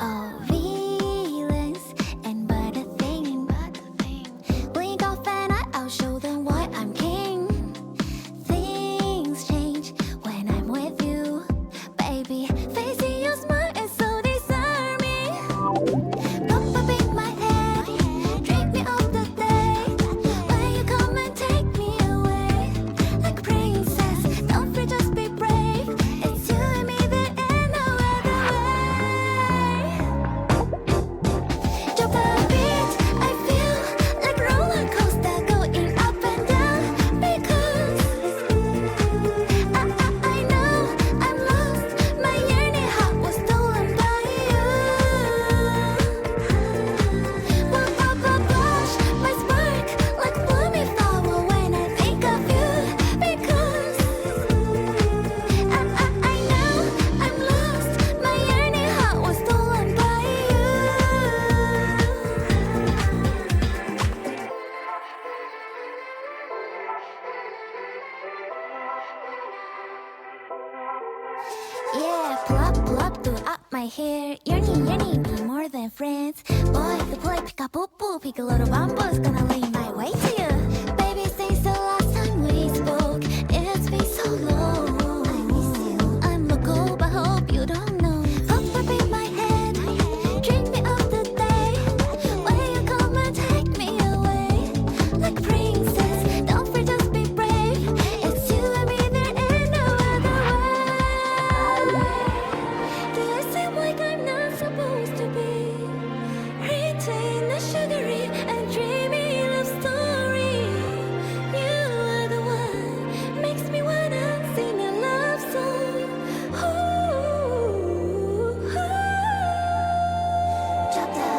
Oh, villains and but a thing. Blink off and I'll show them why I'm king. Things change when I'm with you, baby. Facing your smile is so disarming. Pop up in my head, drink me of the day. When you come and take me away, like a princess, don't fear, just be brave. It's you and me, there ain't no other way. Drop the beat, I feel like roller coaster going up and down. Because I know I'm lost. My yearning heart was stolen by you. One pop of blush, my spark like blooming flower when I think of you. Because I know I'm lost. My yearning heart was stolen by you. Yeah, plop plop throughout my hair. Yearning me more than friends. Boy, the play pick up poop poop, pick a little bamboo's gonna lead my way to you. Baby, since the last time we spoke, it's been so long. I miss you. I'm local, but hope you don't know. Pop up in my head, drink me of the day. When you come and take me away, like a princess, don't fear, just be brave. It's you and me, there ain't no other way. Do I seem like I'm not supposed to be written a sugary and dreamy love story? You are the one makes me wanna sing a love song. Ooh, drop the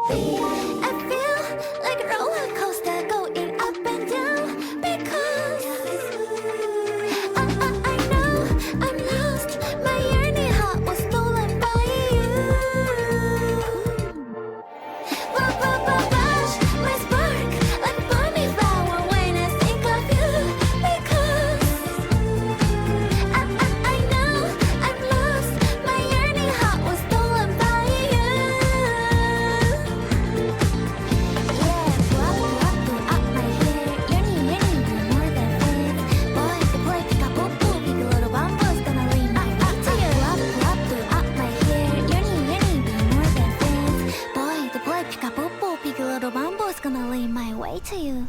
beat. I feel like a roller coaster going up and down. Because I know I'm lost. My yearning heart was stolen by you. Rush, my spark like blooming flower when I think of you. Because I know I'm lost. My yearning heart was stolen by you. Yeah, plop plop throughout my hair. Yearning me more than friends. Boy, the play pick up poop poop, pick a little bamboo's gonna lead my way to you. Plop plop throughout my hair. Yearning me more than friends. Boy, the play pick up poop poop, pick a little bamboo's gonna lead my way to you.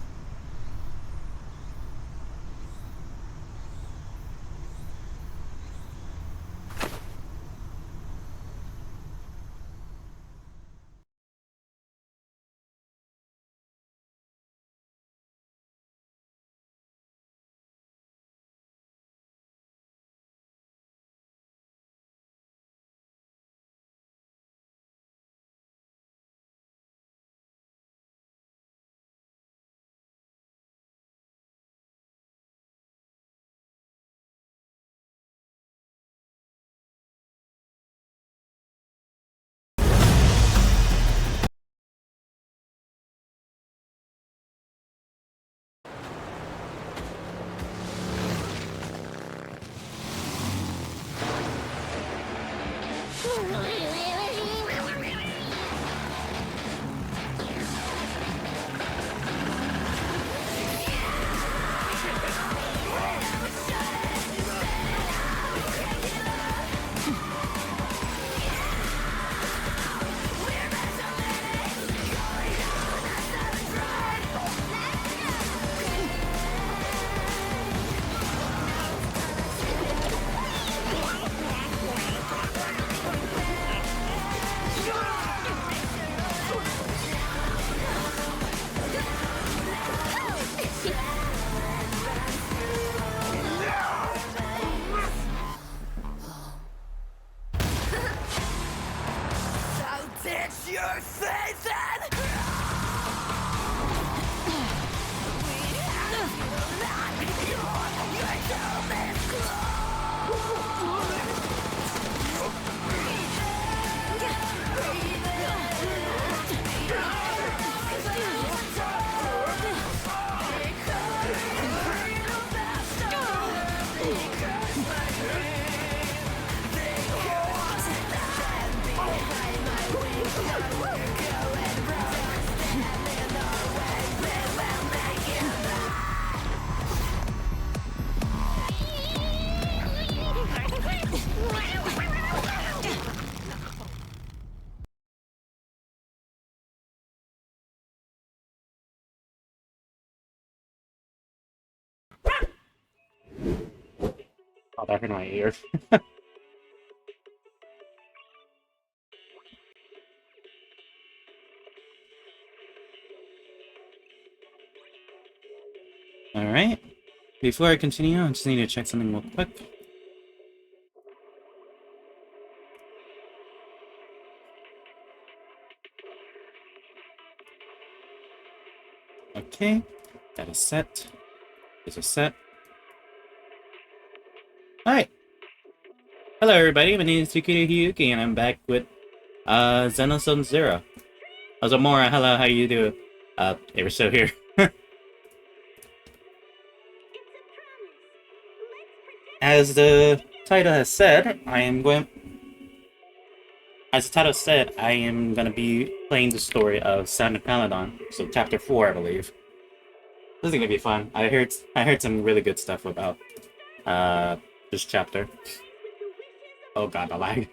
Oh, that hurt my ear. Alright. Before I continue, I just need to check something real quick. Okay. That is set. This is set. Alright. Hello everybody, my name is Tsukiri Hiyuki and I'm back with Xenoson Zero. Ozomora, hello, how you doing? We're still here. As the title has said, as the title said, I am gonna be playing the story of Sons of Calydon. So chapter 4, I believe. This is gonna be fun. I heard some really good stuff about this chapter. Oh god, the lag.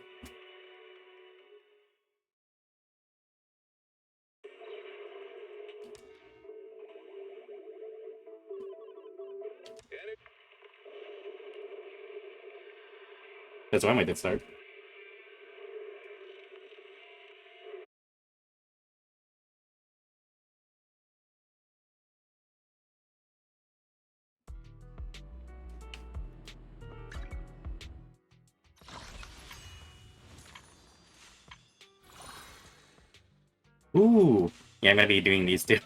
That's one way to start. Ooh. Yeah, I'm gonna be doing these two.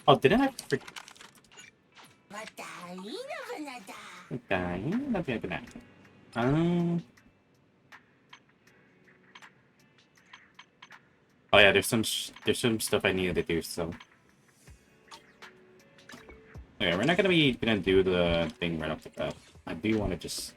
Oh, didn't I forget? Oh yeah, there's some stuff I needed to do. So okay, we're not gonna do the thing right off the bat. I do want to just.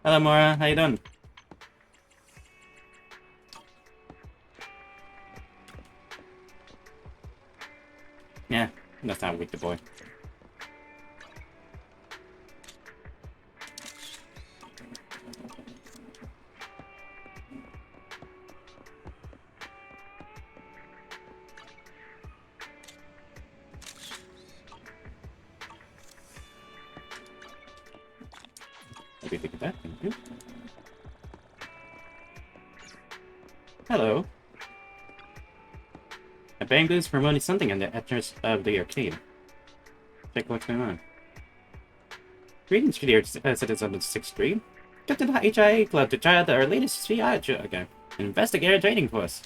Hello, Mora. How you doing? Yeah, that's not weak, the boy. What do you think of that? Thank you. Hello. A band is promoting something in the entrance of the arcade. Check what's going on. Greetings, dear citizens of the 6th Street. Come to the HIA Club to try out our latest investigator training course.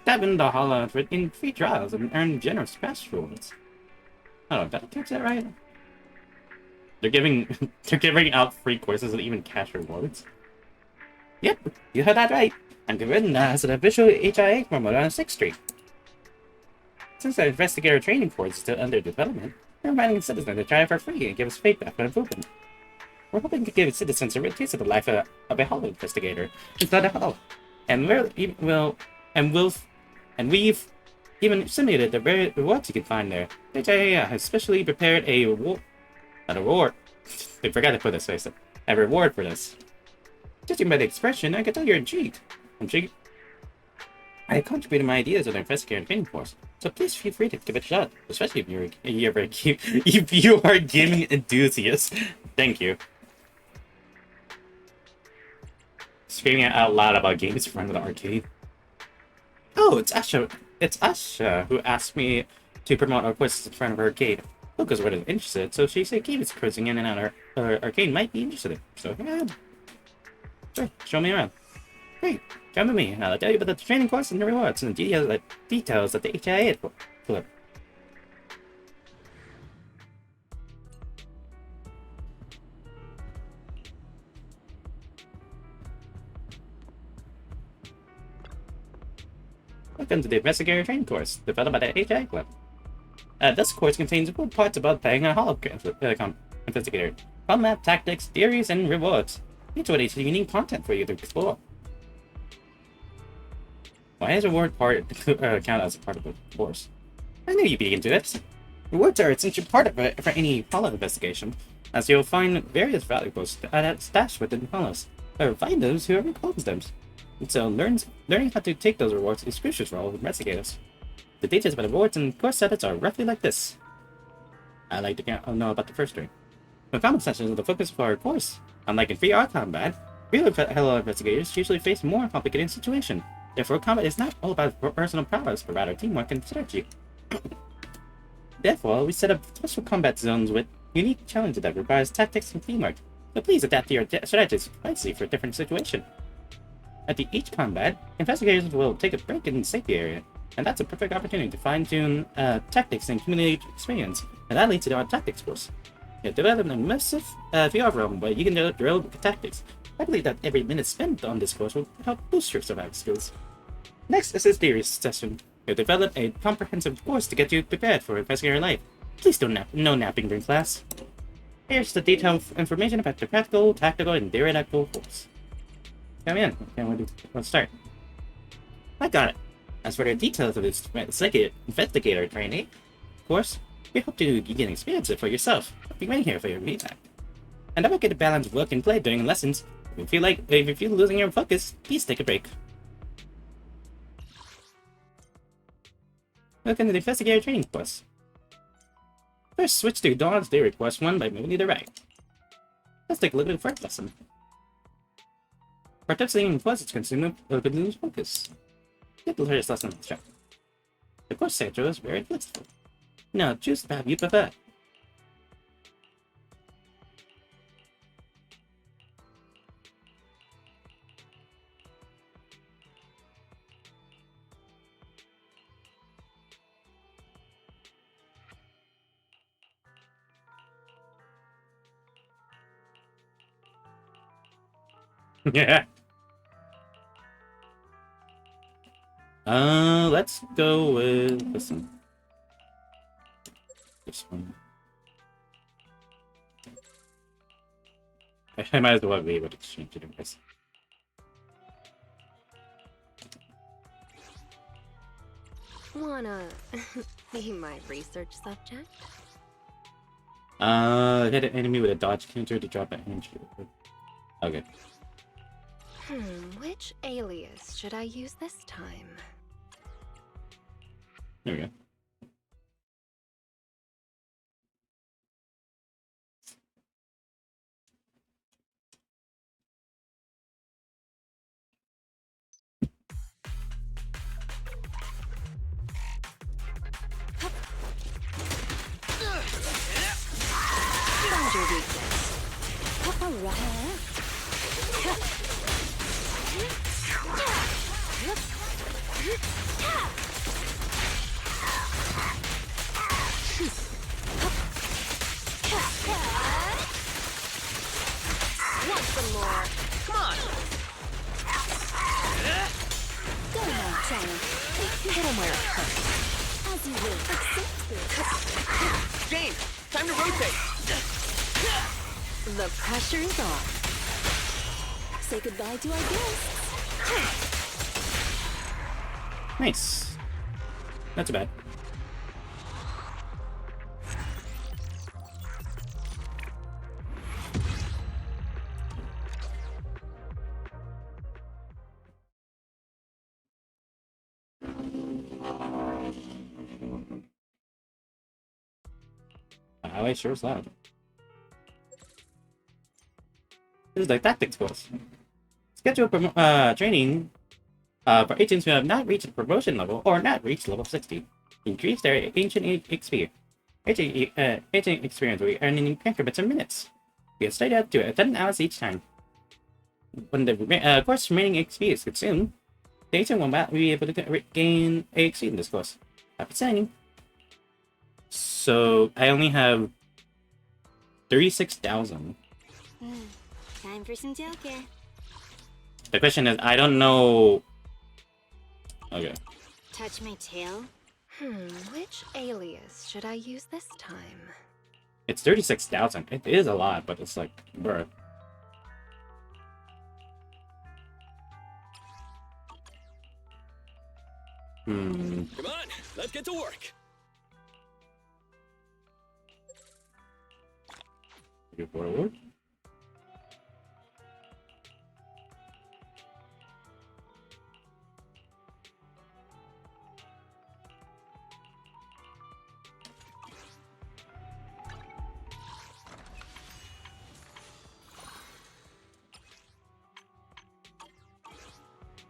Tap in the hall in free trials and earn generous cash rewards. Oh, did I catch that right? They're giving out free courses and even cash rewards. Yep, you heard that right. I'm given as an official HIA promoter on 6th Street. Since the investigator training course is still under development, we're inviting citizens to try it for free and give us feedback on improvement. We're hoping to give citizens a real taste of the life of a hollow investigator inside the hall. And we've even simulated the very rewards you can find there. The HIA has specially prepared a reward. I forgot to put this face. A reward for this. Judging by the expression, I can tell you're intrigued. I contributed my ideas to the investigator training course, so please feel free to give it a shot, especially if you are a gaming enthusiast. Thank you. Screaming out loud about games in front of the arcade. Oh, it's Asha who asked me to promote our courses in front of her arcade. Luca's really interested, so she said games cruising in and out our arcade might be interested in. So yeah, sure, show me around. Great, come with me, and I'll tell you about the training course and the rewards and the details of the HIA Club. Welcome to the Investigator Training Course, developed by the HIA Club. This course contains good parts about playing a Investigator. Combat, tactics, theories, and rewards. Each one is unique content for you to explore. Why is reward part count as a part of the course? I knew you'd be into it. Rewards are an essential part of it for any hollow investigation, as you'll find various valuables stashed within hollows, or find those who repose them. And so learning how to take those rewards is crucial for all investigators. The details about rewards and course setups are roughly like this. I like to know about the first three. The combat sessions are the focus of our course. Unlike in 3R combat, real hello investigators usually face more complicated situations. Therefore, combat is not all about personal prowess, but rather teamwork and strategy. Therefore, we set up special combat zones with unique challenges that requires tactics and teamwork. So please adapt your strategies wisely for different situations. At each combat, investigators will take a break in the safety area, and that's a perfect opportunity to fine-tune tactics and accumulate experience, and that leads to our tactics course. You develop an immersive VR realm where you can drill tactics. I believe that every minute spent on this course will help boost your survival skills. Next is this theory session. You'll develop a comprehensive course to get you prepared for investigator life. Please don't no napping during class. Here's the detailed information about the practical, tactical, and theoretical course. Come in. Okay, let's start. I got it. As for the details of this investigator training course, we hope you can experience it for yourself. I'll be waiting here for your feedback. And don't forget to balance work and play during lessons. If you feel losing your focus, please take a break. Welcome to the investigator training course. First, switch to Dawn's theory course 1 by moving to the right. Let's take a look at the first lesson. Participating in courses consume lose focus. Get the latest lesson on the show. The course schedule is very flexible. Now choose the path you prefer. Yeah. Let's go with this one. This one. I might as well be able to change it anyways. Wanna be my research subject? Hit an enemy with a dodge counter to drop an energy. Okay. Which alias should I use this time? There we go. Find your weakness. Want some more? Come on! Go now, Giant. Hit him where it hurts. As you will. James, time to rotate. The pressure is on. Say goodbye to our guests. Nice. Not too bad. Highway sure is loud. This is the tactics course. Schedule training for agents who have not reached promotion level or not reached level 60. Increase their agent XP. Agent experience will be earned in increments of minutes. Get straight up to 10 hours each time. When the course remaining XP is consumed, the agent will not be able to gain XP in this course. Happy signing. So I only have 36,000. Time for some Joker. The question is, I don't know. Okay. Touch my tail. Which alias should I use this time? It's 36,000. It is a lot, but it's like, bruh. Come on, let's get to work. Go forward.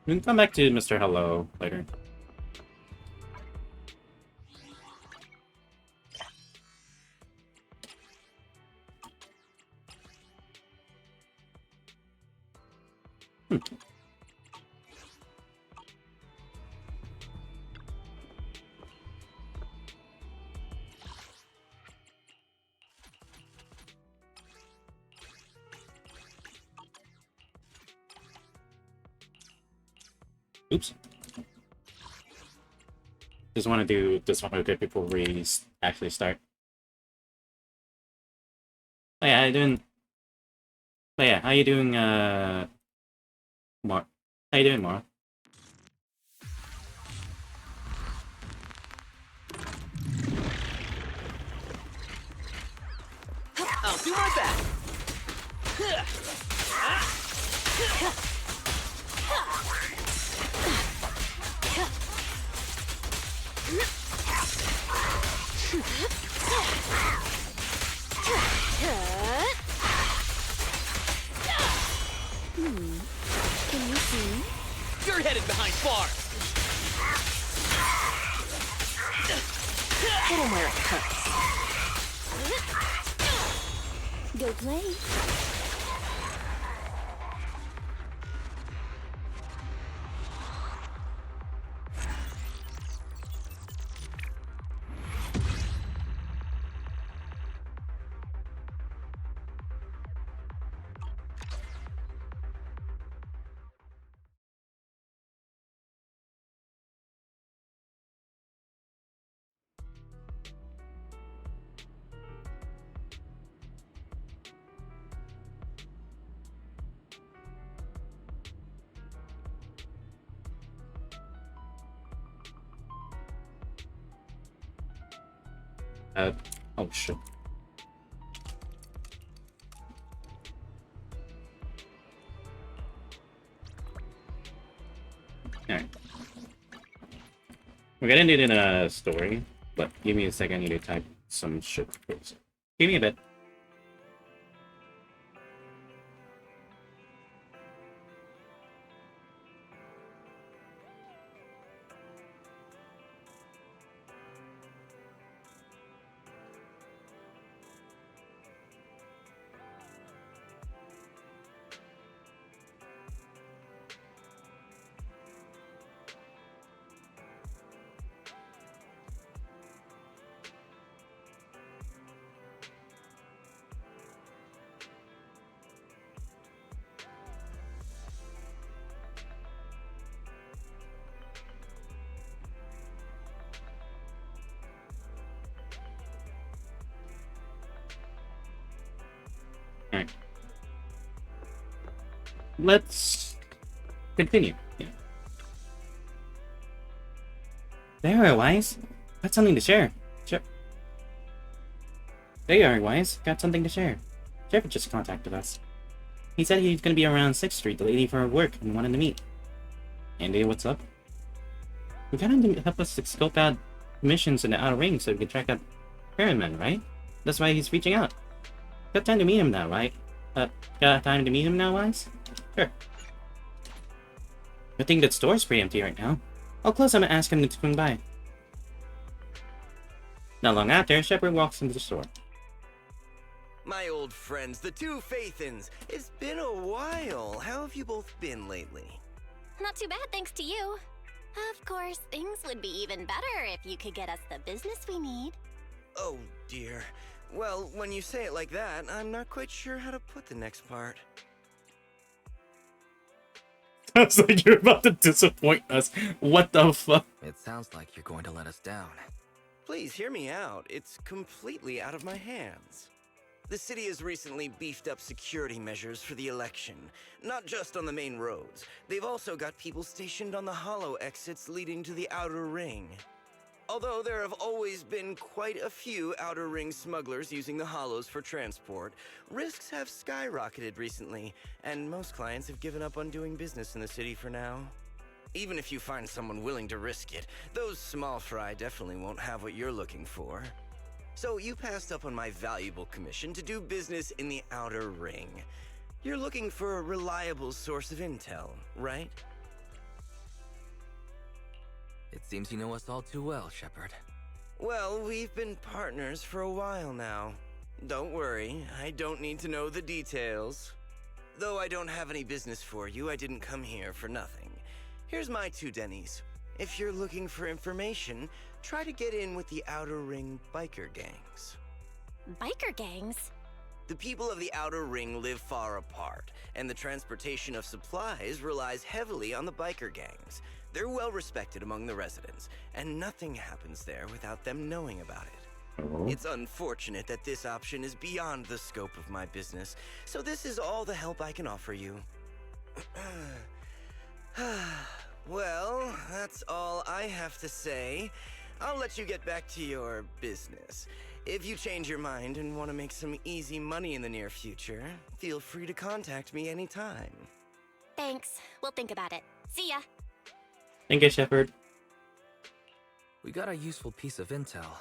We can come back to Mr. Hello later. Oops. Just want to do this one real quick before we actually start. Oh yeah, how you doing? Oh yeah, how you doing, Mar? How you doing, Mara? I'll do my best. Can you see? You're headed behind bars. Hit him where it hurts. Go play. Oh shit. Alright. We're gonna need a story, but give me a second, I need to type some shit first. Give me a bit. Alright. Let's continue. Yeah. There, Wise. Got something to share. Sure. There you are, Wise. Got something to share. Jeff just contacted us. He said he's gonna be around 6th Street, the lady for work, and wanted to meet. Andy, what's up? We got him to help us scope out missions in the outer ring so we can track out Pyramid, right? That's why he's reaching out. Got time to meet him now, right? Got time to meet him now, Wise? Sure. I think that store's pretty empty right now. I'll close him and ask him to swing by. Not long after, Shepard walks into the store. My old friends, the two Faithins. It's been a while. How have you both been lately? Not too bad, thanks to you. Of course, things would be even better if you could get us the business we need. Oh, dear. Well, when you say it like that, I'm not quite sure how to put the next part. Sounds like you're about to disappoint us. What the fuck? It sounds like you're going to let us down. Please hear me out. It's completely out of my hands. The city has recently beefed up security measures for the election, not just on the main roads. They've also got people stationed on the hollow exits leading to the outer ring. Although there have always been quite a few outer ring smugglers using the hollows for transport, risks have skyrocketed recently, and most clients have given up on doing business in the city for now. Even if you find someone willing to risk it, those small fry definitely won't have what you're looking for. So you passed up on my valuable commission to do business in the outer ring. You're looking for a reliable source of intel, right? It seems you know us all too well, Shepard. Well, we've been partners for a while now. Don't worry, I don't need to know the details. Though I don't have any business for you, I didn't come here for nothing. Here's my 2 dennies. If you're looking for information, try to get in with the Outer Ring biker gangs. Biker gangs? The people of the Outer Ring live far apart, and the transportation of supplies relies heavily on the biker gangs. They're well respected among the residents, and nothing happens there without them knowing about it. It's unfortunate that this option is beyond the scope of my business, so this is all the help I can offer you. Well, that's all I have to say. I'll let you get back to your business. If you change your mind and want to make some easy money in the near future, feel free to contact me anytime. Thanks. We'll think about it. See ya. Thank you, Shepard. We got a useful piece of intel,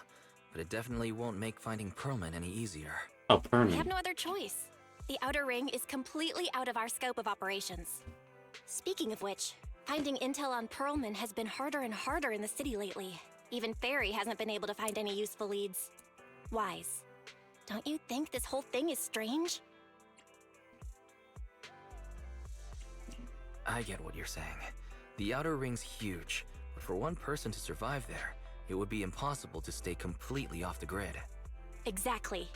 but it definitely won't make finding Perlman any easier. Oh, We Perman. have no other choice. The Outer Ring is completely out of our scope of operations. Speaking of which, finding intel on Perlman has been harder and harder in the city lately. Even Ferry hasn't been able to find any useful leads. Wise, don't you think this whole thing is strange? I get what you're saying. The Outer Ring's huge, but for one person to survive there, it would be impossible to stay completely off the grid. Exactly.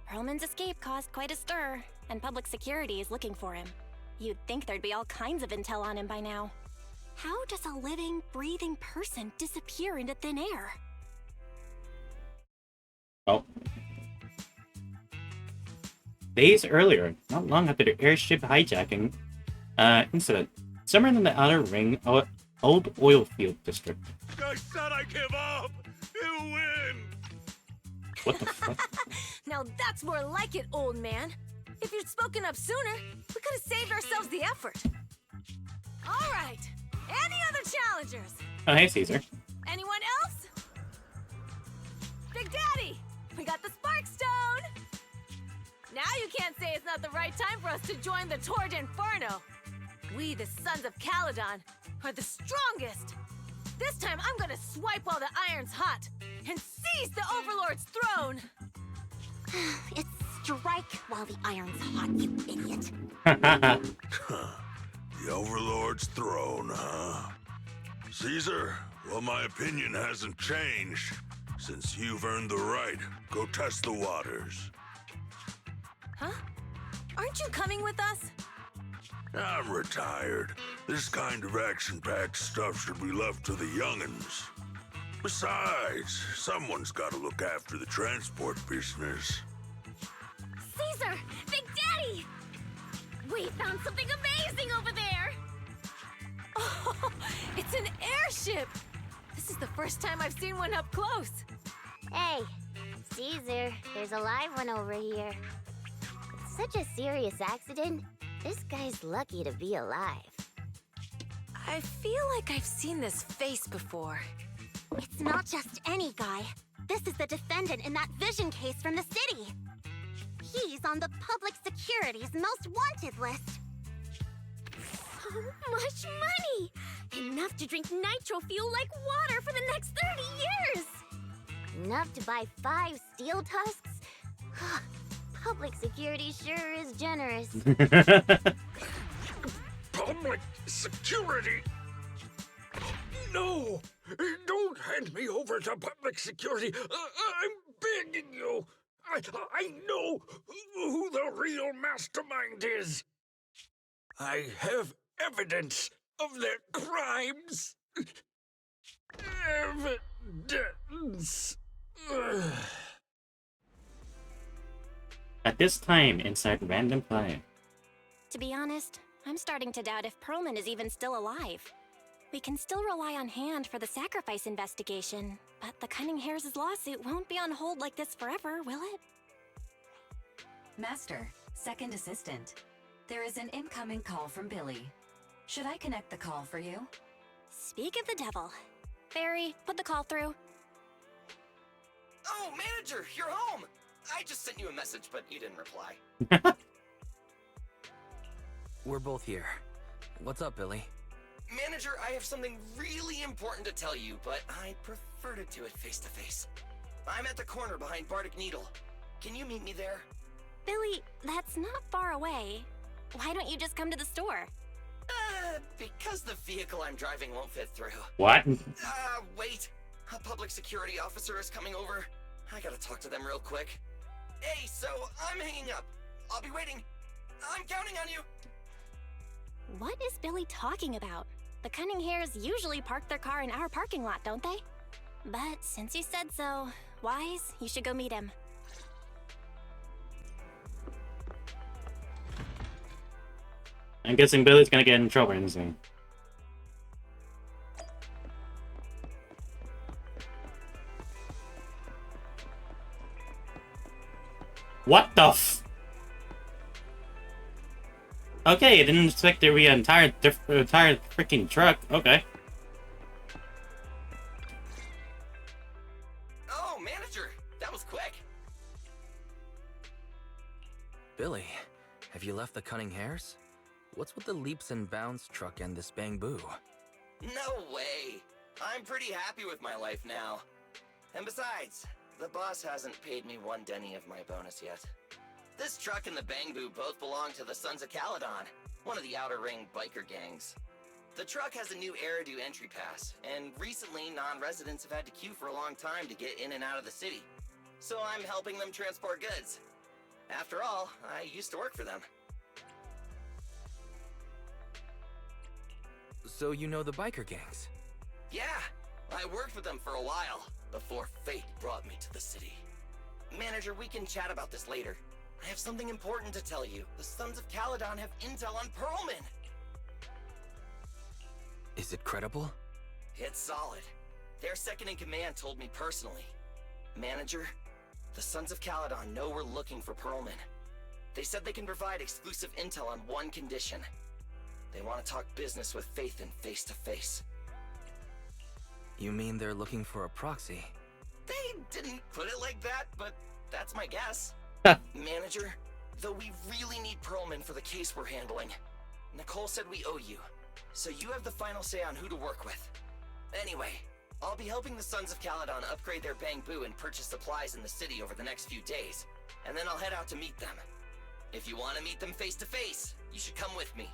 Perlman's escape caused quite a stir, and public security is looking for him. You'd think there'd be all kinds of intel on him by now. How does a living, breathing person disappear into thin air? Oh. Days earlier, not long after the airship hijacking incident, somewhere in the Outer Ring, old oil field district. I said I give up! You win! What the fuck? Now that's more like it, old man. If you'd spoken up sooner, we could have saved ourselves the effort. All right. Any other challengers? Oh, hey, Caesar. Anyone else? Big Daddy, we got the Spark Stone. Now you can't say it's not the right time for us to join the Torrid Inferno. We, the Sons of Calydon, are the strongest. This time I'm gonna swipe while the iron's hot and seize the Overlord's throne. It's strike while the iron's hot, you idiot. The Overlord's throne, huh? Caesar, well, my opinion hasn't changed. Since you've earned the right, go test the waters. Huh? Aren't you coming with us? I'm retired. This kind of action-packed stuff should be left to the young'uns. Besides, someone's got to look after the transport business. Caesar! Big Daddy! We found something amazing over there! Oh, it's an airship! This is the first time I've seen one up close. Hey, Caesar, there's a live one over here. It's such a serious accident. This guy's lucky to be alive. I feel like I've seen this face before. It's not just any guy. This is the defendant in that vision case from the city. He's on the public security's most wanted list. So much money! Enough to drink nitro fuel like water for the next 30 years! Enough to buy 5 steel tusks? Public security sure is generous. Public security? No! Don't hand me over to public security! I'm begging you! I know who the real mastermind is! I have evidence of their crimes! dense. At this time, inside Random Fire. To be honest, I'm starting to doubt if Perlman is even still alive. We can still rely on Hand for the sacrifice investigation, but the Cunning Hares' lawsuit won't be on hold like this forever, will it? Master, second assistant. There is an incoming call from Billy. Should I connect the call for you? Speak of the devil. Fairy, put the call through. Oh, manager, you're home! I just sent you a message, but you didn't reply. We're both here. What's up, Billy? Manager, I have something really important to tell you, but I prefer to do it face to face. I'm at the corner behind Bardic Needle. Can you meet me there? Billy, that's not far away. Why don't you just come to the store? Because the vehicle I'm driving won't fit through. What? Wait. A public security officer is coming over. I gotta talk to them real quick. Hey, so I'm hanging up. I'll be waiting. I'm counting on you. What is Billy talking about? The Cunning Hares usually park their car in our parking lot, don't they? But since you said so, Wise, you should go meet him. I'm guessing Billy's gonna get in trouble in this thing. What the f? Okay, I didn't expect there to be an entire freaking truck. Okay. Oh, manager, that was quick. Billy, have you left the Cunning Hares? What's with the leaps and bounds truck and this bamboo? No way. I'm pretty happy with my life now. And besides, the boss hasn't paid me one denny of my bonus yet. This truck and the bamboo both belong to the Sons of Calydon, one of the Outer Ring biker gangs. The truck has a new Eridu entry pass, and recently non-residents have had to queue for a long time to get in and out of the city. So I'm helping them transport goods. After all, I used to work for them. So you know the biker gangs? Yeah, I worked with them for a while, before fate brought me to the city. Manager, we can chat about this later. I have something important to tell you. The Sons of Calydon have intel on Perlman. Is it credible? It's solid. Their second-in-command told me personally. Manager, the Sons of Calydon know we're looking for Perlman. They said they can provide exclusive intel on one condition. They want to talk business with Faith and face-to-face. You mean they're looking for a proxy? They didn't put it like that, but that's my guess. Manager, though we really need Perlman for the case we're handling. Nicole said we owe you, so you have the final say on who to work with. Anyway, I'll be helping the Sons of Calydon upgrade their bamboo and purchase supplies in the city over the next few days, and then I'll head out to meet them. If you want to meet them face to face, you should come with me.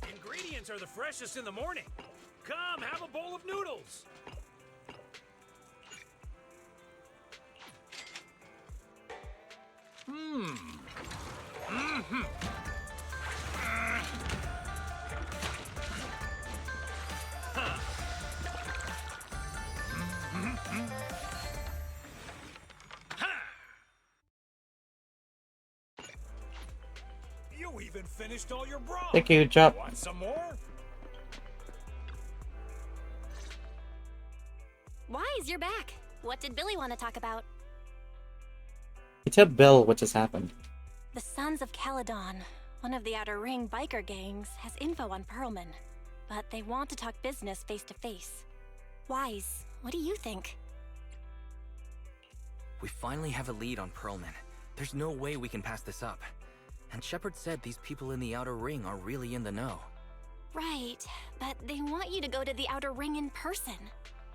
Ingredients are the freshest in the morning. Come, have a bowl of noodles. You even finished all your broth. Thank you, Chop. Want some more? Wise, you're back. What did Billy want to talk about? You tell Bill what just happened. The Sons of Calydon, one of the Outer Ring biker gangs, has info on Perlman, but they want to talk business face to face. Wise, what do you think? We finally have a lead on Perlman. There's no way we can pass this up. And Shepard said these people in the Outer Ring are really in the know. Right, but they want you to go to the Outer Ring in person.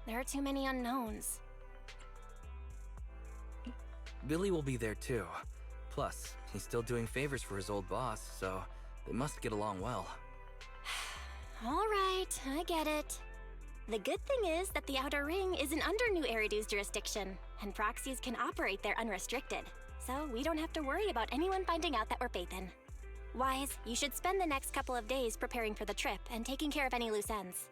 There are too many unknowns. Billy will be there too. Plus, He's still doing favors for his old boss, so they must get along well. Alright, I get it. The good thing is that the Outer Ring isn't under New Eridu's jurisdiction, and proxies can operate there unrestricted. So we don't have to worry about anyone finding out that we're Pathan. Wise, you should spend the next couple of days preparing for the trip and taking care of any loose ends.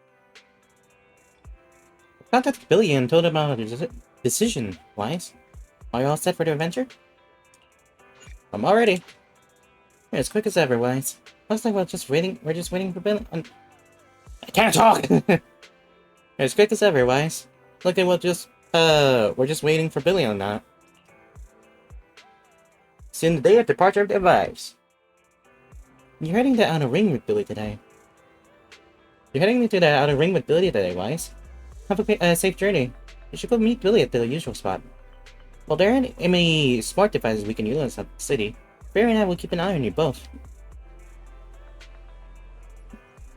Contact Billy and told him about his decision. Wise, are you all set for the adventure? I'm all ready. You're as quick as ever, Wise. Looks like we're just waiting for Billy. I can't talk! You're as quick as ever, Wise. Look at we're just waiting for Billy on that. Soon the day of departure of the arrives. You're heading to the Outer Ring with Billy today. Wise. Have a safe journey. You should go meet Billy at the usual spot. Well, there aren't any smart devices we can utilize at the city. Barry and I will keep an eye on you both.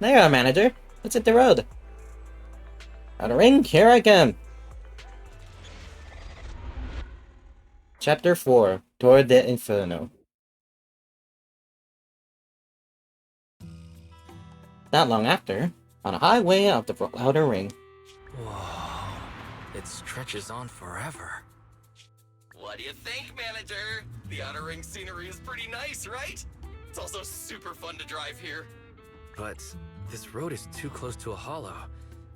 There you are, manager. Let's hit the road. Outer Ring, here I come. Chapter 4, Toward the Inferno. Not long after, on a highway of the Outer Ring. Whoa, it stretches on forever. What do you think, manager? The Outer Ring scenery is pretty nice, right? It's also super fun to drive here. But this road is too close to a hollow,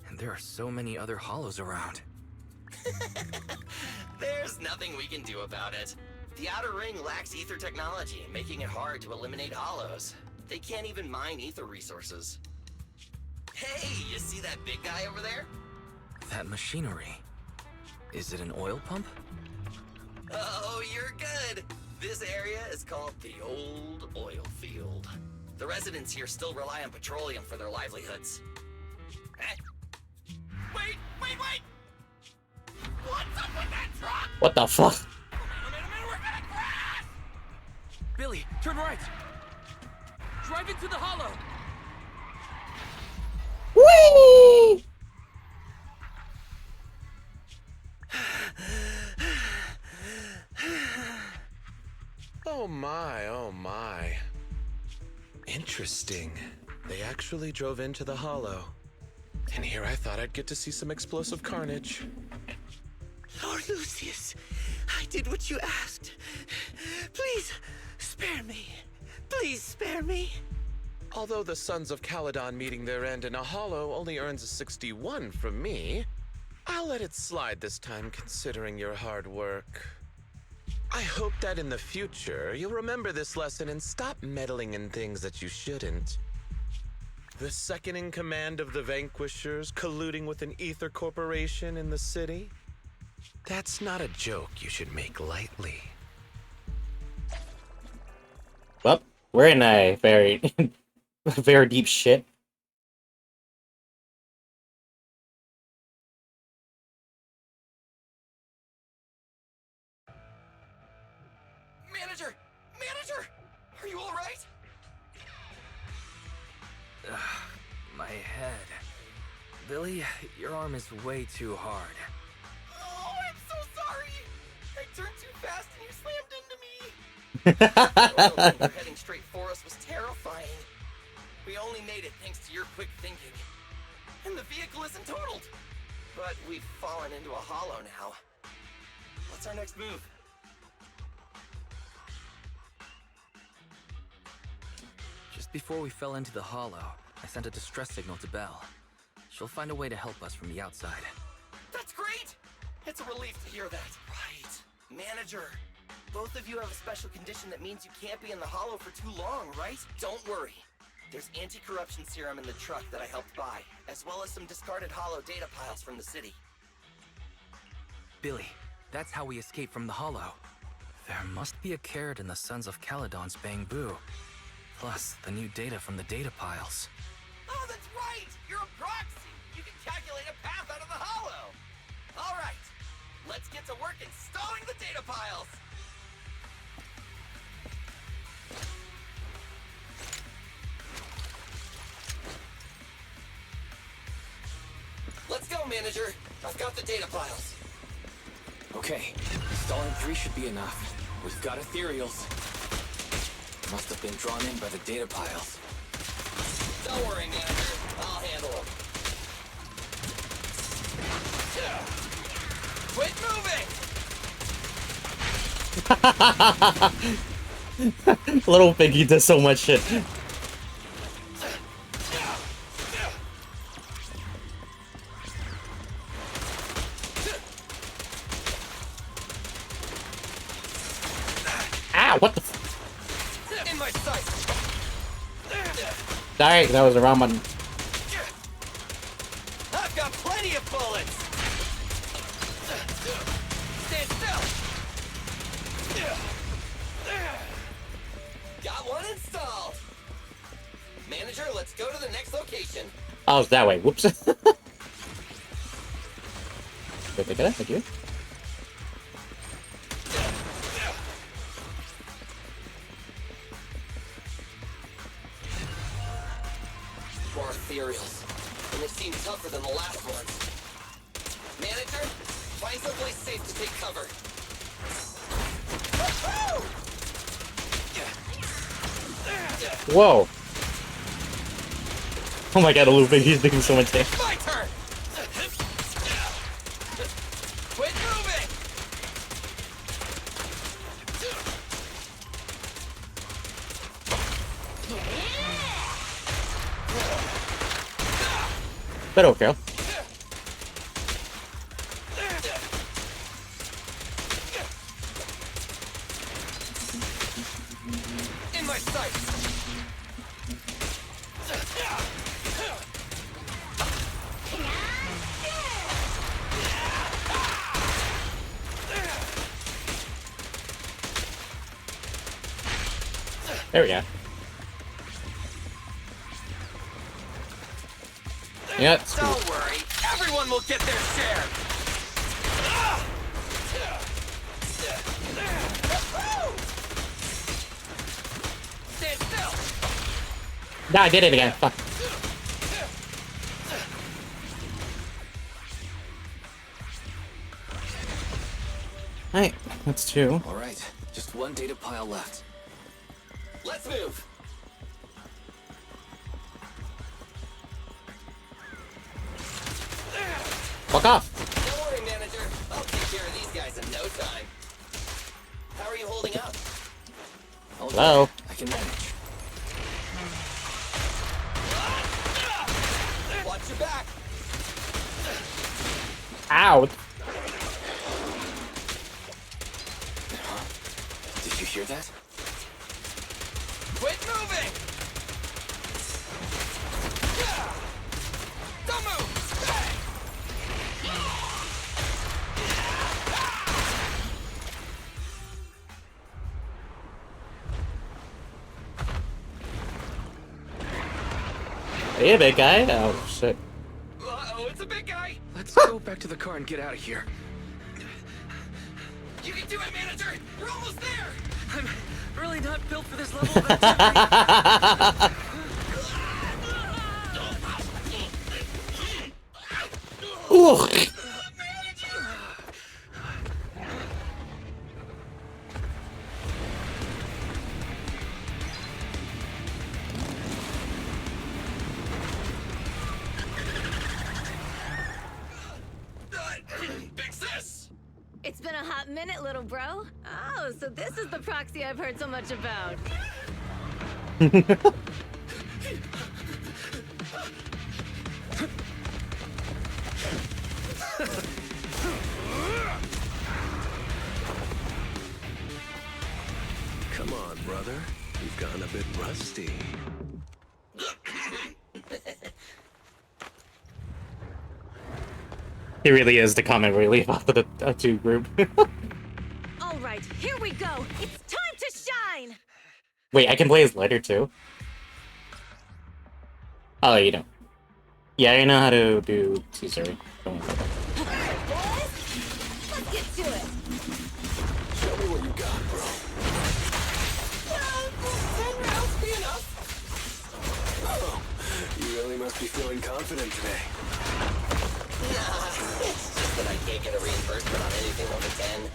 and there are so many other hollows around. There's nothing we can do about it. The Outer Ring lacks ether technology, making it hard to eliminate hollows. They can't even mine ether resources. Hey, you see that big guy over there? That machinery. Is it an oil pump? Oh, you're good. This area is called the Old Oil Field. The residents here still rely on petroleum for their livelihoods. Wait! What's up with that truck? What the fuck? We're gonna crash! Billy, turn right. Drive into the hollow. Whee! Oh my. Interesting. They actually drove into the hollow. And here I thought I'd get to see some explosive carnage. Lord Lucius, I did what you asked. Please, spare me. Please spare me. Although the Sons of Calydon meeting their end in a hollow only earns a 61 from me, I'll let it slide this time considering your hard work. I hope that in the future, you'll remember this lesson and stop meddling in things that you shouldn't. The second in command of the Vanquishers colluding with an ether corporation in the city? That's not a joke you should make lightly. Well, we're in a very, very deep shit. Manager! Are you alright? My head. Billy, your arm is way too hard. Oh, I'm so sorry! I turned too fast and you slammed into me! The oil heading straight for us was terrifying. We only made it thanks to your quick thinking. And the vehicle isn't totaled! But we've fallen into a hollow now. What's our next move? Just before we fell into the hollow, I sent a distress signal to Belle. She'll find a way to help us from the outside. That's great! It's a relief to hear that. Right. Manager, both of you have a special condition that means you can't be in the hollow for too long, right? Don't worry. There's anti-corruption serum in the truck that I helped buy, as well as some discarded hollow data piles from the city. Billy, that's how we escaped from the hollow. There must be a carrot in the Sons of Calydon's bamboo. Plus, the new data from the data piles. Oh, that's right! You're a proxy! You can calculate a path out of the hollow! Alright, let's get to work installing the data piles! Let's go, manager! I've got the data piles. Okay, installing 3 should be enough. We've got ethereals. Must have been drawn in by the data piles. Don't worry, manager. I'll handle them. Quit moving! Little Piggy does so much shit. Ah, what the f— In my sight! Sorry, that was the wrong button. I've got plenty of bullets! Stand still! Got one installed! Manager, let's go to the next location. Oh, it's that way. Whoops. Did I pick it up? Thank you. More ethereals. And they seem tougher than the last ones. Manager, find someplace safe to take cover. Whoa. Oh my god, a little Piggy's doing so much damage. My turn! Quit moving! Better kill. In my sight! There we go. Yeah, Don't worry, everyone will get their share. Stand still. nah, I did it again. Fuck. Alright, that's two. All right, just one data pile left. Let's move. Fuck off. Don't worry, manager. I'll take care of these guys in no time. How are you holding up? Hello. I can manage. Watch your back. Ow. Did you hear that? Quit moving. Don't move. Hey, big guy. Oh, shit. Uh-oh, it's a big guy. Let's go back to the car and get out of here. You can do it, manager. You're almost there. I'm really not built for this level of activity. Ugh. Big sis. It's been a hot minute, little bro. Oh, so this is the proxy I've heard so much about. Come on, brother. You've gone a bit rusty. He really is the comic relief off of the two group. All right, here we go. It's time to shine. Wait, I can play as lighter too? Oh, you don't. Yeah, I know how to do Caesar. Don't worry about that. Let's get to it. Show me what you got, bro. 10 rounds be enough. Oh, you really must be feeling confident today. Nah, it's just that I can't get a reimbursement on anything over 10.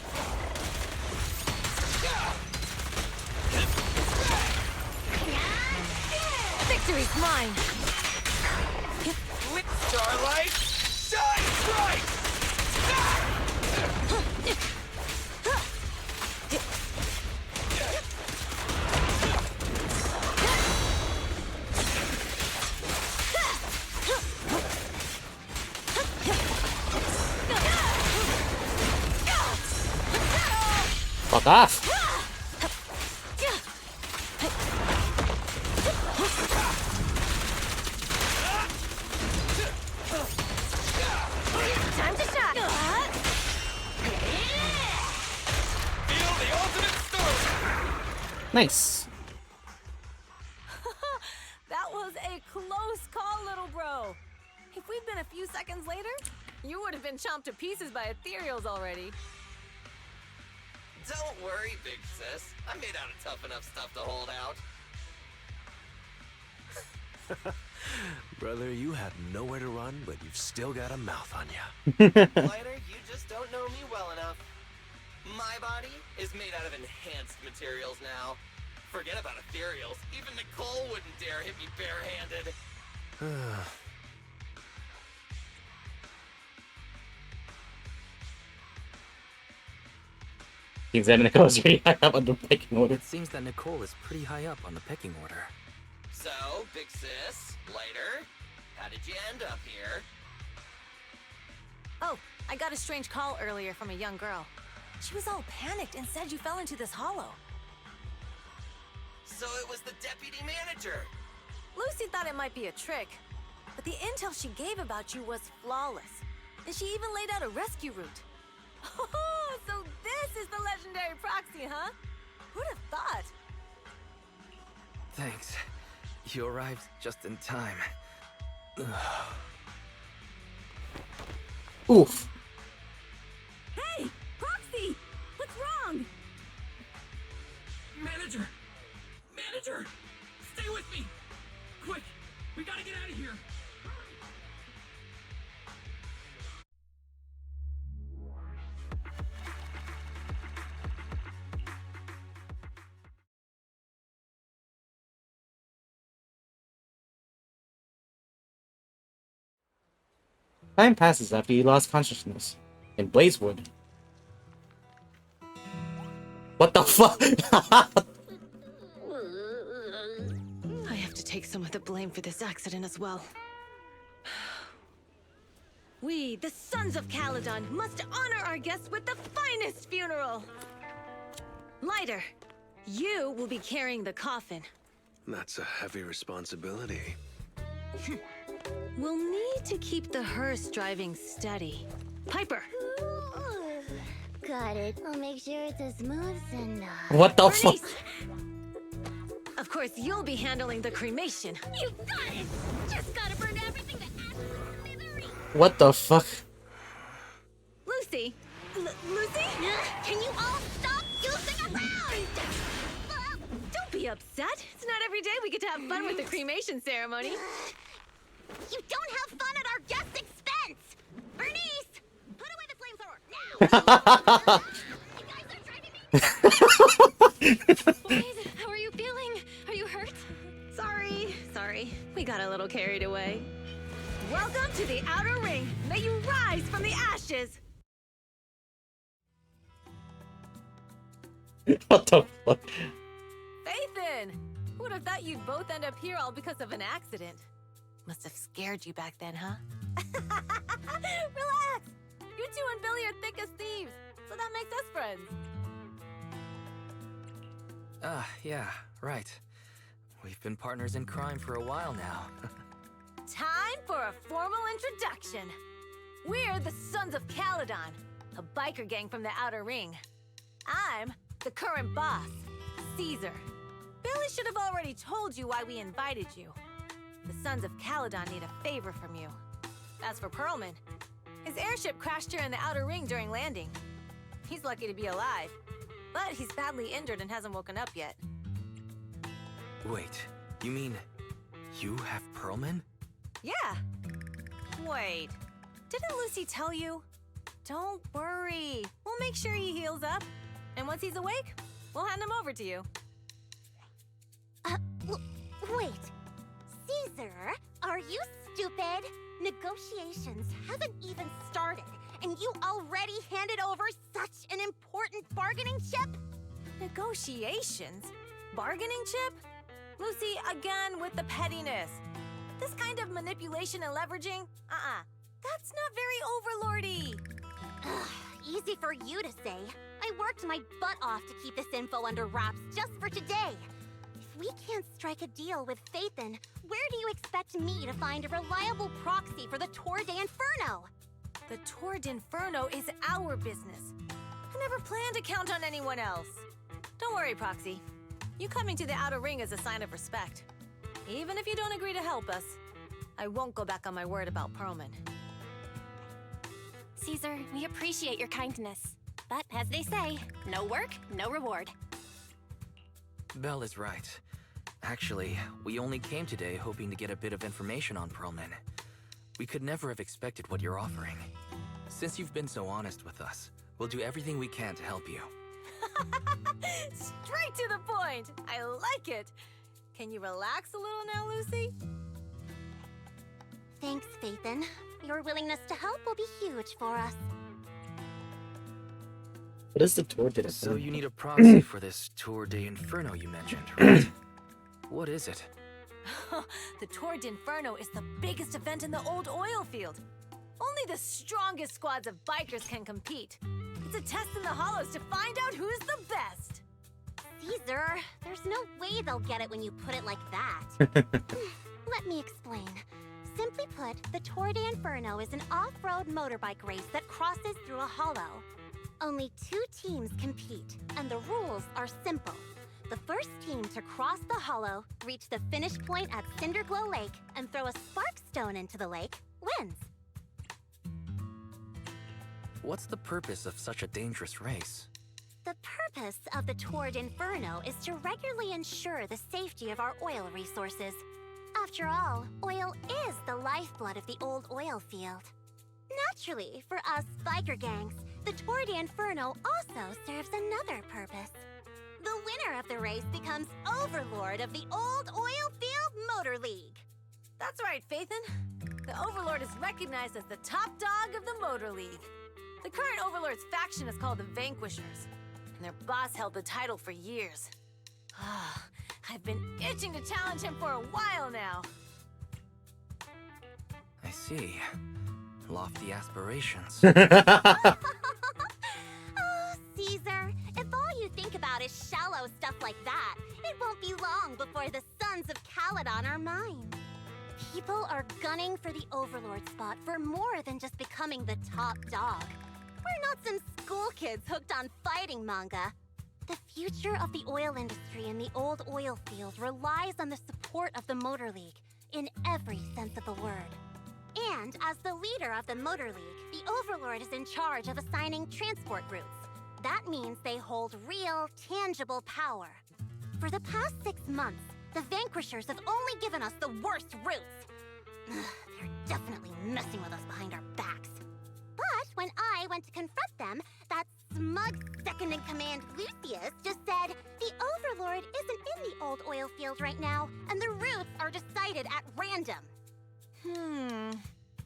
victory's mine! Starlight, shine bright! Fuck off! Time to shot! Feel the ultimate storm! Nice. That was a close call, little bro. If we'd been a few seconds later, you would have been chomped to pieces by ethereals already. Don't worry, big sis. I'm made out of tough enough stuff to hold out. Brother, you have nowhere to run, but you've still got a mouth on ya. Lighter, you just don't know me well enough. My body is made out of enhanced materials now. Forget about ethereals. Even Nicole wouldn't dare hit me barehanded. The examiner goes really high up on the pecking order. It seems that Nicole is pretty high up on the pecking order. So, big sis, Lighter, how did you end up here? Oh, I got a strange call earlier from a young girl. She was all panicked and said you fell into this hollow. So it was the deputy manager. Lucy thought it might be a trick, but the intel she gave about you was flawless. And she even laid out a rescue route. Oh, so this is the legendary proxy, huh? Who'd have thought? Thanks. You arrived just in time. Oof. Hey, Proxy! What's wrong? Manager! Manager! Stay with me! Quick! We gotta get out of here! Time passes after you lost consciousness. In Blazewood. What the fuck? I have to take some of the blame for this accident as well. We, the Sons of Calydon, must honor our guests with the finest funeral! Lighter, you will be carrying the coffin. That's a heavy responsibility. We'll need to keep the hearse driving steady. Piper! Got it. I'll make sure it's as smooth enough. What the fuck? Of course, you'll be handling the cremation. You got it! Just gotta burn everything to ashes and smithereens. What the fuck? Lucy? Lucy? Can you all stop using around? Don't be upset. It's not every day we get to have fun with the cremation ceremony. You don't have fun at our guest expense! Bernice! Put away the flamethrower, now! You guys are driving me... Boys, how are you feeling? Are you hurt? Sorry. We got a little carried away. Welcome to the Outer Ring. May you rise from the ashes. What the fuck? Fathan! Who would have thought you'd both end up here all because of an accident? Must have scared you back then, huh? Relax! You two and Billy are thick as thieves, so that makes us friends. Yeah, right. We've been partners in crime for a while now. Time for a formal introduction. We're the Sons of Calydon, a biker gang from the Outer Ring. I'm the current boss, Caesar. Billy should have already told you why we invited you. The Sons of Calydon need a favor from you. As for Perlman, his airship crashed here in the Outer Ring during landing. He's lucky to be alive, but he's badly injured and hasn't woken up yet. Wait, you mean you have Perlman? Yeah. Wait, didn't Lucy tell you? Don't worry, we'll make sure he heals up. And once he's awake, we'll hand him over to you. Wait. Caesar, are you stupid? Negotiations haven't even started, and you already handed over such an important bargaining chip? Negotiations? Bargaining chip? Lucy, again with the pettiness. This kind of manipulation and leveraging? That's not very overlordy. Ugh, easy for you to say. I worked my butt off to keep this info under wraps just for today. If we can't strike a deal with Phaethon, where do you expect me to find a reliable proxy for the Tour de Inferno? The Tour d'Inferno is our business. I never planned to count on anyone else. Don't worry, Proxy. You coming to the Outer Ring is a sign of respect. Even if you don't agree to help us, I won't go back on my word about Perlman. Caesar, we appreciate your kindness. But as they say, no work, no reward. Belle is right. Actually, we only came today hoping to get a bit of information on Perlman. We could never have expected what you're offering. Since you've been so honest with us, we'll do everything we can to help you. Straight to the point! I like it! Can you relax a little now, Lucy? Thanks, Phaethon. Your willingness to help will be huge for us. What is the Tour de Inferno? So you need a proxy for this Tour de Inferno you mentioned, right? What is it? The Tour d'Inferno is the biggest event in the old oil field. Only the strongest squads of bikers can compete. It's a test in the hollows to find out who's the best. Caesar, there's no way they'll get it when you put it like that. Let me explain. Simply put, the Tour de Inferno is an off-road motorbike race that crosses through a hollow. Only 2 teams compete, and the rules are simple. The first team to cross the hollow, reach the finish point at Cinderglow Lake, and throw a spark stone into the lake, wins. What's the purpose of such a dangerous race? The purpose of the Tour d'Inferno is to regularly ensure the safety of our oil resources. After all, oil is the lifeblood of the old oil field. Naturally, for us biker gangs, the Tour d'Inferno also serves another purpose. The winner of the race becomes overlord of the old oil field motor league. That's right, Phaethon. The Overlord is recognized as the top dog of the Motor League. The current Overlord's faction is called the Vanquishers, and their boss held the title for years. I've been itching to challenge him for a while now. I see. Lofty aspirations. Oh, Caesar, if all you think about is shallow stuff like that, it won't be long before the Sons of Calydon are mine. People are gunning for the Overlord spot for more than just becoming the top dog. We're not some school kids hooked on fighting manga. The future of the oil industry in the old oil field relies on the support of the Motor League, in every sense of the word. And as the leader of the Motor League, the Overlord is in charge of assigning transport routes. That means they hold real, tangible power. For the past 6 months, the Vanquishers have only given us the worst routes. They're definitely messing with us behind our backs. But when I went to confront them, that smug second-in-command Lucius just said the Overlord isn't in the old oil field right now, and the routes are decided at random.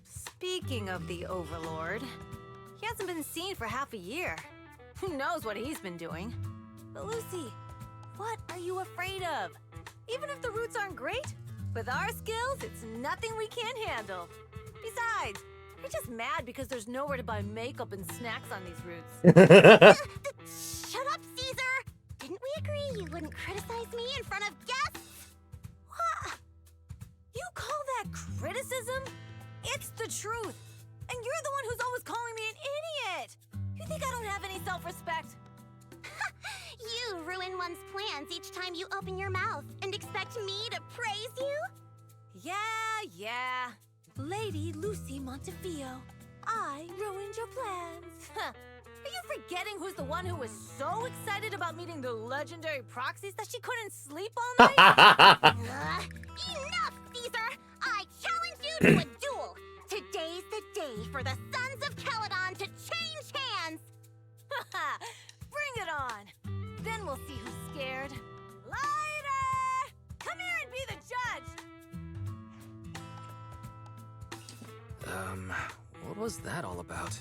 Speaking of the Overlord, he hasn't been seen for half a year. Who knows what he's been doing? But Lucy, what are you afraid of? Even if the routes aren't great, with our skills, it's nothing we can't handle. Besides, you're just mad because there's nowhere to buy makeup and snacks on these routes. Shut up, Caesar! Didn't we agree you wouldn't criticize me in front of guests? What? You call that criticism? It's the truth. And you're the one who's always calling me an idiot. You think I don't have any self-respect? You ruin one's plans each time you open your mouth and expect me to praise you? Yeah. Lady Lucy Montefiore, I ruined your plans. Are you forgetting who's the one who was so excited about meeting the legendary proxies that she couldn't sleep all night? Enough, Caesar! I challenge you to a duel! Today's the day for the Sons of Calydon to change hands! Bring it on! Then we'll see who's scared. Lighter! Come here and be the judge! was that all about?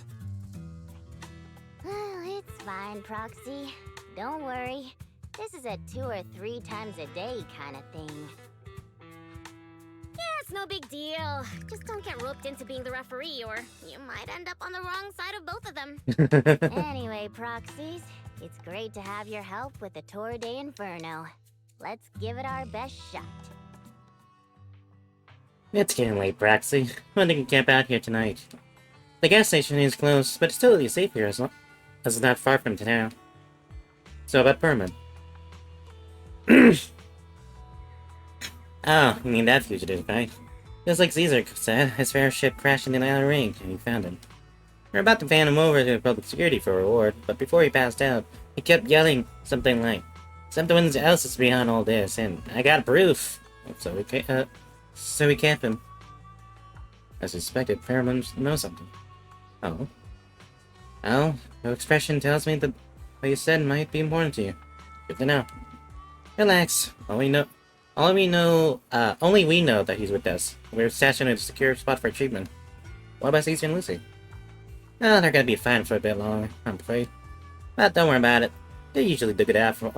It's fine, Proxy. Don't worry. This is a 2 or 3 times a day kind of thing. Yeah, it's no big deal. Just don't get roped into being the referee, or you might end up on the wrong side of both of them. Anyway, Proxies, it's great to have your help with the Tour de Inferno. Let's give it our best shot. It's getting late, Braxy. I think we can camp out here tonight. The gas station is closed, but it's totally safe here as it's not far from town. So about Perman. Oh, you mean that fugitive guy? Just like Caesar said, his fair ship crashed in the outer ring, and we found him. We're about to hand him over to public security for a reward, but before he passed out, he kept yelling something like, "Something else is behind all this, and I got proof." So we camp him. I suspected Pheromone knows something. Oh. Well, your expression tells me that what you said might be important to you. Good to know. Relax. Only we know that he's with us. We're stashing a secure spot for treatment. What about Caesar and Lucy? Oh, they're gonna be fine for a bit longer, I'm afraid. But don't worry about it. They usually dig it out from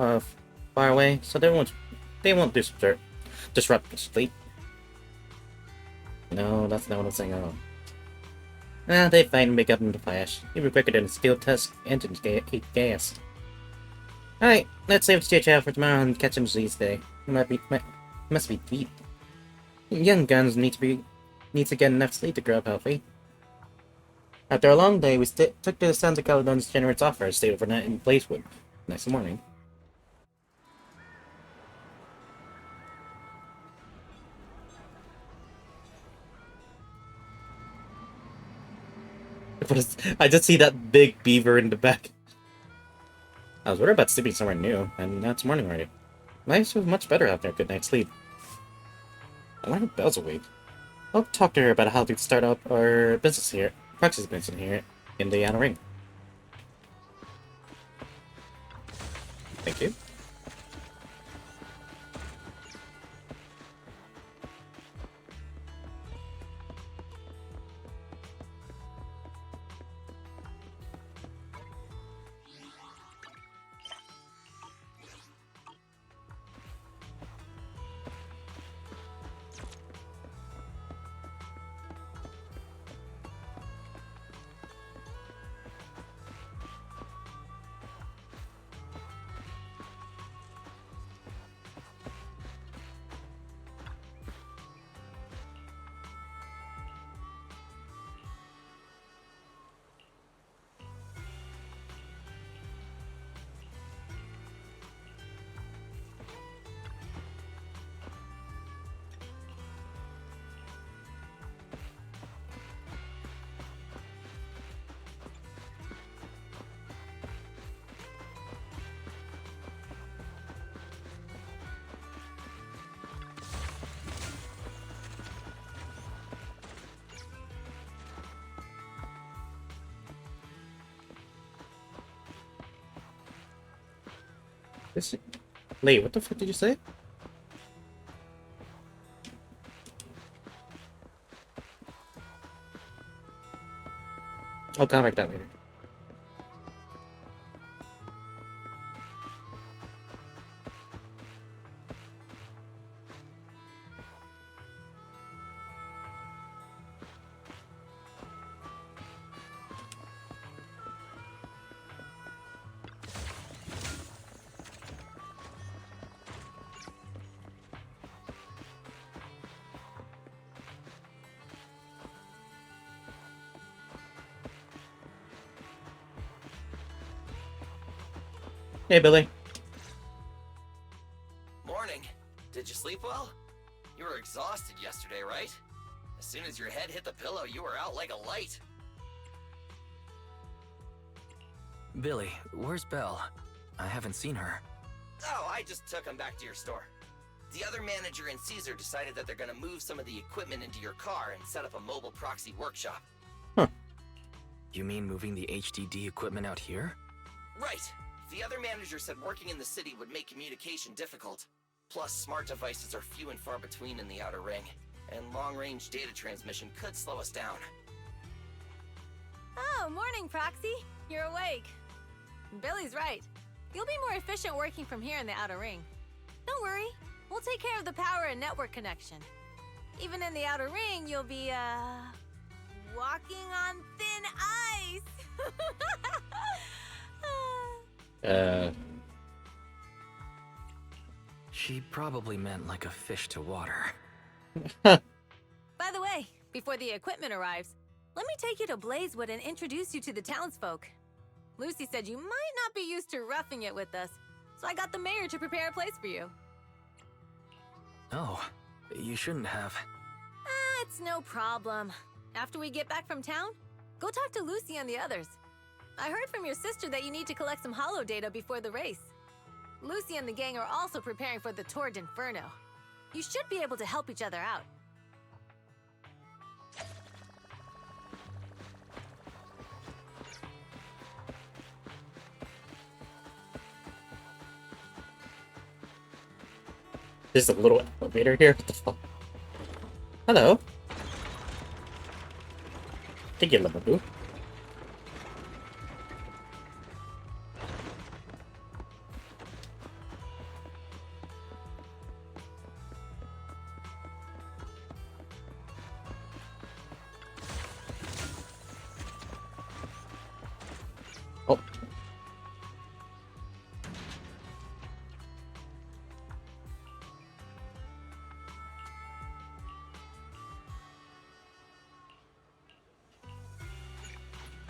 far away, so they won't disrupt the sleep. No, that's not what I'm saying at all. They fight and make up in the flash. Even quicker than a steel tusk engines eat gas. Alright, let's save the chit-chat for tomorrow and catch him these day. Must be deep. Young guns need to get enough sleep to grow up healthy. After a long day, we took to the Sons of Calydon's generous offer and stayed overnight in Blazewood next morning. I just see that big beaver in the back. I was worried about sleeping somewhere new, and now it's morning already. Life was much better after a good night's sleep. I wonder if Belle's awake. I'll talk to her about how to start up our business here, Proxy's business here, in the outer ring. Thank you. Wait, what the fuck did you say? I'll comment that later. Hey, Billy. Morning. Did you sleep well? You were exhausted yesterday, right? As soon as your head hit the pillow, you were out like a light. Billy, where's Belle? I haven't seen her. Oh, I just took him back to your store. The other manager and Caesar decided that they're gonna move some of the equipment into your car and set up a mobile proxy workshop. Huh. You mean moving the HDD equipment out here? Right. The other manager said working in the city would make communication difficult. Plus, smart devices are few and far between in the Outer Ring, and long-range data transmission could slow us down. Oh, morning, Proxy. You're awake. Billy's right. You'll be more efficient working from here in the outer ring. Don't worry, we'll take care of the power and network connection. Even in the outer ring, you'll be, walking on thin ice. She probably meant like a fish to water. By the way, before the equipment arrives, let me take you to Blazewood and introduce you to the townsfolk. Lucy said you might not be used to roughing it with us, so I got the mayor to prepare a place for you. Oh, you shouldn't have. It's no problem. After we get back from town, go talk to Lucy and the others. I heard from your sister that you need to collect some holo data before the race. Lucy and the gang are also preparing for the Tour d'Inferno. You should be able to help each other out. There's a little elevator here. What the fuck? Hello. Thank you, Lamaboo. Oh.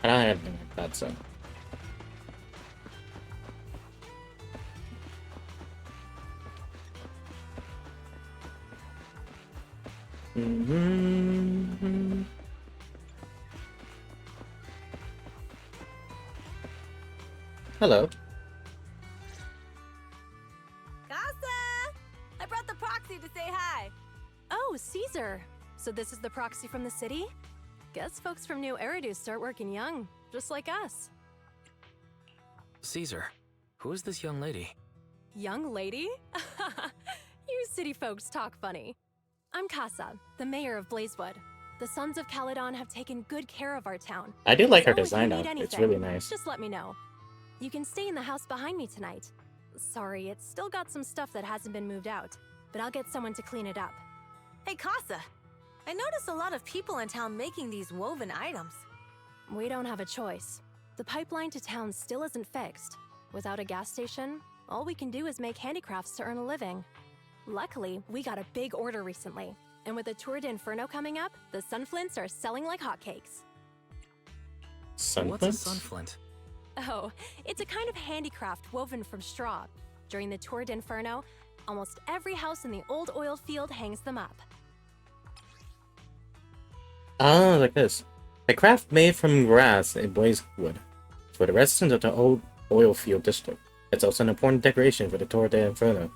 I don't have anything like that, so. Hello. Casa! I brought the proxy to say hi. Oh, Caesar. So this is the proxy from the city? Guess folks from New Eridu start working young, just like us. Caesar, who is this young lady? Young lady? You city folks talk funny. I'm Casa, the mayor of Blazewood. The Sons of Calydon have taken good care of our town. I do like her So if you design need though. It's anything, really nice. Just let me know. You can stay in the house behind me tonight. Sorry, it's still got some stuff that hasn't been moved out, but I'll get someone to clean it up. Hey, Casa. I noticed a lot of people in town making these woven items. We don't have a choice. The pipeline to town still isn't fixed. Without a gas station, all we can do is make handicrafts to earn a living. Luckily, we got a big order recently, and with the Tour d'Inferno coming up, the sunflints are selling like hotcakes. What's a sunflint? Oh, it's a kind of handicraft woven from straw. During the Tour d'Inferno, almost every house in the old oil field hangs them up. Ah, like this. A craft made from grass and blazewood for the residents of the old oil field district. It's also an important decoration for the Tour d'Inferno.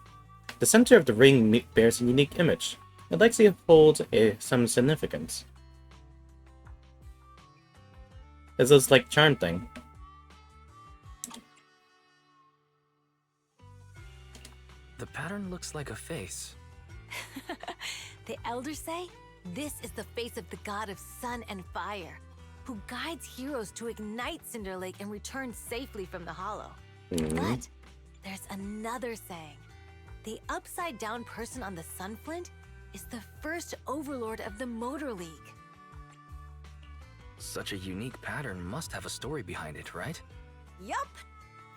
The center of the ring bears a unique image. It likely holds some significance. It's this like charm thing. The pattern looks like a face. The elders say this is the face of the god of sun and fire, who guides heroes to ignite Cinder Lake and return safely from the hollow. But there's another saying. The upside-down person on the Sunflint is the first overlord of the Motor League. Such a unique pattern must have a story behind it, right? Yup!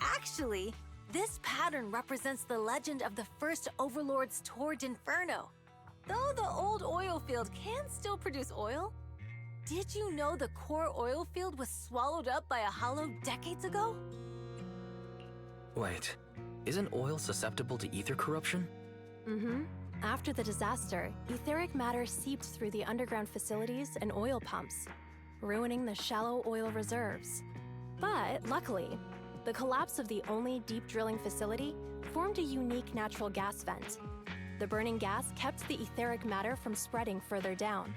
Actually, this pattern represents the legend of the first overlord's Tour d'Inferno. Though the old oil field can still produce oil, did you know the core oil field was swallowed up by a hollow decades ago? Wait, isn't oil susceptible to ether corruption? Mm-hmm. After the disaster, etheric matter seeped through the underground facilities and oil pumps, ruining the shallow oil reserves. But luckily, the collapse of the only deep drilling facility formed a unique natural gas vent. The burning gas kept the etheric matter from spreading further down.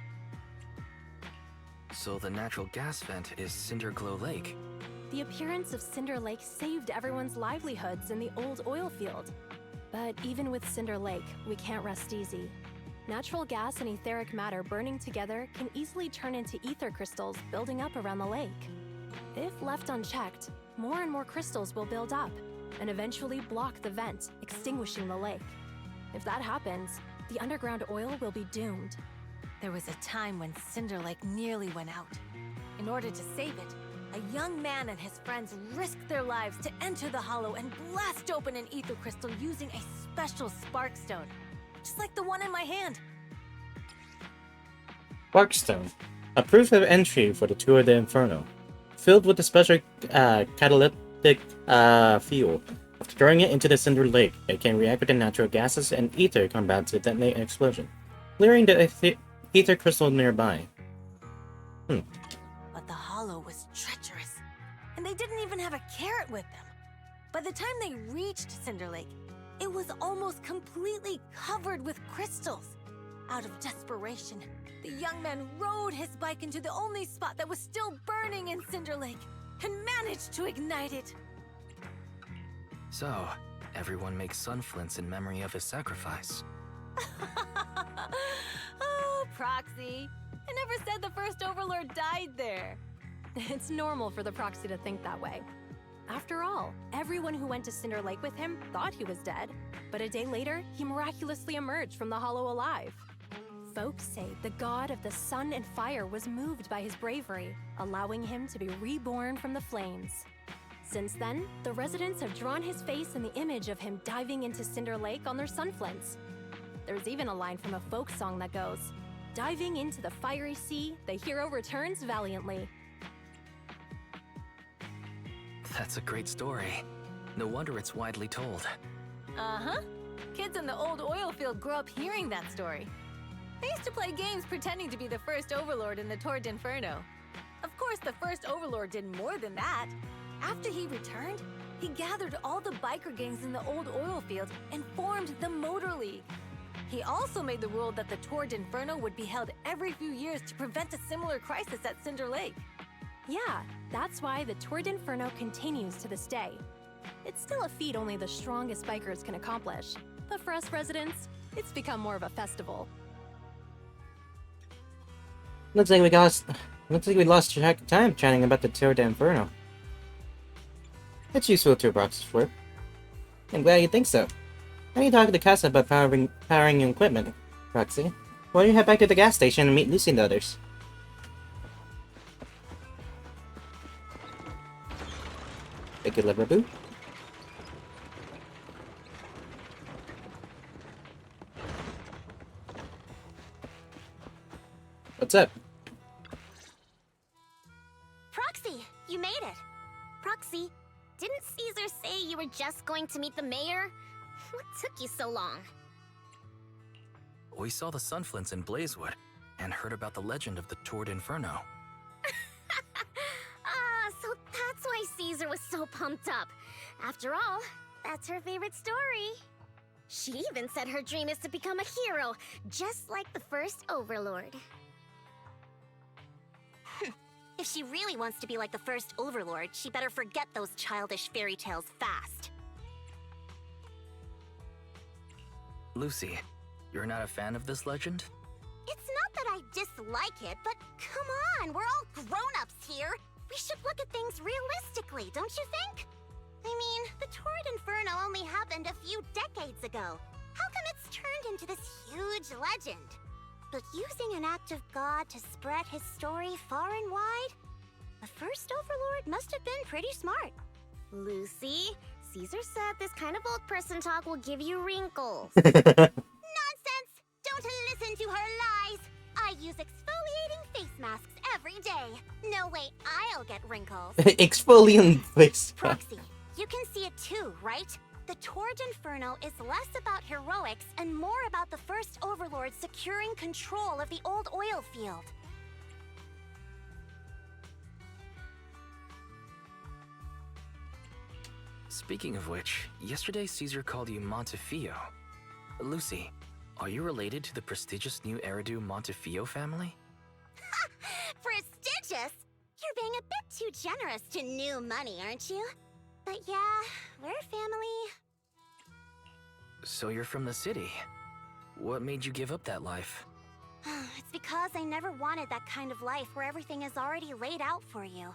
So the natural gas vent is Cinderglow Lake. The appearance of Cinder Lake saved everyone's livelihoods in the old oil field. But even with Cinder Lake, we can't rest easy. Natural gas and etheric matter burning together can easily turn into ether crystals building up around the lake. If left unchecked, more and more crystals will build up and eventually block the vent, extinguishing the lake. If that happens, the underground oil will be doomed. There was a time when Cinder Lake nearly went out. In order to save it, a young man and his friends risked their lives to enter the hollow and blast open an ether crystal using a special spark stone, just like the one in my hand. Sparkstone, a proof of entry for the Tour de Inferno. Filled with a special catalytic fuel. After throwing it into the Cinder Lake, it can react with the natural gases and ether combined to detonate an explosion, clearing the ether crystal nearby. But the hollow was treacherous, and they didn't even have a carrot with them. By the time they reached Cinder Lake, it was almost completely covered with crystals. Out of desperation, the young man rode his bike into the only spot that was still burning in Cinder Lake and managed to ignite it. So, everyone makes sun flints in memory of his sacrifice. Oh, Proxy. I never said the first Overlord died there. It's normal for the Proxy to think that way. After all, everyone who went to Cinder Lake with him thought he was dead, but a day later, he miraculously emerged from the hollow alive. Folks say the god of the sun and fire was moved by his bravery, allowing him to be reborn from the flames. Since then, the residents have drawn his face in the image of him diving into Cinder Lake on their sunflints. There's even a line from a folk song that goes, "Diving into the fiery sea, the hero returns valiantly." That's a great story. No wonder it's widely told. Uh-huh. Kids in the old oil field grew up hearing that story. They used to play games pretending to be the first Overlord in the Tour d'Inferno. Of course, the first Overlord did more than that. After he returned, he gathered all the biker gangs in the old oil field and formed the Motor League. He also made the rule that the Tour d'Inferno would be held every few years to prevent a similar crisis at Cinder Lake. Yeah, that's why the Tour d'Inferno continues to this day. It's still a feat only the strongest bikers can accomplish, but for us residents, it's become more of a festival. Looks like we lost track of time chatting about the Tour de Inferno. It's useful to Brock's work. I'm glad you think so. How are you talking to Casa about powering your equipment, Roxy? Why don't you head back to the gas station and meet Lucy and the others? Take it, Liverpool. What's up? Proxy, you made it. Proxy, didn't Caesar say you were just going to meet the mayor? What took you so long? We saw the sunflints in Blazewood and heard about the legend of the Tour d'Inferno. So that's why Caesar was so pumped up. After all, that's her favorite story. She even said her dream is to become a hero, just like the first Overlord. If she really wants to be like the first Overlord, she better forget those childish fairy tales fast. Lucy, you're not a fan of this legend? It's not that I dislike it, but come on, we're all grown-ups here. We should look at things realistically, don't you think? I mean, the Tour d'Inferno only happened a few decades ago. How come it's turned into this huge legend? But using an act of God to spread his story far and wide? The first Overlord must have been pretty smart. Lucy, Caesar said this kind of old person talk will give you wrinkles. Nonsense! Don't listen to her lies! I use exfoliating face masks every day. No way I'll get wrinkles. Exfoliant face. Proxy, you can see it too, right? The Tour d'Inferno is less about heroics and more about the first Overlord securing control of the old oil field. Speaking of which, yesterday Caesar called you Montefiore. Lucy, are you related to the prestigious new Eridu Montefiore family? Prestigious? You're being a bit too generous to new money, aren't you? But yeah, we're family. So you're from the city. What made you give up that life? It's because I never wanted that kind of life where everything is already laid out for you.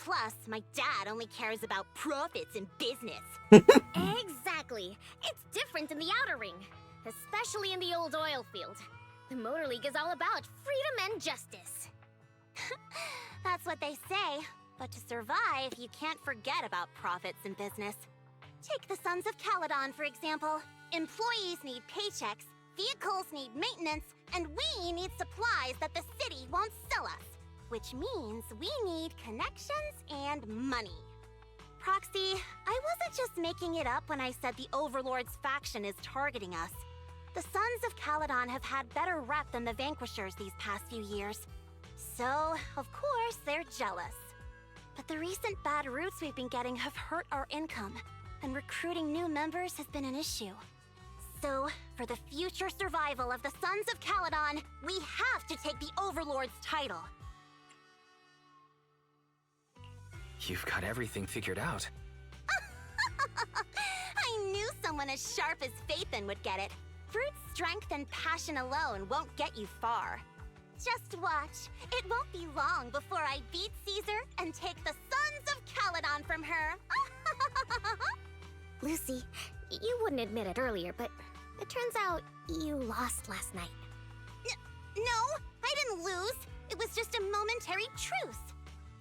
Plus, my dad only cares about profits and business. Exactly. It's different in the Outer Ring, especially in the old oil field. The Motor League is all about freedom and justice. That's what they say. But to survive, you can't forget about profits and business. Take the Sons of Calydon, for example. Employees need paychecks, vehicles need maintenance, and we need supplies that the city won't sell us. Which means we need connections and money. Proxy, I wasn't just making it up when I said the Overlord's faction is targeting us. The Sons of Calydon have had better rep than the Vanquishers these past few years. So, of course, they're jealous. But the recent bad routes we've been getting have hurt our income, and recruiting new members has been an issue. So, for the future survival of the Sons of Calydon, we have to take the Overlord's title. You've got everything figured out. I knew someone as sharp as Phaethon would get it. Brute strength and passion alone won't get you far. Just watch. It won't be long before I beat Caesar and take the Sons of Calydon from her. Lucy, you wouldn't admit it earlier, but it turns out you lost last night. No, I didn't lose. It was just a momentary truce.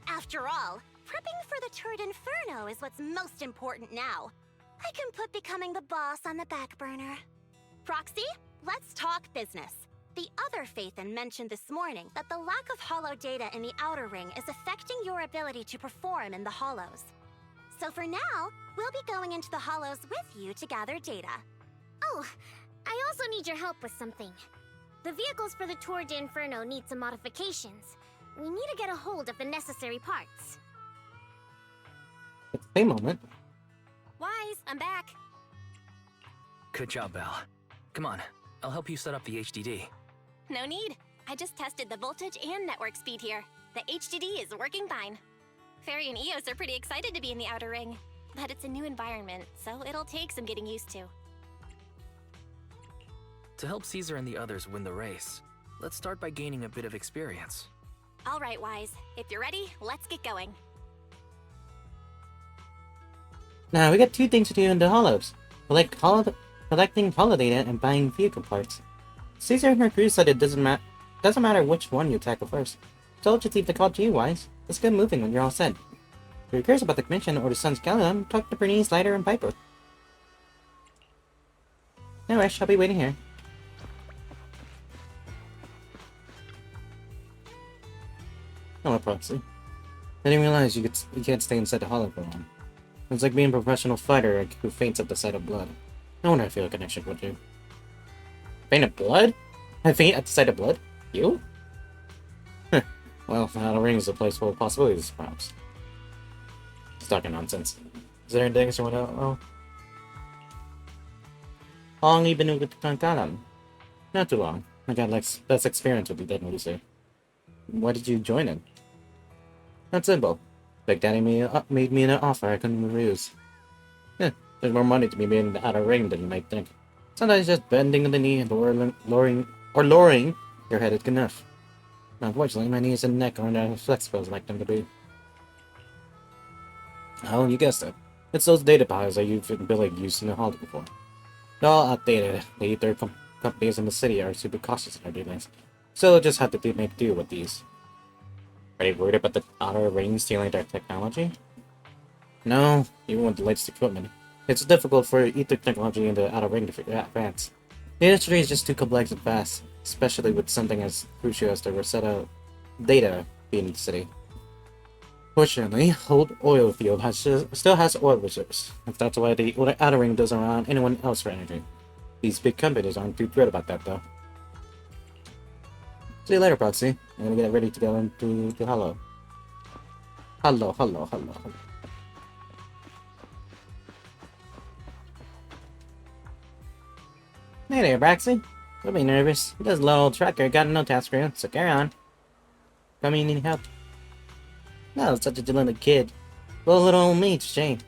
After all, prepping for the Tour d'Inferno is what's most important now. I can put becoming the boss on the back burner. Proxy, let's talk business. The other Phaethon mentioned this morning that the lack of hollow data in the Outer Ring is affecting your ability to perform in the hollows. So for now, we'll be going into the hollows with you to gather data. Oh, I also need your help with something. The vehicles for the Tour d'Inferno need some modifications. We need to get a hold of the necessary parts. At the same moment. Wise, I'm back. Good job, Belle. Come on, I'll help you set up the HDD. No need. I just tested the voltage and network speed here. The HDD is working fine. Fairy and Eos are pretty excited to be in the Outer Ring, but it's a new environment, so it'll take some getting used to. To help Caesar and the others win the race, let's start by gaining a bit of experience. All right, Wise. If you're ready, let's get going. Now, we got two things to do in the hollows. Collecting hollow data and buying vehicle parts. Caesar and her crew said it doesn't matter which one you tackle first. So I'll just leave the call to you, Wise. Let's get moving when you're all set. If you're curious about the commission or the Sons of Calydon, talk to Bernice, Lighter, and Piper. No rush, I'll be waiting here. Oh, Proxy. I didn't realize you can't stay inside the hollow for long. It's like being a professional fighter who faints at the sight of blood. No wonder I feel a connection with you. Faint at blood? I faint at the sight of blood? You? Huh. Well, the Outer Ring is a place full of possibilities, perhaps. It's talking nonsense. Is there anything else you want to know? How long have you been with Calydon? Not too long. I got less experience with you than Lucy. Why did you join it? That's simple. Big Daddy made me an offer I couldn't refuse. There's more money to be made in the Outer Ring than you might think. Sometimes just bending the knee and lowering your head is enough. Unfortunately, my knees and neck aren't as flexible as I'd like them to be. Oh, you guessed it. It's those data piles that you've been used in the hall before. They're all outdated. The ether companies in the city are super cautious in their dealings, so we'll just have to make do with these. Are you worried about the Outer Ring stealing their technology? No, even with the latest equipment. It's difficult for ether technology in the Outer Ring to advance. The industry is just too complex and fast, especially with something as crucial as the Rosetta data being in the city. Fortunately, old oil field still has oil reserves. That's why the Outer Ring doesn't rely on anyone else for energy. These big companies aren't too thrilled about that, though. See you later, Proxy. I'm gonna get ready to go into the hollow. Hello. Hey there, Braxy. Don't be nervous. This little old trucker got no task for you, so carry on. Tell me you need help. No, such a little kid. Well, little old me, it's a shame.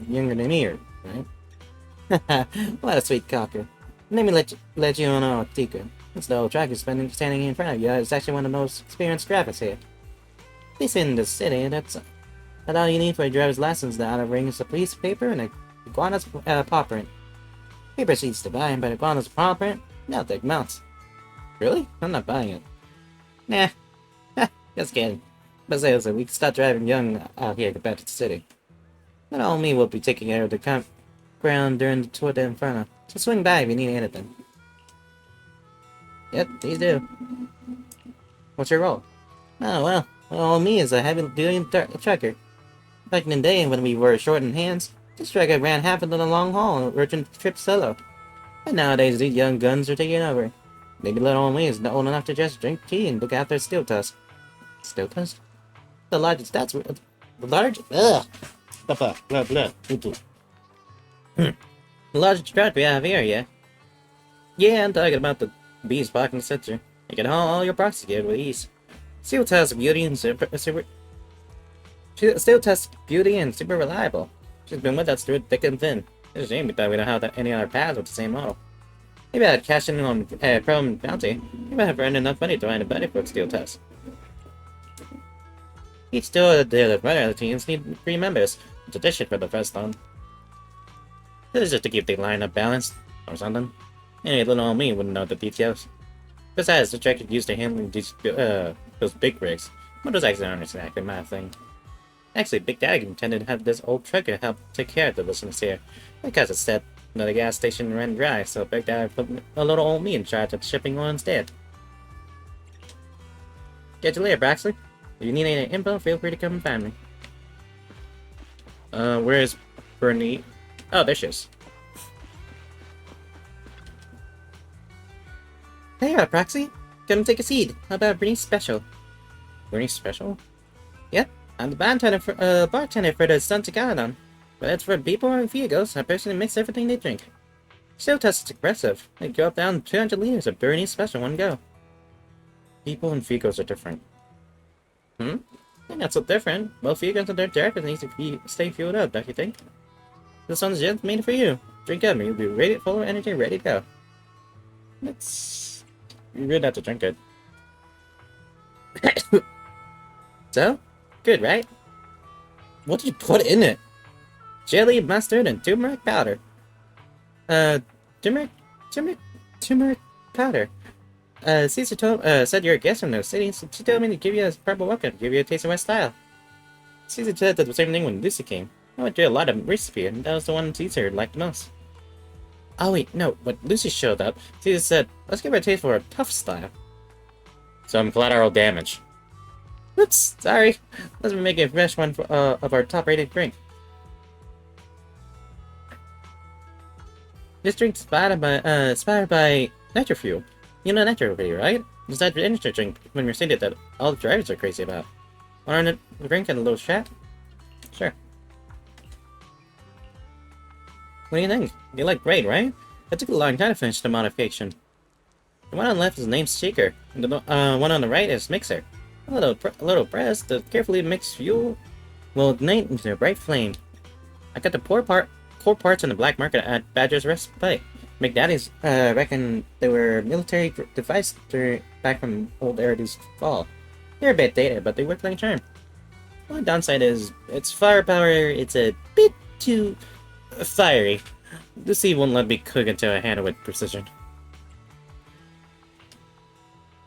Younger than me, right? What a sweet cocker. Let me let you know, Tika. This little trucker standing in front of you is actually one of the most experienced drivers here. least in the city, that's all you need for a driver's license. The outer ring is a piece of paper and a iguana's paw print. Paper's easy to buy, but iguana's paw print, they'll take months. Really? I'm not buying it. Nah. Just kidding. But seriously, we can start driving young out here compared to the city. Not all me will be taking care of the campground during the Tour de Inferno. So swing by if you need anything. Yep, please do. What's your role? Oh, well, all me is a heavy-duty trucker. Back in the day when we were short in hands, this trucker ran half of the long haul and urgent trip solo. But nowadays, these young guns are taking over. Maybe little old me is old enough to just drink tea and look after steel tusk. Steel tusk? The largest, that's the large. Ugh! Blah blah blah. The largest truck we have here, yeah? Yeah, I'm talking about the beast blocking the sensor. You can haul all your proxy gear with ease. Steel tusk beauty and super reliable. She's been with us through thick and thin. It's a shame we thought we don't have any other paths with the same model. Maybe I'd cash in on Chrome Bounty. Maybe I've earned enough money to find a buddy for steel tusk. Each still the runner teams need 3 members. It's a tradition for the first one. This is just to keep the lineup balanced, or something. Any little old me wouldn't know the details. Besides, the track is used to handling those big rigs. Motorcycles aren't exactly my thing. Actually, Big Daddy intended to have this old trucker help take care of the listeners here, because it said that the gas station ran dry, so Big Daddy put a little old me in charge of shipping oil instead. Catch you later, Braxley. If you need any info, feel free to come and find me. Where's Bernie? Oh, there she is. Hey, Proxy. Come take a seat. How about Bernie's special? Bernie's special? Yep, I'm the bartender for the Sons of Calydon. But it's for people and vehicles. I personally mix everything they drink. Steel tusk is aggressive. They go up down 200 liters of Bernie's special one go. People and vehicles are different. They're not so different. Both vehicles and their drivers need to stay fueled up, don't you think? This one's just made for you. Drink up and you'll be ready, full of energy, ready to go. You really have to drink it. So? Good, right? What did you put in it? Jelly, mustard, and turmeric powder. Turmeric powder. Caesar said you're a guest from those cities, so she told me to give you a purple welcome, give you a taste of my style. Caesar said the same thing when Lucy came. I went through a lot of recipe, and that was the one Caesar liked the most. Oh wait, no, when Lucy showed up, Caesar said, let's give her a taste for a tough style. Some collateral damage. Oops, sorry. Let's be making a fresh one for, of our top-rated drink. This drink's inspired by Nitro Fuel. You know Nitro Fuel, right? It's that energy drink when you're saying that all the drivers are crazy about. Want a drink and a little chat? Sure. What do you think? You look great, right? It took a long time to finish the modification. The one on the left is named Shaker, and the one on the right is Mixer. A little press, the carefully mixed fuel will ignite into a bright flame. I got the core parts on the black market at Badger's Respite. McDaddy's reckon they were military devices back from old Eridu's fall. They're a bit dated, but they work like a charm. One downside is its firepower. It's a bit too fiery. The sea won't let me cook until I handle it with precision.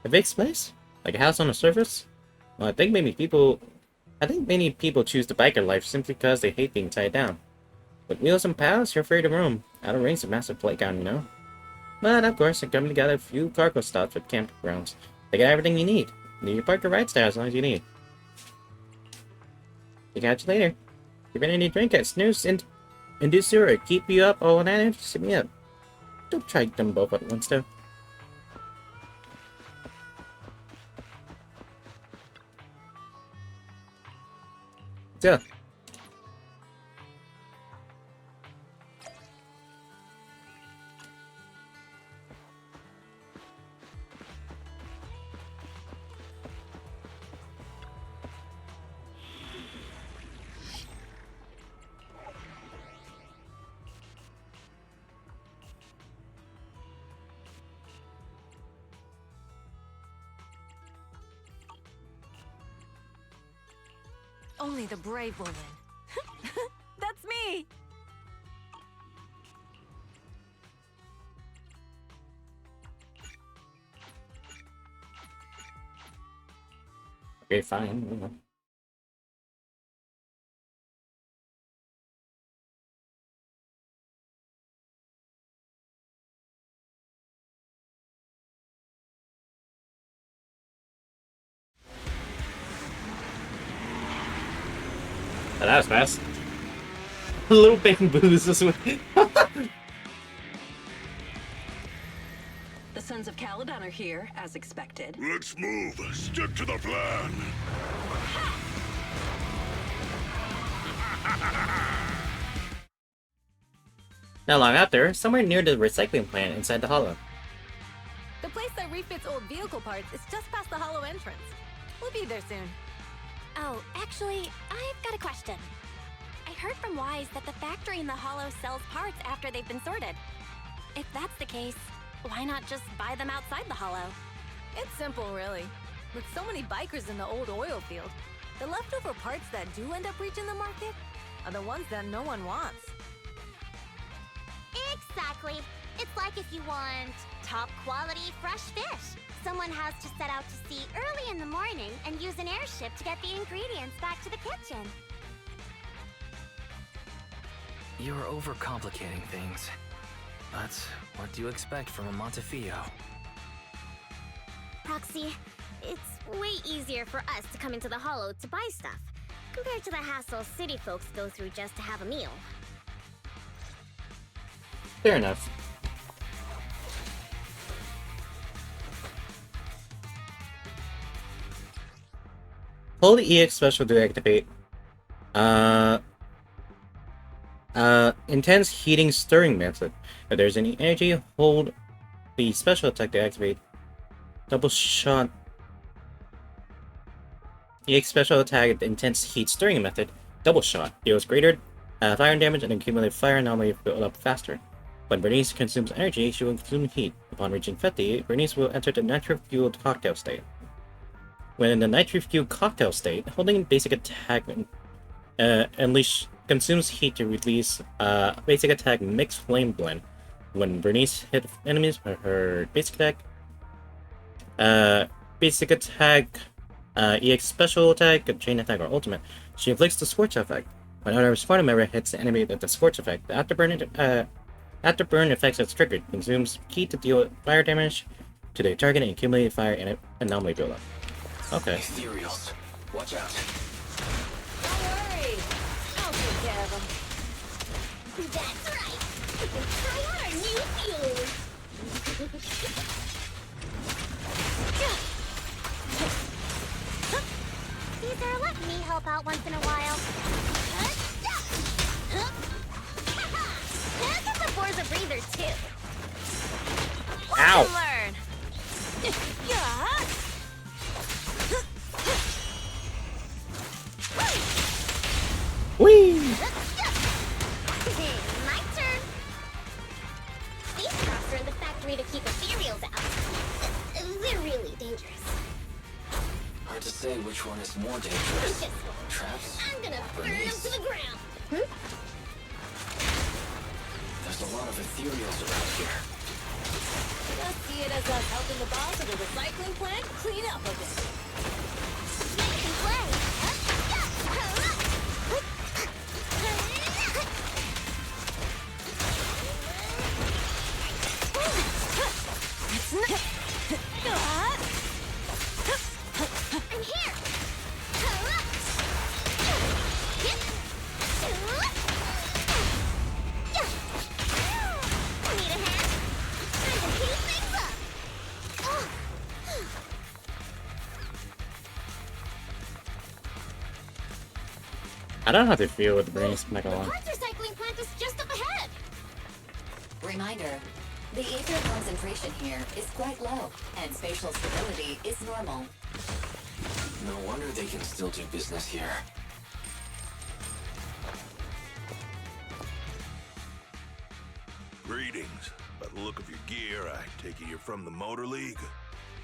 A fixed place? Like a house on the surface? Well, I think many people choose the biker life simply because they hate being tied down. With wheels and pals, you're free to roam. Out of range of massive playground, you know? But of course, the company got a few cargo stops with campgrounds. They got everything you need. You can park your ride there as long as you need. See catch you later. If you need any drink at Snooze and Inducer or keep you up all night, just hit me up. Don't try them both at once though. So. Only the brave will win. That's me! Okay, fine. Oh, that was fast. Little bamboos this way. The Sons of Calydon are here, as expected. Let's move. Stick to the plan. Not long after, somewhere near the recycling plant inside the hollow. The place that refits old vehicle parts is just past the hollow entrance. We'll be there soon. Oh, actually, I've got a question. I heard from Wise that the factory in the hollow sells parts after they've been sorted. If that's the case, why not just buy them outside the hollow? It's simple, really. With so many bikers in the old oil field, the leftover parts that do end up reaching the market are the ones that no one wants. Exactly. It's like if you want top quality fresh fish. Someone has to set out to sea early in the morning and use an airship to get the ingredients back to the kitchen. You're overcomplicating things. But what do you expect from a Montefiore? Proxy, it's way easier for us to come into the hollow to buy stuff, compared to the hassle city folks go through just to have a meal. Fair enough. Hold the EX special to activate. Intense heating stirring method. If there's any energy, hold the special attack to activate. Double shot. EX special attack, the intense heat stirring method. Double shot deals greater fire damage and accumulate fire anomaly build up faster. When Bernice consumes energy, she will consume heat. Upon reaching 50, Bernice will enter the nitro-fueled cocktail state. When in the nitro-fueled cocktail state, holding basic attack unleash consumes heat to release basic attack mixed flame blend. When Bernice hits enemies with her basic attack, EX special attack, chain attack, or ultimate, she inflicts the scorch effect. When another party member hits the enemy with the scorch effect, the afterburn effects that's triggered consumes heat to deal fire damage to the target and accumulate fire and anomaly buildup. Okay. Ethereals, watch out. Don't worry, I'll take care of them. That's right. We can try out our new fuel. Caesar, let me help out once in a while. Give the boys a breather too. Ow! Learn. Whee! My turn. These crops are in the factory to keep ethereals out. They're really dangerous. Hard to say which one is more dangerous. Traps? I'm gonna burn them to the ground. There's a lot of ethereals around here. Just see it as us helping the boss of the recycling plant clean up a bit. Make them play. I'm here. Need a hand? Time to heat things up. I don't know how to feel with the Bernice, not gonna The lie. parts recycling plant is just up ahead. Reminder, the ether concentration here is quite low, and spatial stability is normal. No wonder they can still do business here. Greetings. By the look of your gear, I take it you're from the Motor League.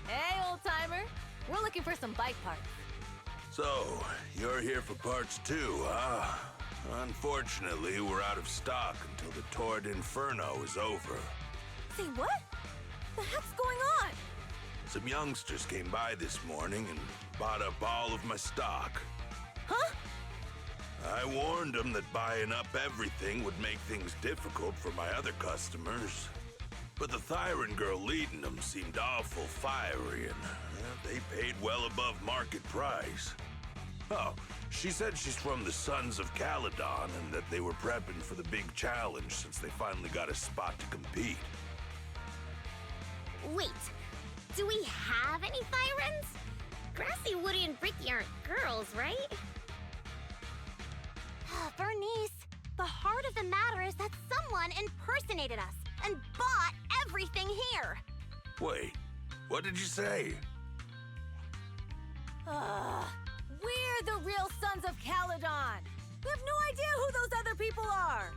Hey, old timer. We're looking for some bike parts. So, you're here for parts too, huh? Unfortunately, we're out of stock until the Torrid Inferno is over. Say what? The heck's going on? Some youngsters came by this morning and bought up all of my stock. Huh? I warned them that buying up everything would make things difficult for my other customers. But the Thyran girl leading them seemed awful fiery, and they paid well above market price. Oh, she said she's from the Sons of Calydon and that they were prepping for the big challenge since they finally got a spot to compete. Wait, do we have any Thyrans? Grassy, Woody, and Bricky aren't girls, right? Bernice, the heart of the matter is that someone impersonated us and bought everything here. Wait, what did you say? We're the real Sons of Calydon. We have no idea who those other people are.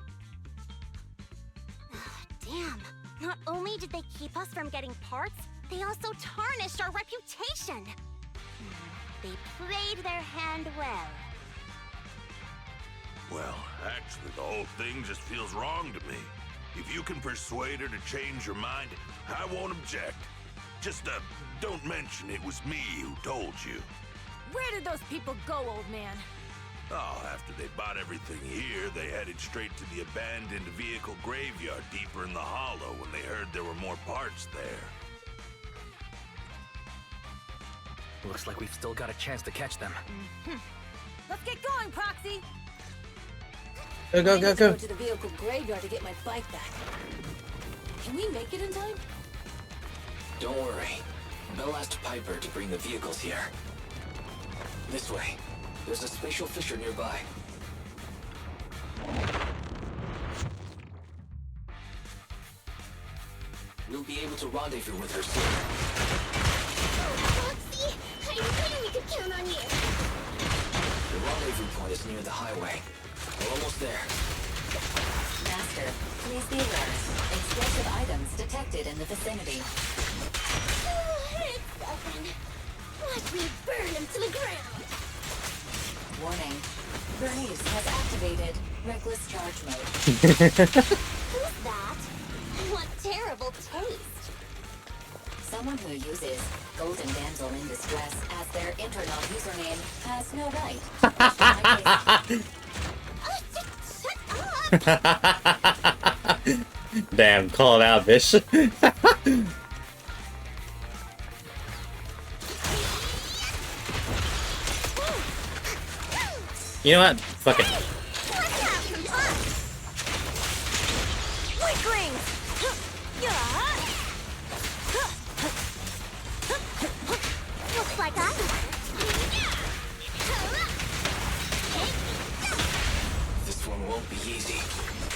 Damn, not only did they keep us from getting parts, they also tarnished our reputation. They played their hand well. Well, actually, the whole thing just feels wrong to me. If you can persuade her to change her mind, I won't object. Just, don't mention it was me who told you. Where did those people go, old man? Oh, after they bought everything here, they headed straight to the abandoned vehicle graveyard deeper in the hollow when they heard there were more parts there. Looks like we've still got a chance to catch them. Let's get going, Proxy! Go, go, I go, need to go. go to the vehicle graveyard to get my bike back. Can we make it in time? Don't worry. Bell asked Piper to bring the vehicles here. This way. There's a spatial fissure nearby. We'll be able to rendezvous with her soon. Foxy, I knew we could count on you. The rendezvous point is near the highway. We're almost there. Master, please be alert. Explosive items detected in the vicinity. It's open. Watch me burn him to the ground. Warning. Bernice has activated reckless charge mode. Who's that? What terrible taste. Someone who uses Golden Damsel in Distress as their internal username has no right. Damn, call it out, bitch. You know what? Fuck it. Weaklings! Looks like I This one won't be easy.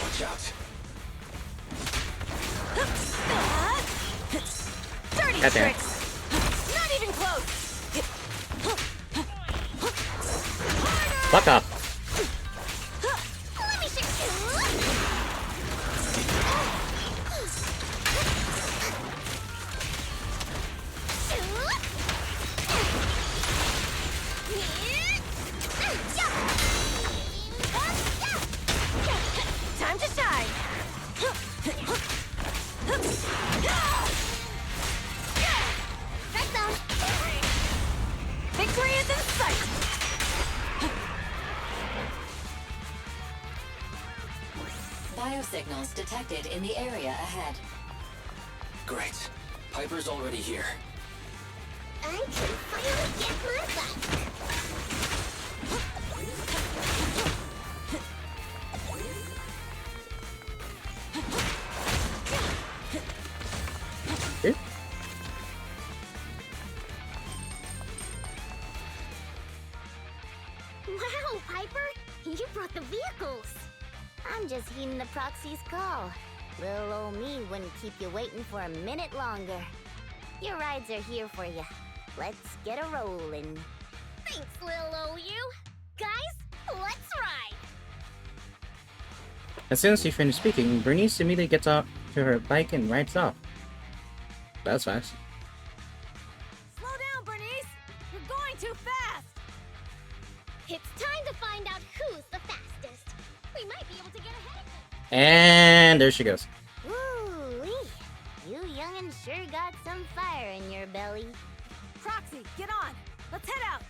Watch out. Dirty Goddamn. tricks! Not even close! Fuck off. Let me shoot you. Time to shine! Strike zone. Victory is in sight! Biosignals detected in the area ahead. Great. Piper's already here. I can finally get my back. Wow, Piper! You brought the vehicles! I'm just heeding the proxy's call. Little old me wouldn't keep you waiting for a minute longer. Your rides are here for you. Let's get a rollin'. Thanks, little old you. Guys, let's ride! As soon as she finished speaking, Bernice immediately gets out to her bike and rides off. That's fast. Slow down, Bernice! You're going too fast! And there she goes. Ooh-wee. You youngin' sure got some fire in your belly. Proxy, get on! Let's head out!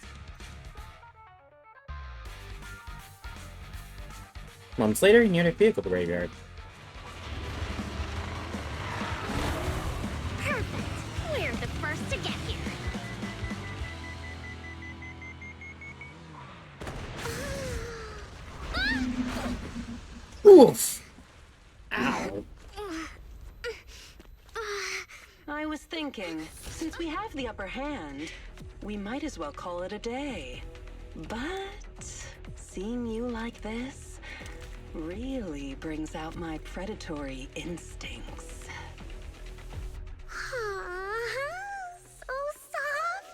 Moments later, near the vehicle graveyard. Perfect. We're the first to get here. Oof! Ow! I was thinking, since we have the upper hand, we might as well call it a day. But seeing you like this really brings out my predatory instincts. So soft.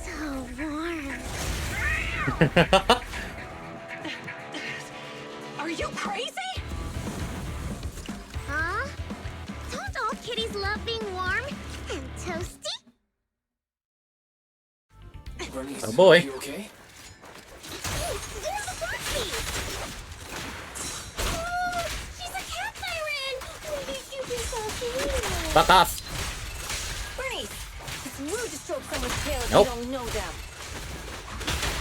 So warm. Are you crazy? Huh? Don't all kitties love being warm and toasty? Bernice, Oh boy. You okay? There's the Foxy! Oh, she's a cat siren! Maybe she'll be so sweet. Fuck off! Bernice! It's rude to stroke someone's tail if Nope. you don't know them.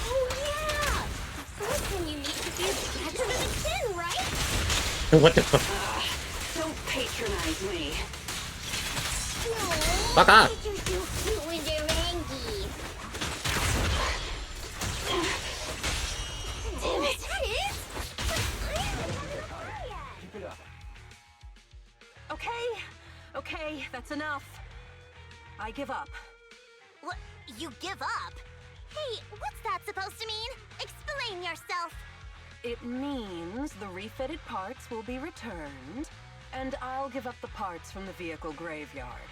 Oh yeah! The first thing you need to do is catch her to the chin, right? What the fuck? Don't patronize me. No. Fuck off! You're so cute with your Rangy. Damn it! That is? Keep it up. Okay, that's enough. I give up. What? You give up? Hey, what's that supposed to mean? Explain yourself. It means the refitted parts will be returned, and I'll give up the parts from the vehicle graveyard.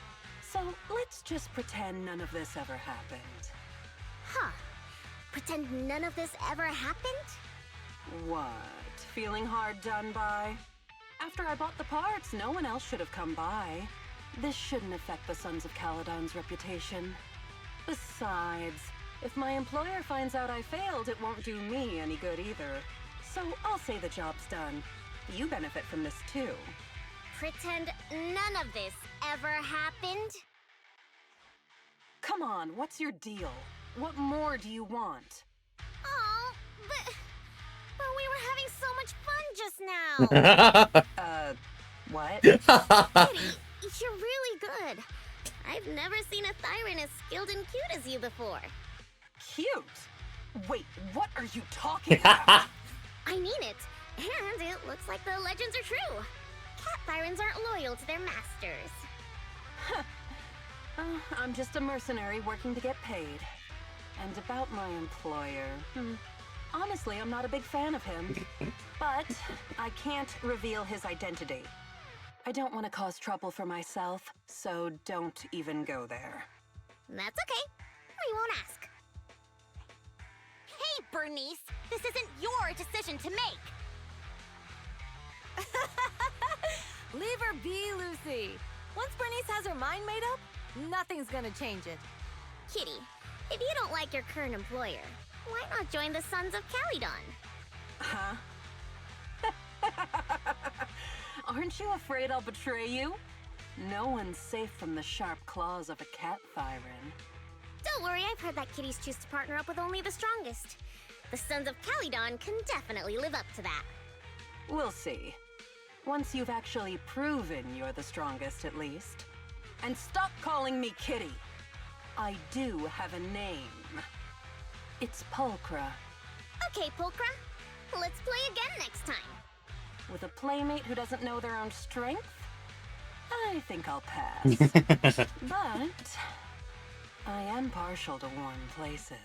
So let's just pretend none of this ever happened. Huh. Pretend none of this ever happened? What? Feeling hard done by? After I bought the parts, no one else should have come by. This shouldn't affect the Sons of Calydon's reputation. Besides, if my employer finds out I failed, it won't do me any good either. So I'll say the job's done. You benefit from this too. Pretend none of this ever happened? Come on, what's your deal? What more do you want? Oh, but we were having so much fun just now. What? Kitty, you're really good. I've never seen a Thyran as skilled and cute as you before. Cute? Wait, what are you talking about? I mean it. And it looks like the legends are true. Cat Thyrans aren't loyal to their masters. I'm just a mercenary working to get paid. And about my employer, honestly, I'm not a big fan of him. But I can't reveal his identity. I don't want to cause trouble for myself, so don't even go there. That's okay. We won't ask. Hey, Bernice, this isn't your decision to make. Leave her be, Lucy. Once Bernice has her mind made up, nothing's gonna change it. Kitty, if you don't like your current employer, why not join the Sons of Calydon? Huh? Aren't you afraid I'll betray you? No one's safe from the sharp claws of a cat Thyran. Don't worry, I've heard that kitties choose to partner up with only the strongest. The Sons of Calydon can definitely live up to that. We'll see. Once you've actually proven you're the strongest, at least. And stop calling me Kitty. I do have a name. It's Pulchra. Okay, Pulchra. Let's play again next time. With a playmate who doesn't know their own strength? I think I'll pass. But I am partial to warm places.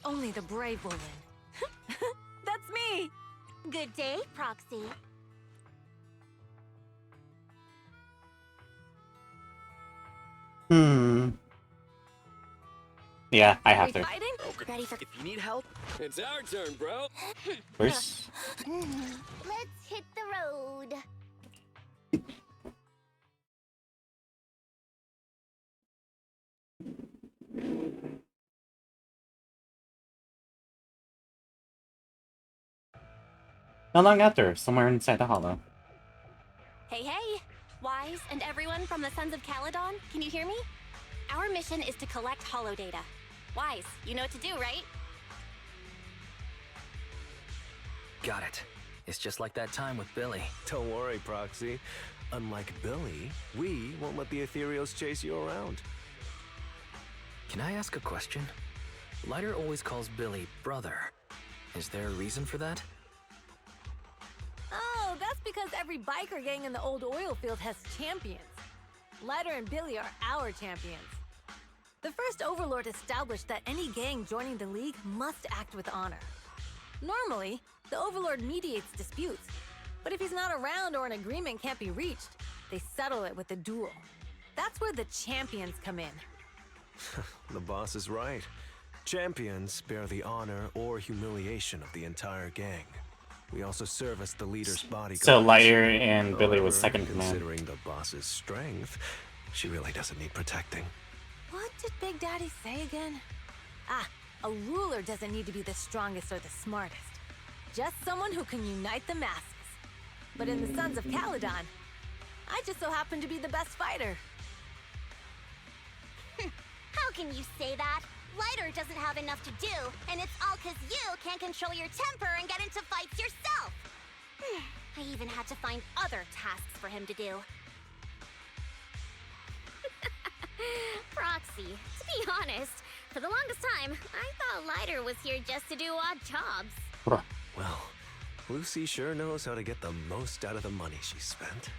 Only the brave will win. That's me! Good day, Proxy. Yeah, I have to. Ready for? If you need help, it's our turn, bro. Where's... Let's hit the road. Not long after, somewhere inside the hollow. Hey, hey! Wise and everyone from the Sons of Calydon, can you hear me? Our mission is to collect holo data. Wise, you know what to do, right? Got it. It's just like that time with Billy. Don't worry, Proxy. Unlike Billy, we won't let the Ethereals chase you around. Can I ask a question? Lighter always calls Billy brother. Is there a reason for that? Oh, that's because every biker gang in the old oil field has champions. Lighter and Billy are our champions. The first Overlord established that any gang joining the League must act with honor. Normally, the Overlord mediates disputes, but if he's not around or an agreement can't be reached, they settle it with a duel. That's where the champions come in. The boss is right. Champions bear the honor or humiliation of the entire gang. We also serve as the leader's bodyguard. So Lighter and Billy was second command. Considering the boss's strength, she really doesn't need protecting. What did Big Daddy say again? Ah, a ruler doesn't need to be the strongest or the smartest. Just someone who can unite the masses. But in the Sons of Calydon, I just so happen to be the best fighter. How can you say that? Lighter doesn't have enough to do, and it's all 'cause you can't control your temper and get into fights yourself. I even had to find other tasks for him to do. Proxy, to be honest, for the longest time, I thought Lighter was here just to do odd jobs. Well, Lucy sure knows how to get the most out of the money she spent.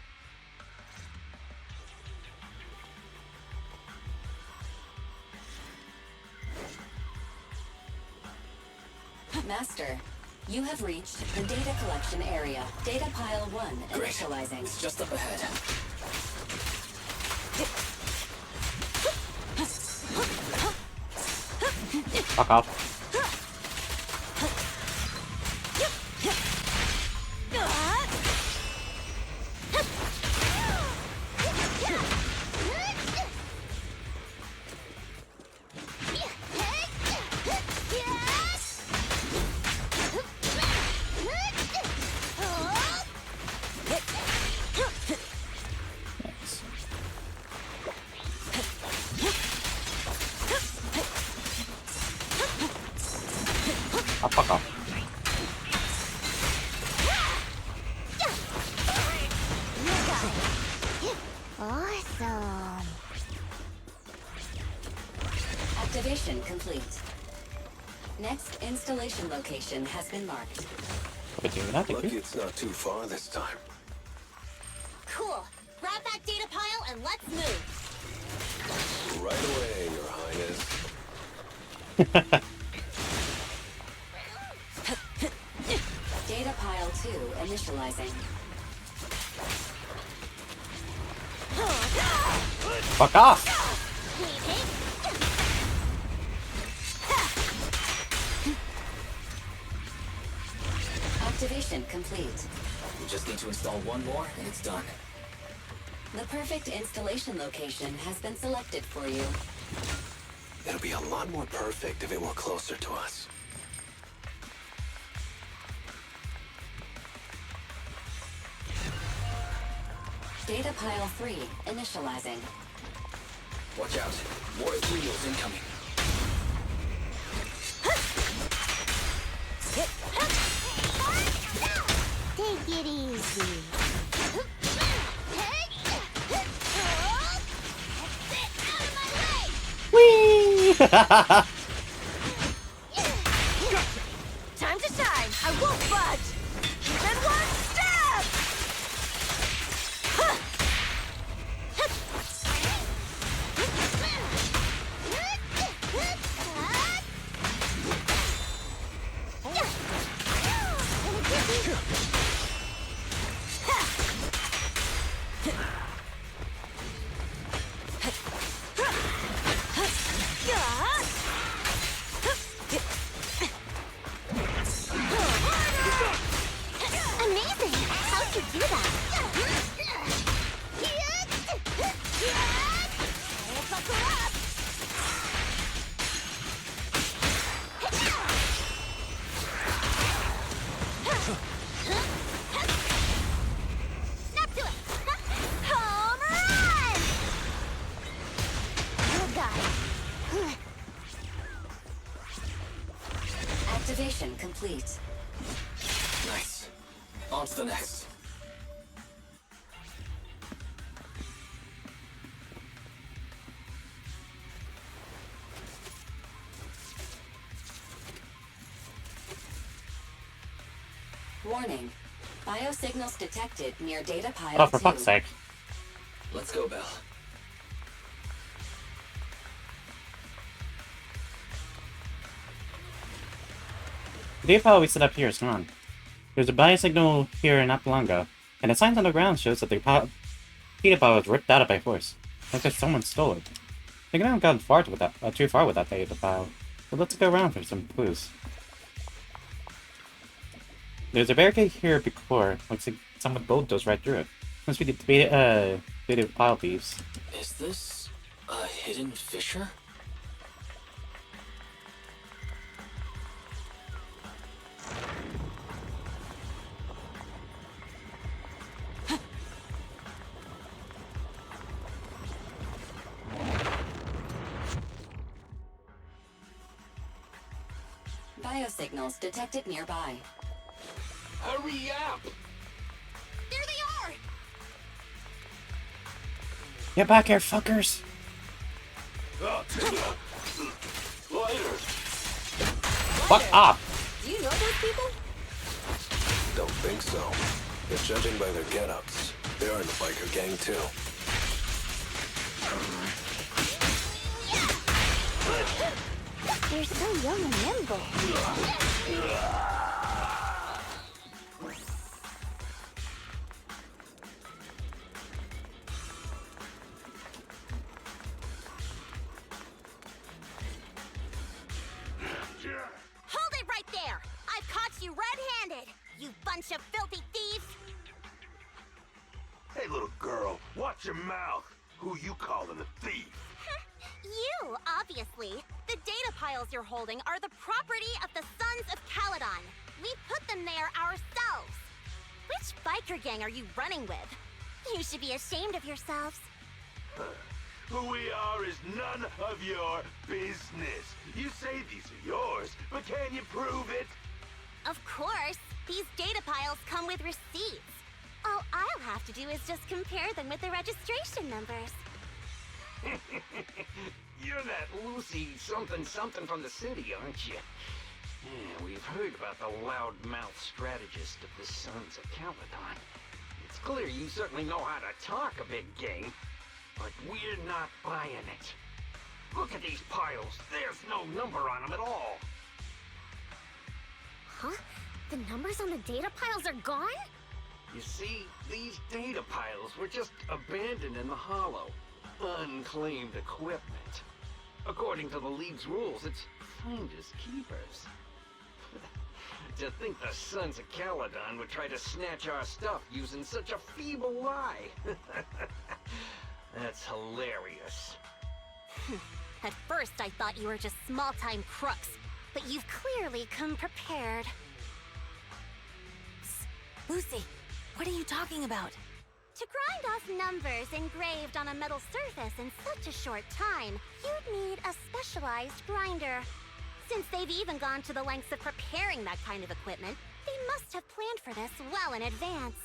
Master, you have reached the data collection area. Data pile 1 Great. initializing. It's just up ahead. Fuck off. Oh, fuck off. Awesome. Activation complete. Next installation location has been marked. Lucky it's not too far this time. Cool. Grab that data pile and let's move. Right away, Your Highness. Data pile 2 initializing. Fuck off! Activation complete. We just need to install one more and it's done. The perfect installation location has been selected for you. It'll be a lot more perfect if it were closer to us. Data pile 3 initializing. Watch out. More Ethereals incoming. Take it easy. Whee! Time to shine! I won't budge! Even one step! amazing! How'd you do that? Buckle up! Snap to it! Home run! Good guy. Activation complete. Nice. On to the next. Warning. Biosignals detected near data pile Oh, for 2. fuck's sake. Let's go, Belle. The data pile we set up here is gone. There's a biosignal here not long ago, and the signs on the ground shows that the data pile was ripped out by force. Like if someone stole it. They could not have gone too far with that data pile, but let's go around for some clues. There's a barricade here before. Looks like someone bulldozed right through it. Must be the data pile thieves. Is this a hidden fissure? Biosignals detected nearby. Hurry up! There they are! Get back here, fuckers! Fuck off! Do you know those people? Don't think so. But judging by their get-ups, they're in the biker gang too. They're so young and nimble. Hold it right there! I've caught you red-handed, you bunch of filthy thieves! Hey, little girl, watch your mouth. Who you calling a thief? You, obviously. The data piles you're holding are the property of the Sons of Calydon. We put them there ourselves. Which biker gang are you running with? You should be ashamed of yourselves. Who we are is none of your business. You say these are yours, but can you prove it? Of course. These data piles come with receipts. All I'll have to do is just compare them with the registration numbers. You're that Lucy something from the city, aren't you? Yeah, we've heard about the loudmouth strategist of the Sons of Calydon. It's clear you certainly know how to talk a big game, but we're not buying it. Look at these piles. There's no number on them at all. Huh? The numbers on the data piles are gone? You see, these data piles were just abandoned in the hollow. Unclaimed equipment. According to the League's rules, it's finders keepers. To think the Sons of Calydon would try to snatch our stuff using such a feeble lie. That's hilarious. At first, I thought you were just small-time crooks, but you've clearly come prepared. Lucy, what are you talking about? To grind off numbers engraved on a metal surface in such a short time, you'd need a specialized grinder. Since they've even gone to the lengths of preparing that kind of equipment, they must have planned for this well in advance.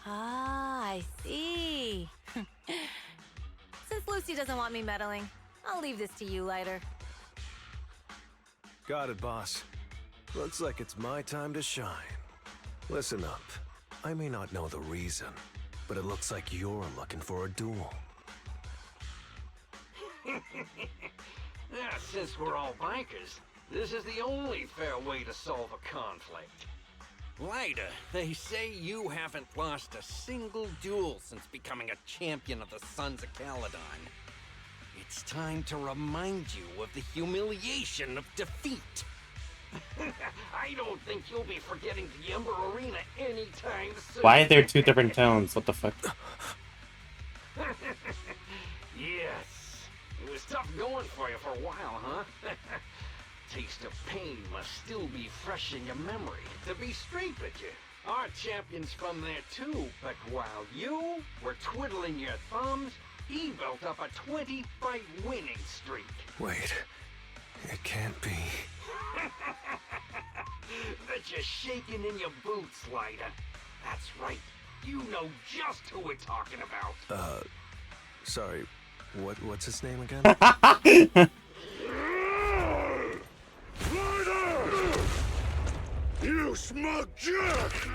Ah, I see. Since Lucy doesn't want me meddling, I'll leave this to you, Lighter. Got it, boss. Looks like it's my time to shine. Listen up. I may not know the reason, but it looks like you're looking for a duel. Since we're all bikers, this is the only fair way to solve a conflict. Lighter, they say you haven't lost a single duel since becoming a champion of the Sons of Calydon. It's time to remind you of the humiliation of defeat. I don't think you'll be forgetting the Ember Arena anytime soon. Why are there two different tones? What the fuck? Yes. It was tough going for you for a while, huh? Taste of pain must still be fresh in your memory. To be straight with you, our champion's from there too, but while you were twiddling your thumbs, he built up a 20-fight winning streak. Wait, it can't be. Bet you're shaking in your boots, Lighter. That's right. You know just who we're talking about. Sorry, what's his name again? You smug jerk!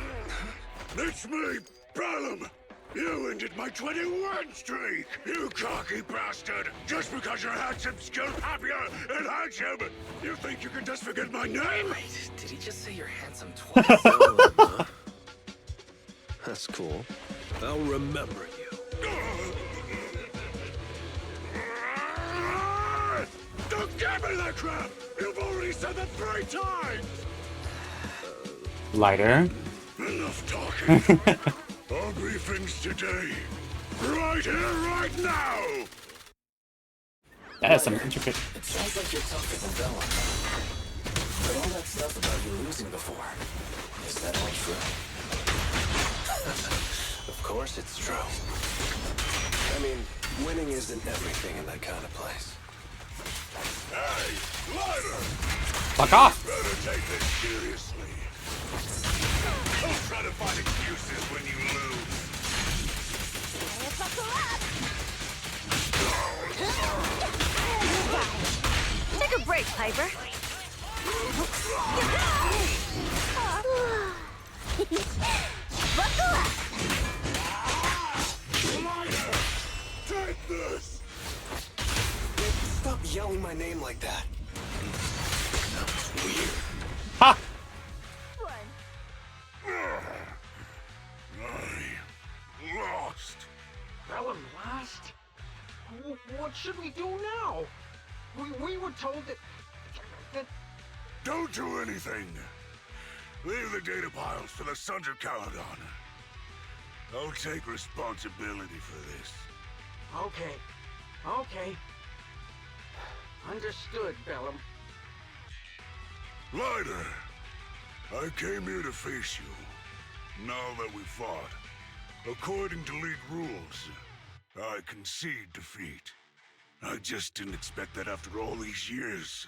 It's me, Bellum! You ended my 21 streak! You cocky bastard! Just because you're handsome, skilled, happier, and handsome, you think you can just forget my name? Wait, did he just say you're handsome twice? That's cool. I'll remember you. Don't give me that crap! You've already said that 3 times! Lighter. Enough talking. I'll brief things today. Right here, right now! That is some intricate. It sounds like you're tougher than Bella. But all that stuff about you losing before, is that all true? Of course it's true. I mean, winning isn't everything in that kind of place. Hey, Lighter! Fuck off! You better take this seriously. Don't try to find excuses when you lose. Take a break, Piper. Buckle up! Lighter! Take this! Stop yelling my name like that. Sounds weird. Ha! I lost. Bellum lost? What should we do now? We were told that... Don't do anything. Leave the data piles to the Sons of Calydon. I'll take responsibility for this. Okay. Understood, Bellum. Lighter, I came here to face you. Now that we fought, according to League rules, I concede defeat. I just didn't expect that after all these years.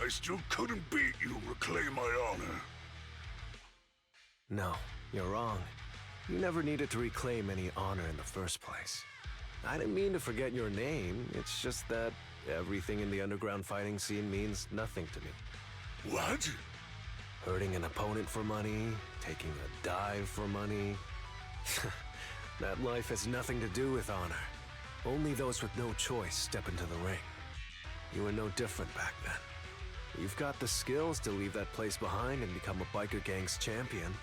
I still couldn't beat you, reclaim my honor. No, you're wrong. You never needed to reclaim any honor in the first place. I didn't mean to forget your name, it's just that everything in the underground fighting scene means nothing to me. What? Hurting an opponent for money, taking a dive for money. That life has nothing to do with honor. Only those with no choice step into the ring. You were no different back then. You've got the skills to leave that place behind and become a biker gang's champion.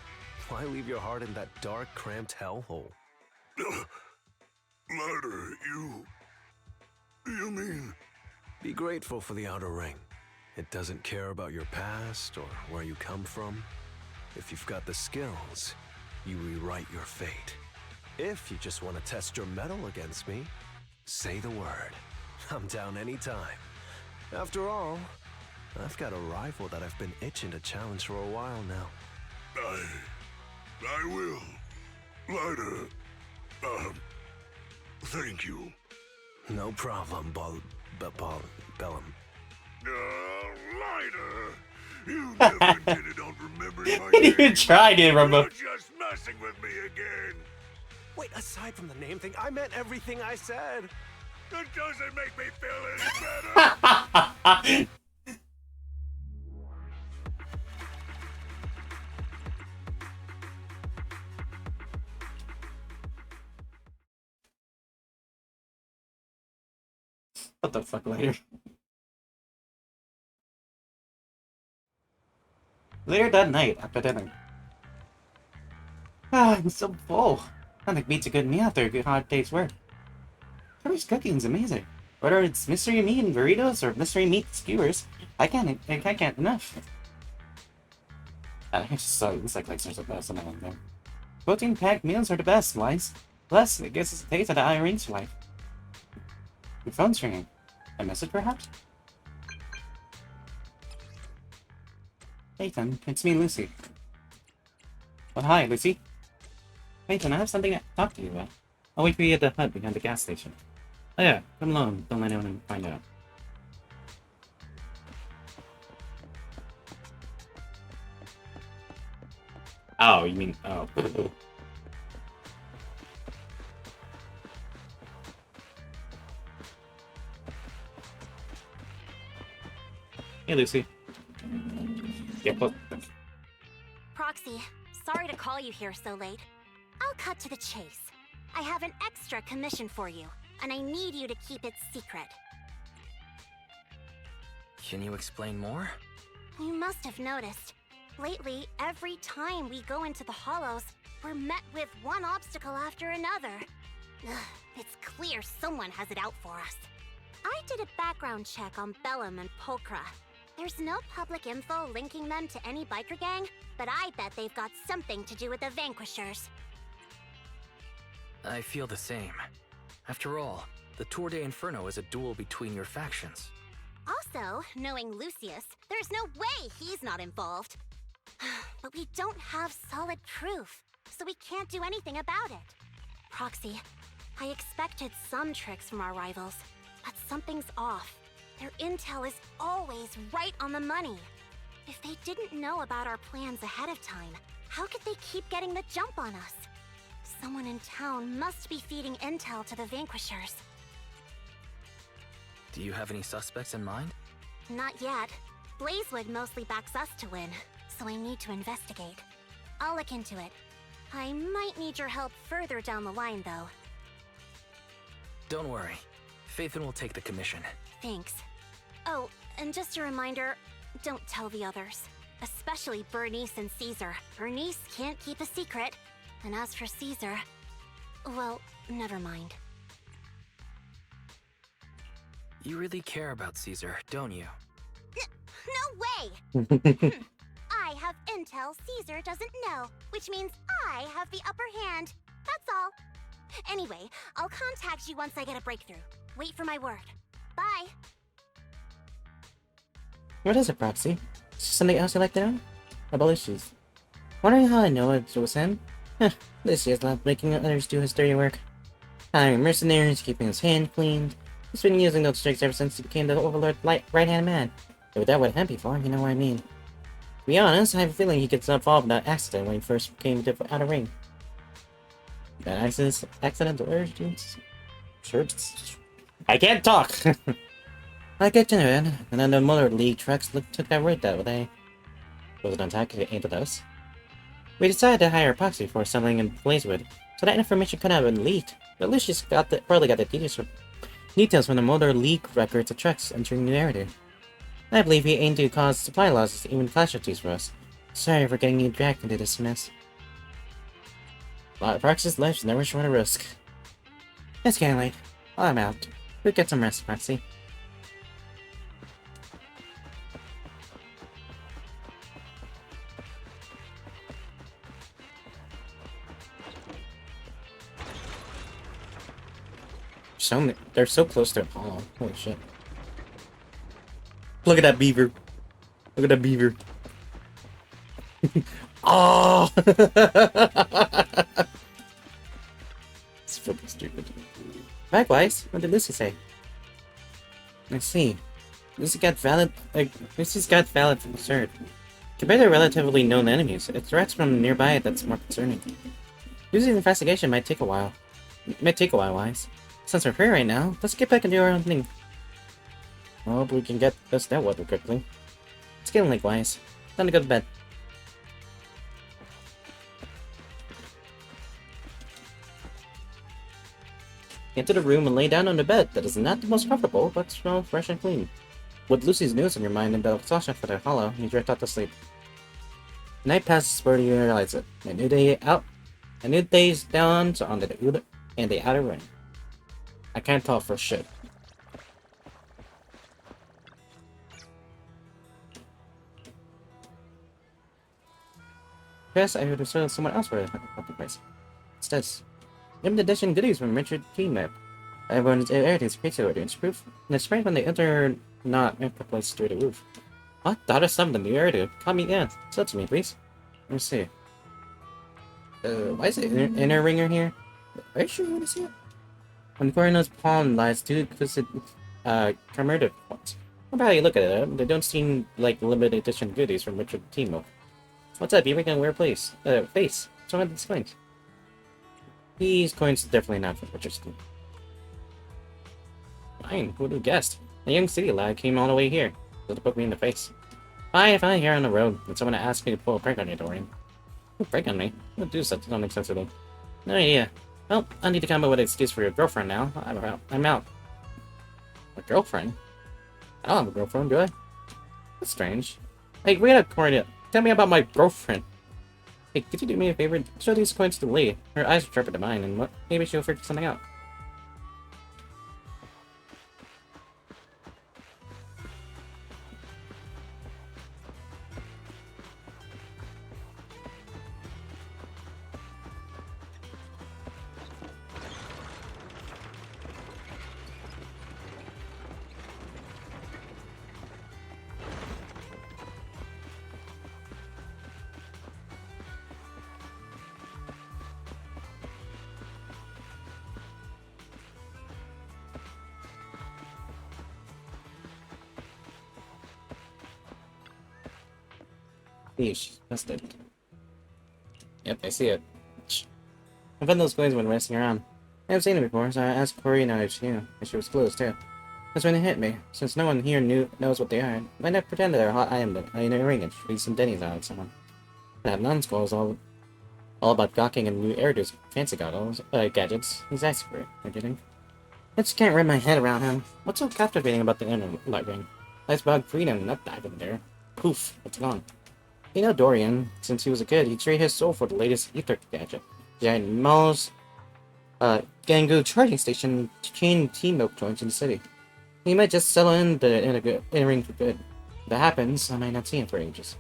Why leave your heart in that dark, cramped hellhole? Lighter, you mean... Be grateful for the outer ring. It doesn't care about your past or where you come from. If you've got the skills, you rewrite your fate. If you just want to test your mettle against me, say the word. I'm down anytime. After all, I've got a rival that I've been itching to challenge for a while now. I will. Lighter, thank you. No problem, Bellum. Lighter, you never intended on remembering my Didn't name. even try to remember. You're just messing with me again. Wait, aside from the name thing, I meant everything I said. It doesn't make me feel any better. What the fuck, Later? Later that night, after dinner. I'm so full. Nothing beats a good meal after a good hard day's work. Trevor's cooking is amazing. Whether it's mystery meat and burritos or mystery meat skewers, I can't enough. That sucks. Like are the best and all there. Protein-packed meals are the best, Wise. Plus, it gives us a taste of the higher range life. Your phone's ringing. A message, perhaps? Ethan, it's me, Lucy. Oh, hi, Lucy. Ethan, I have something to talk to you about. I'll wait for you at the hut behind the gas station. Oh yeah, come along. Don't let anyone find out. Oh, you mean... Oh. Hey, Lucy. Yep. Proxy, sorry to call you here so late. I'll cut to the chase. I have an extra commission for you, and I need you to keep it secret. Can you explain more? You must have noticed. Lately, every time we go into the Hollows, we're met with one obstacle after another. Ugh, it's clear someone has it out for us. I did a background check on Bellum and Pulchra. There's no public info linking them to any biker gang, but I bet they've got something to do with the Vanquishers. I feel the same. After all, the Tour de Inferno is a duel between your factions. Also, knowing Lucius, there's no way he's not involved. But we don't have solid proof, so we can't do anything about it. Proxy, I expected some tricks from our rivals, but something's off. Their intel is always right on the money. If they didn't know about our plans ahead of time, how could they keep getting the jump on us? Someone in town must be feeding intel to the Vanquishers. Do you have any suspects in mind? Not yet. Blazewood mostly backs us to win, so I need to investigate. I'll look into it. I might need your help further down the line, though. Don't worry. Phaethon will take the commission. Thanks. Oh, and just a reminder, don't tell the others. Especially Bernice and Caesar. Bernice can't keep a secret. And as for Caesar, well, never mind. You really care about Caesar, don't you? No way! I have intel Caesar doesn't know, which means I have the upper hand. That's all. Anyway, I'll contact you once I get a breakthrough. Wait for my word. Bye. What is it, Proxy? Is there something else you'd like to know? About Lucius. Wondering how I know it was him? Lucius loved making others do his dirty work. Hiring mercenaries, keeping his hand clean. He's been using those tricks ever since he became the Overlord's right-hand man. If that would happen before, you know what I mean. To be honest, I have a feeling he gets involved in that accident when he first came to Outer Ring. That accident or sure. I can't talk! I get to it, and then the Motor League trucks took that route that day. Was it an attack into those? We decided to hire a proxy for something in Blazewood, so that information could have been leaked. But Lucius probably got the details from the Motor League records of trucks entering the area. I believe he aimed to cause supply losses, even casualties for us. Sorry for getting you dragged into this mess. Proxy's life's never short of risk. It's getting late. I'm out. Go get some rest, Proxy. They're so close to a hollow. Holy shit. Look at that beaver. Look at that beaver. Oh! It's fucking stupid. Likewise, what did Lucy say? Let's see. Lucy's got valid concern. Compared to relatively known enemies, it's threats from nearby that's more concerning. Lucy's investigation might take a while. Wise. Since we're free right now, let's get back and do our own thing. Hope we can get this dealt with quickly. It's getting late, Wise. Time to go to bed. Into the room and lay down on the bed that is not the most comfortable, but smells fresh and clean. With Lucy's news on your mind and the exhaustion for the hollow, you drift off to sleep. Night passes before you realize it. A new day's dawns on the outer ring. I can't tell for shit. Chris, I heard there's someone else for a price. What's this? Limited edition goodies from Richard T. Map. Everyone's heritage pizza audience proof. And it's right when they enter not place through the roof. What? That is something new area. Call me in. Sell it to me, please. Let me see. Why is it inner ringer here? Are you sure you want to see it? On Corino's palm lies two twisted, commemorative ones. How about you look at it? They don't seem like limited edition goodies from Richard Timo. What's up? You reckon wear place? Face. Someone explains. These coins are definitely not from Richard's team. Fine, who would have guessed? A young city lad came all the way here, so to poke me in the face. Fine, here on the road, and someone asked me to pull a prank on you, Dorian. Prank on me? I'll do something sensible. No idea. Well, I need to come up with an excuse for your girlfriend now. I'm out. A girlfriend? I don't have a girlfriend, do I? That's strange. Hey, wait up, Corina. Tell me about my girlfriend. Hey, could you do me a favor? Show these coins to Lee. Her eyes are sharper than mine, and maybe she'll figure something out. Yeesh, that's it. Yep, I see it. I found those coins when racing around. I have seen it before, so I asked Corina if she knew, and she was close too. That's when it hit me. Since no one here knows what they are, why not pretend that they're a hot item in a ring and squeeze some dennies out of someone? That numbskull is all about gawking and new hairdos, fancy gadgets. He's expert, I think. I just can't wrap my head around him. What's so captivating about the interlight ring? Nice bug freedom, not diving there. Poof, it's gone. You know Dorian, since he was a kid, he traded his soul for the latest ether gadget. Giant Mall's Gangu charging station chain T-milk joints in the city. He might just settle in the ring for good. If that happens, I might not see him for ages.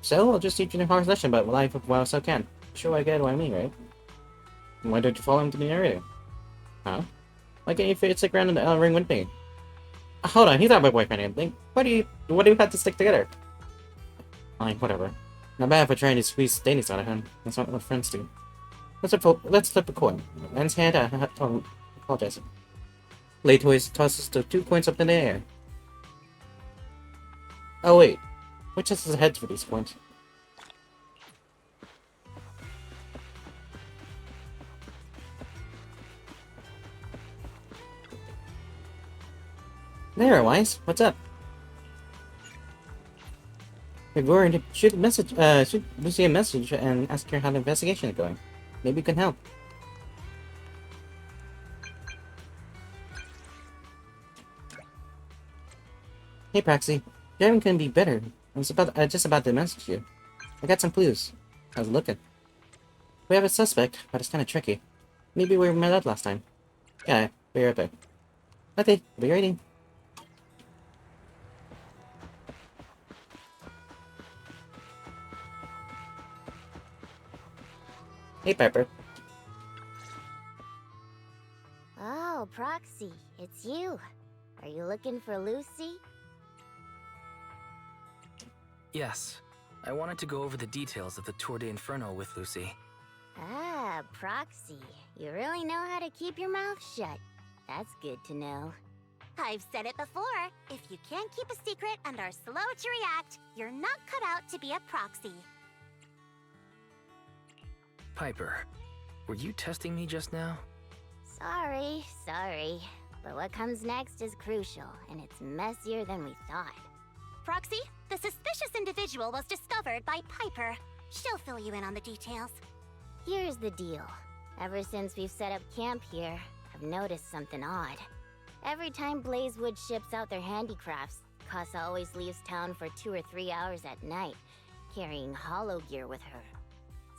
So, I'll just teach you a hard lesson about life while I still can. Sure, I get what I mean, right? Why don't you follow him to the area? Huh? Why can't you stick around in the ring with me? Hold on, he's not my boyfriend, I think. What do you have to stick together? Fine, whatever. Not bad for trying to squeeze Danis out of him. That's not what friends do. Let's flip a coin. Man's hand, apologize. Late tosses the 2 coins up in the air. Oh wait, which is his heads for these coins? There, Wise. What's up? We're going to shoot Lucy a message and ask her how the investigation is going. Maybe you can help. Hey Praxi, driving can be better. I was just about to message you. I got some clues. I was looking. We have a suspect, but it's kind of tricky. Maybe we met up last time. Yeah, be right back. Okay, be waiting. Hey, Pepper. Oh, Proxy, it's you. Are you looking for Lucy? Yes. I wanted to go over the details of the Tour de Inferno with Lucy. Ah, Proxy. You really know how to keep your mouth shut. That's good to know. I've said it before. If you can't keep a secret and are slow to react, you're not cut out to be a proxy. Piper, were you testing me just now? Sorry. But what comes next is crucial, and it's messier than we thought. Proxy, the suspicious individual was discovered by Piper. She'll fill you in on the details. Here's the deal. Ever since we've set up camp here, I've noticed something odd. Every time Blazewood ships out their handicrafts, Casa always leaves town for 2 or 3 hours at night, carrying hollow gear with her.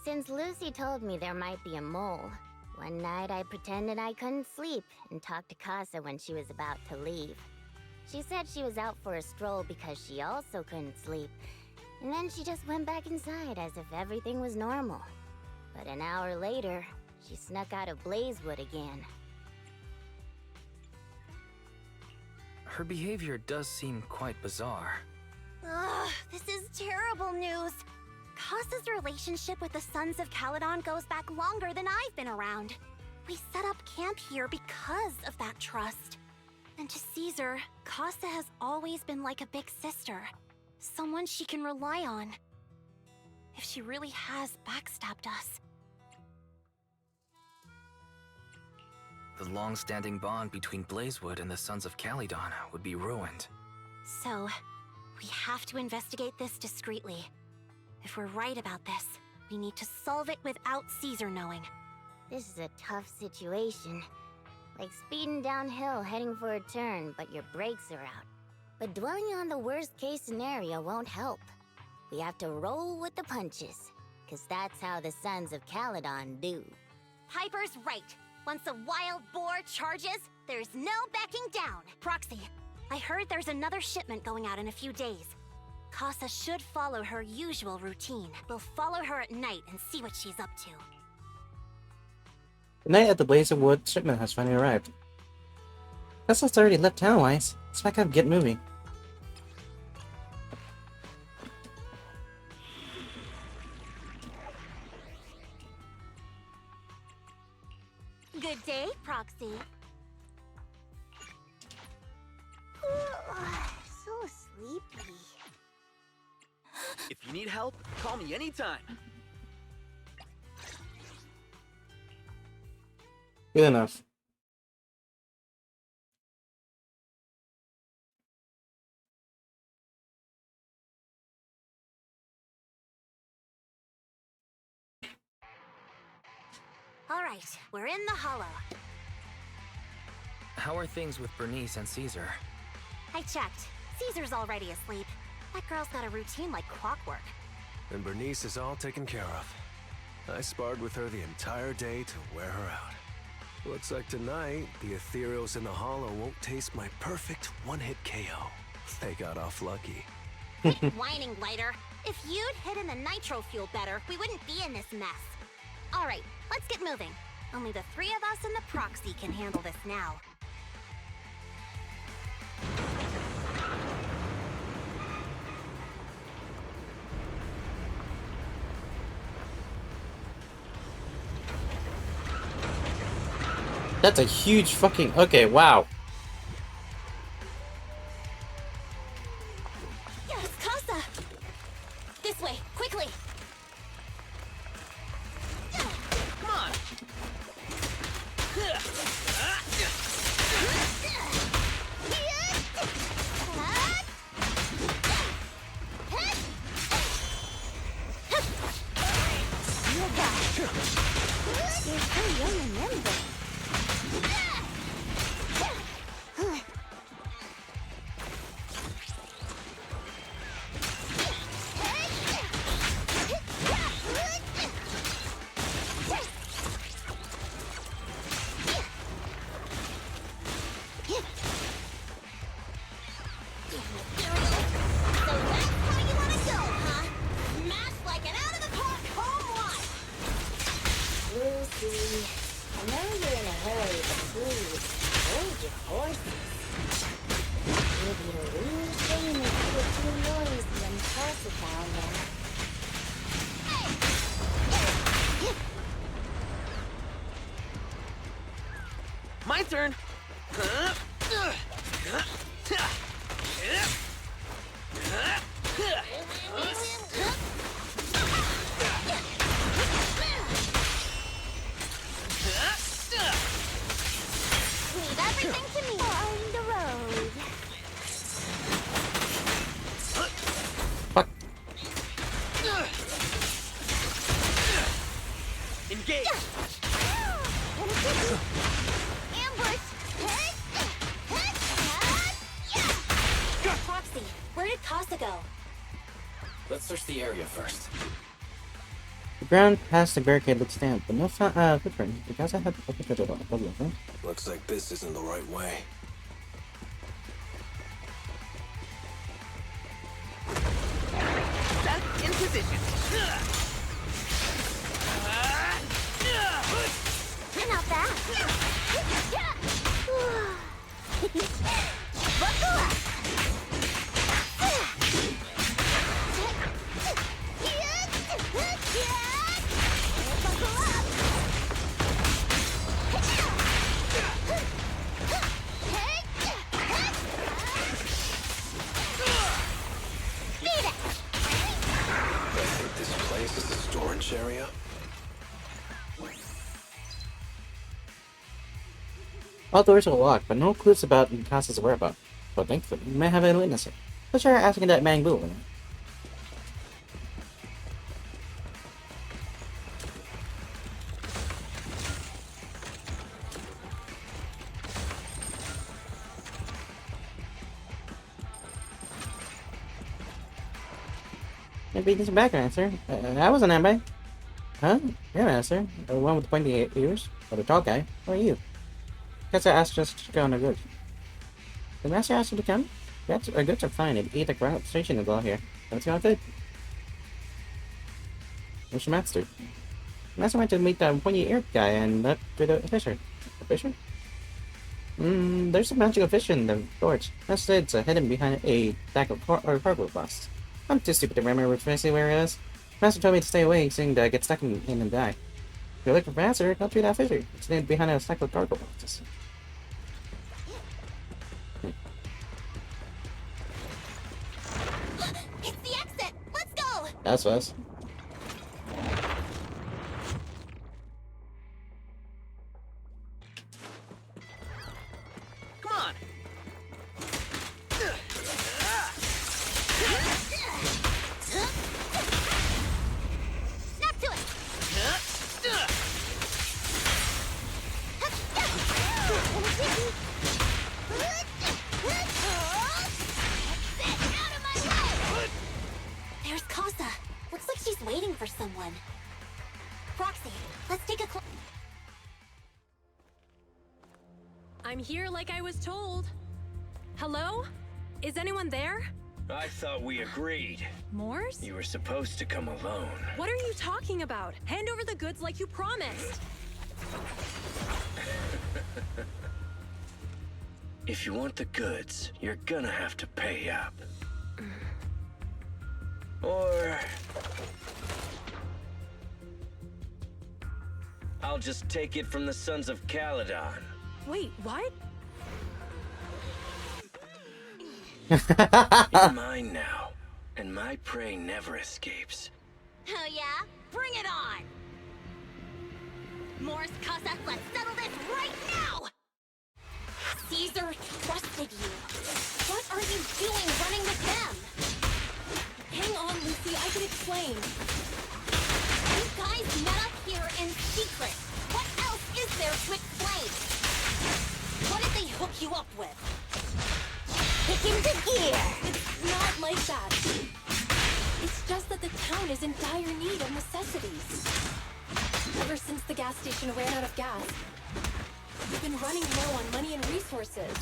Since Lucy told me there might be a mole, one night I pretended I couldn't sleep and talked to Casa when she was about to leave. She said she was out for a stroll because she also couldn't sleep, And then she just went back inside as if everything was normal. But an hour later, she snuck out of Blazewood again. Her behavior does seem quite bizarre. Ugh, this is terrible news. Kasa's relationship with the Sons of Calydon goes back longer than I've been around. We set up camp here because of that trust. And to Caesar, Kasa has always been like a big sister. Someone she can rely on. If she really has backstabbed us. The long-standing bond between Blazewood and the Sons of Calydon would be ruined. So, we have to investigate this discreetly. If we're right about this, we need to solve it without Caesar knowing. This is a tough situation. Like speeding downhill heading for a turn, but your brakes are out. But dwelling on the worst-case scenario won't help. We have to roll with the punches, because that's how the Sons of Calydon do. Piper's right. Once a wild boar charges, there's no backing down. Proxy, I heard there's another shipment going out in a few days. Kasa should follow her usual routine. We'll follow her at night and see what she's up to. The night at the Blazewood shipment has finally arrived. Tesla's already left town, Wise. Let's back up and get moving. Good day, Proxy. So sleepy. If you need help, call me anytime. Good enough. All right, we're in the hollow. How are things with Bernice and Caesar? I checked. Caesar's already asleep. That girl's got a routine like clockwork. And Bernice is all taken care of. I sparred with her the entire day to wear her out. Looks like tonight, the ethereals in the hollow won't taste my perfect one-hit KO. They got off lucky. Quit whining, Lighter. If you'd hidden the nitro fuel better, we wouldn't be in this mess. All right, let's get moving. Only the three of us and the Proxy can handle this now. That's a huge fucking... Okay, wow. Yes, Kasa! This way, quickly! Come on! You're so young and nimble. My turn. Leave everything to me. On the road. Engage. Ambush! Proxy, where did Kasa go? Let's search the area first. The ground past the barricade looks damp, but no footprint. Because I had to open the door. Looks like this isn't the right way. That position. Not bad. Buckle up. Buckle up. Beat it. I think this place is a storage area. All doors are locked, but no clues about Mikasa's whereabouts. So thankfully, we may have a witness. Let's try asking that man Boo. Maybe there's a background answer. That wasn't anybody. Huh? You're an answer. The one with the pointy ears? Or the tall guy? Who are you? Guess I asked just to go on the goods. The master asked you to come? Our goods are fine and eat the ground station is all here. Let's go good. Where's your master? The master went to meet the pointy-eared guy and left with a fisher. A fisher? There's some magical fish in the gorge. Master said it's hidden behind a stack of cargo boxes. I'm too stupid to remember precisely where it is. Master told me to stay away, saying that I get stuck in and die. If you're looking for answer, go through that fisher. It's hidden behind a stack of cargo boxes. It's the exit! Let's go! That's us. Come on. Snap to it! There's Casa. Looks like she's waiting for someone. Proxy, let's take a close. I'm here like I was told. Hello? Is anyone there? I thought we agreed. Morse? You were supposed to come alone. What are you talking about? Hand over the goods like you promised. If you want the goods, you're gonna have to pay up. Or... I'll just take it from the Sons of Calydon. Wait, what? You're mine now, and my prey never escapes. Oh yeah? Bring it on! Morse, Casa, let's settle this right now! Caesar trusted you. What are you doing running with them? Hang on, Lucy, I can explain. You guys met up here in secret. What else is there to explain? What did they hook you up with? Kick into gear! It's not like that. It's just that the town is in dire need of necessities. Ever since the gas station ran out of gas, we've been running low on money and resources.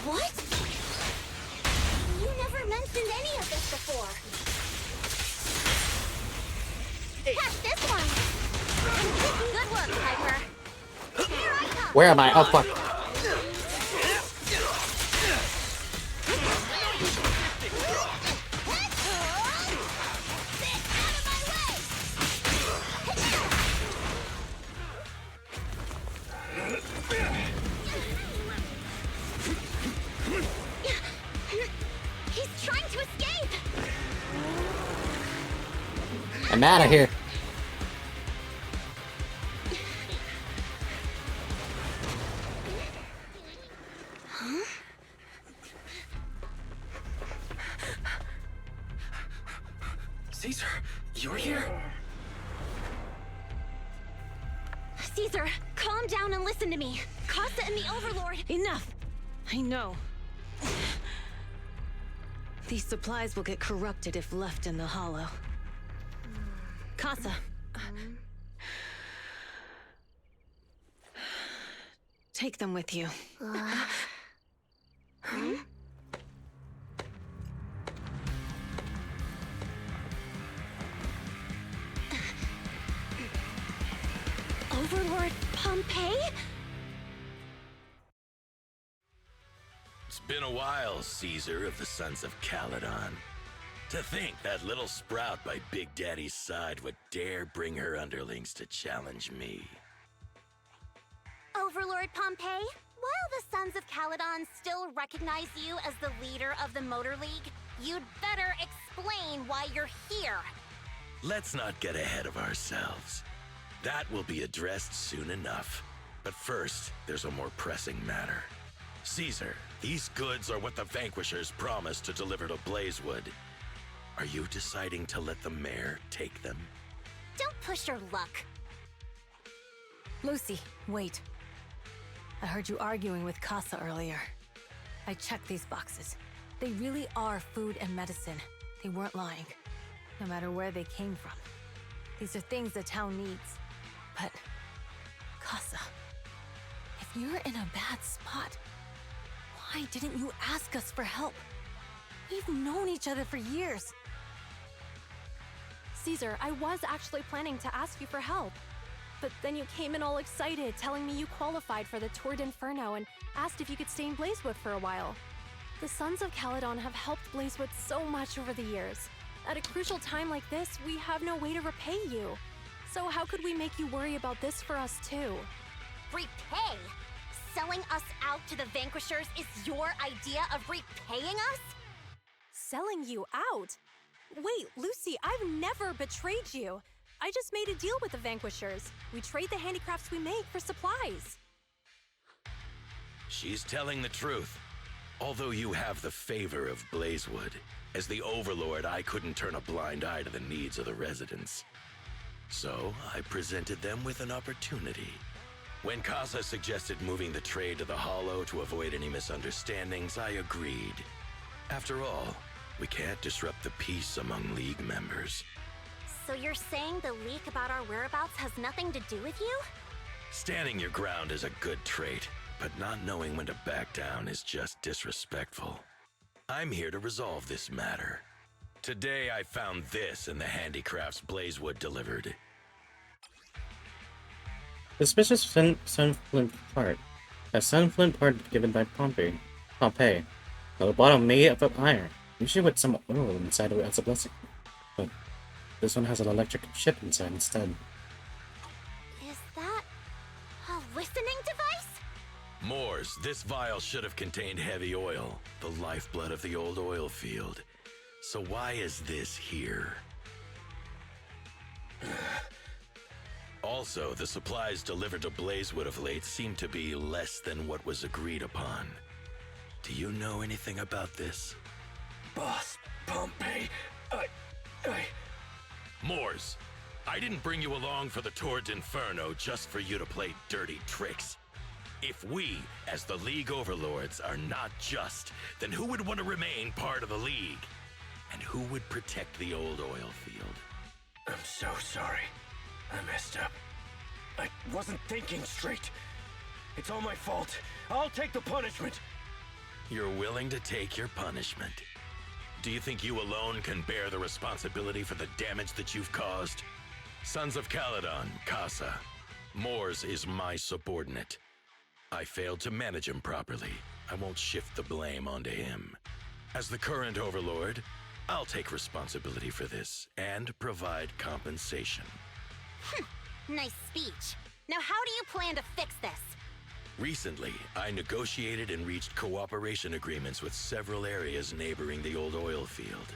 What? You never mentioned any of this before. Catch this one! Good work, Piper. Here I come! Where am I? Oh, fuck. He's trying to escape! I'm out of here. Huh? Caesar, you're here? Caesar, calm down and listen to me. Casa and the Overlord... Enough! I know. These supplies will get corrupted if left in the hollow. Casa. Take them with you. Overlord Pompeii? It's been a while, Caesar of the Sons of Calydon. To think that little sprout by Big Daddy's side would dare bring her underlings to challenge me. Overlord Pompeii, while the Sons of Calydon still recognize you as the leader of the Motor League, you'd better explain why you're here. Let's not get ahead of ourselves. That will be addressed soon enough. But first, there's a more pressing matter. Caesar, these goods are what the Vanquishers promised to deliver to Blazewood. Are you deciding to let the mayor take them? Don't push your luck. Lucy, wait. I heard you arguing with Casa earlier. I checked these boxes. They really are food and medicine. They weren't lying, no matter where they came from. These are things the town needs. But, Casa, if you're in a bad spot, why didn't you ask us for help? We've known each other for years. Caesar, I was actually planning to ask you for help. But then you came in all excited, telling me you qualified for the Tour d'Inferno and asked if you could stay in Blazewood for a while. The Sons of Calydon have helped Blazewood so much over the years. At a crucial time like this, we have no way to repay you. So how could we make you worry about this for us too? Repay? Selling us out to the Vanquishers is your idea of repaying us? Selling you out? Wait, Lucy, I've never betrayed you. I just made a deal with the Vanquishers. We trade the handicrafts we make for supplies. She's telling the truth. Although you have the favor of Blazewood, as the Overlord, I couldn't turn a blind eye to the needs of the residents. So, I presented them with an opportunity. When Casa suggested moving the trade to the Hollow to avoid any misunderstandings, I agreed. After all, we can't disrupt the peace among League members. So you're saying the leak about our whereabouts has nothing to do with you? Standing your ground is a good trait, but not knowing when to back down is just disrespectful. I'm here to resolve this matter. Today I found this in the handicrafts Blazewood delivered. Suspicious Sunflint part. A Sunflint part given by Pompeii. At the bottom made of iron, usually with some oil inside of it as a blessing. But this one has an electric chip inside instead. Is that a listening device? Moors, this vial should have contained heavy oil, the lifeblood of the old oil field. So why is this here? Also, the supplies delivered to Blazewood of late seem to be less than what was agreed upon. Do you know anything about this? Boss, Pompeii, Moors, I didn't bring you along for the Tour d'Inferno just for you to play dirty tricks. If we, as the League Overlords, are not just, then who would want to remain part of the League? And who would protect the old oil field? I'm so sorry. I messed up. I wasn't thinking straight. It's all my fault. I'll take the punishment. You're willing to take your punishment. Do you think you alone can bear the responsibility for the damage that you've caused? Sons of Calydon, Casa. Moors is my subordinate. I failed to manage him properly. I won't shift the blame onto him. As the current Overlord, I'll take responsibility for this and provide compensation. Nice speech. Now how do you plan to fix this? Recently, I negotiated and reached cooperation agreements with several areas neighboring the old oil field.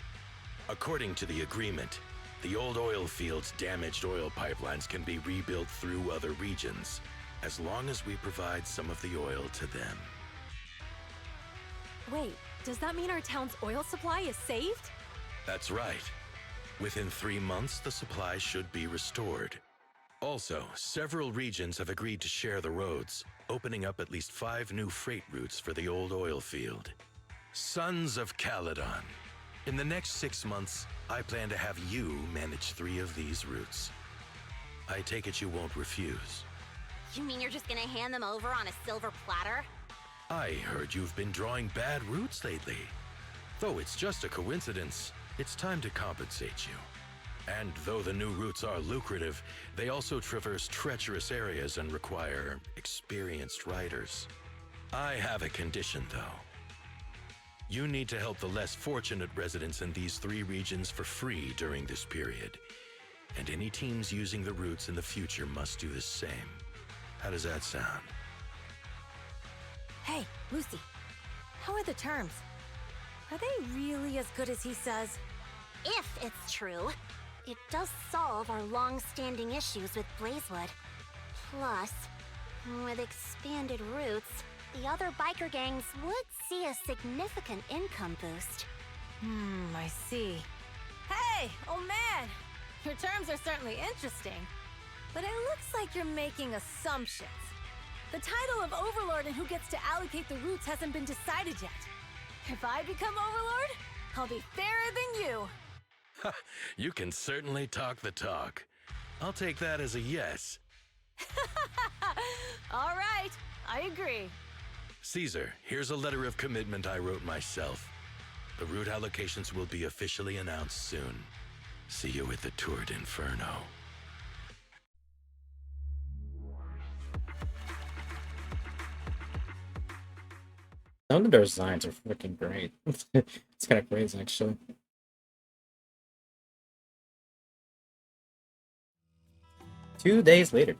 According to the agreement, the old oil field's damaged oil pipelines can be rebuilt through other regions, as long as we provide some of the oil to them. Wait, does that mean our town's oil supply is saved? That's right. Within 3 months, the supply should be restored. Also, several regions have agreed to share the roads, opening up at least 5 new freight routes for the old oil field. Sons of Calydon. In the next 6 months, I plan to have you manage 3 of these routes. I take it you won't refuse. You mean you're just gonna hand them over on a silver platter? I heard you've been drawing bad routes lately. Though it's just a coincidence, it's time to compensate you. And though the new routes are lucrative, they also traverse treacherous areas and require experienced riders. I have a condition, though. You need to help the less fortunate residents in these 3 regions for free during this period. And any teams using the routes in the future must do the same. How does that sound? Hey, Lucy. How are the terms? Are they really as good as he says? If it's true, it does solve our long-standing issues with Blazewood. Plus, with expanded routes, the other biker gangs would see a significant income boost. I see. Hey, old man! Your terms are certainly interesting, but it looks like you're making assumptions. The title of Overlord and who gets to allocate the routes hasn't been decided yet. If I become Overlord, I'll be fairer than you. You can certainly talk the talk. I'll take that as a yes. All right, I agree. Caesar, here's a letter of commitment I wrote myself. The route allocations will be officially announced soon. See you at the Tour d'Inferno. Some of their designs are freaking great. It's kind of crazy, actually. Two days later.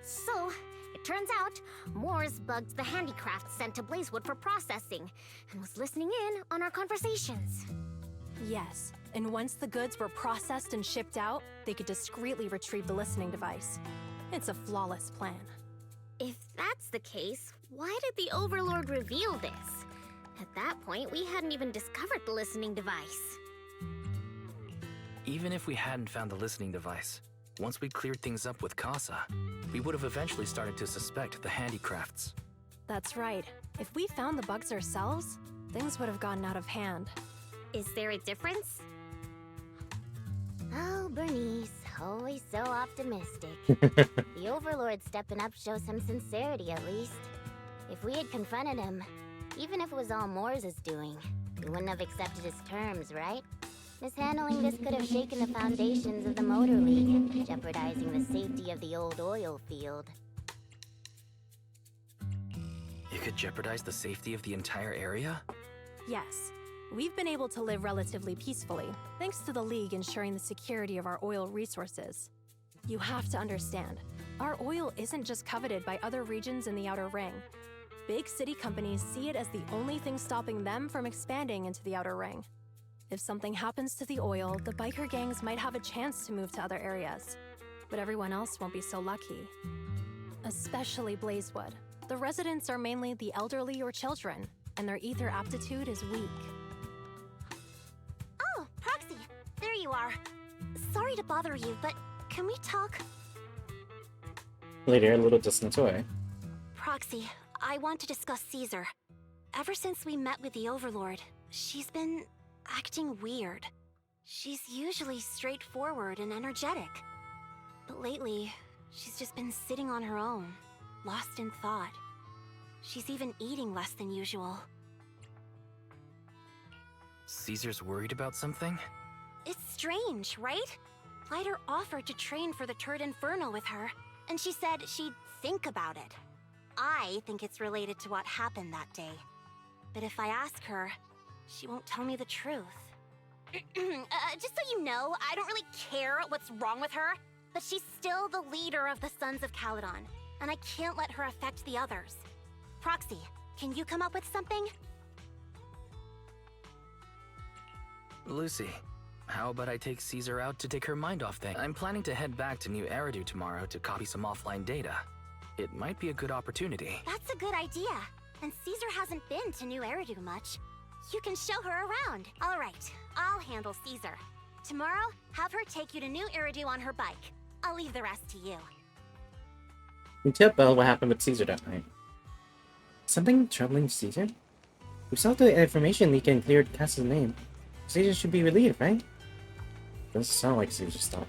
So, it turns out, Moores bugged the handicraft sent to Blazewood for processing, and was listening in on our conversations. Yes, and once the goods were processed and shipped out, they could discreetly retrieve the listening device. It's a flawless plan. If that's the case, why did the Overlord reveal this? At that point, we hadn't even discovered the listening device. Even if we hadn't found the listening device, once we cleared things up with Casa, we would have eventually started to suspect the handicrafts. That's right. If we found the bugs ourselves, things would have gotten out of hand. Is there a difference? Oh, Bernice, always so optimistic. The Overlord stepping up shows some sincerity, at least. If we had confronted him, even if it was all Moores' doing, we wouldn't have accepted his terms, right? Mishandling this could have shaken the foundations of the Motor League, jeopardizing the safety of the old oil field. It could jeopardize the safety of the entire area? Yes. We've been able to live relatively peacefully, thanks to the League ensuring the security of our oil resources. You have to understand, our oil isn't just coveted by other regions in the Outer Ring. Big city companies see it as the only thing stopping them from expanding into the Outer Ring. If something happens to the oil, the biker gangs might have a chance to move to other areas. But everyone else won't be so lucky. Especially Blazewood. The residents are mainly the elderly or children, and their ether aptitude is weak. Oh, Proxy, there you are. Sorry to bother you, but can we talk? Later, a little distance away. Proxy, I want to discuss Caesar. Ever since we met with the Overlord, she's been acting weird. She's usually straightforward and energetic. But lately, she's just been sitting on her own, lost in thought. She's even eating less than usual. Caesar's worried about something? It's strange, right? Lighter offered to train for the Turd Inferno with her, and she said she'd think about it. I think it's related to what happened that day. But if I ask her, she won't tell me the truth. Just so you know, I don't really care what's wrong with her, but she's still the leader of the Sons of Calydon, and I can't let her affect the others. Proxy, can you come up with something? Lucy, how about I take Caesar out to take her mind off things? I'm planning to head back to New Eridu tomorrow to copy some offline data. It might be a good opportunity. That's a good idea. And Caesar hasn't been to New Eridu much. You can show her around. All right, I'll handle Caesar. Tomorrow, have her take you to New Eridu on her bike. I'll leave the rest to you. You tell Belle what happened with Caesar that night. Something troubling Caesar? We saw the information leak and cleared Cass's name. Caesar should be relieved, right? Doesn't sound like Caesar's stuff.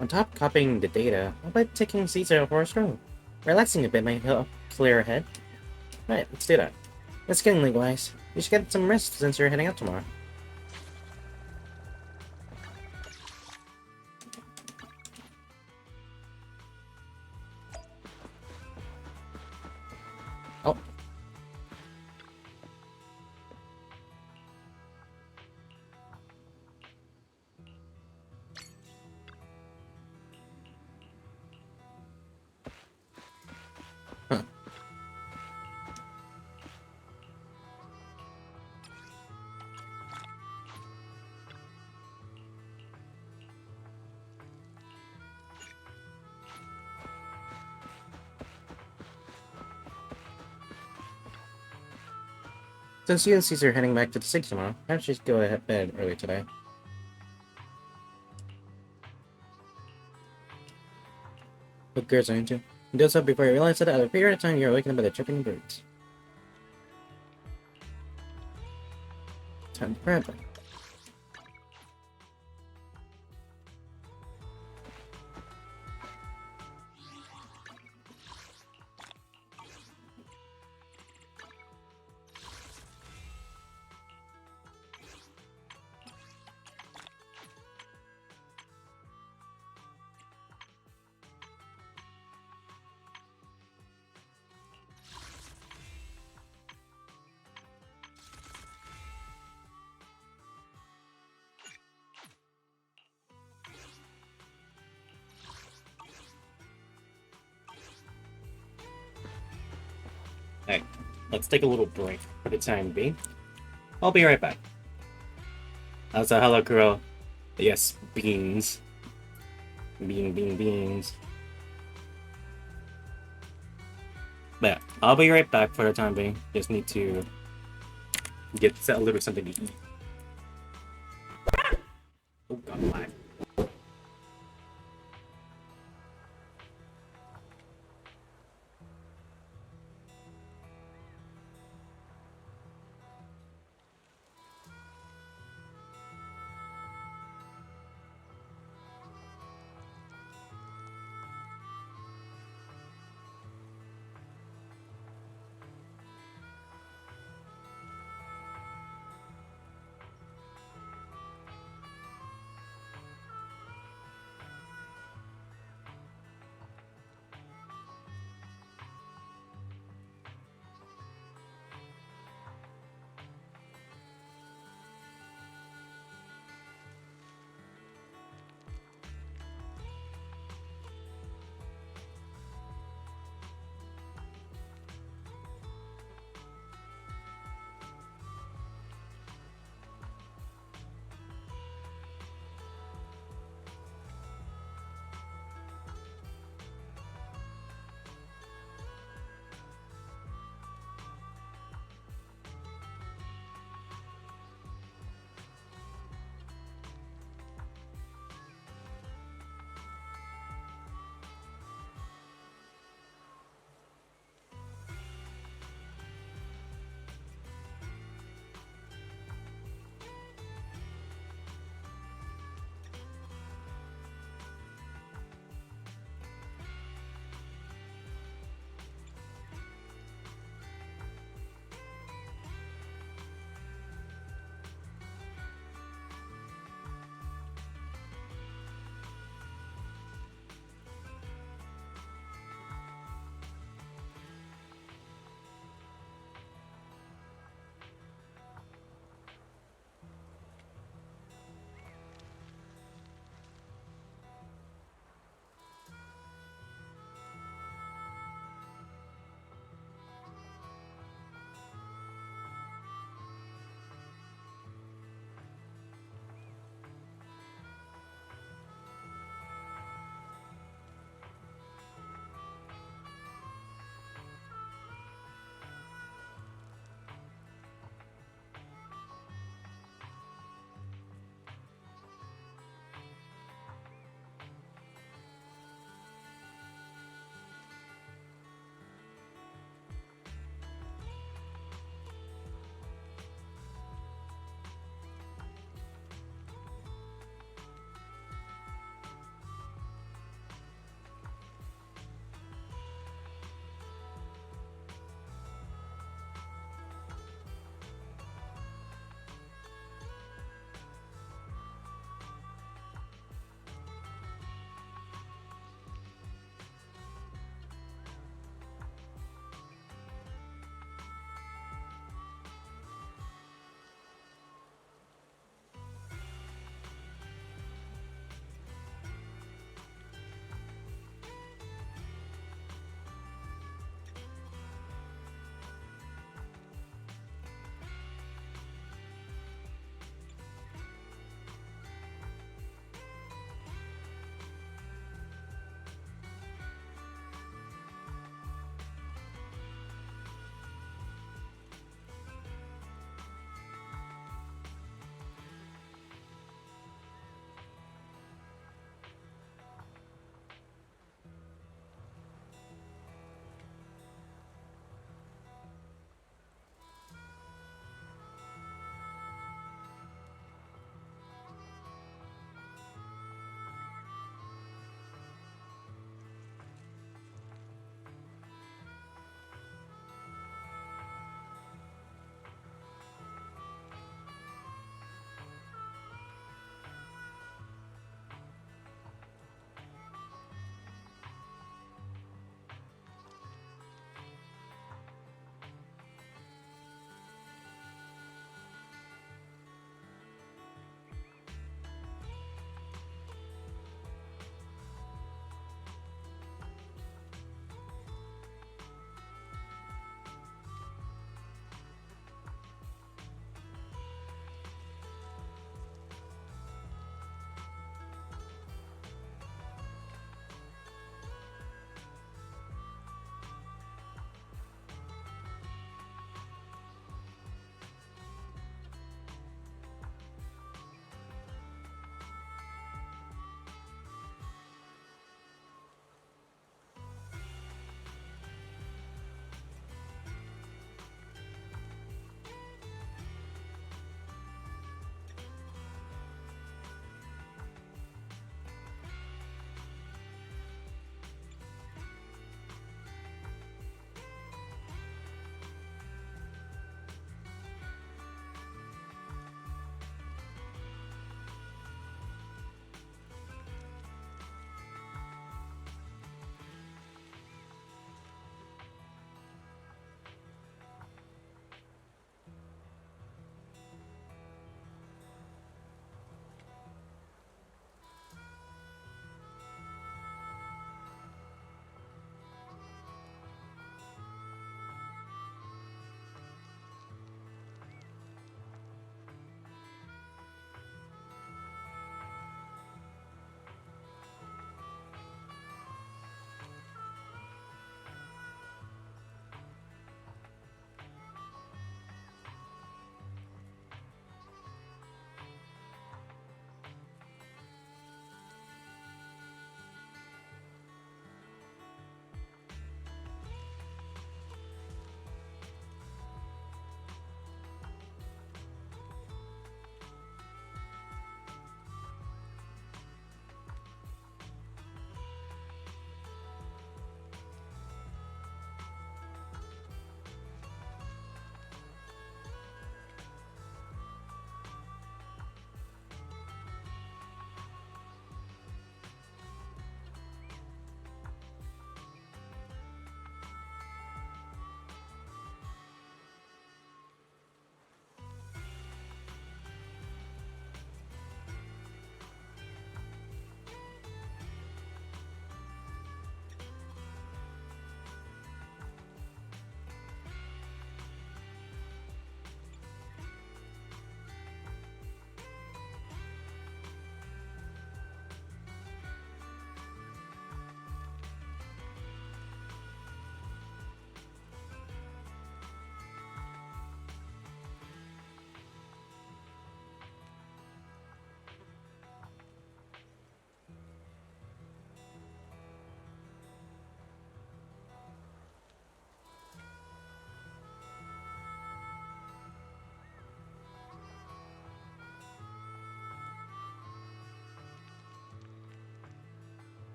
On top of copying the data, how about taking Caesar for a stroll? Relaxing a bit might help clear her head. Right, let's do that. Let's get in, League-wise. You should get some rest since you're heading out tomorrow. Since you and Caesar are heading back to the city tomorrow, why don't you just go ahead bed early today? What girls are into? You doze up before you realize that at a period of time you're awakened by the chirping birds. Time to prep. Alright, let's take a little break for the time being. I'll be right back. Also, hello, girl. Yes, beans. Beans. But yeah, I'll be right back for the time being. Just need to get a little something to eat. Oh god, why?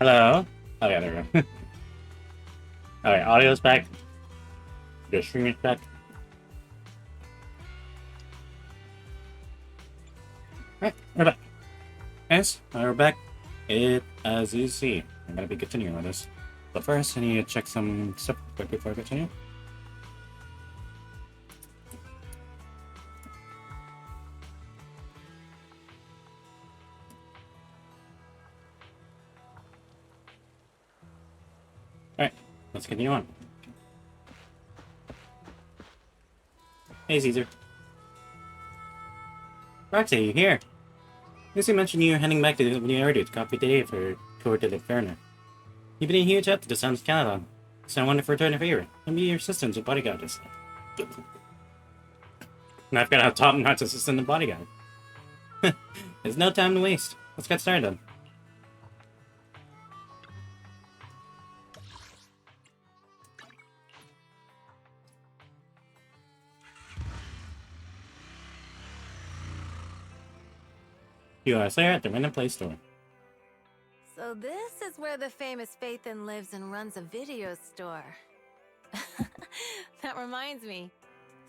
Hello? Oh yeah, there we go. Alright, audio's back. The stream is back. Alright, we're back. Yes, we're back. As you see, I'm gonna be continuing on this. But first, I need to check some stuff quick before I continue. Alright, let's continue on. Hey, Caesar. Roxy, you here? Lucy mentioned you were heading back to the new area to copy the day for Tour de l'Inferno. You've been a huge help to the Sons of Calydon, so I wonder if we're returning a favor. Maybe your assistant and bodyguard is. And I've got a top-notch assistant and bodyguard. There's no time to waste. Let's get started then. You are Slayer at the Random Play Store. So this is where the famous Phaethon lives and runs a video store. That reminds me.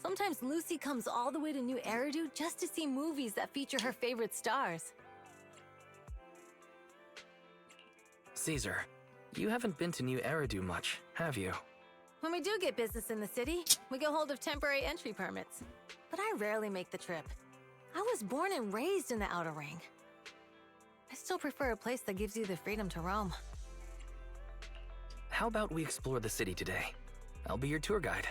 Sometimes Lucy comes all the way to New Eridu just to see movies that feature her favorite stars. Caesar, you haven't been to New Eridu much, have you? When we do get business in the city, we get hold of temporary entry permits. But I rarely make the trip. I was born and raised in the Outer Ring. I still prefer a place that gives you the freedom to roam. How about we explore the city today? I'll be your tour guide.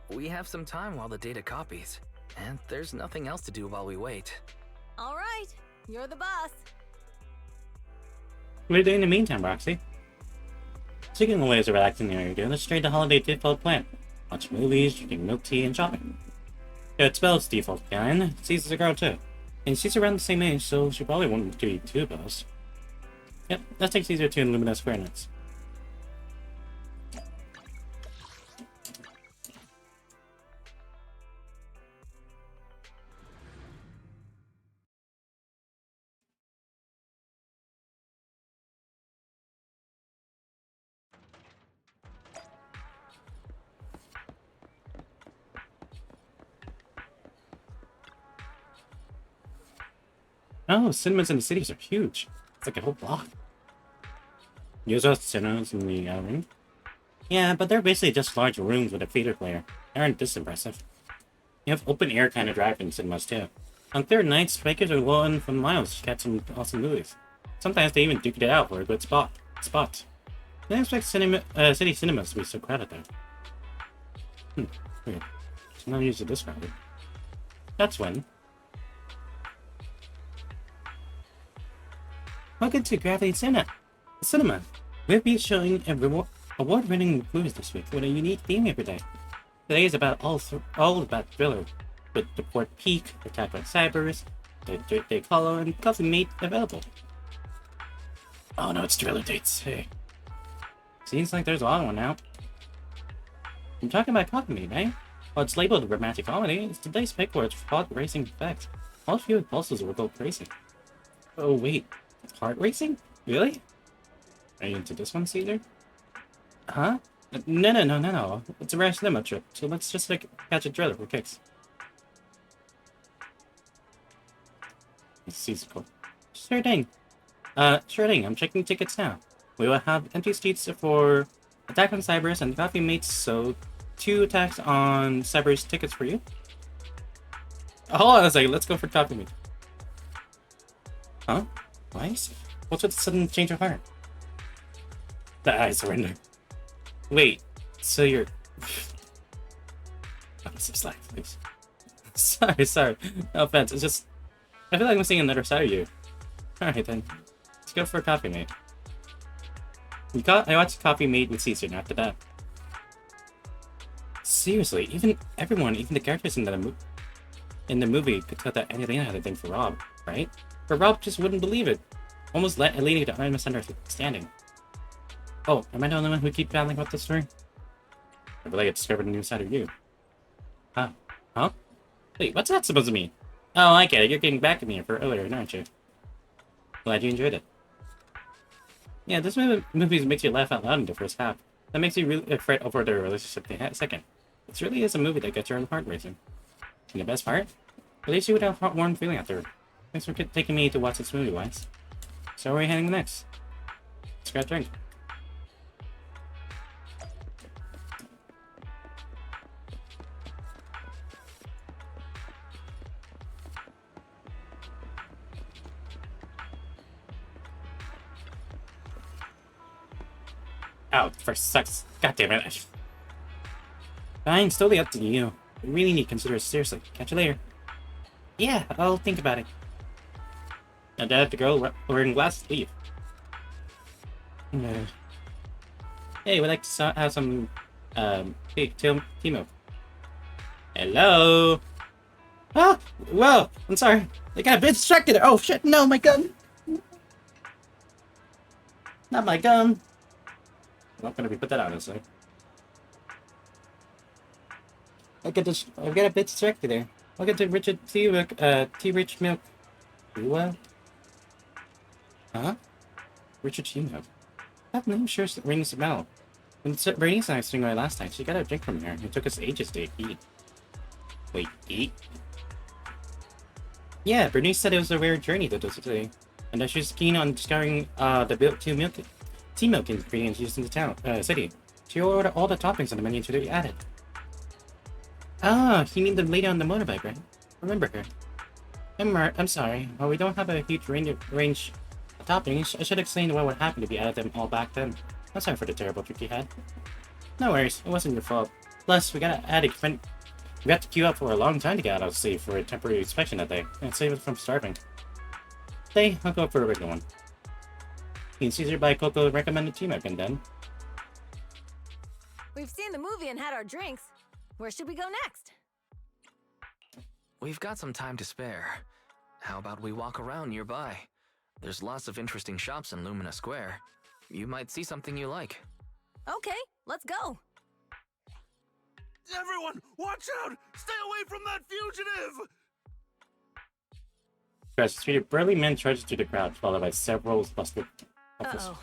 We have some time while the data copies, and there's nothing else to do while we wait. All right, you're the boss. What are you doing in the meantime, Roxy? Taking away is a relaxing area, doing the straight to holiday default plan. Watch movies, drinking milk tea, and shopping. Yeah, it's Belle's default plan. Caesar's a girl too. And she's around the same age, so she probably wouldn't be too boss. Yep, let's take Caesar to Lumina Square next. Oh, cinemas in the cities are huge. It's like a whole block. You also have cinemas in the ring. Yeah, but they're basically just large rooms with a theater player. They aren't this impressive. You have open-air kind of drive-in cinemas too. On third nights, speakers are going for miles to catch some awesome movies. Sometimes they even duke it out for a good spot. I didn't expect city cinemas to be so crowded though. Weird. I'm not used to this crowded. That's when. Welcome to Gravity Cinema. We'll be showing award-winning movies this week with a unique theme every day. Today is about all about thriller, with The Port Peak, Attack on Cybers, The Dirt Day Hollow, and Coffee Mate available. Oh no, it's thriller dates. Hey. Seems like there's a lot of one out. I'm talking about Coffee Mate, eh? While it's labeled a romantic comedy, it's today's pick for its hot racing effect. All few impulses will go crazy. Oh wait. Heart racing? Really? Are you into this one, Caesar? Huh? No. It's a rare cinema trip, so let's just catch a thriller for kicks. Caesar, cool. Sure thing. I'm checking tickets now. We will have empty seats for Attack on Cybers and Coffee Mates, so 2 attacks on Cybers tickets for you. Hold on a second, let's go for Coffee Mate. Huh? What's with the sudden change of heart? I surrender. Wait, so you're... Oh, some slack, please. Sorry. No offense, it's just... I feel like I'm seeing another side of you. Alright then. Let's go for a Coffee Mate. I watched Coffee Mate with Caesar, and after that. Seriously, even the characters in the movie could tell that Angelina had a thing for Rob, right? But Rob just wouldn't believe it. Almost leading to a misunderstanding. Oh, am I the only one who keep battling about this story? I feel like I discovered a new side of you. Huh? Wait, what's that supposed to mean? Oh, I get it. You're getting back at me for earlier, aren't you? Glad you enjoyed it. Yeah, this movie makes you laugh out loud in the first half. That makes you really afraid over their relationship in the second. It really is a movie that gets your heart racing. And the best part? It leaves you with a warm feeling after. Thanks for taking me to watch this movie, Wise. So where are we heading next? Let's grab a drink. Oh, for sucks. God damn it. Fine, it's totally up to you. You really need to consider it seriously. Catch you later. Yeah, I'll think about it. And Dad, the girl wearing glasses, leave. Hey, we'd like to have some, tea milk. Hello? Ah! Whoa! I'm sorry. I got a bit distracted there. Oh shit, no, my gun! Not my gun! I'm not gonna put that out in a sec. I got a bit distracted there. Welcome to Richard Tea Milk, Tea-Rich Milk. What? Huh? Richard Tea Milk. That name sure rings a bell. When Bernice and I was swinging away last time, she got a drink from here. It took us ages to eat. Wait, eat? Yeah, Bernice said it was a rare journey to do today, and that she's keen on discovering the tea milk ingredients used in the city. She ordered all the toppings on the menu to be added. Ah, you mean the lady on the motorbike, right? Remember her. I'm sorry. Well, we don't have a huge range of toppings. I should explain what would happen if we added them all back then. I'm sorry for the terrible trick you had. No worries, it wasn't your fault. Plus, we got to queue up for a long time to get out of the city for a temporary inspection that day, and save us from starving. Today, I'll go for a regular one. Me and Caesar buy Coco recommended tea milk and then. We've seen the movie and had our drinks. Where should we go next? We've got some time to spare. How about we walk around nearby? There's lots of interesting shops in Lumina Square. You might see something you like. Okay, let's go. Everyone, watch out! Stay away from that fugitive! Frustrated, burly men charges through the crowd, followed by several busted officers. Uh-oh.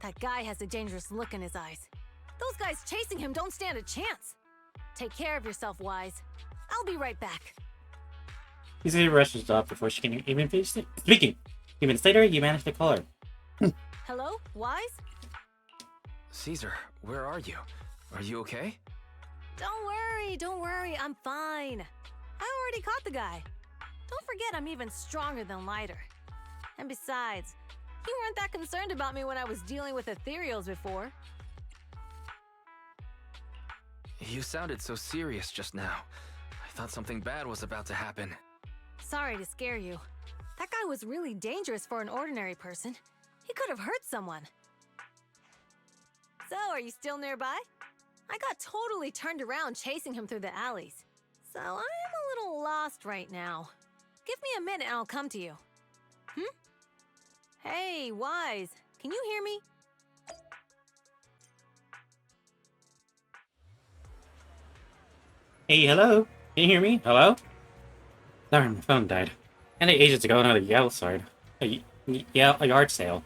That guy has a dangerous look in his eyes. Those guys chasing him don't stand a chance. Take care of yourself, Wise. I'll be right back. Caesar rushes off before she can even finish speaking. A few minutes later, you manage to call her. Hello, Wise? Caesar, where are you? Are you okay? Don't worry, I'm fine. I already caught the guy. Don't forget I'm even stronger than Lighter. And besides, you weren't that concerned about me when I was dealing with ethereals before. You sounded so serious just now. I thought something bad was about to happen. Sorry to scare you. That guy was really dangerous for an ordinary person. He could have hurt someone. So, are you still nearby? I got totally turned around chasing him through the alleys. So, I am a little lost right now. Give me a minute and I'll come to you. Hey, Wise, can you hear me? Hey, hello? Can you hear me? Hello? Darn, my phone died. And the agents are going on a yard sale.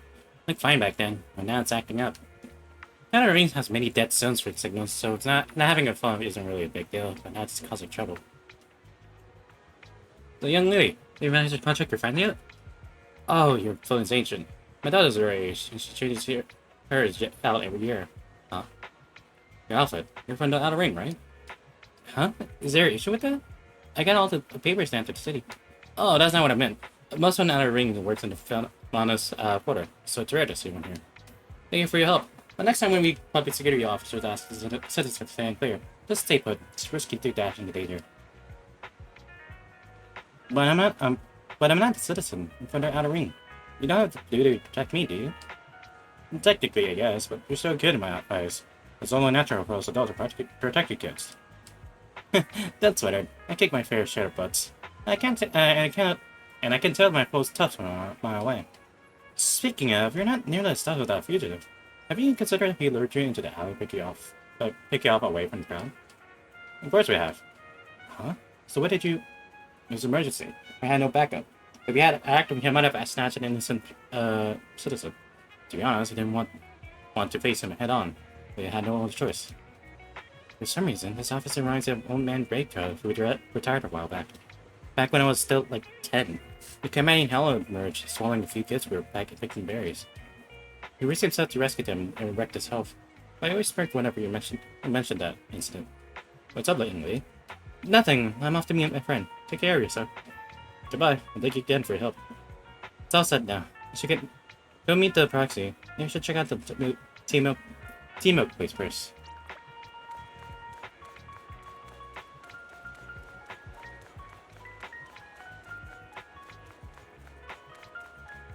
Looked fine back then, but now it's acting up. Outer Rings has many dead zones for signals, so it's not having a phone isn't really a big deal, but now it's causing trouble. The young lady, have you managed to contact your friend yet? Oh, your phone is ancient. My daughter's her age, and she changes hers out every year. Huh? Your outfit. You're from the Outer Ring, right? Huh? Is there an issue with that? I got all the papers down to the city. Oh, that's not what I meant. Most of the Outer Ring works in the Faunus quarter, so it's rare to see one here. Thank you for your help. The next time when we public security officers ask the citizens to stand clear, just stay put. It's risky to dash into danger. But I'm not a citizen. I'm from the Outer Ring. You don't have to do to protect me, do you? Technically, I guess, but you're so good in my eyes. It's only natural for us adults to protect you kids. That's what I kick my fair share of butts. I can tell my foes tough when I'm a mile away. Speaking of, you're not nearly as tough as that fugitive. Have you considered if we lured you into the alley, pick you off away from the crowd? Of course we have. Huh? So what did you? It was an emergency. We had no backup. If we had acted, we might have snatched an innocent citizen. To be honest, I didn't want to face him head-on. But I had no other choice. For some reason, this officer reminds me of old man Greycoat, who retired a while back. Back when I was still, like, 10. The commanding Hello emerged, swallowing a few kids who were back picking berries. He risked himself to rescue them and wrecked his health. I always smirked whenever you mentioned that incident. What's up, lately? Nothing. I'm off to meet my friend. Take care of yourself. Goodbye, and thank you again for your help. It's all set now. You should go meet the proxy. You should check out the T-Milk place first.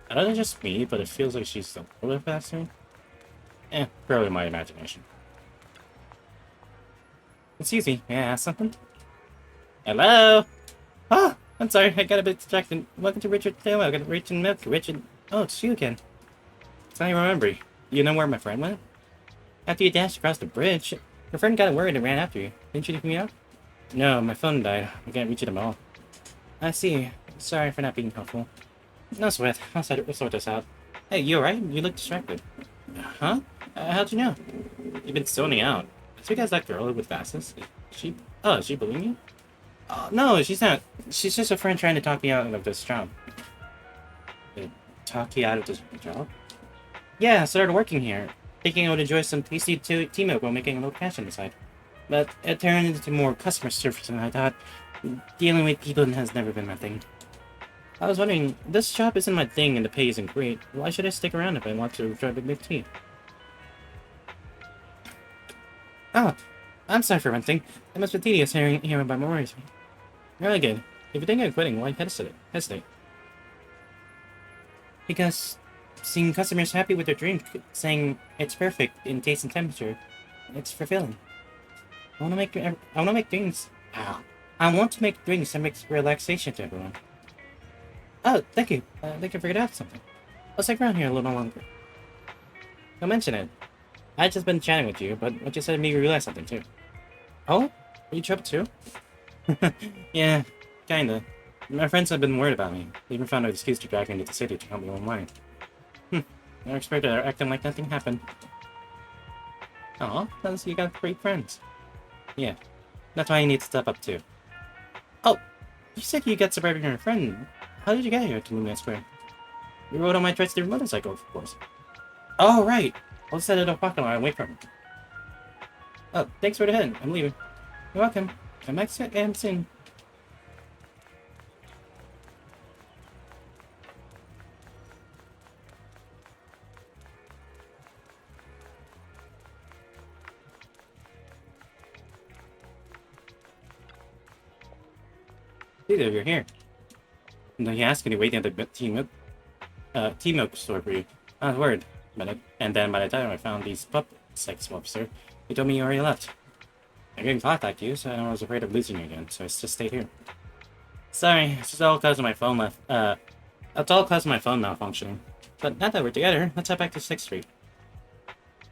I don't know if it's just me, but it feels like she's a little bit faster. Probably my imagination. Excuse me, may I ask something? Hello? Oh, I'm sorry, I got a bit distracted. Welcome to Richard Taylor. I got Richard Milk. Richard. Oh, it's you again. It's not even remember. You know where my friend went? After you dashed across the bridge, your friend got worried and ran after you. Didn't you leave me out? No, my phone died. I can't reach it at all. I see. Sorry for not being helpful. No sweat. I'll sort this out. Hey, you alright? You look distracted. Huh? How'd you know? You've been zoning out. So you guys that girl with glasses? Is she bullying you? No, she's not. She's just a friend trying to talk me out of this job. Talk you out of this job? Yeah, I started working here. Thinking I would enjoy some tasty tea milk while making a little cash on the side. But it turned into more customer service than I thought. Dealing with people has never been my thing. I was wondering, this job isn't my thing and the pay isn't great. Why should I stick around if I want to try to make tea? Oh, I'm sorry for ranting. It must be tedious hearing about my worries. Really good. If you think I'm quitting, why hesitate? Because seeing customers happy with their drink, saying it's perfect in taste and temperature, it's fulfilling. I want to make drinks. I want to make drinks that makes relaxation to everyone. Oh, thank you. I think I figured out something. I'll stick around here a little longer. Don't mention it. I just been chatting with you, but what you said made me realize something too. Oh? Are you tripped too? Yeah, kinda. My friends have been worried about me. They even found an excuse to drag me into the city to help me unwind. Never expected her acting like nothing happened. Aw, sounds you got great friends. Yeah, that's why you need to step up too. Oh, you said you got separated from your friend. How did you get here to Lumia Square? You rode on my trusty motorcycle, of course. Oh, right. I'll set it up parking lot and wait for him. Oh, thanks for the hint. I'm leaving. You're welcome. Come back soon. Dude, you're here. And he asked me to wait at the T-Milk store for you. I was worried. And then by the time I found these pup sex officer, he told me you already left. I couldn't contact you, so I was afraid of losing you again, so I just stayed here. Sorry, it's just all because of my phone it's all because of my phone malfunctioning. But now that we're together, let's head back to 6th Street.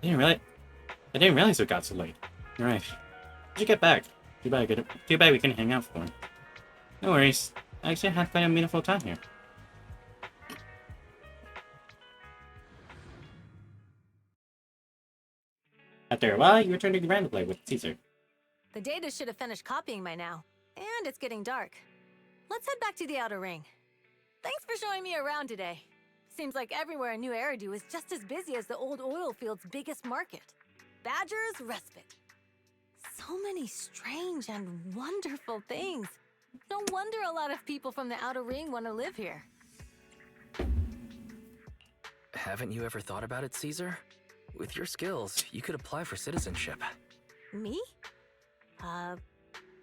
I didn't realize it got so late. You're right. We should get back. Too bad we couldn't hang out for it. No worries. I actually had quite a meaningful time here. After a while, you return to Grand Play with Caesar. The data should have finished copying by now. And it's getting dark. Let's head back to the Outer Ring. Thanks for showing me around today. Seems like everywhere in New Eridu is just as busy as the old oil field's biggest market. Badger's Respite. So many strange and wonderful things. No wonder a lot of people from the Outer Ring want to live here. Haven't you ever thought about it, Caesar? With your skills, you could apply for citizenship. Me?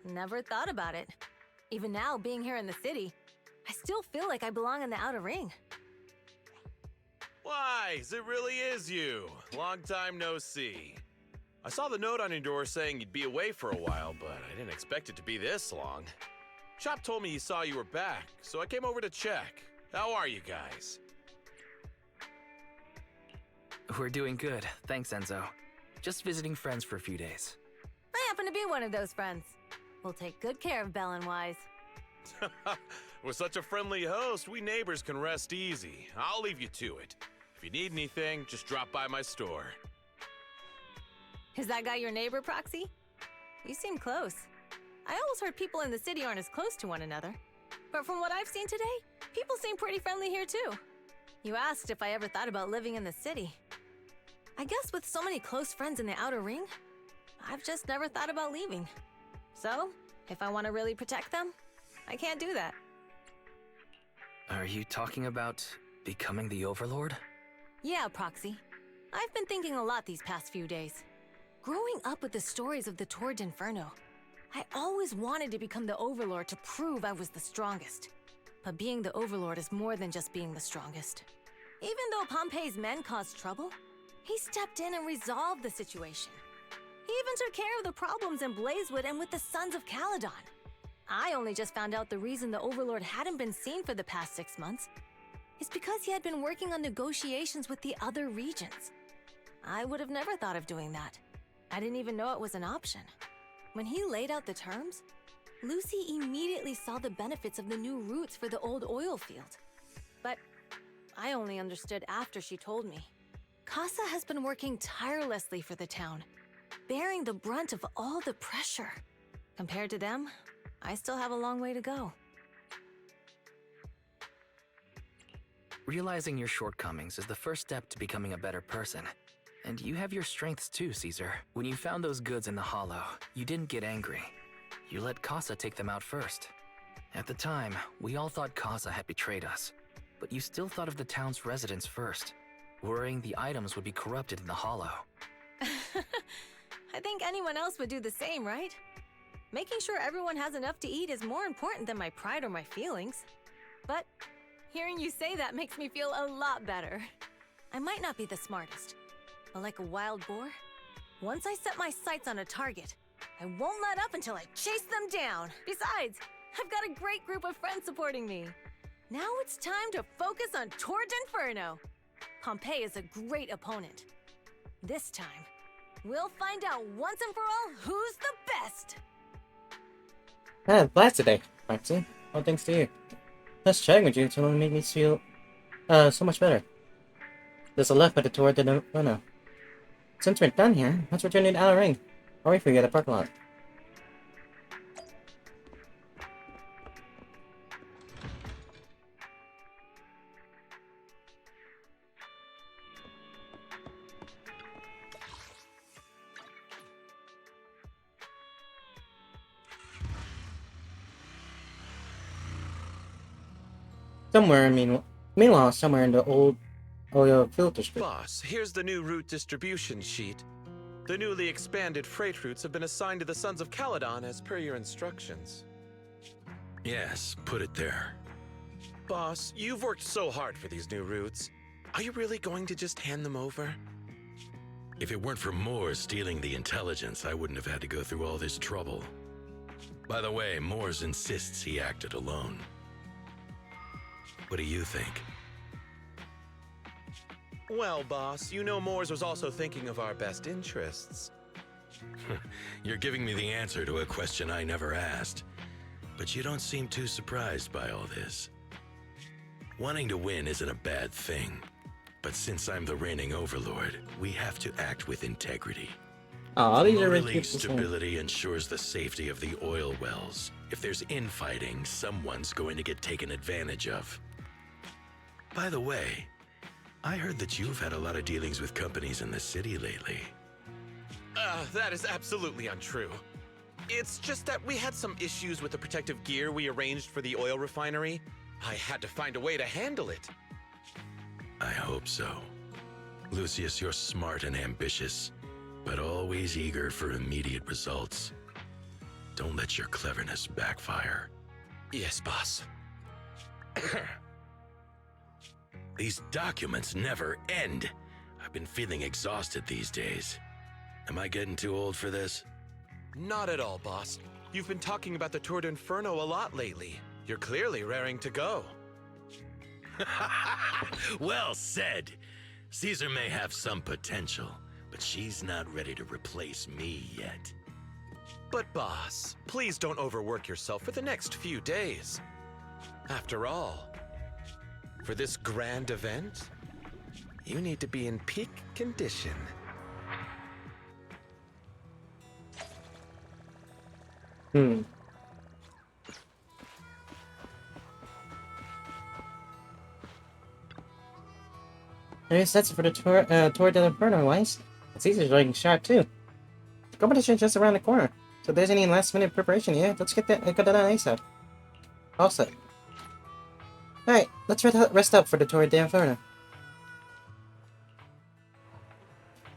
Never thought about it. Even now, being here in the city, I still feel like I belong in the Outer Ring. Wise, it really is you. Long time no see. I saw the note on your door saying you'd be away for a while, but I didn't expect it to be this long. Chop told me he saw you were back, so I came over to check. How are you guys? We're doing good, thanks Enzo. Just visiting friends for a few days. I happen to be one of those friends. We'll take good care of Belle and Wise. With such a friendly host, we neighbors can rest easy. I'll leave you to it. If you need anything, just drop by my store. Is that guy your neighbor, Proxy? You seem close. I always heard people in the city aren't as close to one another. But from what I've seen today, people seem pretty friendly here too. You asked if I ever thought about living in the city. I guess with so many close friends in the outer ring, I've just never thought about leaving. So, if I want to really protect them, I can't do that. Are you talking about becoming the Overlord? Yeah, Proxy. I've been thinking a lot these past few days. Growing up with the stories of the Torrid Inferno, I always wanted to become the Overlord to prove I was the strongest. But being the Overlord is more than just being the strongest. Even though Pompey's men caused trouble, he stepped in and resolved the situation. He even took care of the problems in Blazewood and with the Sons of Calydon. I only just found out the reason the Overlord hadn't been seen for the past 6 months is because he had been working on negotiations with the other regions. I would have never thought of doing that. I didn't even know it was an option. When he laid out the terms, Lucy immediately saw the benefits of the new routes for the old oil field. But I only understood after she told me. Casa has been working tirelessly for the town, bearing the brunt of all the pressure. Compared to them, I still have a long way to go. Realizing your shortcomings is the first step to becoming a better person. And you have your strengths too, Caesar. When you found those goods in the hollow, you didn't get angry. You let Casa take them out first. At the time, we all thought Casa had betrayed us, but you still thought of the town's residents first, worrying the items would be corrupted in the hollow. I think anyone else would do the same, right? Making sure everyone has enough to eat is more important than my pride or my feelings. But hearing you say that makes me feel a lot better. I might not be the smartest, but like a wild boar, once I set my sights on a target, I won't let up until I chase them down. Besides, I've got a great group of friends supporting me. Now it's time to focus on Torrid Inferno. Pompey is a great opponent. This time, we'll find out once and for all who's the best. Blast today, Maxie. All thanks to you. Just chatting with you totally made me feel so much better. There's a left by the Torrid Inferno. Since we're done here, let's return to the outer ring. I'll wait for you at the parking lot. Meanwhile, somewhere in the old oil filter strip. Boss, here's the new route distribution sheet. The newly expanded freight routes have been assigned to the Sons of Calydon as per your instructions. Yes, put it there. Boss, you've worked so hard for these new routes. Are you really going to just hand them over? If it weren't for Moore stealing the intelligence, I wouldn't have had to go through all this trouble. By the way, Moores insists he acted alone. What do you think? Well, boss, you know Moores was also thinking of our best interests. You're giving me the answer to a question I never asked. But you don't seem too surprised by all this. Wanting to win isn't a bad thing. But since I'm the reigning overlord, we have to act with integrity. Morally, stability ensures the safety of the oil wells. If there's infighting, someone's going to get taken advantage of. By the way, I heard that you've had a lot of dealings with companies in the city lately. That is absolutely untrue. It's just that we had some issues with the protective gear we arranged for the oil refinery. I had to find a way to handle it. I hope so. Lucius, you're smart and ambitious, but always eager for immediate results. Don't let your cleverness backfire. Yes, boss. These documents never end. I've been feeling exhausted these days. Am I getting too old for this? Not at all, boss. You've been talking about the Torrid Inferno a lot lately. You're clearly raring to go. Well said. Caesar may have some potential, but she's not ready to replace me yet. But boss, please don't overwork yourself for the next few days. After all, for this grand event, You need to be in peak condition. There's that's for the Tour del Inferno, Wise. It's easy riding sharp too. The competition just around the corner. So if there's any last minute preparation, yeah, let's get that on ASAP. All set. Alright, let's rest up for the Tour del Inferno.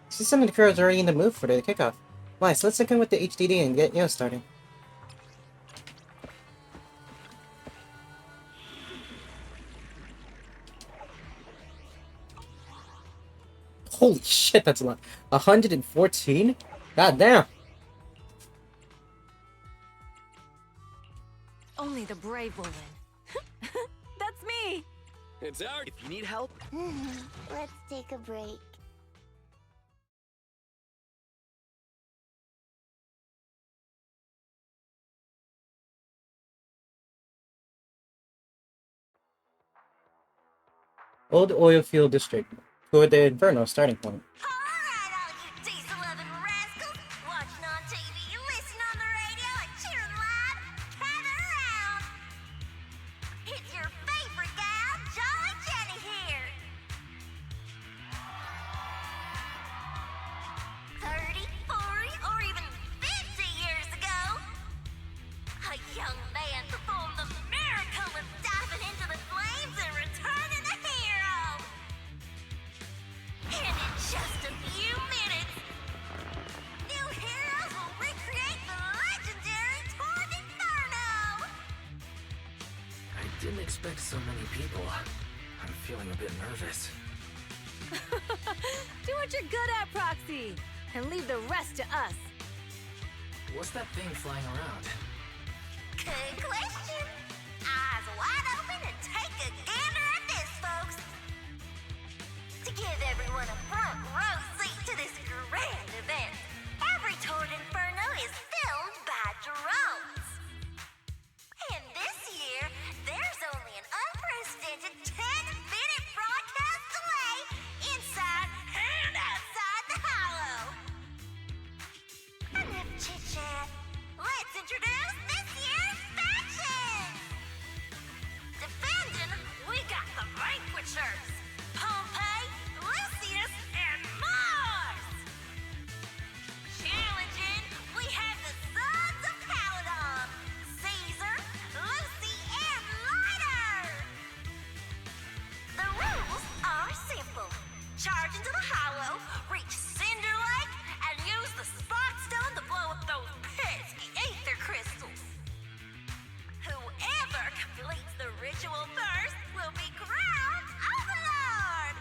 See, some of the crew is already in the mood for the kickoff. Wise, let's check in with the HDD and get started. Holy shit, that's a lot. 114? God damn. Only the brave will win. That's me! It's out. If you need help, Let's take a break. Old Oil Field District. Tour del Inferno starting point. Diesel-loving rascals, watching on TV, listening on the radio, and cheering live, gather around. It's your favorite gal, Jolly Jenny here. 30, 40, or even 50 years ago, a young man performed the miracle of diving into the flames and returning a hero. And in just a few minutes, new heroes will recreate the legendary Tour d'Inferno! I didn't expect so many people. I'm feeling a bit nervous. Do what you're good at, Proxy! And leave the rest to us. What's that thing flying around? Good question. Eyes wide open and take a gander at this, folks. To give everyone a front row seat to this grand event, every Tour d'Inferno is filmed by drones. And this year, there's only an unprecedented 10-minute broadcast delay inside and outside the hollow. Enough chit-chat. Let's introduce this year's factions! Defending, we got the Vanquishers, Pompey, Lucius, and Mars! Challenging, we have the Sons of Calydon, Caesar, Lucy, and Lighter! The rules are simple. Charge into the hollow, reach Cinder Lake, and use the Spark Stone to blow up those pesky ether crystals. Whoever completes the ritual first will be crowned Overlord!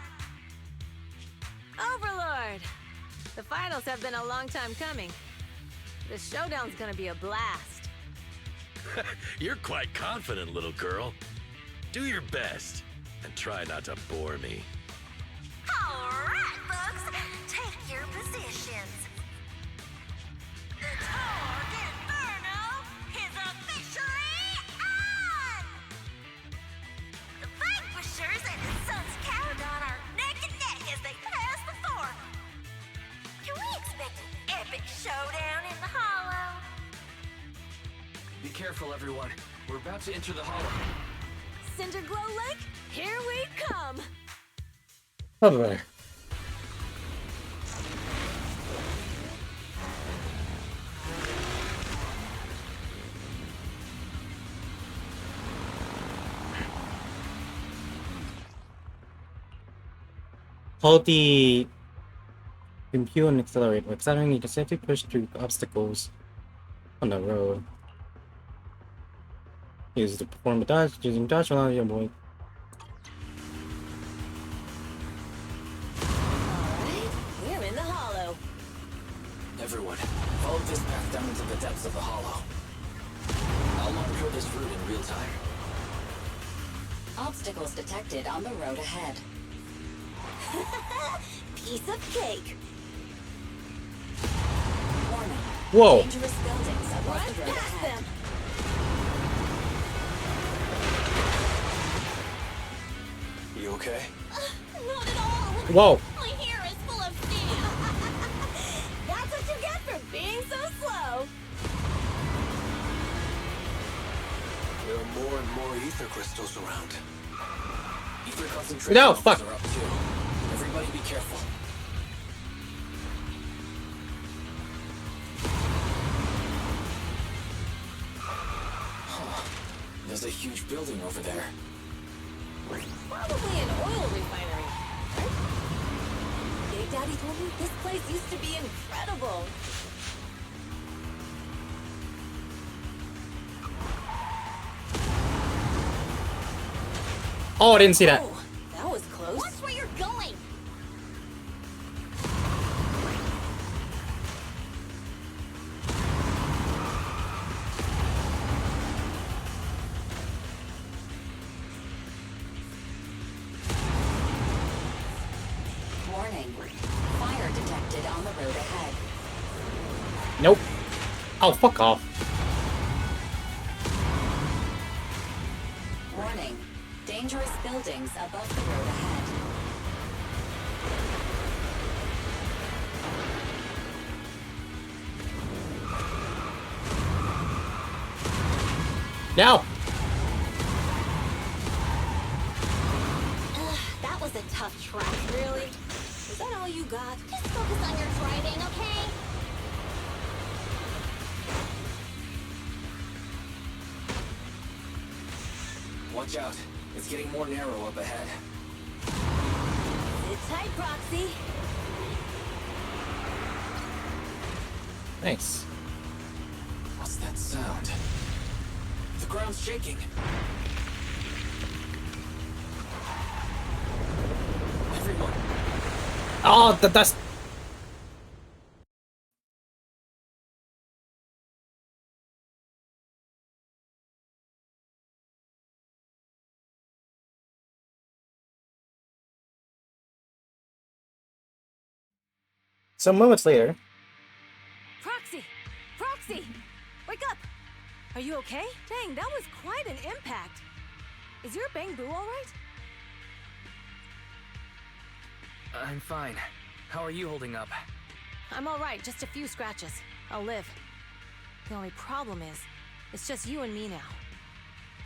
Overlord! The finals have been a long time coming. The showdown's gonna be a blast. You're quite confident, little girl. Do your best, and try not to bore me. Alright, folks, take your positions. The Tour d'Inferno is officially on! The Vanquishers and the Sons of Calydon are neck and neck as they pass the fort. Can we expect an epic showdown in the hollow? Be careful, everyone. We're about to enter the hollow. Cinderglow Lake, here we come! Over there. Hold the compute and accelerate. With accelerating, you can safely push through obstacles on the road. Use to perform a dodge. Using dodge allow your boy. We're in the hollow. Everyone, follow this path down into the depths of the hollow. I'll monitor this route in real time. Obstacles detected on the road ahead. Piece of cake. Warning. Whoa. Dangerous buildings above the road Past ahead. them. You okay? Not at all. Whoa. My hair is full of sand. That's what you get for being so slow. There are more and more ether crystals around. Ether concentration No, levels fuck. are up too. Everybody be careful. Huh. There's a huge building over there. Probably an oil refinery, right? Big Daddy told me this place used to be incredible. Oh, I didn't see that. Oh, that was close. Watch where you're going! Warning. Fire detected on the road ahead. Nope. Oh, fuck off. Warning. Dangerous buildings above the road ahead. Now. That was a tough track. Really? Is that all you got? Just focus on your driving, okay? Watch out. It's getting more narrow up ahead. Sit tight, Proxy. Thanks. What's that sound? The ground's shaking. Everyone, Oh, the dust. Some moments later. Proxy! Proxy! Wake up! Are you okay? Dang, that was quite an impact. Is your bang boo alright? I'm fine. How are you holding up? I'm alright, just a few scratches. I'll live. The only problem is, it's just you and me now.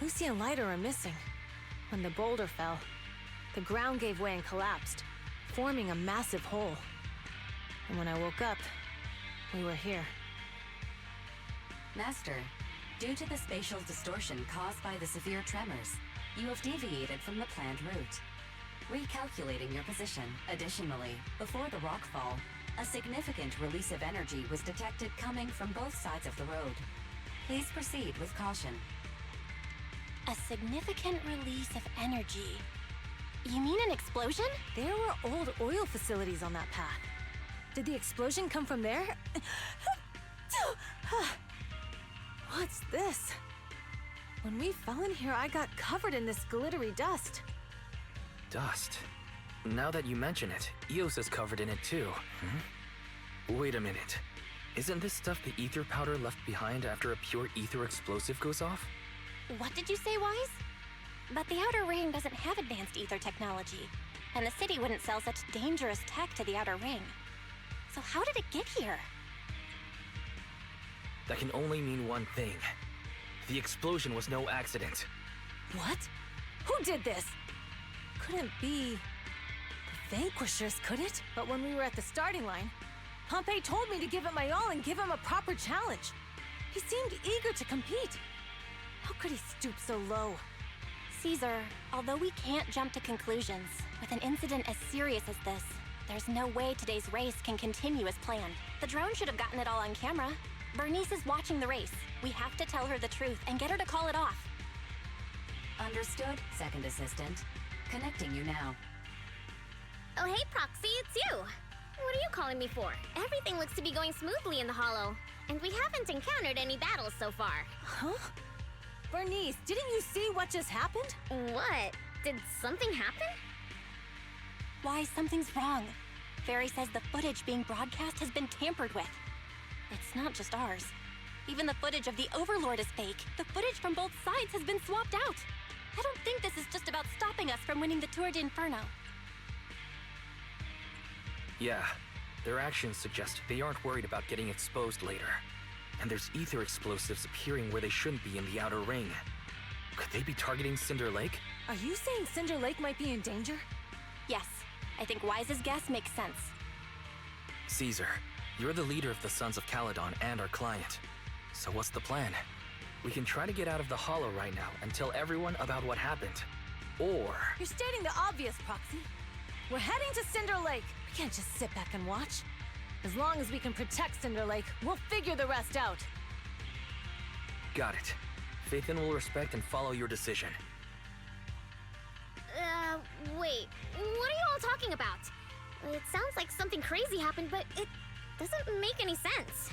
Lucy and Lighter are missing. When the boulder fell, the ground gave way and collapsed, forming a massive hole. And when I woke up, we were here. Master, due to the spatial distortion caused by the severe tremors, you have deviated from the planned route. Recalculating your position, additionally, before the rockfall, a significant release of energy was detected coming from both sides of the road. Please proceed with caution. A significant release of energy. You mean an explosion? There were old oil facilities on that path. Did the explosion come from there? What's this? When we fell in here, I got covered in this glittery dust. Dust. Now that you mention it, Eos is covered in it too. Wait a minute. Isn't this stuff the ether powder left behind after a pure ether explosive goes off? What did you say, Wise? But the Outer Ring doesn't have advanced ether technology, and the city wouldn't sell such dangerous tech to the Outer Ring. So how did it get here? That can only mean one thing. The explosion was no accident. What? Who did this? Couldn't be the Vanquishers, could it? But when we were at the starting line, Pompey told me to give it my all and give him a proper challenge. He seemed eager to compete. How could he stoop so low? Caesar, although we can't jump to conclusions, with an incident as serious as this, there's no way today's race can continue as planned. The drone should have gotten it all on camera. Bernice is watching the race. We have to tell her the truth and get her to call it off. Understood, Second Assistant. Connecting you now. Oh, hey, Proxy, it's you. What are you calling me for? Everything looks to be going smoothly in the Hollow, and we haven't encountered any battles so far. Huh? Bernice, didn't you see what just happened? What? Did something happen? Why, something's wrong. Fairy says the footage being broadcast has been tampered with. It's not just ours. Even the footage of the Overlord is fake. The footage from both sides has been swapped out. I don't think this is just about stopping us from winning the Tour d'Inferno. Yeah, their actions suggest they aren't worried about getting exposed later. And there's ether explosives appearing where they shouldn't be in the outer ring. Could they be targeting Cinder Lake? Are you saying Cinder Lake might be in danger? Yes, I think Wise's guess makes sense. Caesar, you're the leader of the Sons of Calydon and our client. So what's the plan? We can try to get out of the Hollow right now and tell everyone about what happened. Or... You're stating the obvious, Proxy. We're heading to Cinder Lake. We can't just sit back and watch. As long as we can protect Cinder Lake, we'll figure the rest out. Got it. Phaethon will respect and follow your decision. Wait. What are you all talking about? It sounds like something crazy happened, but it doesn't make any sense.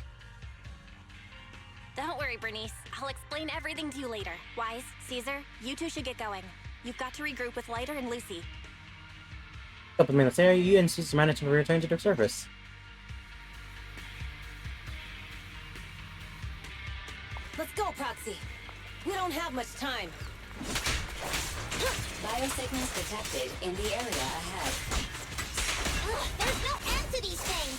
Don't worry, Bernice. I'll explain everything to you later. Wise, Caesar, you two should get going. You've got to regroup with Lighter and Lucy. Couple minutes there, you and Caesar managed to return to the surface. Let's go, Proxy. We don't have much time. Biosignals detected in the area ahead. There's no end to these things!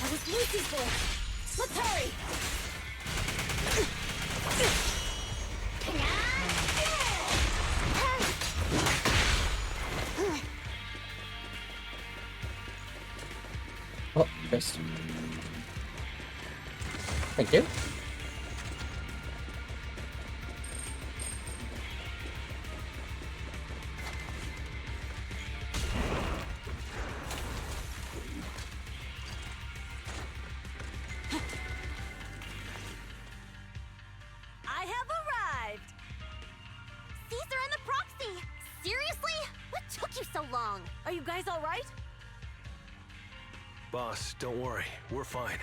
That was Lucy's voice. Let's hurry! Oh, first. Thank you. I have arrived! Caesar and the Proxy! Seriously? What took you so long? Are you guys alright? Boss, don't worry. We're fine.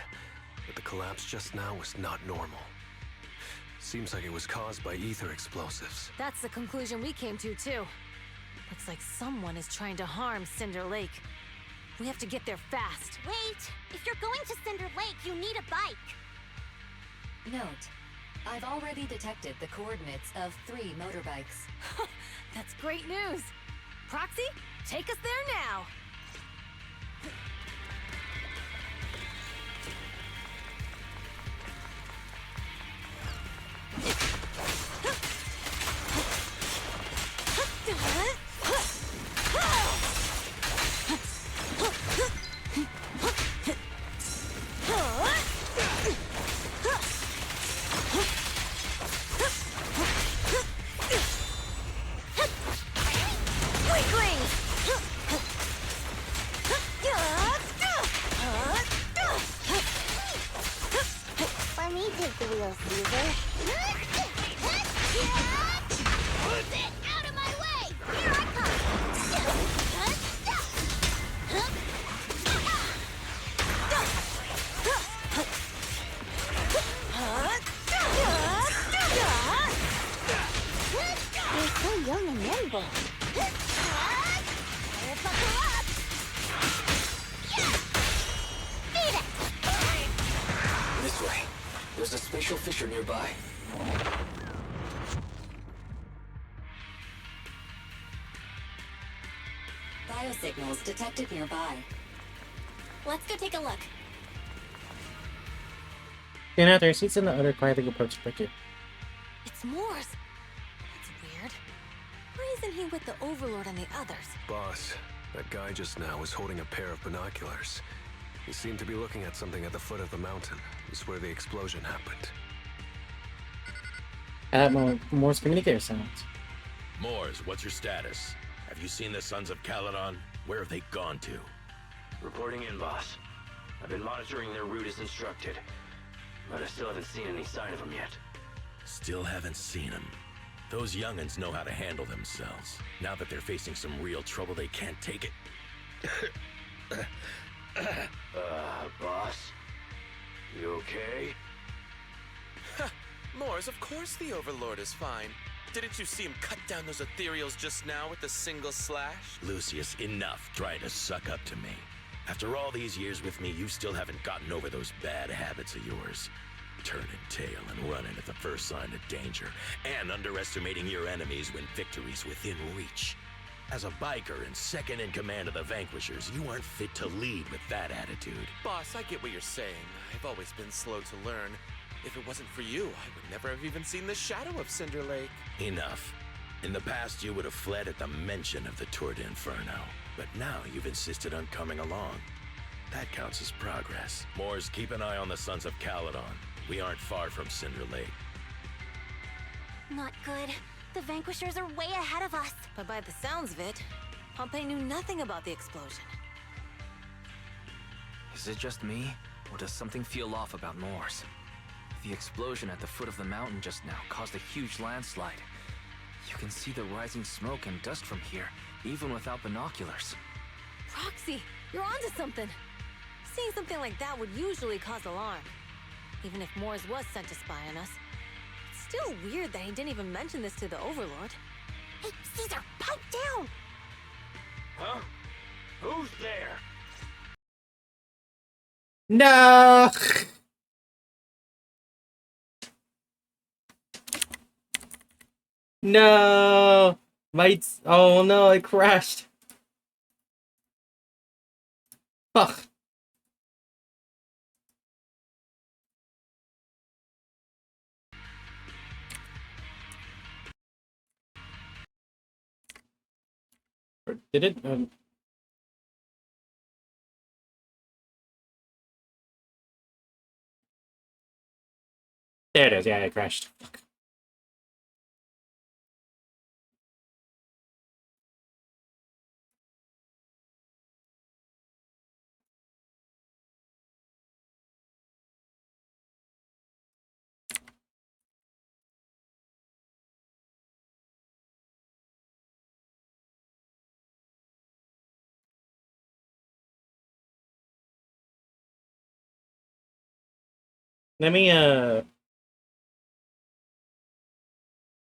But the collapse just now was not normal. Seems like it was caused by ether explosives. That's the conclusion we came to, too. Looks like someone is trying to harm Cinder Lake. We have to get there fast. Wait! If you're going to Cinder Lake, you need a bike! Note, I've already detected the coordinates of 3 motorbikes. That's great news! Proxy, take us there now! Let me take the wheel, Caesar. Get out of my way! Here I You're so young and nimble. This way. There's a spatial fissure nearby. Biosignals detected nearby. Let's go take a look. Then out there, Caesar and the other quietly approach the cricket. It's Morse. That's weird. Why isn't he with the Overlord and the others? Boss, that guy just now was holding a pair of binoculars. He seemed to be looking at something at the foot of the mountain. It's where the explosion happened. At Morse communicator sounds. Moors, what's your status? Have you seen the Sons of Calydon? Where have they gone to? Reporting in, boss. I've been monitoring their route as instructed, but I still haven't seen any sign of them yet. Still haven't seen them. Those young'uns know how to handle themselves. Now that they're facing some real trouble, they can't take it. Boss? You okay? Moors, of course the Overlord is fine. Didn't you see him cut down those ethereals just now with a single slash? Lucius, enough trying to suck up to me. After all these years with me, you still haven't gotten over those bad habits of yours. Turning tail and running at the first sign of danger, and underestimating your enemies when victory's within reach. As a biker and second in command of the Vanquishers, you aren't fit to lead with that attitude. Boss, I get what you're saying. I've always been slow to learn. If it wasn't for you, I would never have even seen the shadow of Cinder Lake. Enough. In the past, you would have fled at the mention of the Tour d'Inferno. But now you've insisted on coming along. That counts as progress. Moors, keep an eye on the Sons of Calydon. We aren't far from Cinder Lake. Not good. The Vanquishers are way ahead of us. But by the sounds of it, Pompey knew nothing about the explosion. Is it just me, or does something feel off about Moors? The explosion at the foot of the mountain just now caused a huge landslide. You can see the rising smoke and dust from here, even without binoculars. Roxy, you're onto something. Seeing something like that would usually cause alarm. Even if Moors was sent to spy on us. It's still weird that he didn't even mention this to the Overlord. Hey, Caesar, pipe down! Huh? Who's there? No! No! Oh no, it crashed. Fuck. Did it? There it is. Yeah, it crashed. Fuck. Let me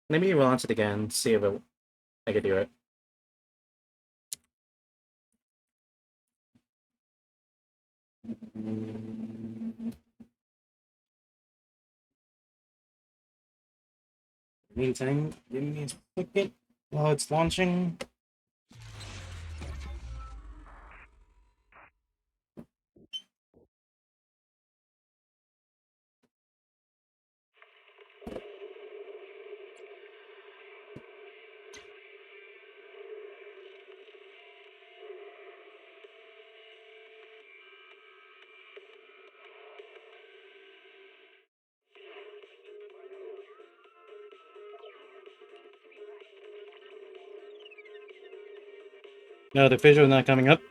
relaunch it again, see if I can do it. Meantime, give me a second while it's launching. No, the visual not coming up.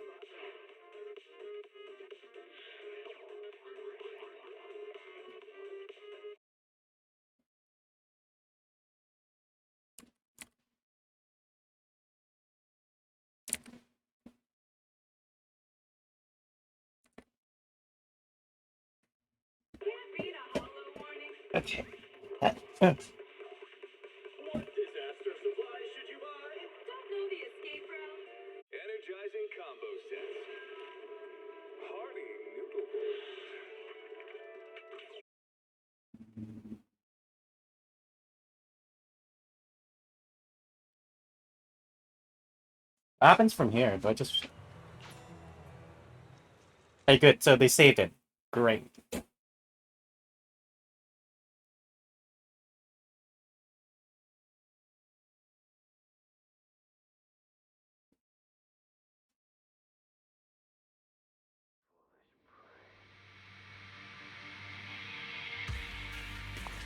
Okay. Disaster supplies should you buy? Don't know the escape route. Energizing combo sets. Hearty noodle bowls. What happens from here? Do I just... Hey, good. So they saved it. Great.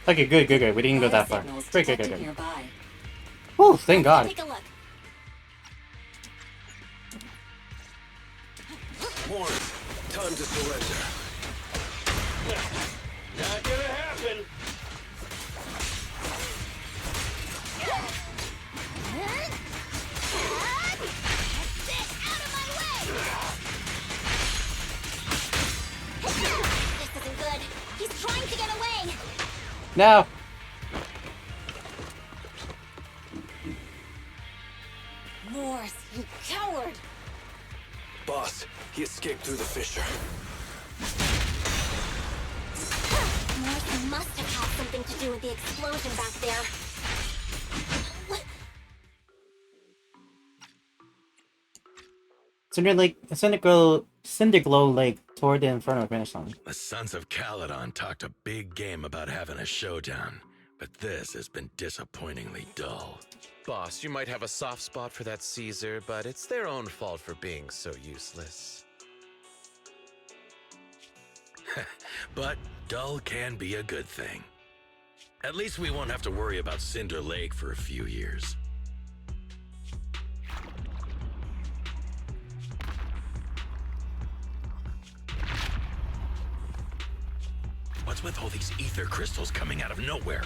Okay, good. We didn't go that far. Good. Oh, thank God. Take a look. More. Time to surrender. Not gonna happen. This isn't good. He's trying to get away. No. Moors, you coward! Boss, he escaped through the fissure. Moors must have had something to do with the explosion back there. Cinderglow Lake toward the Inferno finish line. The Sons of Calydon talked a big game about having a showdown, but this has been disappointingly dull. Boss, you might have a soft spot for that Caesar, but it's their own fault for being so useless. But dull can be a good thing. At least we won't have to worry about Cinder Lake for a few years. What's with all these ether crystals coming out of nowhere?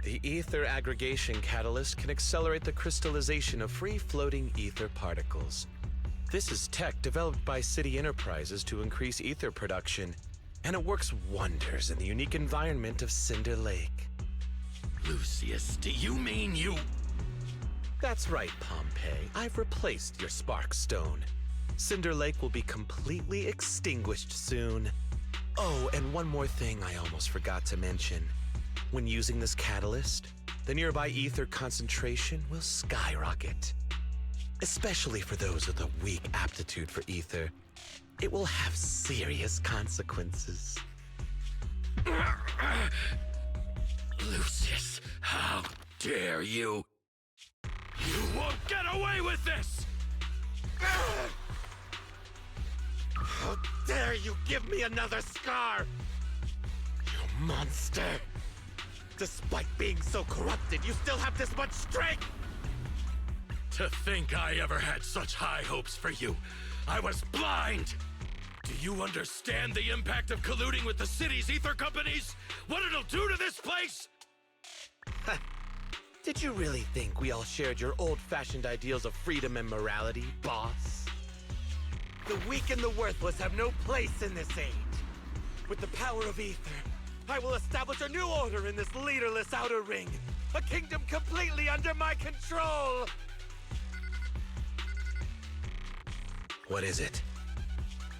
The ether aggregation catalyst can accelerate the crystallization of free-floating ether particles. This is tech developed by City Enterprises to increase ether production, and it works wonders in the unique environment of Cinder Lake. Lucius, do you mean you... That's right, Pompeii. I've replaced your Spark Stone. Cinder Lake will be completely extinguished soon. Oh, and one more thing I almost forgot to mention. When using this catalyst, the nearby ether concentration will skyrocket. Especially for those with a weak aptitude for ether, it will have serious consequences. Lucius, how dare you? You won't get away with this! How dare you give me another scar! You monster! Despite being so corrupted, you still have this much strength! To think I ever had such high hopes for you. I was blind! Do you understand the impact of colluding with the city's ether companies? What it'll do to this place? Did you really think we all shared your old-fashioned ideals of freedom and morality, boss? The weak and the worthless have no place in this age. With the power of ether, I will establish a new order in this leaderless outer ring. A kingdom completely under my control! What is it?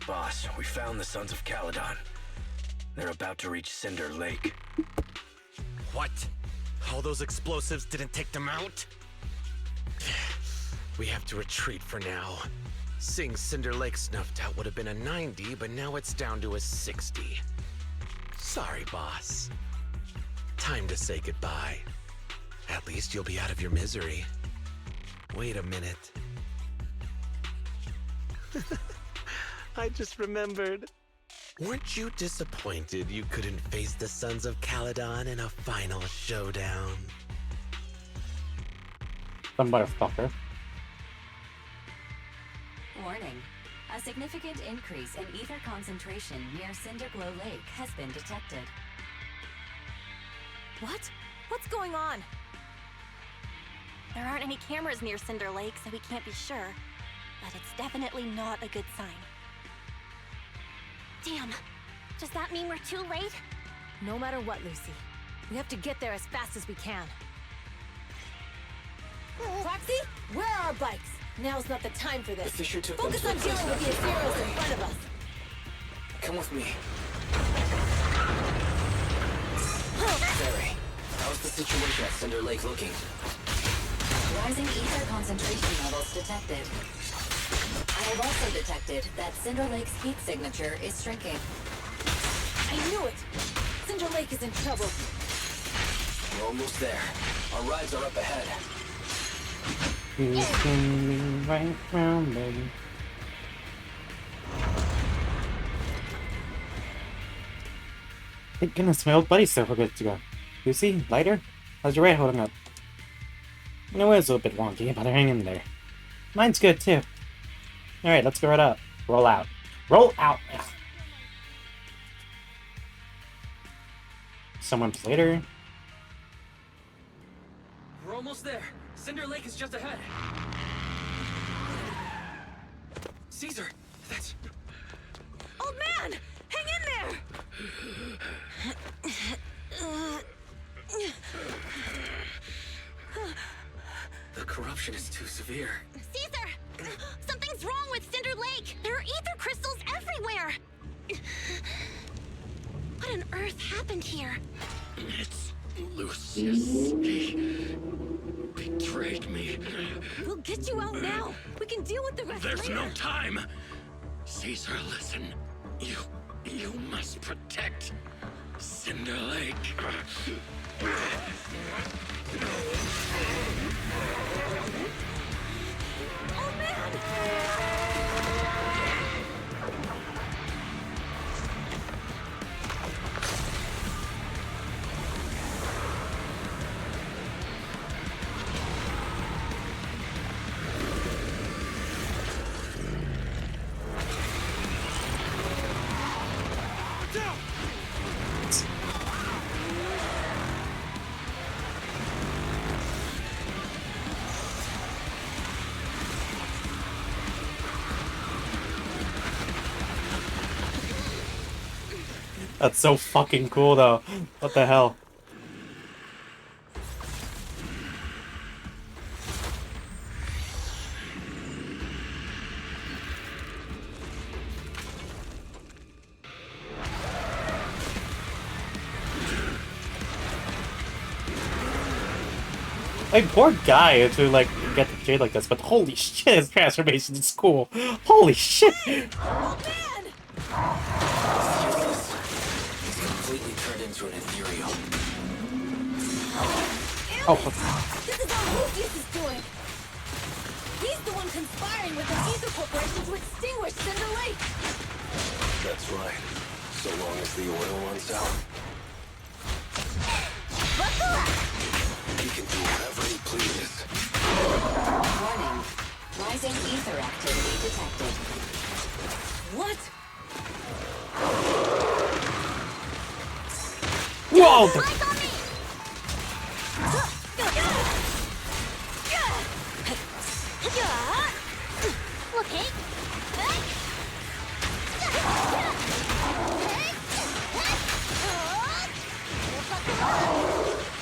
Boss, we found the Sons of Calydon. They're about to reach Cinder Lake. What? All those explosives didn't take them out? We have to retreat for now. Seeing Cinder Lake snuffed out would have been a 90, but now it's down to a 60. Sorry, boss. Time to say goodbye. At least you'll be out of your misery. Wait a minute. I just remembered. Weren't you disappointed you couldn't face the Sons of Calydon in a final showdown? Some motherfucker. Warning. A significant increase in ether concentration near Cinderglow Lake has been detected. What? What's going on? There aren't any cameras near Cinder Lake, so we can't be sure. But it's definitely not a good sign. Damn. Does that mean we're too late? No matter what, Lucy. We have to get there as fast as we can. Proxy, where are our bikes? Now's not the time for this. The Fisher took Focus them on to a dealing with the place Azeros in front of us. Come with me. Barry, how's the situation at Cinder Lake looking? Rising ether concentration levels detected. I have also detected that Cinder Lake's heat signature is shrinking. I knew it! Cinder Lake is in trouble. We're almost there. Our rides are up ahead. You spin me right round, baby. Thank goodness my old buddy's still good to go. Lucy, lighter? How's your ride holding up? I know it was a little bit wonky, but hang in there. Mine's good too. Alright, let's go right up. Roll out. Roll out! Ugh. Someone's later. We're almost there. Cinder Lake is just ahead. Caesar, that's... Old man! Hang in there! The corruption is too severe. Caesar! Something's wrong with Cinder Lake! There are ether crystals everywhere! What on earth happened here? Lucius, he betrayed me. We'll get you out now. We can deal with the rest There's later. no time. Caesar, listen. You must protect Cinder Lake. Oh man! That's so fucking cool, though. What the hell? Like, poor guy to, like, get the jade like this, but holy shit, his transformation is cool. Holy shit! Oh man! He's completely turned into an ethereal. Oh, This is how Lucius is doing. He's the one conspiring with the Ether Corporation to extinguish Cinder Lake. That's right. So long as the oil runs out, Buckle up! he can do whatever he pleases. Warning. Rising ether activity detected. What? whoa!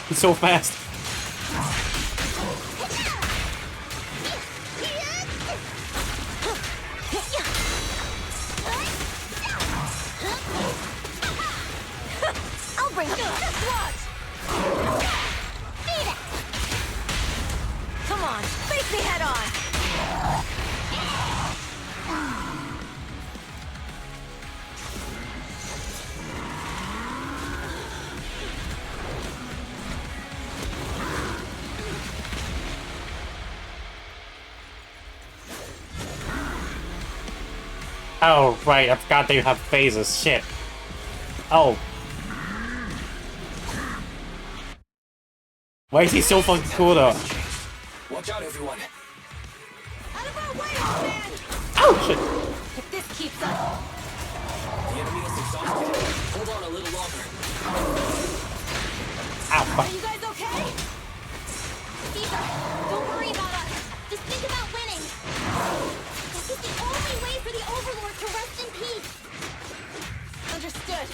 He's so fast. I'll bring him. Just watch. Beat it. Come on, face me head on. Oh, right, I forgot they have phases. Shit. Oh. Why is he so fucking cool, though? Watch out, everyone. Out of our way, old man. Oh, shit. If this keeps up. The enemy is exhausted. Hold on a little longer. Ow, Are fuck. you guys okay? Caesar, don't worry about us. Just think about winning. This is the only way for the Overlord to rest in peace. Understood.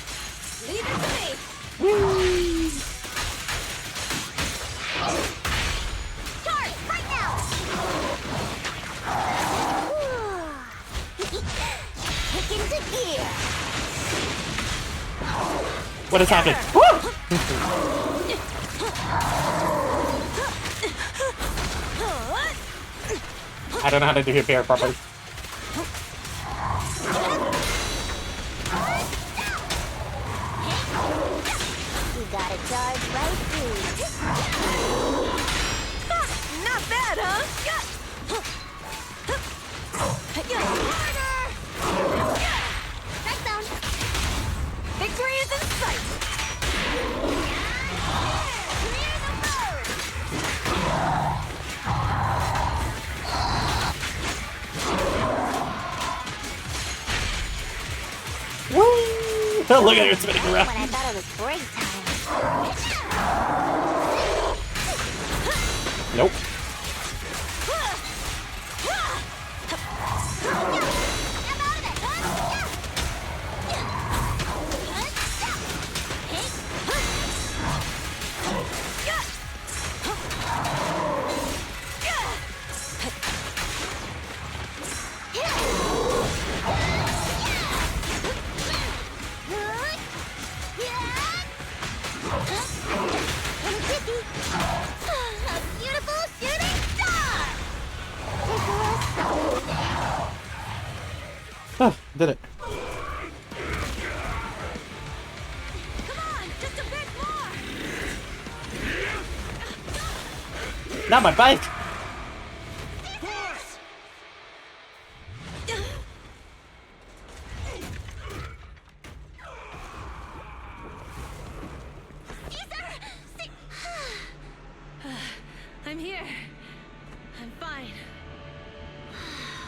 Leave it to me. Charge, right now! Kick into gear. What is happening? I don't know how to do repair properly. You gotta charge right through. Not bad, huh? Harder! Red zone. Victory is in sight! Clear the road. Woo! Look at her spinning around. When I thought it was break time. Nope. Did it. Come on, just a bit more. Not my bike! I'm here. I'm fine.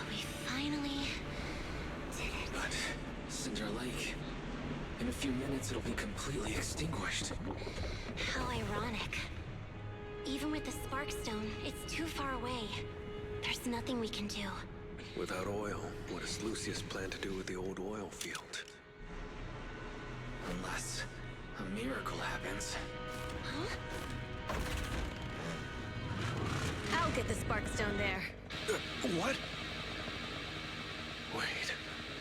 We finally did it. But Cinder Lake, in a few minutes it'll be completely extinguished. How ironic. Even with the Sparkstone, it's too far away. There's nothing we can do. Without oil, what does Lucius plan to do with the old oil field? Unless a miracle happens. Huh? I'll get the Sparkstone there. What? Wait.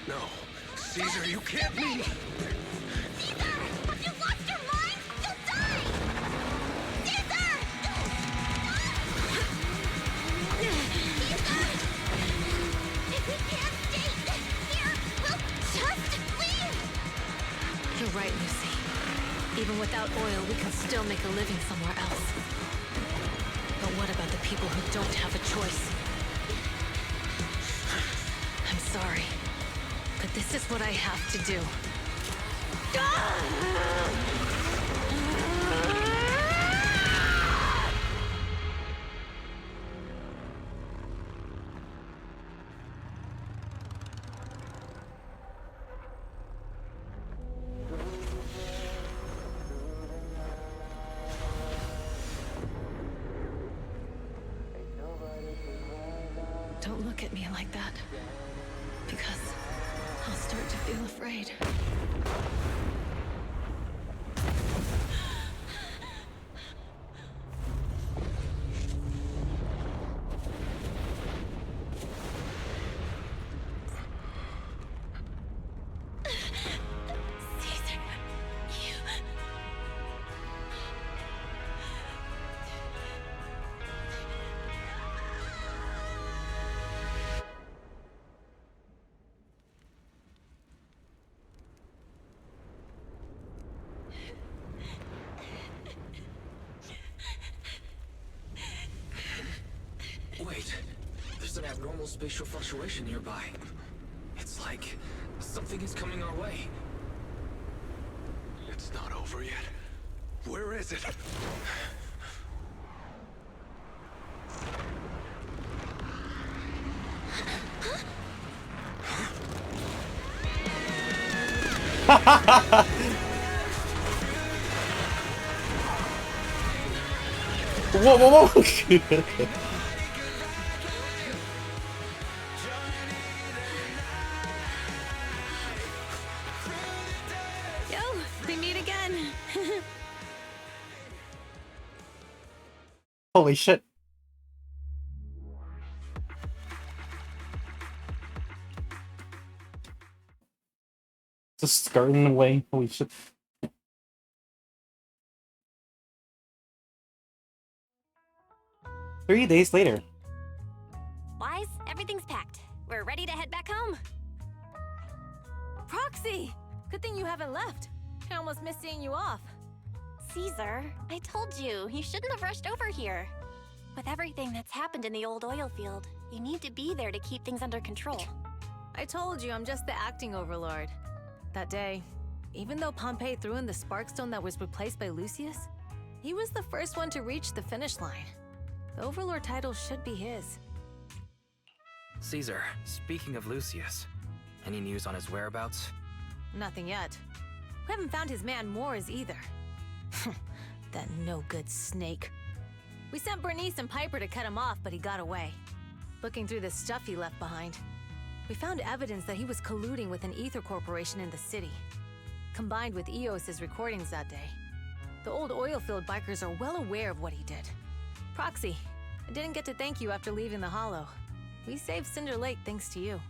No. Caesar, you can't mean... Caesar! Have you lost your mind? You'll die! Caesar! Caesar! If we can't stay here, we'll just leave! You're right, Lucy. Even without oil, we can still make a living somewhere else. But what about the people who don't have a choice? I'm sorry, but this is what I have to do. Don't look at me like that, because I'll start to feel afraid. Caesar, you... Wait, there's an abnormal spatial fluctuation nearby. It's like something is coming our way. It's not over yet. Where is it? Whoa, whoa, whoa! Yo, we meet again. Holy shit. Just skirting away. Holy shit. Three days later. Wise, everything's packed. We're ready to head back home. Proxy! Good thing you haven't left. I almost missed seeing you off. Caesar, I told you, you shouldn't have rushed over here. With everything that's happened in the old oil field, you need to be there to keep things under control. I told you I'm just the acting overlord. That day, even though Pompey threw in the Sparkstone that was replaced by Lucius, he was the first one to reach the finish line. The overlord title should be his. Caesar, speaking of Lucius, any news on his whereabouts? Nothing yet. We haven't found his man Moores either. That no-good snake. We sent Bernice and Piper to cut him off, but he got away. Looking through the stuff he left behind, we found evidence that he was colluding with an ether corporation in the city, combined with Eos's recordings that day. The old oilfield bikers are well aware of what he did. Proxy, I didn't get to thank you after leaving the Hollow. We saved Cinder Lake thanks to you.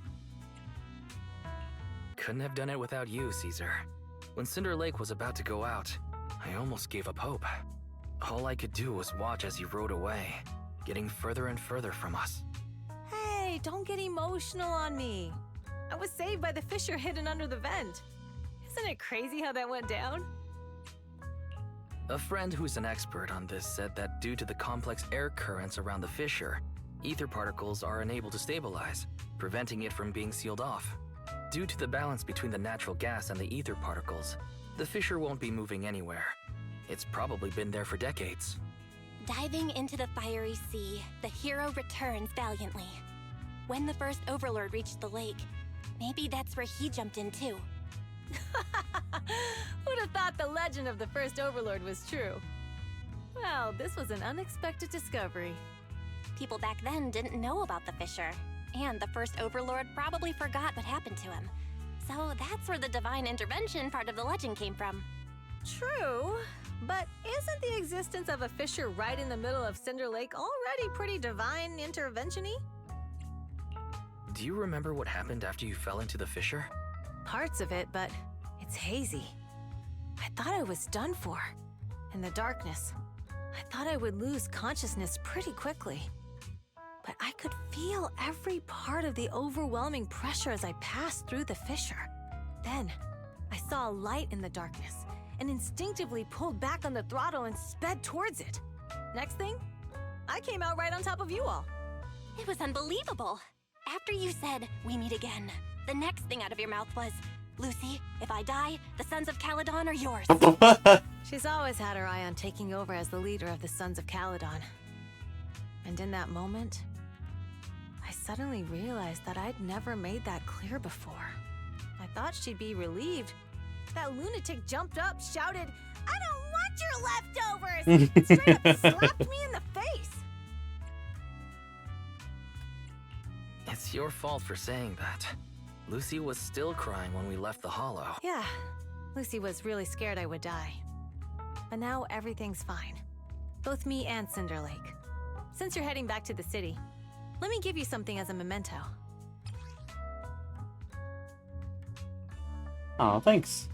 Couldn't have done it without you, Caesar. When Cinder Lake was about to go out, I almost gave up hope. All I could do was watch as he rode away, getting further and further from us. Hey, don't get emotional on me. I was saved by the fissure hidden under the vent. Isn't it crazy how that went down? A friend who's an expert on this said that due to the complex air currents around the fissure, ether particles are unable to stabilize, preventing it from being sealed off. Due to the balance between the natural gas and the ether particles, the fissure won't be moving anywhere. It's probably been there for decades. Diving into the fiery sea, the hero returns valiantly. When the first Overlord reached the lake, maybe that's where he jumped in too. Who'd have thought the legend of the first Overlord was true? Well, this was an unexpected discovery. People back then didn't know about the fissure, and the first Overlord probably forgot what happened to him. So that's where the divine intervention part of the legend came from. True, but isn't the existence of a fissure right in the middle of Cinder Lake already pretty divine intervention-y? Do you remember what happened after you fell into the fissure? Parts of it, but it's hazy. I thought I was done for. In the darkness, I thought I would lose consciousness pretty quickly. But I could feel every part of the overwhelming pressure as I passed through the fissure. Then, I saw a light in the darkness and instinctively pulled back on the throttle and sped towards it. Next thing, I came out right on top of you all. It was unbelievable. After you said, "We meet again," the next thing out of your mouth was, "Lucy, if I die, the Sons of Calydon are yours." She's always had her eye on taking over as the leader of the Sons of Calydon. And in that moment, I suddenly realized that I'd never made that clear before. I thought she'd be relieved. That lunatic jumped up, shouted, "I don't want your leftovers!" and straight up slapped me in the face. It's your fault for saying that. Lucy was still crying when we left the hollow. Yeah, Lucy was really scared I would die. But now everything's fine. Both me and Cinder Lake. Since you're heading back to the city, let me give you something as a memento. Oh, thanks.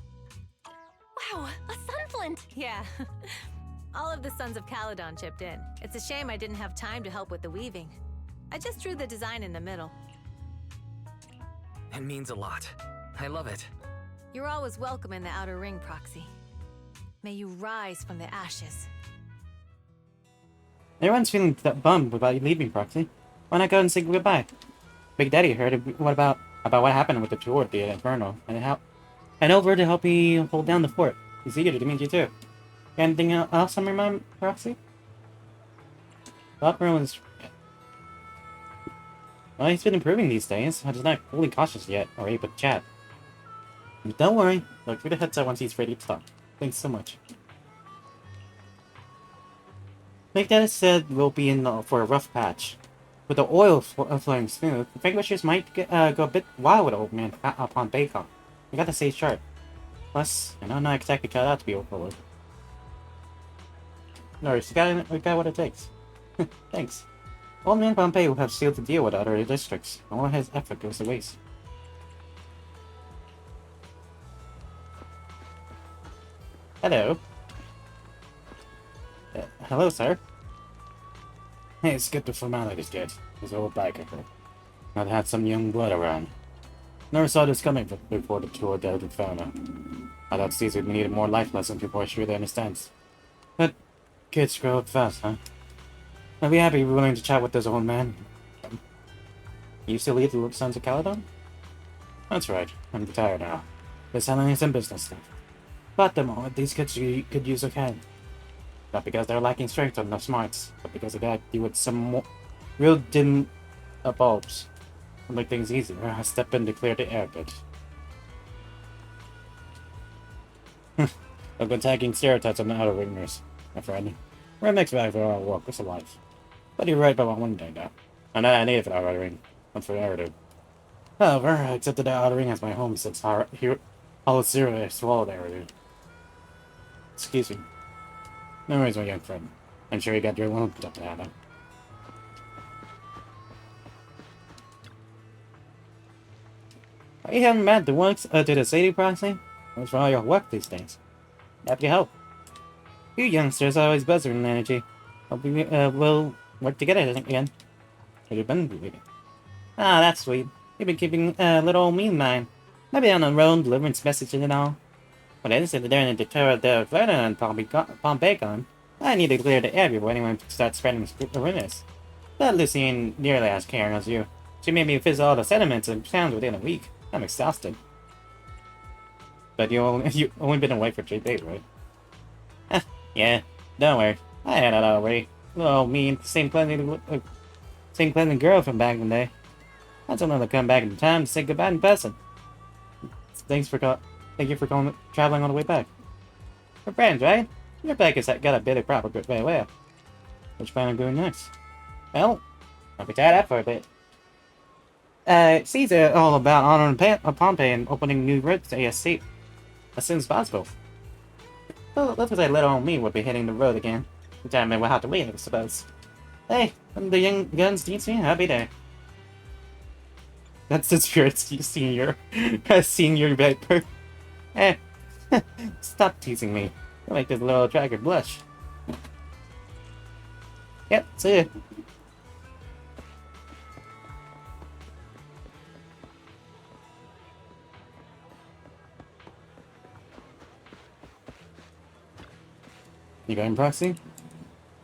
Wow, a sunflint! Yeah. All of the Sons of Calydon chipped in. It's a shame I didn't have time to help with the weaving. I just drew the design in the middle. It means a lot. I love it. You're always welcome in the Outer Ring, Proxy. May you rise from the ashes. Everyone's feeling bummed about you leaving, Proxy. Why not go and say goodbye? Big Daddy heard what about what happened with the tour at the Inferno, and over to help me hold down the fort. He's eager to meet you too. Got anything else on your mind, Proxy? Well, everyone's... Well, he's been improving these days. I'm just not fully cautious yet, or able to chat. But don't worry, look through the headset once he's ready to talk. Thanks so much. Big Daddy said we'll be in for a rough patch. With the oil flowing smooth, the Vanquishers might go a bit wild with old man upon Bacon. We got to stay sharp. Plus, I'm not exactly cut out to be Overlord. No, we got what it takes. Thanks. Old man Pompey will have sealed the deal with other districts. All his effort goes to waste. Hello. Hello, sir. Hey, it's good the formalities get. His old biker. I've had some young blood around. Never saw this coming before the tour of Inferno. I thought Caesar needed more life lessons before he really understands. But kids grow up fast, huh? I'd be happy willing to chat with this old man. You still lead the Sons of Calydon? That's right. I'm retired now. Been selling some business stuff. But at the moment, these kids could use a hand. Not because they're lacking strength or no smarts, but because they gotta deal with some more real dim bulbs. To make things easier, I step in to clear the air a bit. I've been tagging stereotypes on the outer ringers, my friend. We're a mixed bag for our walk, it's a life. But you're right about one thing now. I'm not native for the outer ring. I'm for narrative. However, I accepted the outer ring as my home since Hollow Zero swallowed narrative. Excuse me. No worries, my young friend. I'm sure you got your loan up to Hannah. You haven't met the works to the city, Proxy? Thanks for all your work these days. Happy to help. You youngsters are always buzzing in energy. Hope we will work together again. Have you been leaving? Ah, that's sweet. You've been keeping little old me in mind. Maybe on the road, delivering messages and all. When I decided there in the Tower of the Vernon and Pompegon, I need to clear the air before anyone starts spreading rumors. But Lucy ain't nearly as caring as you. She made me visit all the settlements and towns within a week. I'm exhausted. But you only been away for 3 days, right? Yeah, don't worry. I had it already. Little me, same pleasant girl from back in the day. I told her to come back in time to say goodbye in person. Thank you for traveling all the way back. We're friends, right? Your back has got a bit of proper good way away. Which plan on doing next? Well, I'll be tied up for a bit. Caesar all about honoring Pompey and opening new roads ASC as soon as possible. Well, that was like little old me would be hitting the road again. The time we'll have to wait, I suppose. Hey, when the young guns needs me, I'll be there. That's the spirit, senior. Senior Viper. Eh, stop teasing me. You'll make this little tracker blush. Yep, see ya. You going, Proxy?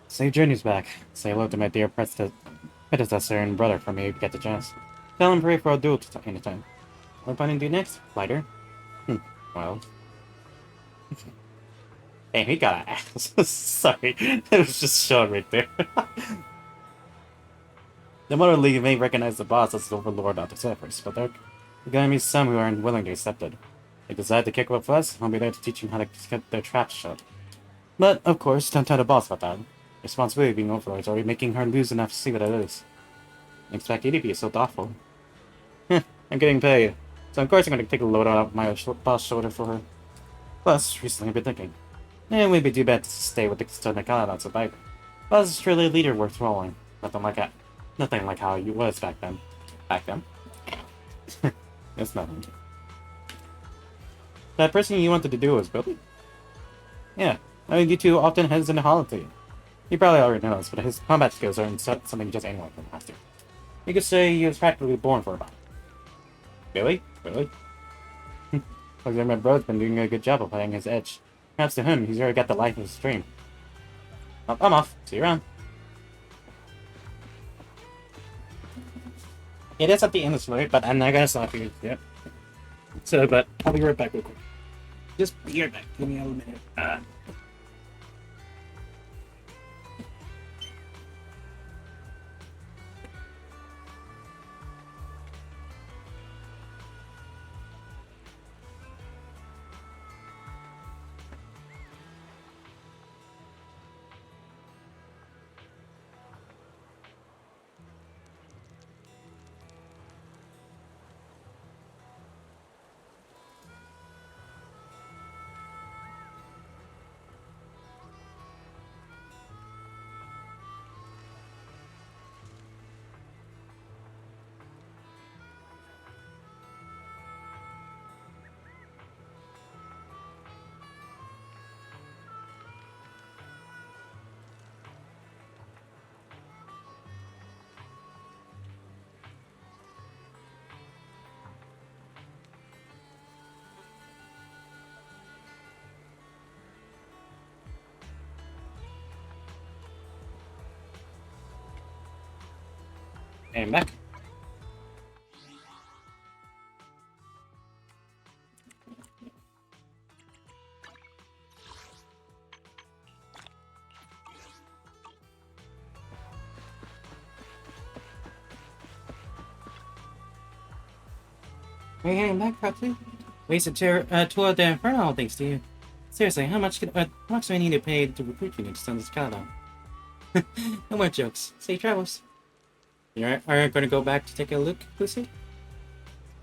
Safe journeys back. Say hello to my dear predecessor and brother for me if you get the chance. Tell him pray for a duel anytime. What are you planning to do next? Fighter? Well. Damn, he got an ass. Sorry. It was just shown right there. The Motor League may recognize the boss as the overlord of the surfers, but there are gonna be some who aren't willing to accept it. They decide to kick up a fuss, I'll be there to teach them how to get their traps shut. But, of course, don't tell the boss about that. Responsibility being overlords are making her lose enough to see what it is. I expect you to be so thoughtful. I'm getting paid, so of course I'm going to take a load off my boss' shoulder for her. Plus, recently I've been thinking, it would be too bad to stay with the Sons of Calydon survivor. Boss is truly a leader worth following. Nothing like how you was back then. Back then? It's nothing. That person you wanted to do was Billy? Yeah, I mean, you two often heads in the holiday. He probably already knows, but his combat skills aren't something just anyone can master. You could say he was practically born for a battle. Billy? Really? Looks like my bro's been doing a good job of playing his edge. Perhaps to him, he's already got the life of his dream. Oh, I'm off. See you around. It is at the end of the story, but I'm not gonna stop you yet. So, but I'll be right back real quick. Just be right back. Give me a minute. And back. Are you getting back, Proxy? Wasted tour of the Inferno, thanks to you. Seriously, how much do I need to pay to recruit you to Sons of Calydon? No more jokes. Safe travels. You are going to go back to take a look, Lucy?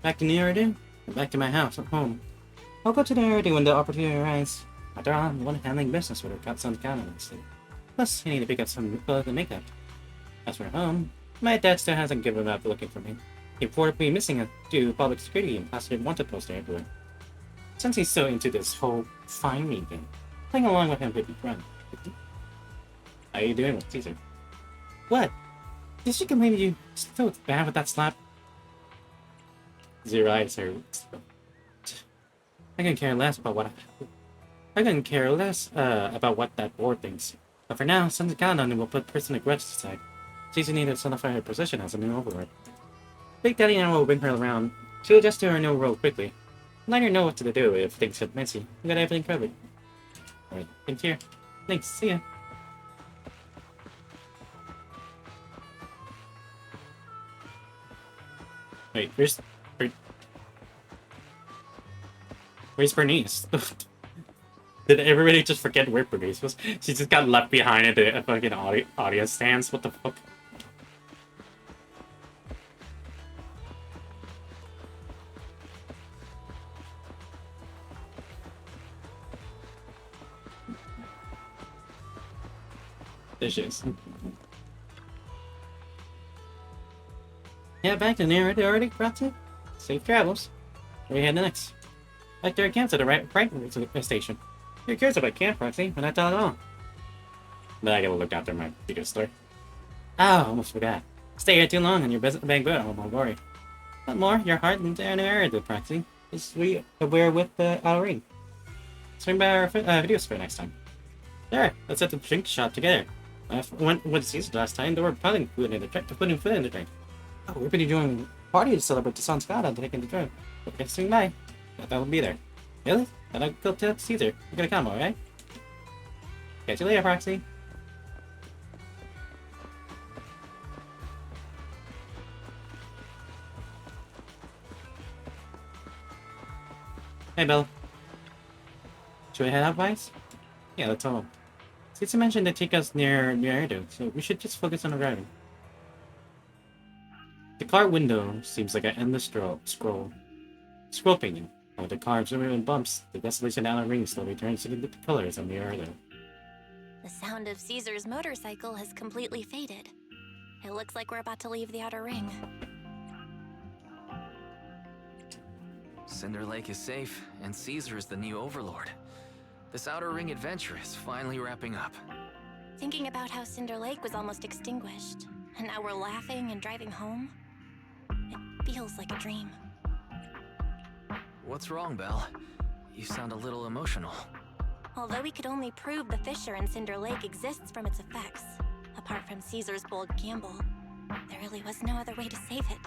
Back to New Eridu? Or back to my house at home? I'll go to New Eridu when the opportunity arises. After all, I'm the one handling business with her Sons of Calydon. Plus, I need to pick up some clothes and makeup. As for home, my dad still hasn't given up looking for me. He reported me missing due to public security and plastered wanted poster everywhere. Since he's so into this whole find me thing, playing along with him would be fun. How are you doing with Caesar? What? Did she complain you still bad with that slap? Zero eyes are. I can care less about what about what that board thinks. But for now, Sons of Calydon will put personal grudges aside. Caesar needed to solidify her position as a new overlord. Big Daddy and I will bring her around. She'll adjust to her new role quickly. Let her know what to do if things get messy. We got everything covered. Alright, thank you. Thanks, see ya. Wait, where's Bernice? Did everybody just forget where Bernice was? She just got left behind at the fucking audience stands. What the fuck? Dishes. Yeah, back to the area already, Proxy. Safe travels. Where you heading next? Like there are camps at the right station. Who cares about camp, Proxy? We're not done at all. But I gotta look after my video store. Oh, almost forgot. Stay here too long and your bank boat, oh my worry. What more? Your heart and an area to Proxy. We're with the outer ring. Swing by our video store next time. There, let's hit the drink shop together. Went with Caesar last time, they were putting food in the drink. Oh, we're gonna join a party to celebrate the Sons of Calydon taking the drink. Okay, swing by. That'll be there. Really? Then I'll go tell Caesar. You're gonna come, alright? Catch you later, Proxy. Hey, Bill. Should we head out, Vice? Yeah, let's all. Caesar mentioned to take us near Erdo, so we should just focus on the driving. The car window seems like an endless scroll painting. With the car and bumps, the desolation outer ring slowly turns into the colors of the Erdo. The sound of Caesar's motorcycle has completely faded. It looks like we're about to leave the outer ring. Cinder Lake is safe, and Caesar is the new overlord. This outer ring adventure is finally wrapping up. Thinking about how Cinder Lake was almost extinguished, and now we're laughing and driving home, it feels like a dream. What's wrong, Belle? You sound a little emotional. Although we could only prove the fissure in Cinder Lake exists from its effects, apart from Caesar's bold gamble, there really was no other way to save it.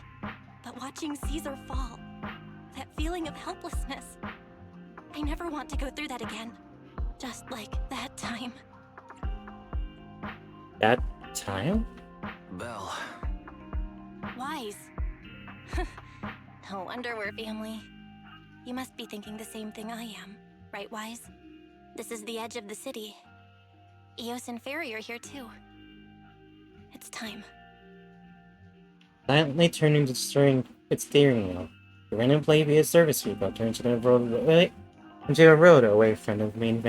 But watching Caesar fall, that feeling of helplessness, I never want to go through that again. Just like that time. That time? Belle. Wise. No wonder we're family. You must be thinking the same thing I am, right, Wise? This is the edge of the city. Eos and Fairy are here too. It's time. Silently turning its steering wheel, the random play via service vehicle turns into a road away from the main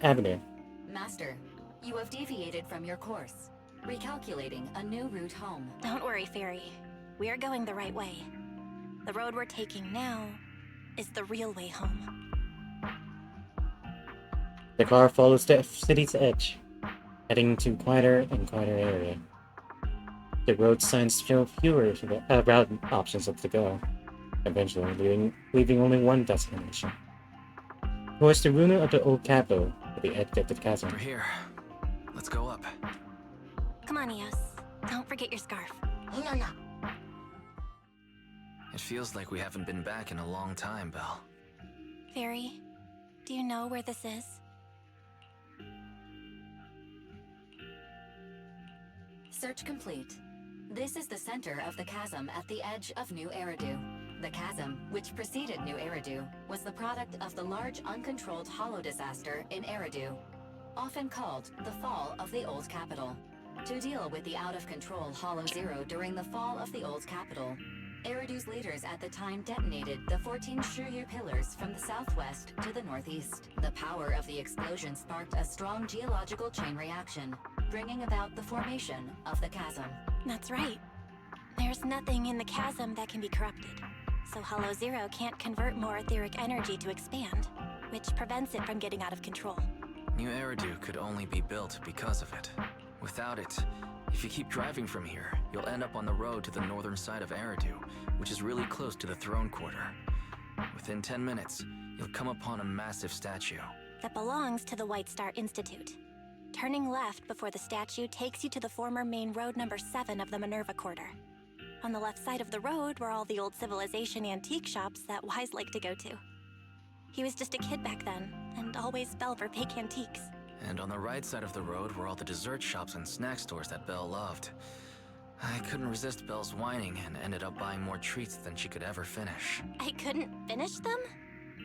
avenue. Master, you have deviated from your course. Recalculating a new route home. Don't worry, Fairy. We're going the right way. The road we're taking now is the real way home. The car follows the city's edge, heading to quieter and quieter area. The road signs show fewer route options up to go, eventually leaving only one destination. Towards the ruin of the old capital, at the edge of the chasm. We're here. Let's go up. Come on, Eos. Don't forget your scarf. No. It feels like we haven't been back in a long time, Belle. Fairy, do you know where this is? Search complete. This is the center of the chasm at the edge of New Eridu. The chasm, which preceded New Eridu, was the product of the large uncontrolled hollow disaster in Eridu, often called the Fall of the Old Capital. To deal with the out-of-control Hollow Zero during the fall of the Old Capital, Eridu's leaders at the time detonated the 14 Shuryu pillars from the southwest to the northeast. The power of the explosion sparked a strong geological chain reaction, bringing about the formation of the chasm. That's right. There's nothing in the chasm that can be corrupted, so Hollow Zero can't convert more etheric energy to expand, which prevents it from getting out of control. New Eridu could only be built because of it. Without it, If you keep driving from here, you'll end up on the road to the northern side of Eridu, which is really close to the throne quarter. Within 10 minutes, you'll come upon a massive statue. That belongs to the White Star Institute. Turning left before the statue takes you to the former main road number 7 of the Minerva Quarter. On the left side of the road were all the old civilization antique shops that Wise liked to go to. He was just a kid back then, and always fell for fake antiques. And on the right side of the road were all the dessert shops and snack stores that Belle loved. I couldn't resist Belle's whining and ended up buying more treats than she could ever finish. I couldn't finish them?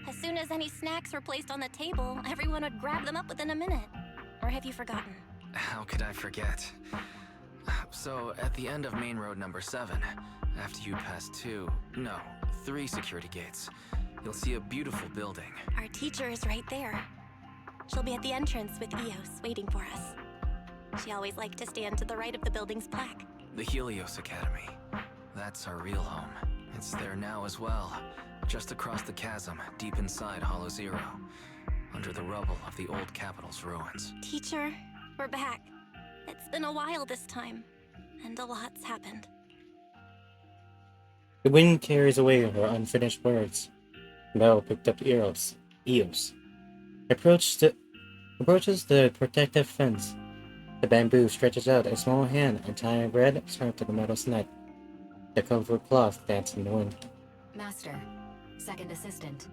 As soon as any snacks were placed on the table, everyone would grab them up within a minute. Or have you forgotten? How could I forget? So, at the end of main road number 7, after you pass 3 security gates, you'll see a beautiful building. Our teacher is right there. She'll be at the entrance with Eos, waiting for us. She always liked to stand to the right of the building's plaque. The Helios Academy. That's our real home. It's there now as well, just across the chasm, deep inside Hollow Zero, under the rubble of the old capital's ruins. Teacher, we're back. It's been a while this time, and a lot's happened. The wind carries away her unfinished words. Belle picked up Eos. Approaches the protective fence. The bamboo stretches out a small hand and tying a red scarf to the metal's neck. The comfort cloth dances in the wind. Master, second assistant,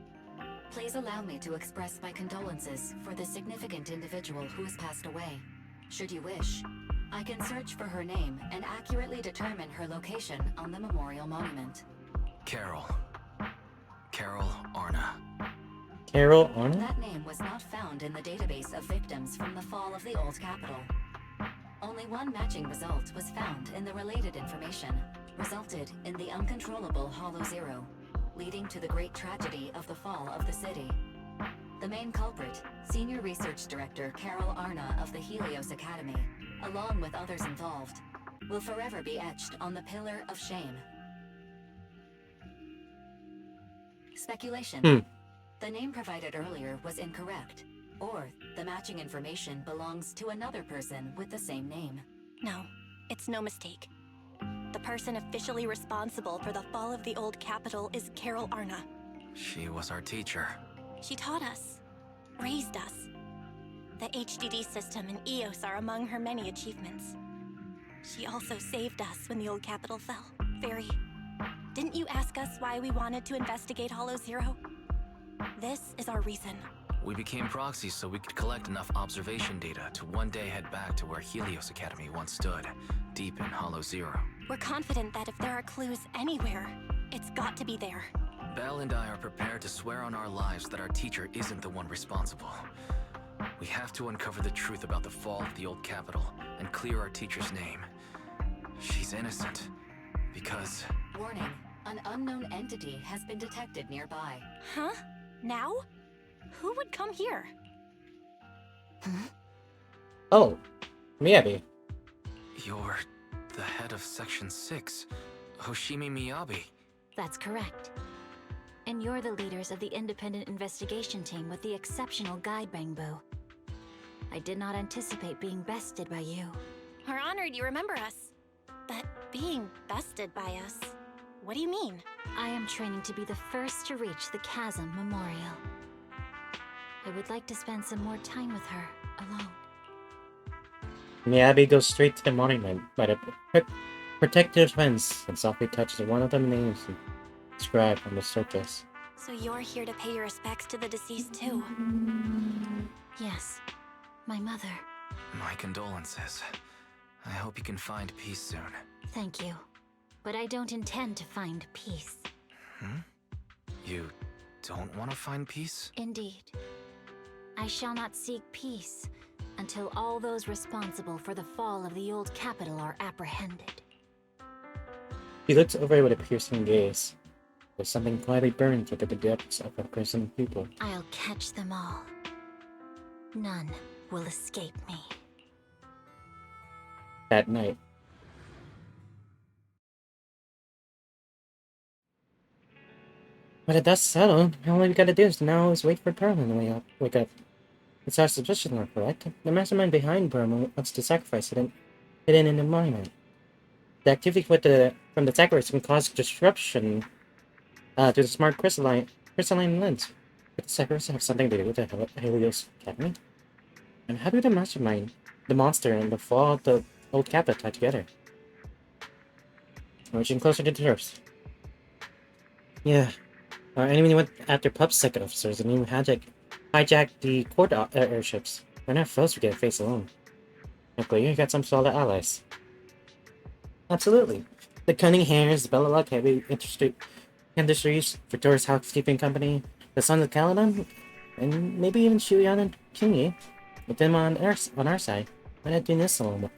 please allow me to express my condolences for the significant individual who has passed away. Should you wish, I can search for her name and accurately determine her location on the memorial monument. Carol Arna. Carol Arna? That name was not found in the database of victims from the fall of the old capital. Only one matching result was found in the related information, resulted in the uncontrollable Hollow Zero, leading to the great tragedy of the fall of the city. The main culprit, Senior Research Director Carol Arna of the Helios Academy, along with others involved, will forever be etched on the Pillar of Shame. Speculation. The name provided earlier was incorrect, or the matching information belongs to another person with the same name. No, it's no mistake. The person officially responsible for the fall of the old capital is Carol Arna. She was our teacher. She taught us, raised us. The HDD system and Eos are among her many achievements. She also saved us when the old capital fell. Didn't you ask us why we wanted to investigate Hollow Zero? This is our reason. We became proxies so we could collect enough observation data to one day head back to where Helios Academy once stood, deep in Hollow Zero. We're confident that if there are clues anywhere, it's got to be there. Belle and I are prepared to swear on our lives that our teacher isn't the one responsible. We have to uncover the truth about the fall of the old capital and clear our teacher's name. She's innocent, because... Warning, an unknown entity has been detected nearby. Huh? Now? Who would come here? Oh, Miyabi. You're the head of Section 6, Hoshimi Miyabi. That's correct. And you're the leaders of the independent investigation team with the exceptional guide Bangbo. I did not anticipate being bested by you. We're honored you remember us. But being bested by us, what do you mean? I am training to be the first to reach the Chasm Memorial. I would like to spend some more time with her, alone. Miyabi goes straight to the monument by the protective fence and softly touches one of the names inscribed on the surface. So you're here to pay your respects to the deceased too? Yes, my mother. My condolences. I hope you can find peace soon. Thank you. But I don't intend to find peace. You don't want to find peace? Indeed. I shall not seek peace until all those responsible for the fall of the old capital are apprehended. He looks over with a piercing gaze. There's something quietly burns within the depths of a prison people. I'll catch them all. None will escape me. That night. When the dust settled, all we gotta do is now wait for Perlman to wake up. It's our suspicion are correct. The mastermind behind Perlman wants to sacrifice it hidden in the monument. The activity from the attackers can cause disruption to the smart crystalline lens. Could the attackers have something to do with the Helios Academy? And how do the mastermind, the monster, and the fall of the old Kappa tie together? Reaching closer to the turfs. Yeah. Our enemy went after pub second officers and even hijacked the court airships. We're not foes we get face alone. Luckily, you got some solid allies. Absolutely. The Cunning Hares, Bellalock Heavy Industries, Victoria's Housekeeping Company, the Sons of Calydon, and maybe even Shuyan and Kingi. With them on our side. We're not doing this solo.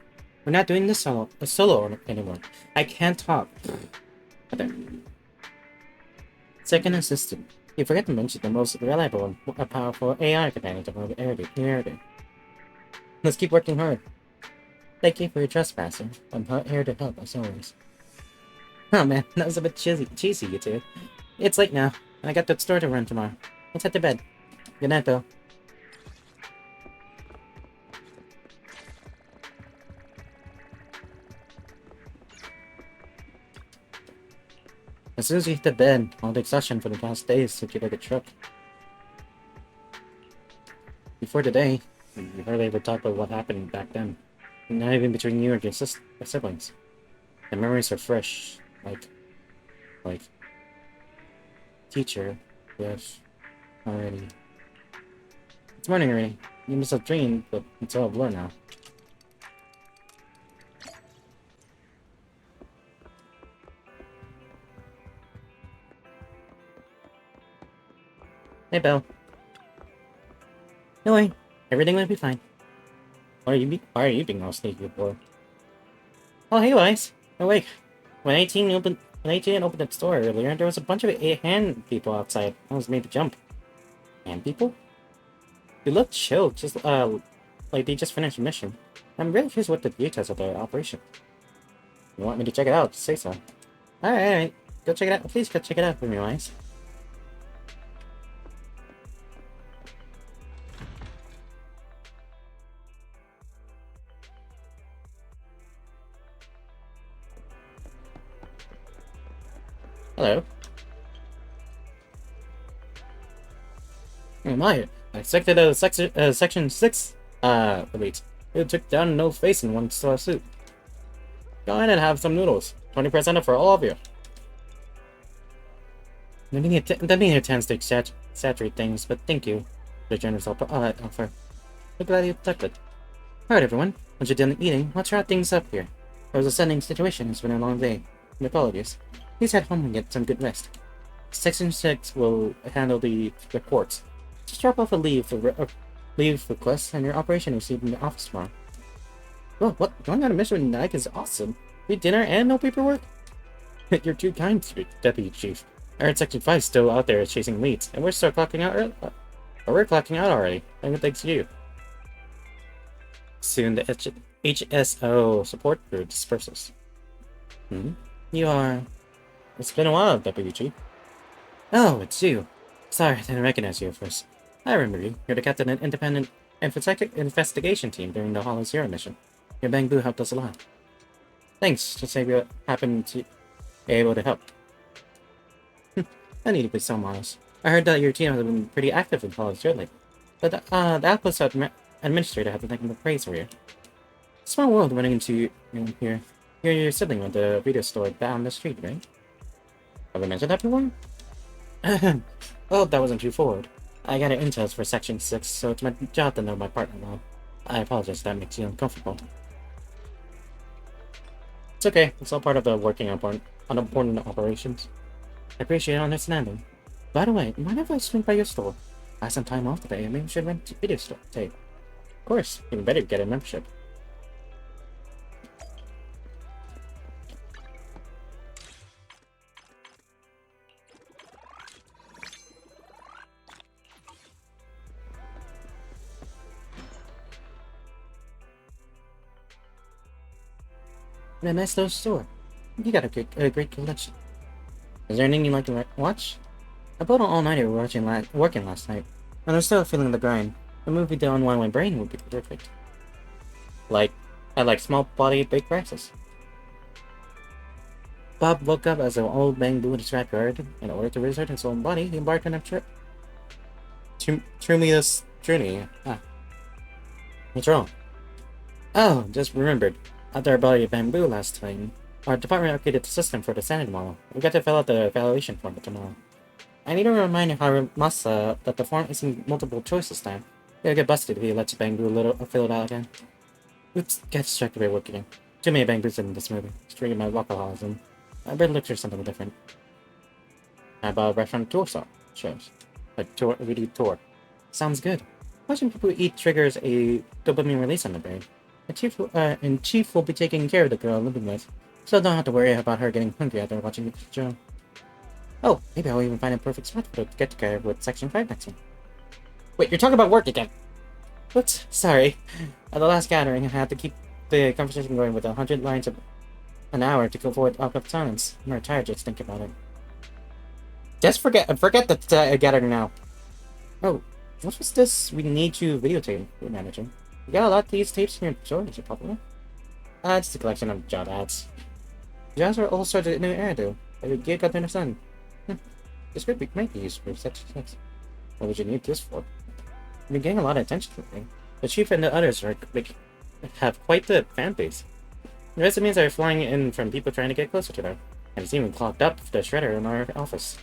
We're not doing this solo anymore. I can't talk. There. Second assistant. You forget to mention the most reliable and powerful AI companion of New. Let's keep working hard. Thank you for your trust, Master. I'm here to help, as always. Oh man, that was a bit cheesy, you two. It's late now, and I got the store to run tomorrow. Let's head to bed. Good night, Bill. As soon as you hit the bed, all the exhaustion for the past days took you like a truck. Before today, you hardly ever talked about what happened back then. Not even between you and your siblings. The memories are fresh, like teacher left already. It's morning already. You must have dreamed, but it's all a blur now. Hey, Belle. No way. Everything will be fine. Why are you being all sneaky for? Oh, hey, Wise. Awake. When 18 opened the store earlier, there was a bunch of hand people outside. I was made to jump. Hand people? They looked chill, just like they just finished a mission. I'm really curious what the details of their operation. You want me to check it out? Just say so. Alright. Go check it out. Please go check it out for me, Wise. Hello. Oh my, I selected section 6, elite. It took down no face in one star suit. Go ahead and have some noodles. 20% off for all of you. The media tends to exaggerate things, but thank you for the generous offer. We're glad you took it. Alright everyone, once you're done eating, let's wrap things up here. There was a stunning situation, it's been a long day. My apologies. Please head home and get some good rest. Section 6 will handle the reports. Just drop off a leave request and your operation received in the office tomorrow. Well, what? Going on a mission with Nike is awesome. Free dinner and no paperwork? You're too kind, Deputy Chief. I heard Section 5 is still out there chasing leads, and we're still clocking out early. We're clocking out already. Thanks to you. Soon the HSO support group disperses. You are... It's been a while, Deputy Chief. Oh, it's you. Sorry, I didn't recognize you at first. I remember you. You're the captain of an independent investigation team during the Hollow Zero mission. Your bamboo helped us a lot. Thanks, just say you happened to be able to help. I need to be so modest. I heard that your team has been pretty active in Hollow Zero lately. But the Outpost administrator had nothing but praise for you. Small world running into here. You're your sibling at the video store down the street, right? Have I mentioned that before? Well, that wasn't too forward. I got an intel for Section 6, so it's my job to know my partner well. I apologize if that makes you uncomfortable. It's okay, it's all part of the working on important operations. I appreciate your understanding. By the way, mind if I swing by your store? I have some time off today, and maybe we should rent a video store tape. Of course, even better get a membership. And a nice little store. You got a great collection. Is there anything you'd like to watch? I pulled an all-nighter working last night, and I'm still feeling the grind. A movie to unwind my brain would be perfect. Like I like small body, big prices. Bob woke up as an old bamboo in his backyard. In order to research his own body, he embarked on a trip. Tremulous journey. What's wrong? Oh, just remembered. After our body of bamboo last time, our department upgraded the system for the standard model. We got to fill out the evaluation form for tomorrow. I need to remind Masa that the form isn't multiple choice this time. He'll get busted if he lets bamboo fill it out again. Oops, get distracted by work again. Too many bamboos in this movie. It's triggering my workaholism. I better look for something different. How about a restaurant tour shows? A tour, video tour. Sounds good. Watching people eat triggers a dopamine release on the brain. And Chief will be taking care of the girl I'm living with, so I don't have to worry about her getting hungry after watching the show. Oh, maybe I'll even find a perfect spot for the get-together with Section 5 next one. Wait, you're talking about work again! Oops, sorry. At the last gathering, I had to keep the conversation going with 100 lines an hour to go forward out of silence. I'm retired just thinking about it. Just forget the gathering now. Oh, what was this? We need you videotape, your manager. You got a lot of these tapes in your storage, is it popular? It's a collection of job ads. Jobs are all sorts of new era, though. Every gig got to understand. This might be used for such things. What would you need this for? You've been getting a lot of attention lately. The chief and the others have quite the fan base. The resumes are flying in from people trying to get closer to them, and it's even clogged up the shredder in our office.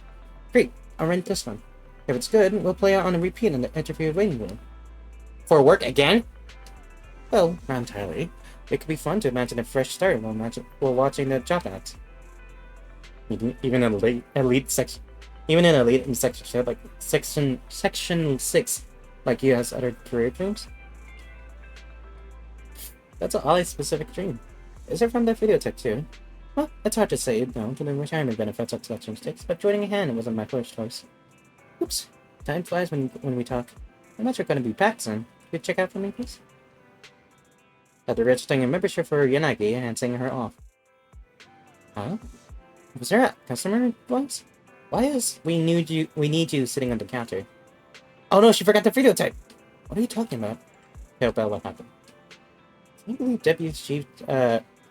Great, I'll rent this one. If it's good, we'll play it on a repeat in the interview waiting room. For work again? Well, not entirely. It could be fun to imagine a fresh start while watching the job ads. Even in elite section like section 6, like you has other career dreams. That's an oddly specific dream. Is it from the videotape too? Well, it's hard to say, no, to the retirement benefits of section 6, but joining a hand wasn't my first choice. Oops, time flies when we talk. I'm not sure gonna be packed soon. Could you check out for me, please? After registering a membership for Yanagi and sending her off. Huh? Was there a customer voice? Why is we need you sitting on the counter? Oh no, she forgot the videotape! What are you talking about? Tell Belle what happened. Can you believe Deputy Chief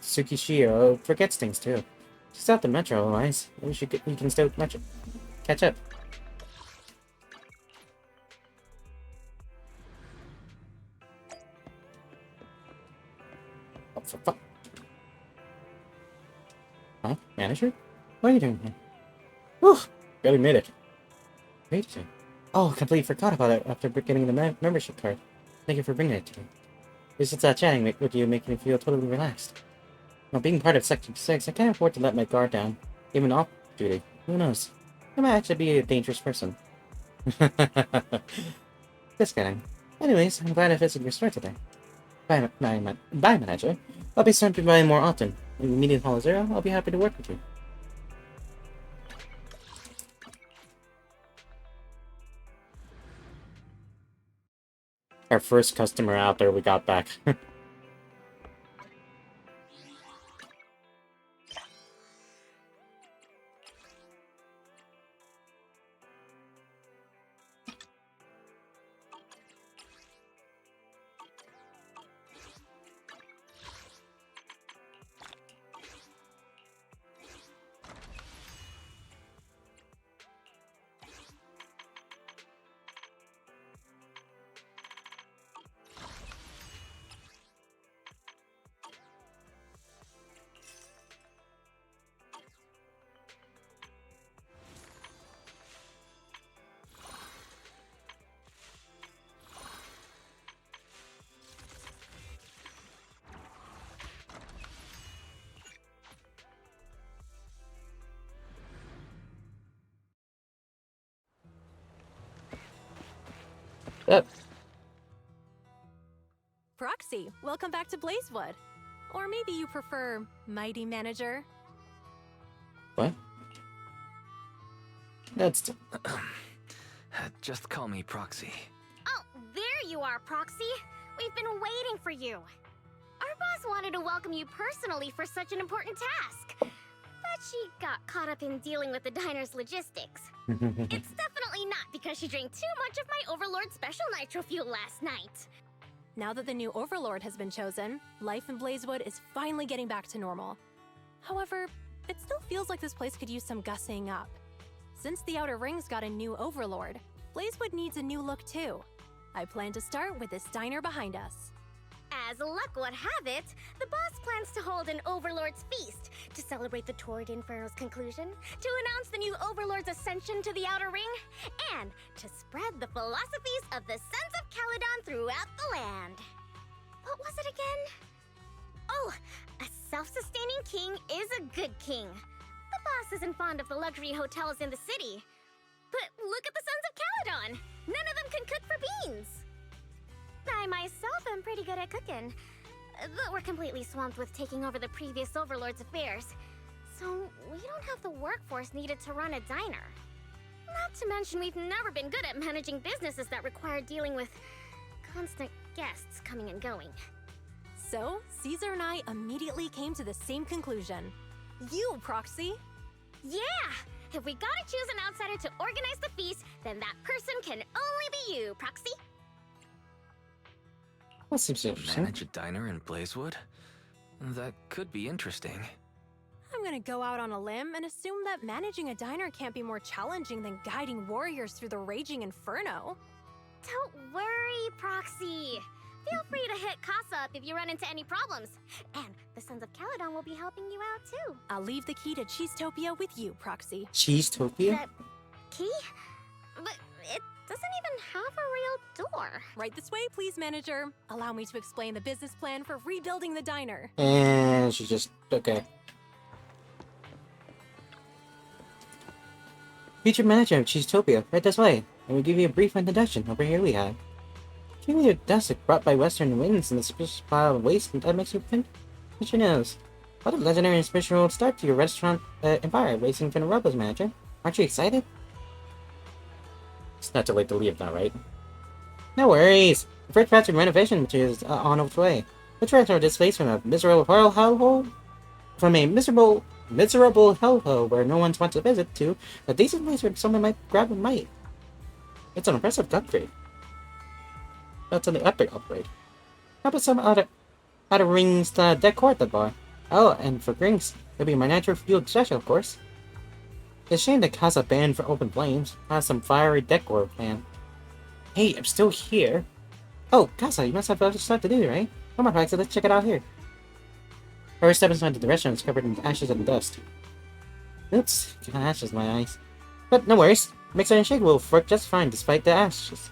Tsukishiro forgets things too? She's out the metro, otherwise. Maybe we can still catch up. Oh, for fuck. Huh? Manager? What are you doing here? Whew! Barely made it. Wait a second. Oh, I completely forgot about it after getting the membership card. Thank you for bringing it to me. It's just chatting with you making me feel totally relaxed. Now, being part of Section 6, I can't afford to let my guard down, even off duty. Who knows? I might actually be a dangerous person. Just kidding. Anyways, I'm glad I visited your store today. Bye, manager. I'll be stopping by more often. When we meet in Hall 0, I'll be happy to work with you. Our first customer out there we got back. Yep. Proxy, welcome back to Blazewood. Or maybe you prefer Mighty Manager. What? That's... Just call me Proxy. Oh, there you are, Proxy. We've been waiting for you. Our boss wanted to welcome you personally for such an important task. But she got caught up in dealing with the diner's logistics. It's definitely not because she drank too much of my Overlord Special Nitro Fuel last night. Now that the new Overlord has been chosen, life in Blazewood is finally getting back to normal. However, it still feels like this place could use some gussying up. Since the Outer Rings got a new Overlord, Blazewood needs a new look too. I plan to start with this diner behind us. As luck would have it, the boss plans to hold an Overlord's Feast to celebrate the Torrid Inferno's conclusion, to announce the new Overlord's ascension to the Outer Ring, and to spread the philosophies of the Sons of Calydon throughout the land. What was it again? Oh, a self-sustaining king is a good king. The boss isn't fond of the luxury hotels in the city. But look at the Sons of Calydon! None of them can cook for beans! I myself am pretty good at cooking, but we're completely swamped with taking over the previous Overlord's affairs, so we don't have the workforce needed to run a diner. Not to mention we've never been good at managing businesses that require dealing with constant guests coming and going. So, Caesar and I immediately came to the same conclusion. You, Proxy! Yeah! If we gotta choose an outsider to organize the feast, then that person can only be you, Proxy. That seems interesting. Manage a diner in Blazewood? That could be interesting. I'm gonna go out on a limb and assume that managing a diner can't be more challenging than guiding warriors through the raging inferno. Don't worry, Proxy. Feel free to hit Casa up if you run into any problems. And the Sons of Calydon will be helping you out too. I'll leave the key to Cheesetopia with you, Proxy. Cheesetopia? The key? But it doesn't even have a real door. Right this way, please, manager. Allow me to explain the business plan for rebuilding the diner. And she just... okay. Future manager of Cheesetopia, right this way. I will give you a brief introduction. Over here we have... Cumulative dust brought by western winds and the suspicious pile of waste that makes you think. What's your nose? What a legendary and spiritual start to your restaurant empire, racing for the Rebels, manager. Aren't you excited? It's not too late to leave now, right? No worries! The first batch of renovation materials is on its way. The transfer displaced from a miserable hellhole? From a miserable hellhole where no one wants to visit to a decent place where someone might grab a mite. It's an impressive upgrade. That's an epic upgrade. How about some outer rings decor at the bar? Oh, and for drinks, it'll be my natural fueled special, of course. It's a shame that Casa banned for open flames. Has some fiery decor planned. Hey, I'm still here. Oh, Casa, you must have other stuff to do, right? Come on, Roxy, let's check it out here. First step inside the restaurant is covered in ashes and dust. Oops, got ashes in my eyes. But no worries, mixer and shake will work just fine despite the ashes.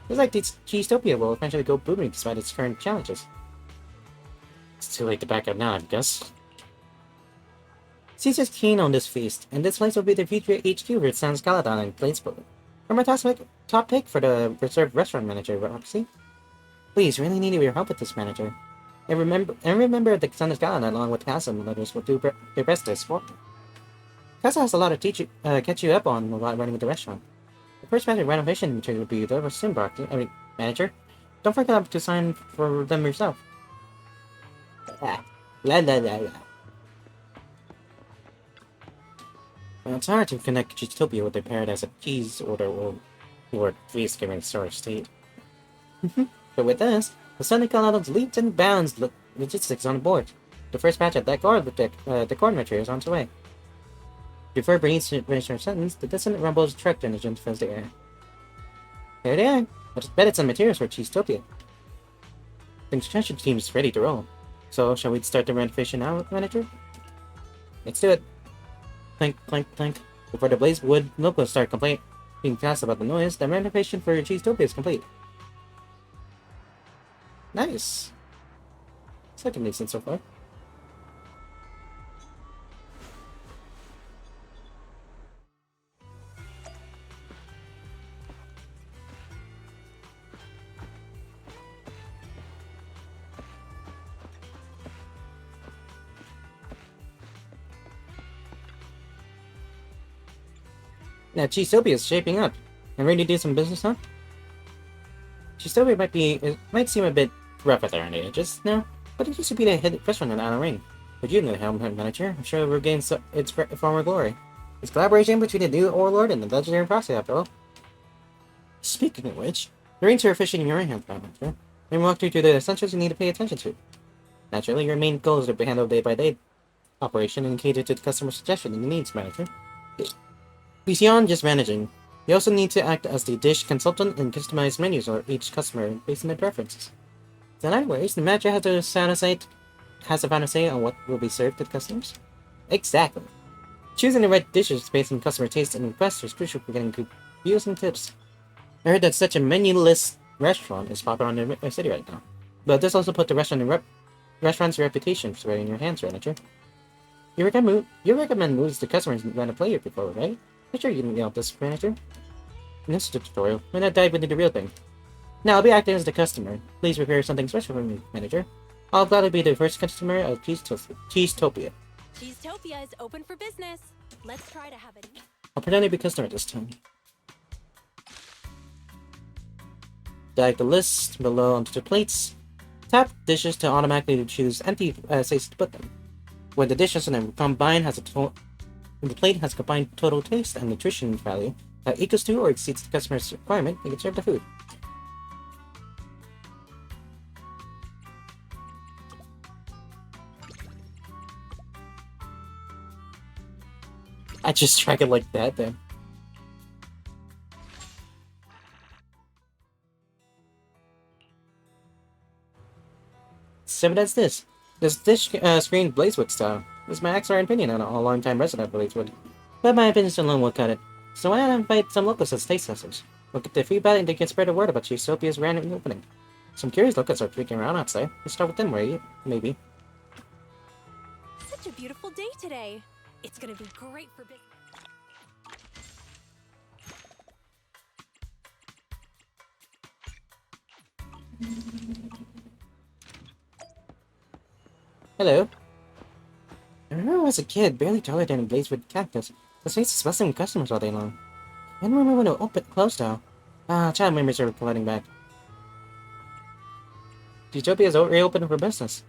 It's like Cheesetopia will eventually go booming despite its current challenges. It's too late to back up now, I guess. Caesar's keen on this feast, and this place will be the future HQ for Sons of Calydon and Blazewood. I'm my top pick for the reserved restaurant manager, Roxy. Please, really need your help with this, manager. And remember the Sons of Calydon along with Casa and others will do their best to support you. Casa has a lot to catch you up on while running the restaurant. The first batch of renovation material will be delivered soon, manager. Don't forget to sign for them yourself. La la la la. Well, it's hard to connect Cheesetopia with the paradise of cheese or feast given its sort of state. But with this, the Sons of Calydon's leaps and bounds logistics on board. The first batch of decor materials on its way. Before Bernice finished her sentence, the dissonant rumbles truck engine fills the air. Here they are. I just bet it's some materials for Cheesetopia. The construction team is ready to roll. So, shall we start the renovation now, manager? Let's do it. Clank, clank, clank. Before the Blazewood locals start being fast about the noise, the renovation for Cheesetopia is complete. Nice. It's looking decent so far. Now, Cheesetopia is shaping up. I'm ready to do some business, huh? Cheesetopia might seem a bit rough at the edges now, but it used to be the head restaurant in Outer Ring. But you know the helm manager. I'm sure it regains its former glory. It's collaboration between the new Overlord and the legendary Proxy, after all. Speaking of which, the rings are officially in your hands, manager. Let me walk you through the essentials you need to pay attention to. Naturally, your main goal is to handle day-by-day operation and cater to the customer suggestion and needs, manager. Beyond just managing, you also need to act as the dish consultant and customize menus for each customer based on their preferences. So in other words, the manager has the final say on what will be served to the customers. Exactly. Choosing the right dishes based on customer taste and requests is crucial for getting good reviews and tips. I heard that such a menu-less restaurant is popular in the city right now. But this also put the restaurant's reputation right in your hands, manager. You recommend moves the customers want to play it before, right? I'm sure you can help this, manager. In this tutorial, we're not dive into the real thing. Now I'll be acting as the customer. Please prepare something special for me, manager. I'll gladly be the first customer of Cheesetopia. Cheesetopia is open for business. Let's try to have it. I'll pretend to be customer this time. Drag the list below onto the plates. Tap dishes to automatically choose empty space to put them. When the dishes and combined the plate has a combined total taste and nutrition value that equals to or exceeds the customer's requirement, you can serve the food. I just drag it like that then. So that's this. This dish screen Blazewood style. This is my excellent opinion on a long-time resident of Blazewood. But my opinion alone will cut it. So why not invite some locals as taste testers? We'll get their feedback and they can spread the word about Cheesetopia's random opening. Some curious locals are freaking around outside. Let's start with them, right? Maybe. Such a beautiful day today. It's gonna be great for business. Hello. I remember as a kid, barely taller than a Blazewood cactus. The space is bustling with customers all day long. I don't remember when it closed now. Child memories are flooding back. Utopia is reopened for business.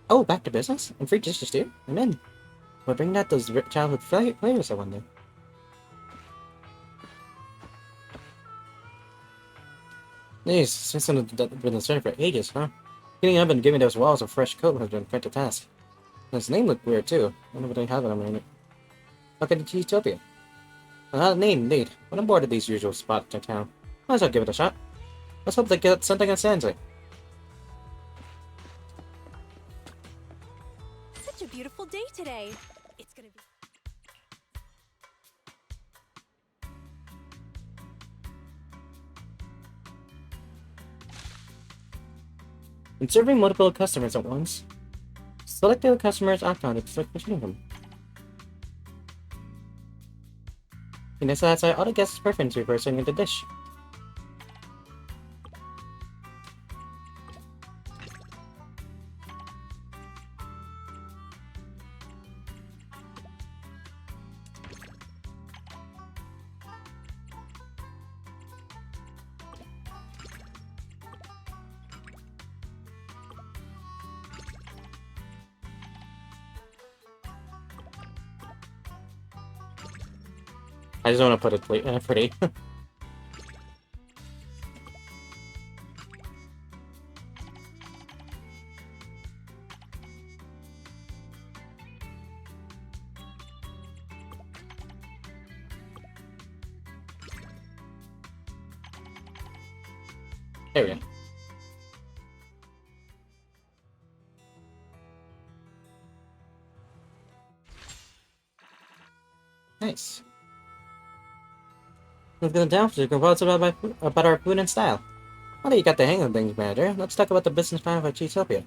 Oh, back to business? And free dishes too? I'm in. We're bringing out those childhood flavors, I wonder. Jeez, since I've been concerned for ages, huh? Getting up and giving those walls a fresh coat has been quite a task. And his name looked weird too. I wonder what they have it on it. Look at the Cheesitopia. An odd name, indeed. But I'm bored of these usual spots in town. Might as well give it a shot. Let's hope they get something on Sansa. Such a beautiful day today. It's gonna be. When serving multiple customers at once, select the customer's icon to start continuing them. You can satisfy all the guests' preference reversing into dish. I just want to put it pretty. There we go. Nice. Let's go down to converse about our food and style. Now that you got the hang of things, manager, let's talk about the business plan for Cheesitopia.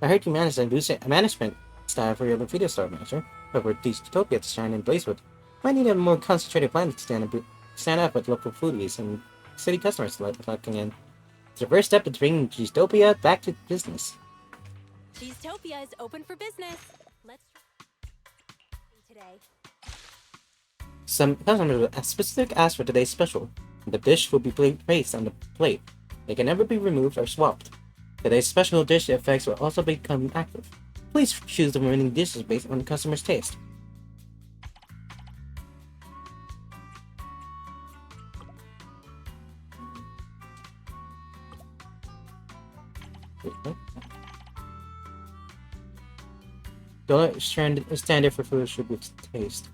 I heard you managed to boost a management style for your video store, manager, but for Cheesitopia to shine in Blazewood, might need a more concentrated plan to stand up with local foodies and city customers looking in. It's the first step to bringing Cheesitopia back to business. Cheesetopia is open for business. Let's today. Some customers will specifically ask for today's special. The dish will be placed on the plate. It can never be removed or swapped. Today's special dish effects will also become active. Please choose the remaining dishes based on the customer's taste. The only standard for food should be taste.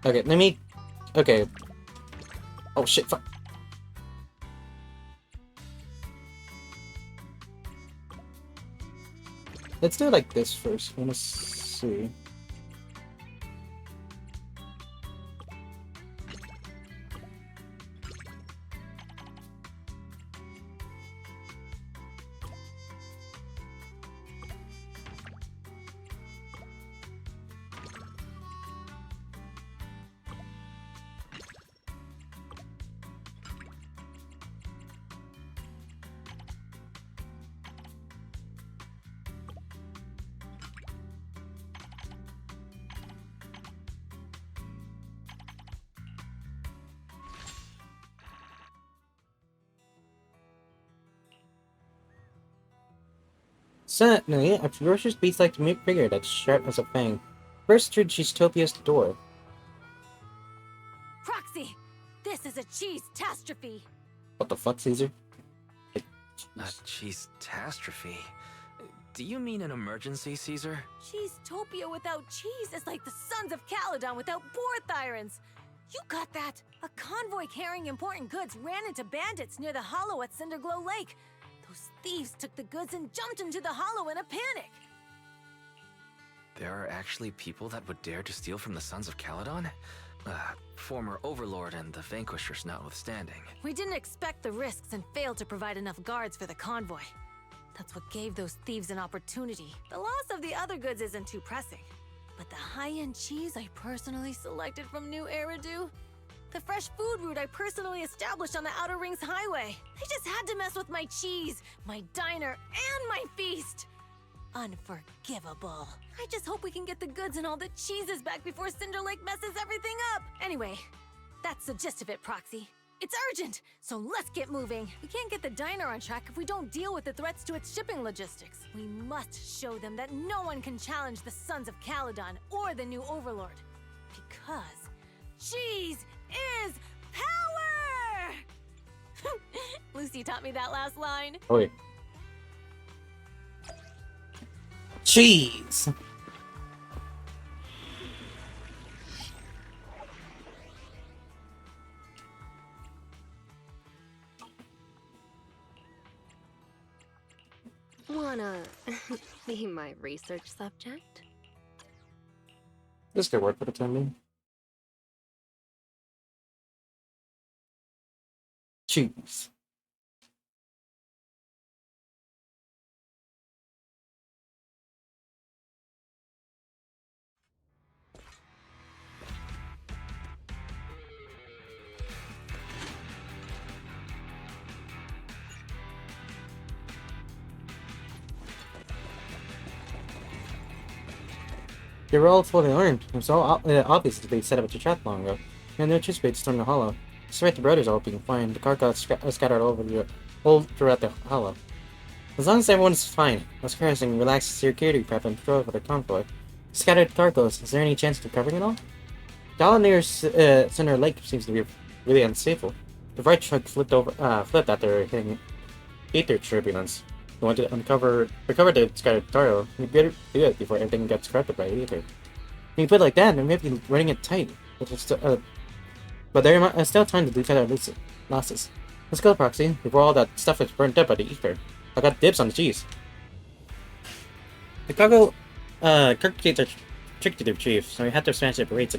Okay, let me... Okay. Oh shit, fuck. Let's do it like this first. Let's see. Suddenly, a ferocious beast-like figure that's sharp as a fang burst through Cheesetopia's door. Proxy! This is a cheese-tastrophe! What the fuck, Caesar? A cheese-tastrophe? Do you mean an emergency, Caesar? Cheesetopia without cheese is like the Sons of Calydon without Porthyrans! You got that? A convoy carrying important goods ran into bandits near the hollow at Cinderglow Lake. Those thieves took the goods and jumped into the hollow in a panic. There are actually people that would dare to steal from the Sons of Calydon? Former Overlord and the Vanquishers notwithstanding. We didn't expect the risks and failed to provide enough guards for the convoy. That's what gave those thieves an opportunity. The loss of the other goods isn't too pressing. But the high-end cheese I personally selected from New Eridu, the fresh food route I personally established on the Outer Rings Highway. They just had to mess with my cheese, my diner, and my feast. Unforgivable. I just hope we can get the goods and all the cheeses back before Cinder Lake messes everything up. Anyway, that's the gist of it, Proxy. It's urgent, so let's get moving. We can't get the diner on track if we don't deal with the threats to its shipping logistics. We must show them that no one can challenge the Sons of Calydon or the new Overlord. Because cheese is power! Lucy taught me that last line. Oh wait. Cheese! Wanna be my research subject? This could work for the time being. Cheese. They were all fully armed. It was all obvious that they set up a trap long ago, and no anticipated storm the hollow. Despite the brothers all being fine, the car got scattered all throughout the hollow. As long as everyone's fine, Oscar and relaxed security prep and patrol for the convoy. Scattered cargoes, is there any chance of recovering it all? The hollow near Cinder Lake seems to be really unsafe. The right truck flipped after hitting ether turbulence. We want to recover the scattered cargo. We better do it before everything gets corrupted by ether. When you put it like that, we may be running it tight. But there is still time to defend our losses. Let's go, Proxy, before all that stuff is burnt up by the ether. I got dibs on the cheese. The cargo gates are tricky to retrieve, so we had to smash the crates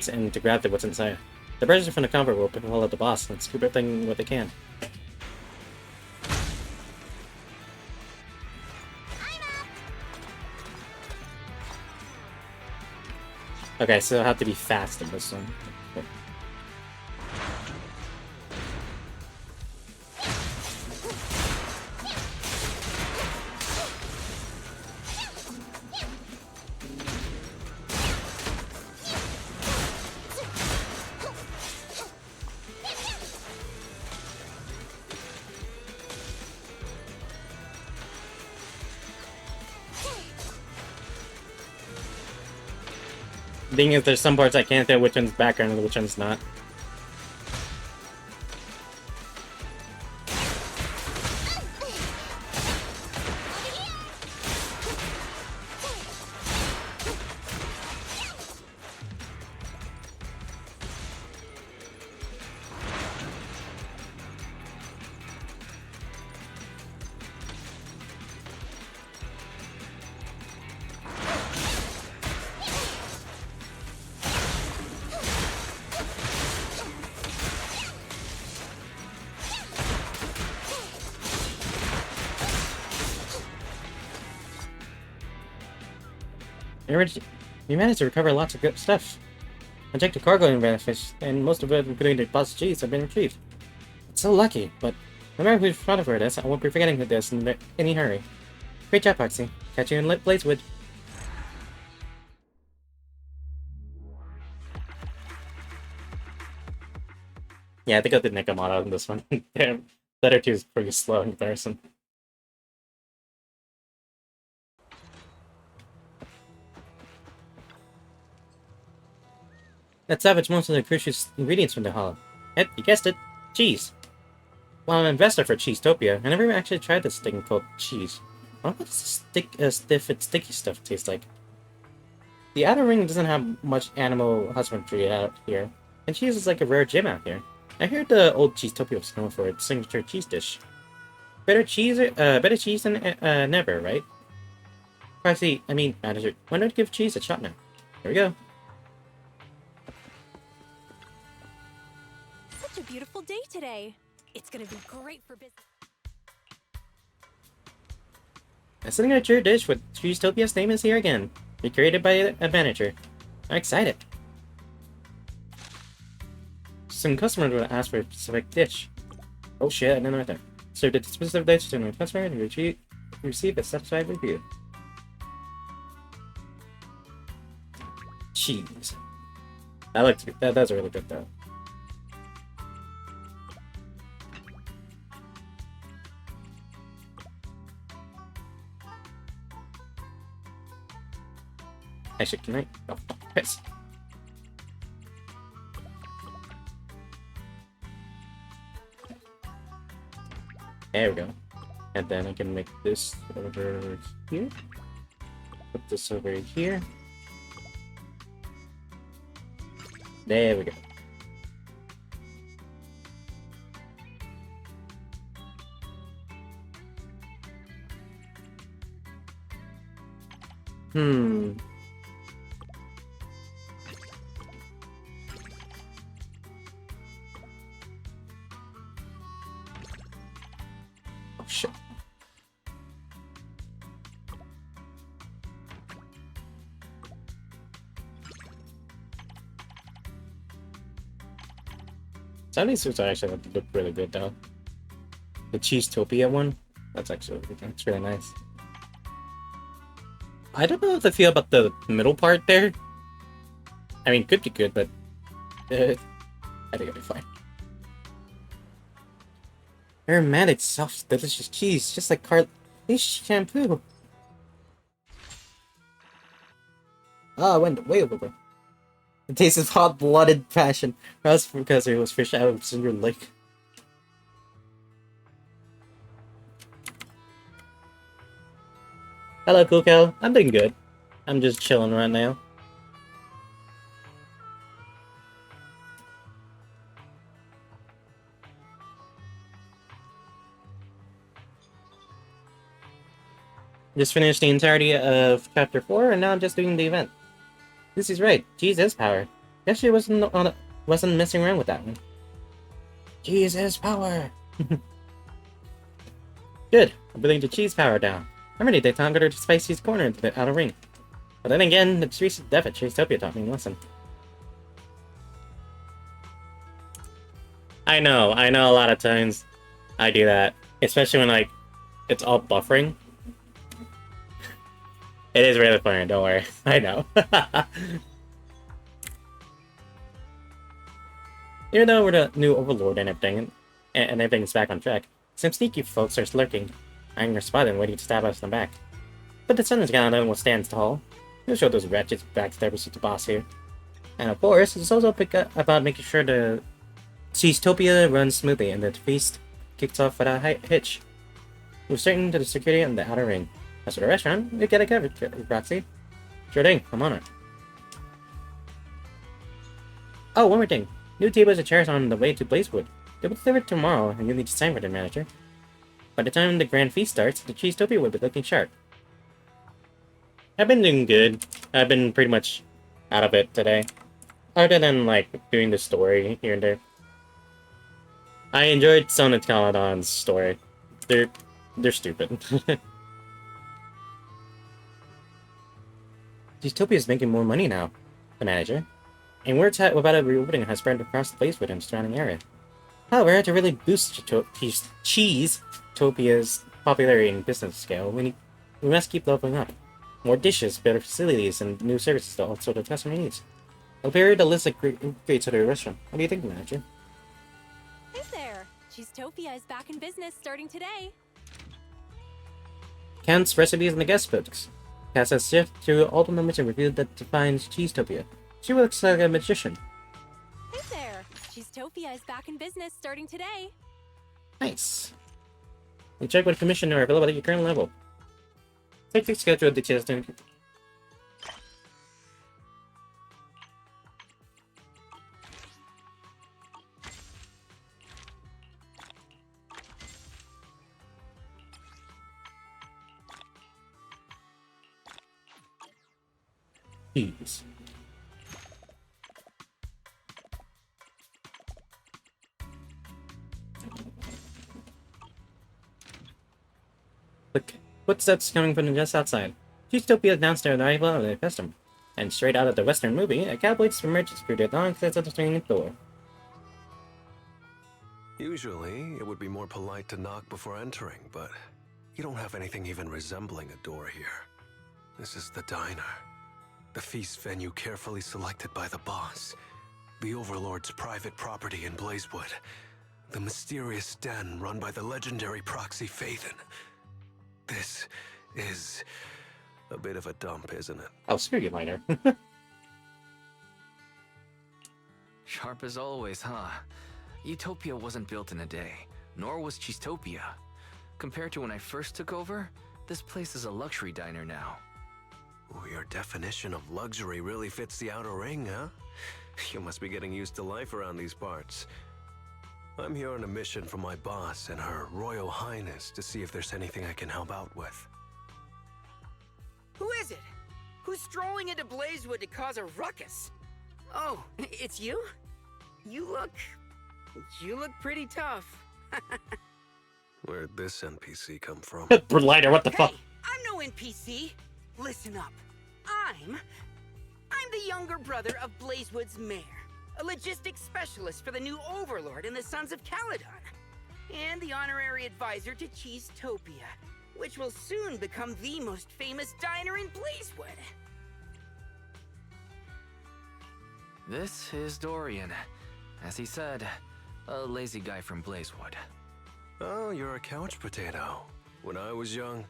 and to grab what's inside. The brothers from the convoy will follow the boss and scoop everything what they can. Okay, so I have to be fast in this one. Okay. The thing is, there's some parts I can't tell which one's background and which one's not. You managed to recover lots of good stuff. I checked the cargo in benefits, and most of it, including the Boss G's, have been retrieved. It's so lucky, but no matter who's front of this, I won't be forgetting this in any hurry. Great job, Foxy. Catch you in Blazewood. Yeah, I think I did Nekomata on this one. The other two is pretty slow in comparison. That savage most of the crucial ingredients from the hollow. Yep, you guessed it. Cheese. Well, I'm an investor for Cheesetopia. I never actually tried this thing called cheese. I wonder what this stiff and sticky stuff tastes like. The outer ring doesn't have much animal husbandry out here, and cheese is like a rare gem out here. I heard the old Cheesetopia was known for its signature cheese dish. Better cheese than never, right? Pricey, manager, why not give cheese a shot now? Here we go. Such a beautiful day today. It's gonna be great for business. A signature dish with Cheesetopia's name is here again. Recreated by a manager. I'm excited. Some customers would ask for a specific dish. Oh shit, I didn't know that. Serve the specific dish to a customer and receive a satisfied review. Cheese. That looks good. That's really good though. Actually, can I? Oh, piss. There we go. And then I can make this over here. Put this over here. There we go. Oh shit. Some of these suits are actually look really good though. The Cheesetopia one, that's really nice. I don't know how to feel about the middle part there. I mean, could be good, but I think it'll be fine. Aromatic, soft, delicious cheese, just like Carly's shampoo. Ah, I went way over. The taste of hot-blooded passion. Perhaps because it was fish out of Cinder Lake. Hello, Cool Cow. I'm doing good. I'm just chilling right now. Just finished the entirety of Chapter 4, and now I'm just doing the event. This is right. Cheese is power. Guess she wasn't messing around with that one. Cheese is power. Good. I'm putting the cheese power down. I'm ready to conquer the Spicy's corner into the outer ring. But then again, the recent death at Cheesetopia taught me a lesson. I know a lot of times I do that. Especially when, like, it's all buffering. It is really funny, don't worry. I know. Even though we're the new overlord and everything, and everything's back on track, some sneaky folks are lurking, eyeing their spot and waiting to stab us in the back. But the Sons of Calydon will stand tall. We'll show those wretched backstabbers to the boss here. And of course, it's also about making sure the Cheesetopia runs smoothly and the feast kicks off without a hitch. We've straightened to the security on the outer ring. As for the restaurant, we've got it covered, Roxy. Sure thing, I'm on it. Oh, one more thing. New tables and chairs on the way to Blazewood. They will deliver tomorrow, and you'll need to sign for them, manager. By the time the grand feast starts, the Cheesetopia will be looking sharp. I've been doing good. I've been pretty much out of it today. Other than, like, doing the story here and there. I enjoyed Sons of Calydon's story. They're stupid. Cheesetopia is making more money now, the manager. And word about a reopening has spread across the Blazewood and surrounding area. However, to really boost Cheesetopia's popularity and business scale, we must keep leveling up. More dishes, better facilities, and new services to also the customer needs. I'll prepare the list of upgrades to the restaurant. What do you think, manager? Hey there! Cheesetopia is back in business starting today. Count's recipes in the guest books. Cass has sifted through all the numbers and revealed that defines Cheesetopia. She looks like a magician. Hey there! Cheesetopia is back in business starting today. Nice. You check with commissioner available at your current level. Take the schedule of the chest and Jeez. Look, footsteps coming from just outside. Cheesetopia announced their arrival of their customer. And straight out of the Western movie, a cowboy emerges through the long sets of the swinging door. Usually, it would be more polite to knock before entering, but you don't have anything even resembling a door here. This is the diner. The feast venue carefully selected by the boss. The Overlord's private property in Blazewood. The mysterious den run by the legendary proxy Phaethon. This is a bit of a dump, isn't it? Oh, screw you, Miner. Sharp as always, huh? Utopia wasn't built in a day, nor was Cheesetopia. Compared to when I first took over, this place is a luxury diner now. Well, your definition of luxury really fits the outer ring, huh? You must be getting used to life around these parts. I'm here on a mission from my boss and her Royal Highness to see if there's anything I can help out with. Who is it? Who's strolling into Blazewood to cause a ruckus? Oh, it's you? You look pretty tough. Where'd this NPC come from? Lighter, what the fuck? I'm no NPC. Listen up. I'm the younger brother of Blazewood's mayor, a logistics specialist for the new Overlord and the Sons of Calydon, and the honorary advisor to Cheesetopia, which will soon become the most famous diner in Blazewood. This is Dorian. As he said, a lazy guy from Blazewood. Oh, you're a couch potato. When I was young...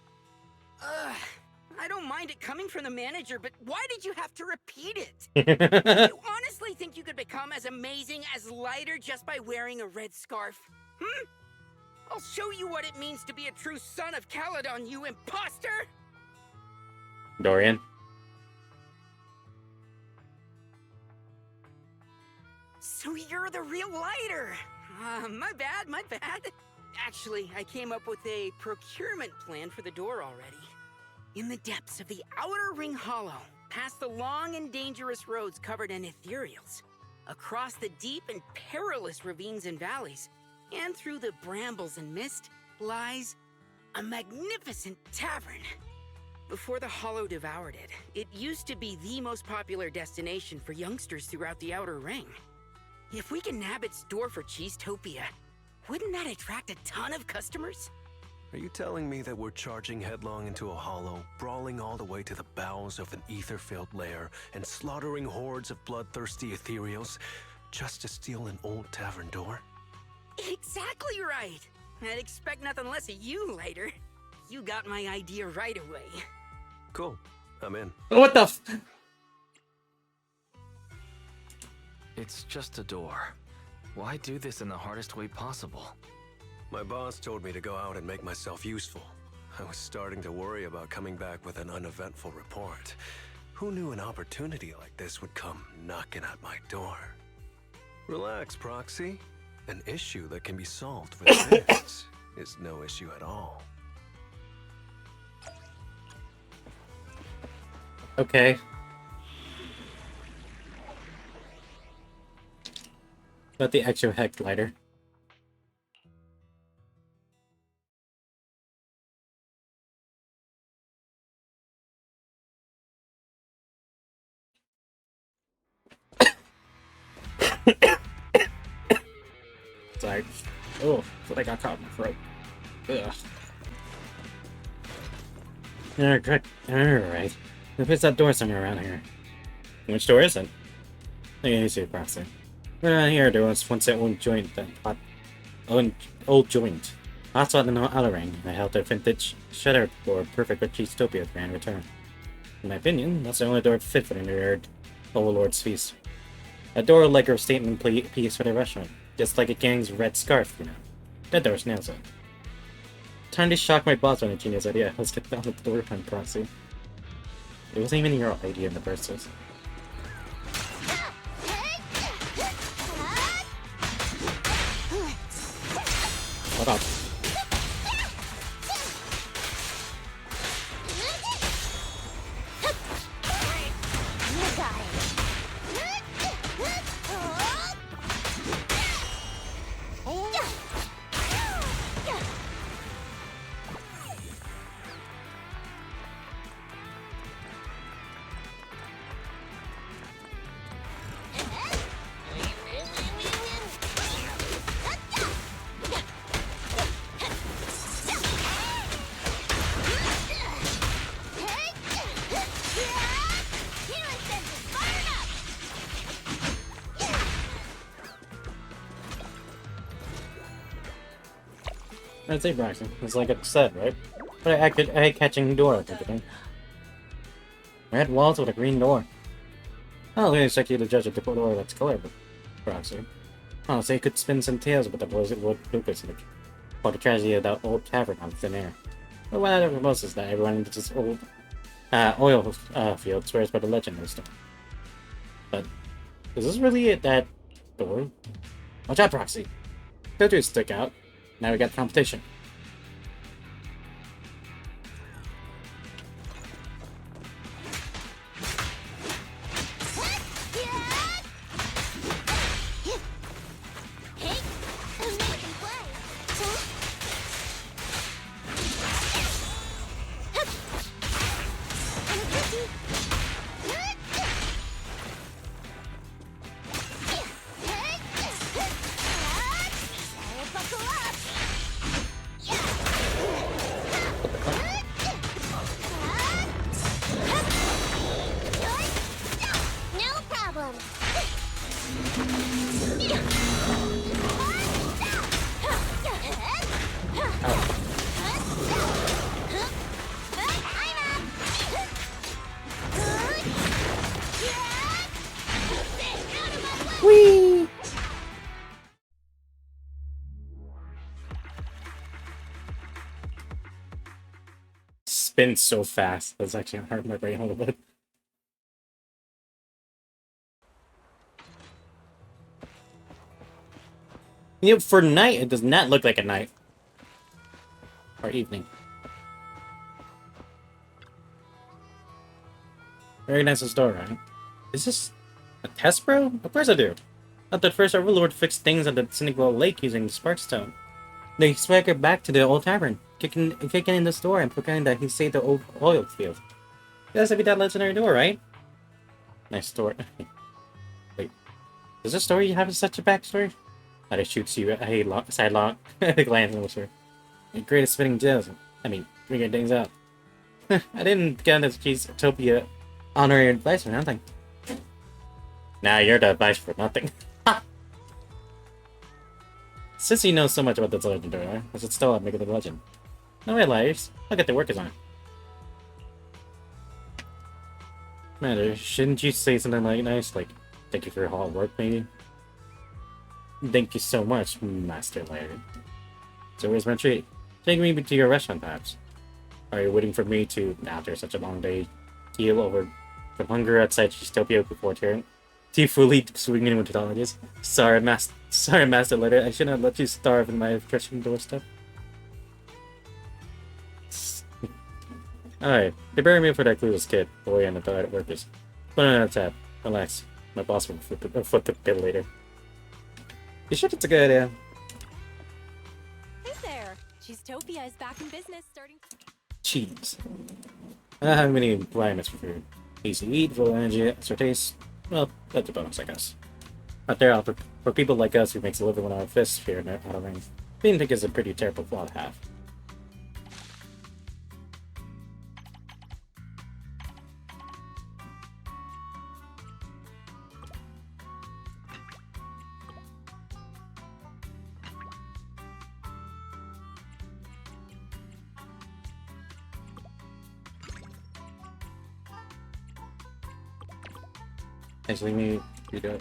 I don't mind it coming from the manager, but why did you have to repeat it? You honestly think you could become as amazing as Lighter just by wearing a red scarf? I'll show you what it means to be a true son of Calydon, you imposter! Dorian. So you're the real Lighter! My bad. Actually, I came up with a procurement plan for the door already. In the depths of the Outer Ring Hollow, past the long and dangerous roads covered in ethereals, across the deep and perilous ravines and valleys, and through the brambles and mist, lies a magnificent tavern. Before the Hollow devoured it, it used to be the most popular destination for youngsters throughout the Outer Ring. If we can nab its door for Cheesetopia, wouldn't that attract a ton of customers? Are you telling me that we're charging headlong into a hollow, brawling all the way to the bowels of an ether-filled lair, and slaughtering hordes of bloodthirsty ethereals just to steal an old tavern door? Exactly right! I'd expect nothing less of you, Lighter. You got my idea right away. Cool. I'm in. What the f- It's just a door. Why do this in the hardest way possible? My boss told me to go out and make myself useful. I was starting to worry about coming back with an uneventful report. Who knew an opportunity like this would come knocking at my door? Relax, Proxy. An issue that can be solved with this is no issue at all. Okay. About the extra heck lighter. Sorry. Oh, I got caught in my throat. Ugh. Alright. There's that door somewhere around here. Which door is it? Okay, you see it crossing. Right around here, there was once that old joint, old joint. Also in the outer ring, I held a vintage shutter door perfect for Cheesestopia's grand return. In my opinion, that's the only door fit for the new Overlord's feast. A door like a statement piece for the restaurant, just like a gang's red scarf, you know. That door nails it. Time to shock my boss on a genius idea. Let's get down the door on Proxy. It wasn't even your idea in the first place. What up? I'd say Braxton. It's like it said, right? But I hate catching door at everything. Red walls with a green door. I don't really expect you to judge a door that's colorful, Braxton. Honestly, it could spin some tales about the boys at Wood Lucas like about the tragedy of that old tavern on thin air. But what I ever most is that everyone in this old oil field swears by the legend of the storm. But is this really that door? Watch out, Proxy! Filters stick out. Now we got competition. Whee! Spins so fast. That's actually hurt my brain a little bit. You know, for night, it does not look like a night. Or evening. Very nice store, right? Is this a test, bro? Of course I do. Not that first Overlord fixed things at the Cynical Lake using the Sparkstone. They swaggered back to the old tavern, kicking in the store and proclaiming that he saved the old oil field. It has to be that legendary door, right? Nice store. Wait, does this story have such a backstory? That it shoots you a sidelock, glance over her. The greatest spinning gems. I mean, figuring things out. I didn't get this Cheesetopia honorary advice for nothing. Nah, you're the advice for nothing. Since you know so much about this legendary, I should still make it a legend. No way, liars. I'll get the workers on it. Matter, shouldn't you say something like nice, like, thank you for your hard work, maybe? Thank you so much, Master Laird. So where's my treat? Take me to your restaurant, perhaps. Are you waiting for me to, after such a long day, heal over from hunger outside Cheestopia before turn? Do you fully swing in with technologies? Sorry, Master Laird. I should not let you starve in my kitchen doorstep. Alright, prepare me for that clueless kid, boy, and the toilet workers. Put on that tab. Relax. My boss will foot the bill later. You sure it's a good idea? Hey there! Cheesetopia is back in business starting. Cheese. I don't have many requirements for food. Easy to eat, full of energy, extra taste. Well, that's a bonus, I guess. But there are for people like us who makes a living with our fists here in Outer Ring. Being thick is a pretty terrible flaw to have. Actually, me do that.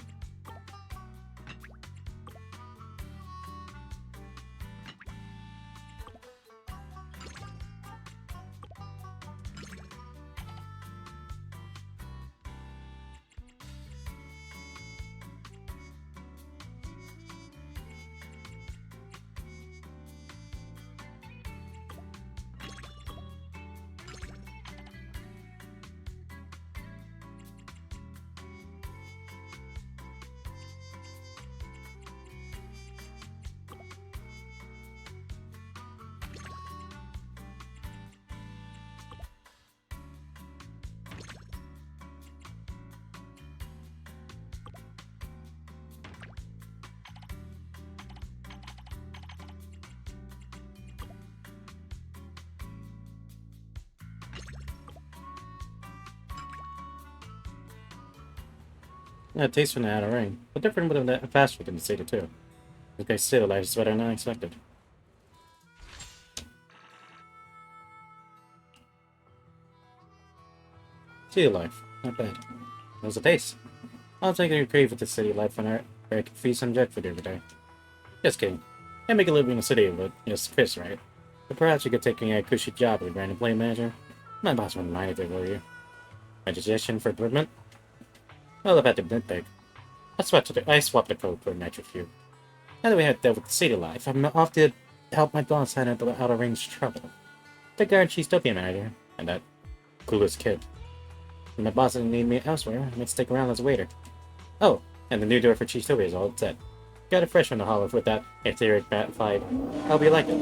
Yeah, it tastes from the Outer Ring, but different with the fast food in the city too. This guy's city life is better than I expected. City life, not bad. How's the taste? I'll take a crave with the city life where I can feast on jet food every day. Just kidding. Can't make a living in the city, but it's fish, right? But perhaps you could take a cushy job as a random play manager. My boss wouldn't mind if it were you. My suggestion for improvement? Well, I've had to nitpick. I swapped the code for a night with you. Now that we have dealt with the city life, I'm off to help my boss handle the out of range trouble. The guard Cheestopia manager, and that clueless kid. If my boss doesn't need me elsewhere, I might stick around as a waiter. Oh, and the new door for Cheestopia is all set. Got it fresh from the hollow with that etheric bat fight. Hope you like it.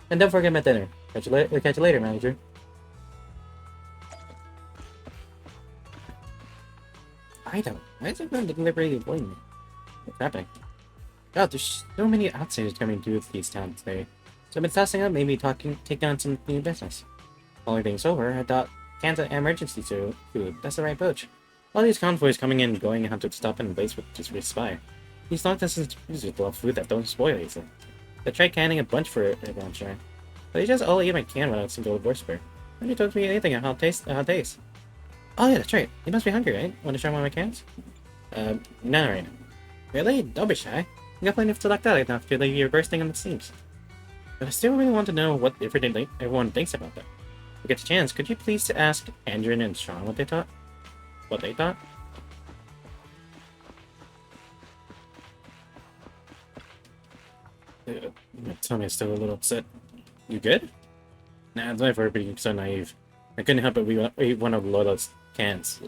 And don't forget my dinner. Catch you later, manager. I don't. Why is everyone deliberately avoiding me? What's happening? God, there's so many outsiders coming to these towns today. So I've been tossing up, maybe take down some new business. Only thing's over, I thought cans of emergency food. That's the right approach. All these convoys coming in and going have to stop in place with just for a spy. These long distance users love food that don't spoil easily. I tried canning a bunch for everyone, sure. But they just all eat my can without a single voice. Nobody told me anything on how it tastes. Oh yeah, that's right. You must be hungry, right? Want to try one of my cans? No right now. Really? Don't be shy. You got plenty to luck out enough to leave you bursting on the seams. But I still really want to know what everyone thinks about that. If you get the chance, could you please ask Andrew and Sean what they thought? What they thought? Tell me I'm still a little upset. You good? Nah, it's my fault for being so naive. I couldn't help it ate one of Lola's cans.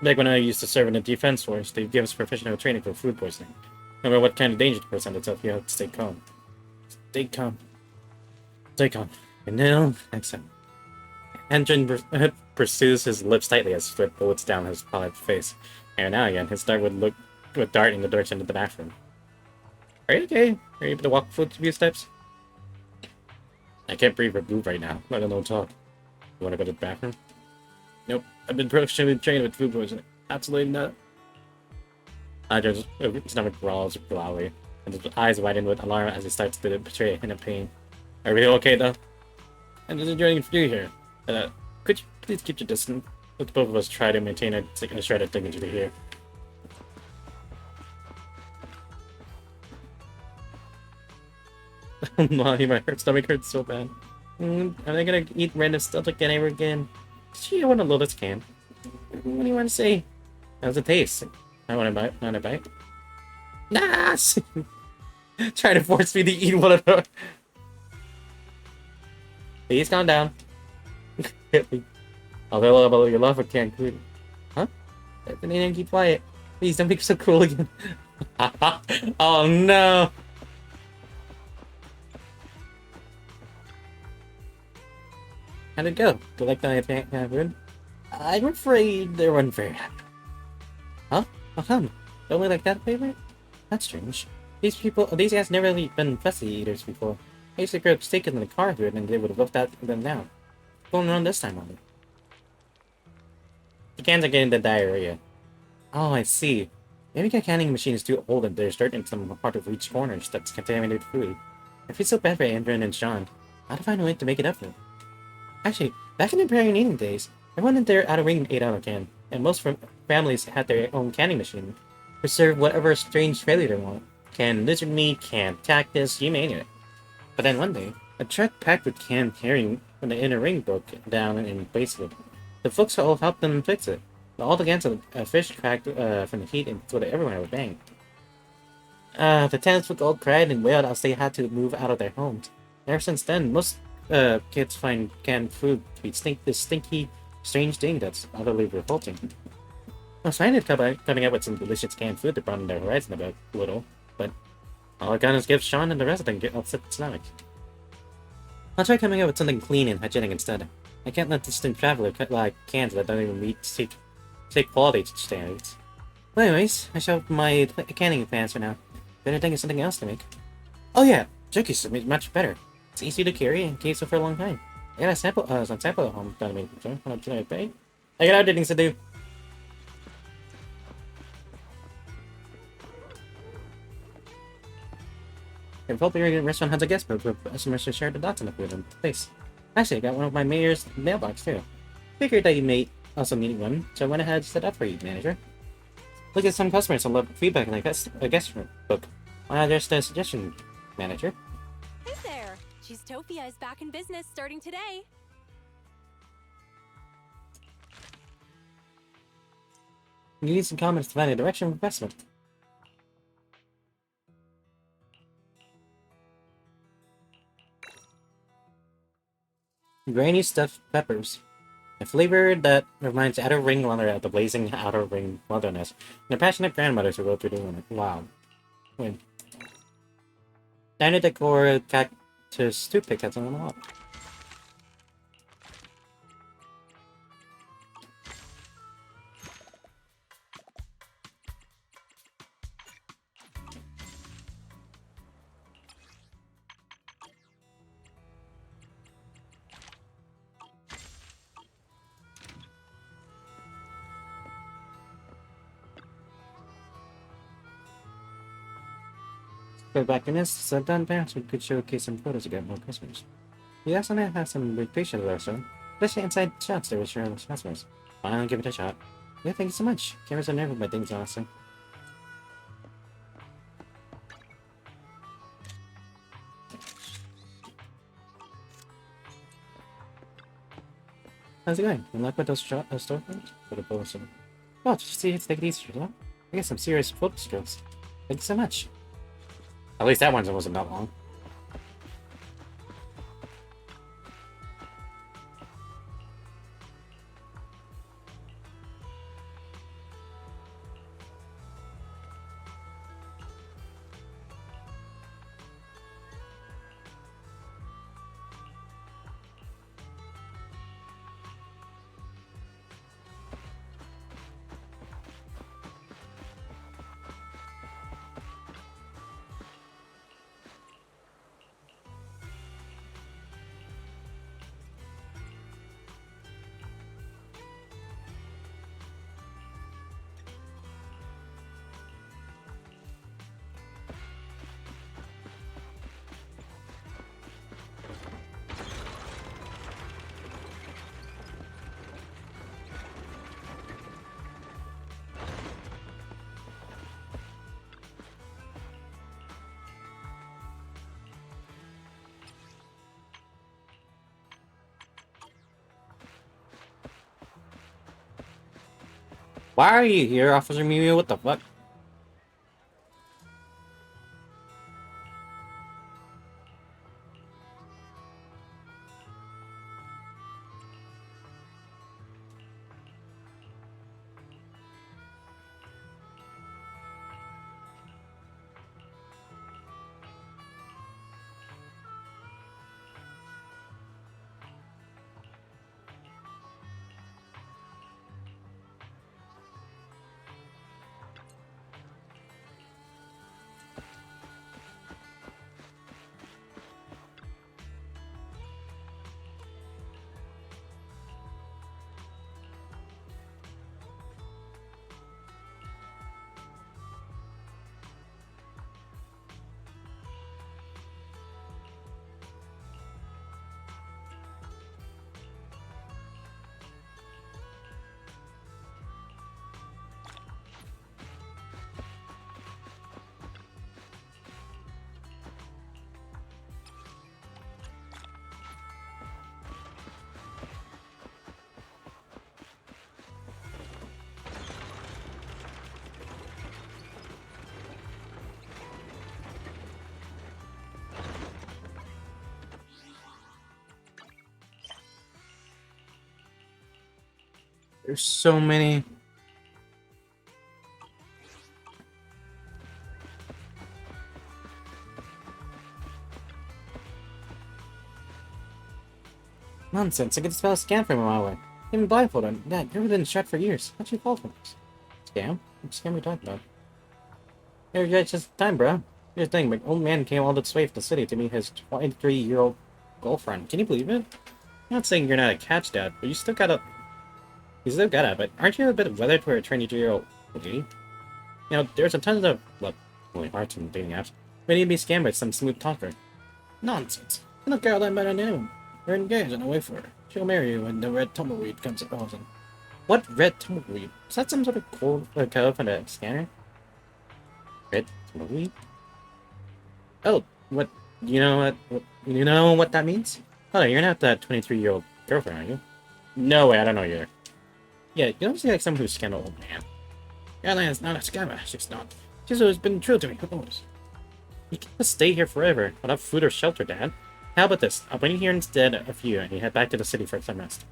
Back when I used to serve in the defense force, they give us professional training for food poisoning. No matter what kind of danger to present itself, you have to stay calm. Stay calm. Stay calm. And now, exit. Andrew pursues his lips tightly as swift bullets down his pallid face. And now again, his dart would dart in the direction of the bathroom. Are you okay? Are you able to walk a few steps? I can't breathe or move right now, let alone talk. You want to go to the bathroom? Nope. I've been professionally trained with food poisoning. Absolutely not. Andrew's stomach growls loudly, and his eyes widen with alarm as he starts to betray in pain. Are we okay though? I'm just enjoying you here. Could you Please keep your distance. Let both of us try to maintain a shred of dignity here. Molly, my stomach hurts so bad. Am I gonna eat random stuff again ever again? Gee, I want to load this can. What do you want to say? How's it taste? I want to bite. Want a bite? Nah! Trying to force me to eat one of them. Please calm down. Although about your love for canned food. Huh? The name keep quiet. Please don't be so cruel again. Oh no! How'd it go? Do you like the canned food? I'm afraid they weren't very happy. Huh? How come? Don't we like that flavor? That's strange. These guys never really been fussy eaters before. I used to grab steak in the car food and they would have left them down. What's going on this time on it? The cans are getting the diarrhea. Oh, I see. Maybe the canning machine is too old and there's dirt in some part of each corner that's contaminated food. I feel so bad for Andrew and John. How to find a way to make it up for them? Actually, back in the Imperial eating days, everyone in their outer ring ate out of can, and most families had their own canning machine to serve whatever strange failure they want. Canned lizard meat, canned cactus, you name it. But then one day, a truck packed with canned herring from the inner ring broke down and wasted. The folks all helped them fix it. All the cans of fish cracked from the heat and so that everyone would bang. The tenants all cried and wailed as they had to move out of their homes. Ever since then, most kids find canned food to be this stinky, strange thing that's utterly revolting. I was trying to coming up with some delicious canned food to broaden their horizon a little, but all I got is give Sean and the rest of them get upset stomach. I'll try coming up with something clean and hygienic instead. I can't let distant traveler cut like cans that don't even meet safe quality standards. But anyways, I shall my canning pants for now. Better think of something else to make. Oh yeah, jerky's much better. It's easy to carry and keeps it for a long time. I got a sample, some sample at home. Gotta make sure. I got other things to do. If Vulperian restaurant has a guest book with customers to share the dots in the food in place. Actually, I got one of my mayor's mailbox too. Figured that you may also need one, so I went ahead and set up for you, manager. Look at some customers who love feedback in a guest book. Why not just a suggestion, manager? Hey there! Cheesetopia is back in business starting today. You need some comments to find a direction of investment. Grainy stuffed peppers. A flavor that reminds Outer Ring Mother of the blazing Outer Ring wilderness. And their passionate grandmothers who rode through the winter. Wow. Wait. Diner decor cactus toothpick has on the wall. Go back in this, so done perhaps we could showcase some photos to get more customers. We also may have some big pictures there, so especially inside shots there with share with customers. Why not give it a shot? Yeah, thank you so much. Cameras are nervous by things, honestly. How's it going? You like with those storefronts? For the bonus. Oh, did you see it's like these, huh? I got some serious foot strokes. Thank you so much. At least that one wasn't that long. Why are you here, Officer Mew? What the fuck? There's so many. Nonsense, I could spell a scam from a mile away. Even blindfolded. Dad, you've been shot for years. How'd you fall from this? Scam? What scam are we talking about? Hey, yeah, it's just time, bro. Here's the thing, my old man came all this way from the city to meet his 23-year-old girlfriend. Can you believe it? I'm not saying you're not a catch, Dad, but you still gotta... You still gotta, but aren't you a bit weathered for a 22-year-old lady? You know, there's a ton of, well, only hearts and dating apps. We need to be scammed by some smooth talker. Nonsense. I know Caroline better than anyone. We're engaged and away for her. She'll marry you when the red tumbleweed comes at Rosen. What red tumbleweed? Is that some sort of code for the scanner? Red tumbleweed? Oh, what? You know what? You know what that means? Oh, you're not that 23-year-old girlfriend, are you? No way, I don't know you. Yeah, you don't seem like someone who's scammed an old man. Caroline's not a scammer, she's not. She's always been true to me, who knows? You can't just stay here forever without food or shelter, Dad. How about this? I'll wait here instead of you, and you head back to the city for some rest.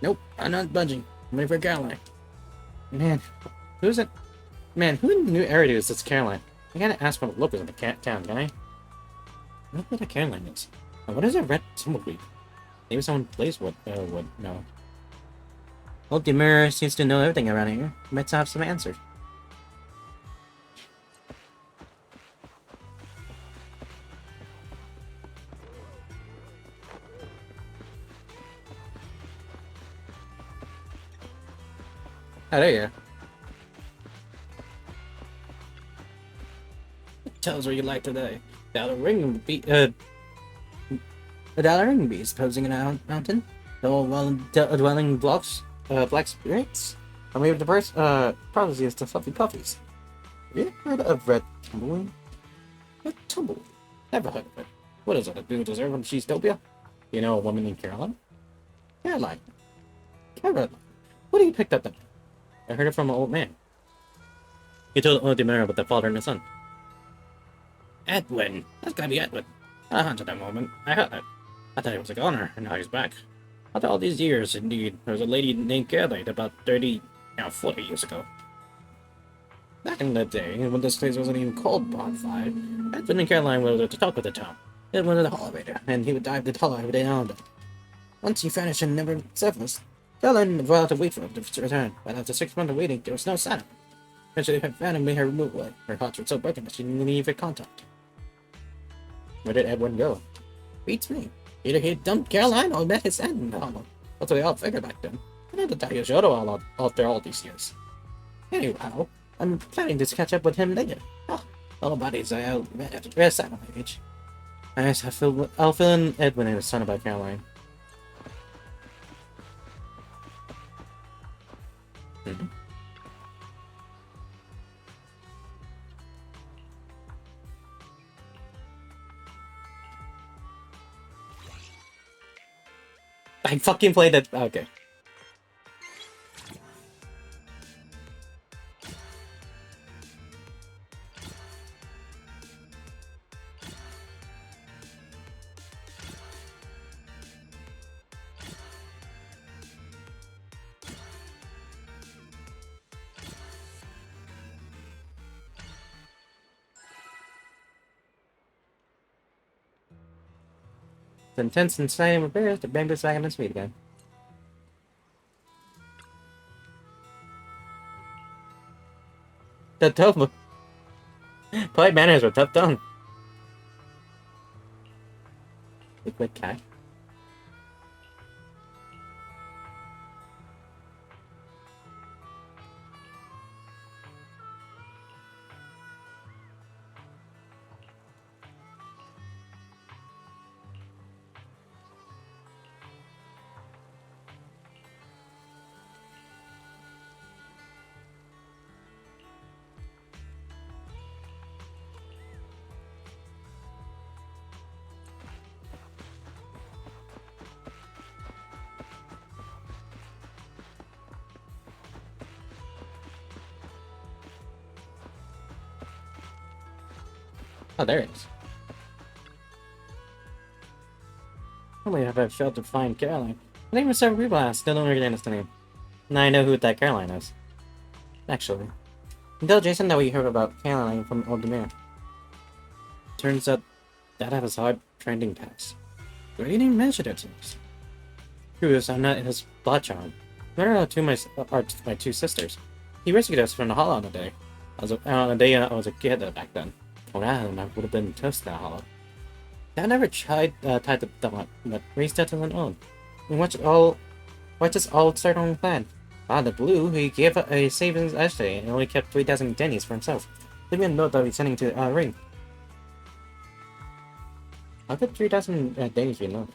Nope, I'm not budging. I'm waiting for Caroline. Man, who's it? Man, who in the new area is this Caroline? I gotta ask one of the locals in the town, can I? I don't know what a Caroline is. Now, what is a red tumbleweed? Maybe someone plays would know. Well, the mirror seems to know everything around here. You might have some answers. Oh, there you are. Tell us what you like today. The ring beast posing in a mountain. Dwelling blocks, black spirits. Or maybe the first prophecy is the fluffy puffies. Have you heard of red tumbleweed? Red tumbleweed? Never heard of it. What is it? A new dessert from Cheesetopia? You know a woman named Caroline? Caroline. Caroline. What do you pick up then? I heard it from an old man. He told Odimera about the father and the son. Edwin! That's gotta be Edwin. I hunted that moment. I heard it. I thought he was a goner, and now he's back. After all these years, indeed, there was a lady named Caroline about 40 years ago. Back in the day, when this place wasn't even called Bonfire, Edwin and Caroline were to talk with the town. Edwin wanted the elevator, and he would dive the tunnel every day now and then. Once he vanished and never surfaced, Caroline vowed to wait for him to return, but after 6 months of waiting, there was no sign of him. Eventually, her family made her move away. Her heart was so broken that she didn't even contact. Where did Edwin go? Beats me. Either he dumped Caroline or met his end in the hollow. That's what we all figured back then. I had to tell you Shoto after all these years. Anyhow, I'm planning to catch up with him later. Oh, all buddies are out rest at my age. I'll fill in Edwin and his son about Caroline. Mm-hmm. I fucking played it. Okay. It's intense and exciting repairs to bring this back on its feet again. The tofu. Polite manners with tough tongue. Liquid cat. Oh, there it is. Only have I failed to find Caroline. I think several people I still don't recognize the name. Now I know who that Caroline is. Actually. Tell Jason that we heard about Caroline from Old Demir. Turns out that has hard trending past. Why didn't even mention it to us? Curious, I'm not his blood child. Neither are my two sisters. He rescued us from the hollow on the day. On a day I was a kid back then. Without him, I would have been toast in that hollow. I never tied them up, but raised that on own. We watched us all start our own plan. Out of the blue, he gave a savings yesterday and only kept 3,000 dennies for himself. Leave me a note that he's sending to Ring. How could 3,000 dennies be enough?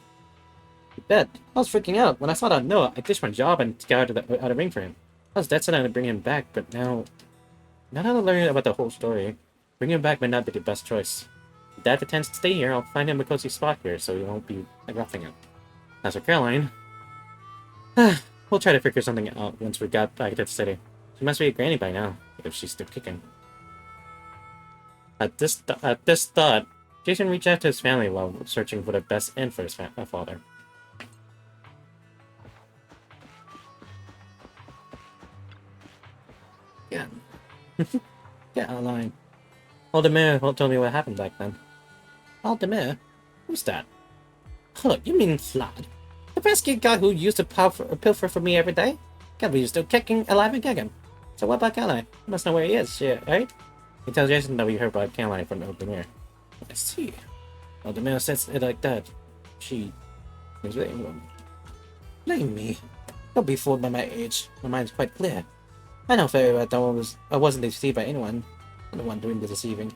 You bet. I was freaking out. When I saw that note, I ditched my job and got out of Ring for him. I was dead set on to bring him back, but now that I'm learning about the whole story, bringing him back may not be the best choice. If Dad intends to stay here, I'll find him a cozy spot here so he won't be roughing it. As for Caroline, we'll try to figure something out once we got back to the city. She must be a granny by now, if she's still kicking. At this thought, Jason reached out to his family while searching for the best inn for his father. Yeah. Caroline. Aldemir told me what happened back then. Aldemir? Who's that? Oh, you mean Vlad? The pesky guy who used to pilfer for me every day? Can't believe you're still kicking alive and kicking. So what about Caroline? You must know where he is, right? He tells Jason that we heard about Caroline from Aldemir. I see. Aldemir says it like that. She is blaming him. Blame me. Don't be fooled by my age. My mind's quite clear. I know very well that I wasn't deceived by anyone. I'm the one doing the deceiving.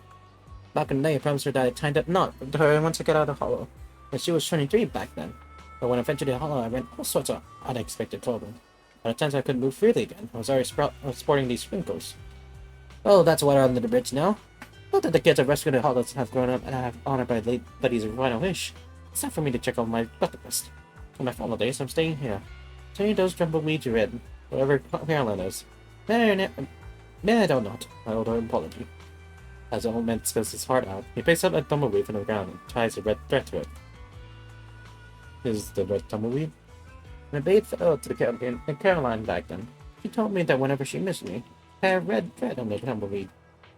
Back in the day, I promised her that I tied up knot with her once I got out of the hollow. And she was 23 back then. But when I ventured the hollow, I ran all sorts of unexpected trouble. By the time I could move freely again, I was already sporting these sprinkles. Oh, that's water under the bridge now. Not that the kids I rescued the hollows have grown up and I have honored my late buddy's final wish. It's time for me to check off my bucket list. For my final days, I'm staying here. Turning those tumbleweeds red, whatever Caroline is. May I don't not. I owe her an apology. As the old man spills his heart out, he picks up a tumbleweed from the ground and ties a red thread to it. Is the red tumbleweed? And I bade farewell to Caroline back then. She told me that whenever she missed me, I had a red thread on the tumbleweed.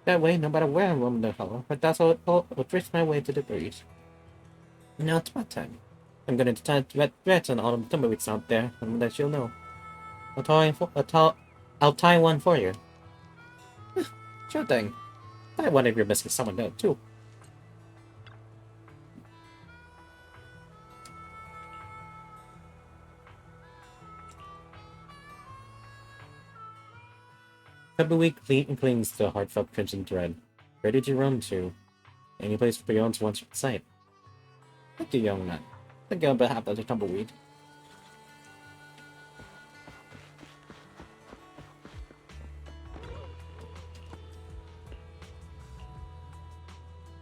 That way, no matter where I roam in the hollow, her that's how it drifts my way to the breeze. Now it's my time. I'm going to tie red threads on all the tumbleweeds out there, and that you'll know. I'll tie one for you. Sure thing. I wonder if you're missing someone there, too. Tumbleweed clings to the heartfelt crimson thread. Where did you run to? Any place beyond one's sight. Thank you, young man. Think on behalf of the tumbleweed.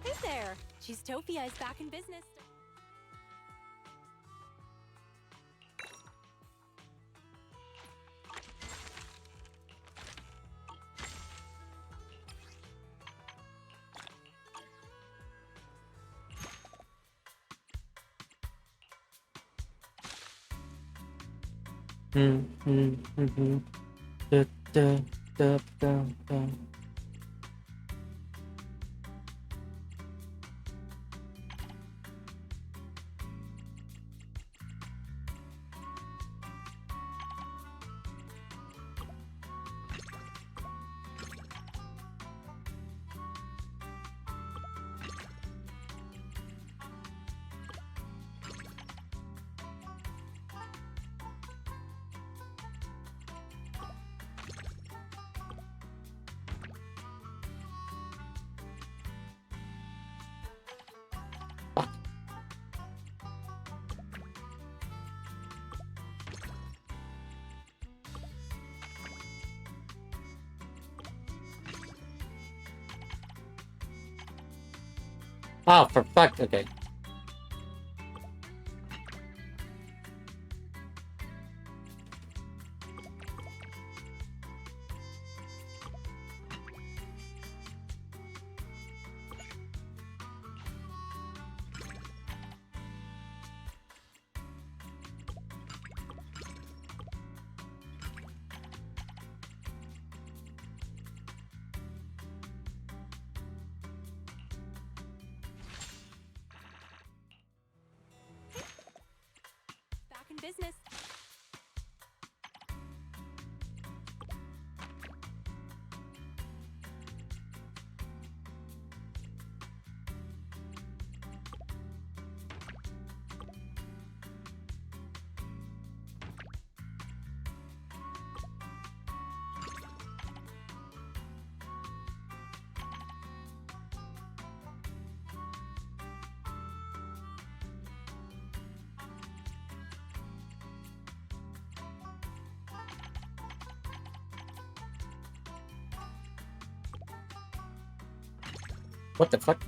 Hey there! Cheesetopia is back in business. Da, da, da, da, da. Oh, for fuck. Okay. Back in business. What the fuck?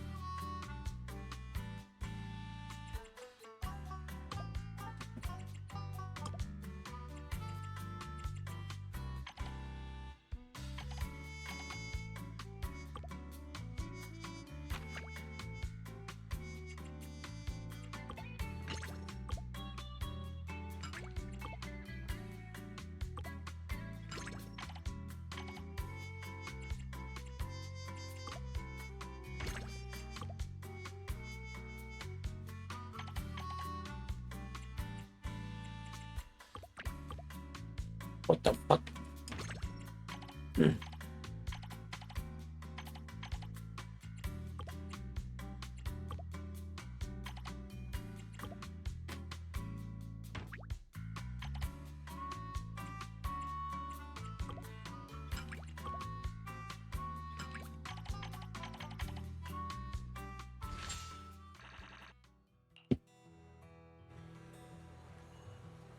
What the fuck?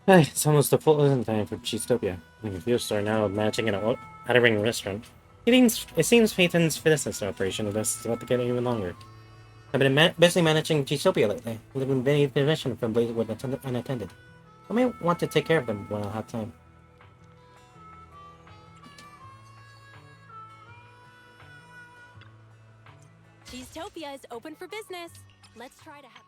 Hey, it's almost the full isn't time for Cheesetopia. The confused are now matching at a ring restaurant. It seems Peyton's business operation with us is about to get even longer. I've been busy managing Cheesetopia lately, leaving many positions from Blazewood unattended. I may want to take care of them when I have time. Cheesetopia is open for business. Let's try to have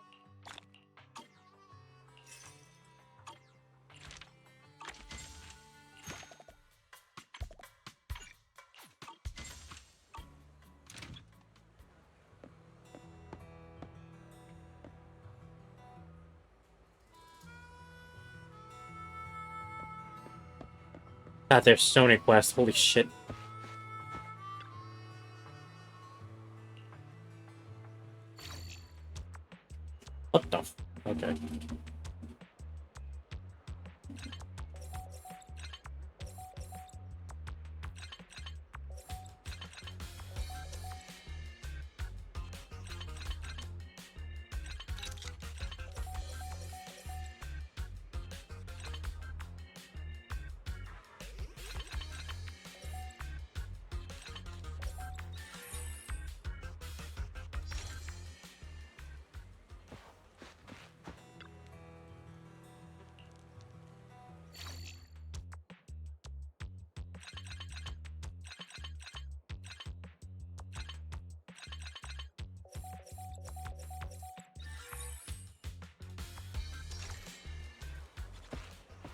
God, there's so many quests. Holy shit. What the f... Okay.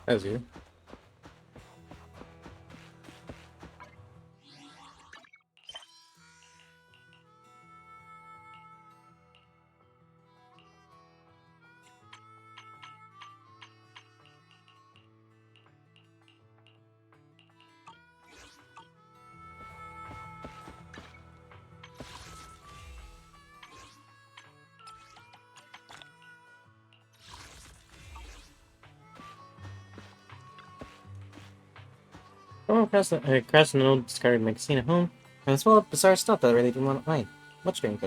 As you. Oh, across an old discarded magazine at home, and it's full of bizarre stuff that I really didn't want to find. Much strange.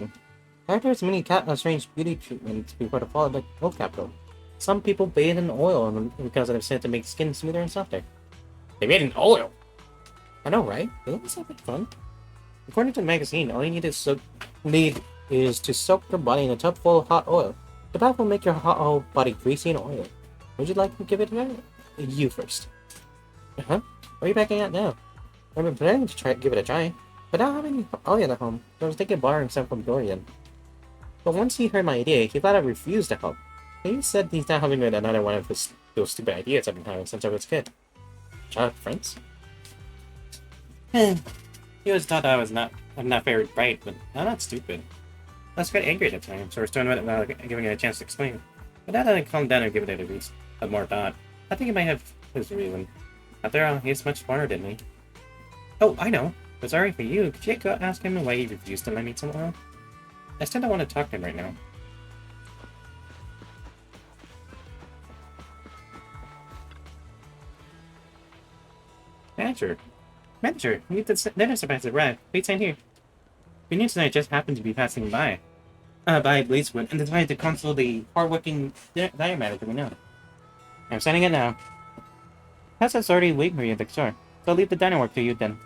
Characters many strange beauty treatments before the fall of the old capital. Some people bathe in oil because they're said to make skin smoother and softer. They bathe in oil? I know, right? Doesn't this sound like fun? According to the magazine, all you need is is to soak your body in a tub full of hot oil. The bath will make your hot body greasy and oily. Would you like to give it a try? You first. Huh? Where are you backing out now? I've been planning to give it a try, but not having oil at home. I was thinking of borrowing some from Dorian. But once he heard my idea, he flat out refused to help. He said he's not having another one of those stupid ideas I've been having since I was a kid. Child friends? He always thought I'm not very bright, but I'm not stupid. I was quite angry at the time, so I was doing it without giving it a chance to explain. But now that I calmed down and given it a more thought, I think he might have his reason. After all, he's much smarter than me. Oh, I know. But sorry for you. Could you go ask him why he refused to lend me some oil? I still don't want to talk to him right now. Manager, you need the dinner supplies arrived. Wait, sign here. The news tonight just happened to be passing by Blazewood, and decided to consult the hard-working diner manager we know. I'm signing it now. Tessa's already waiting for you at the store, so I'll leave the diner work to you then.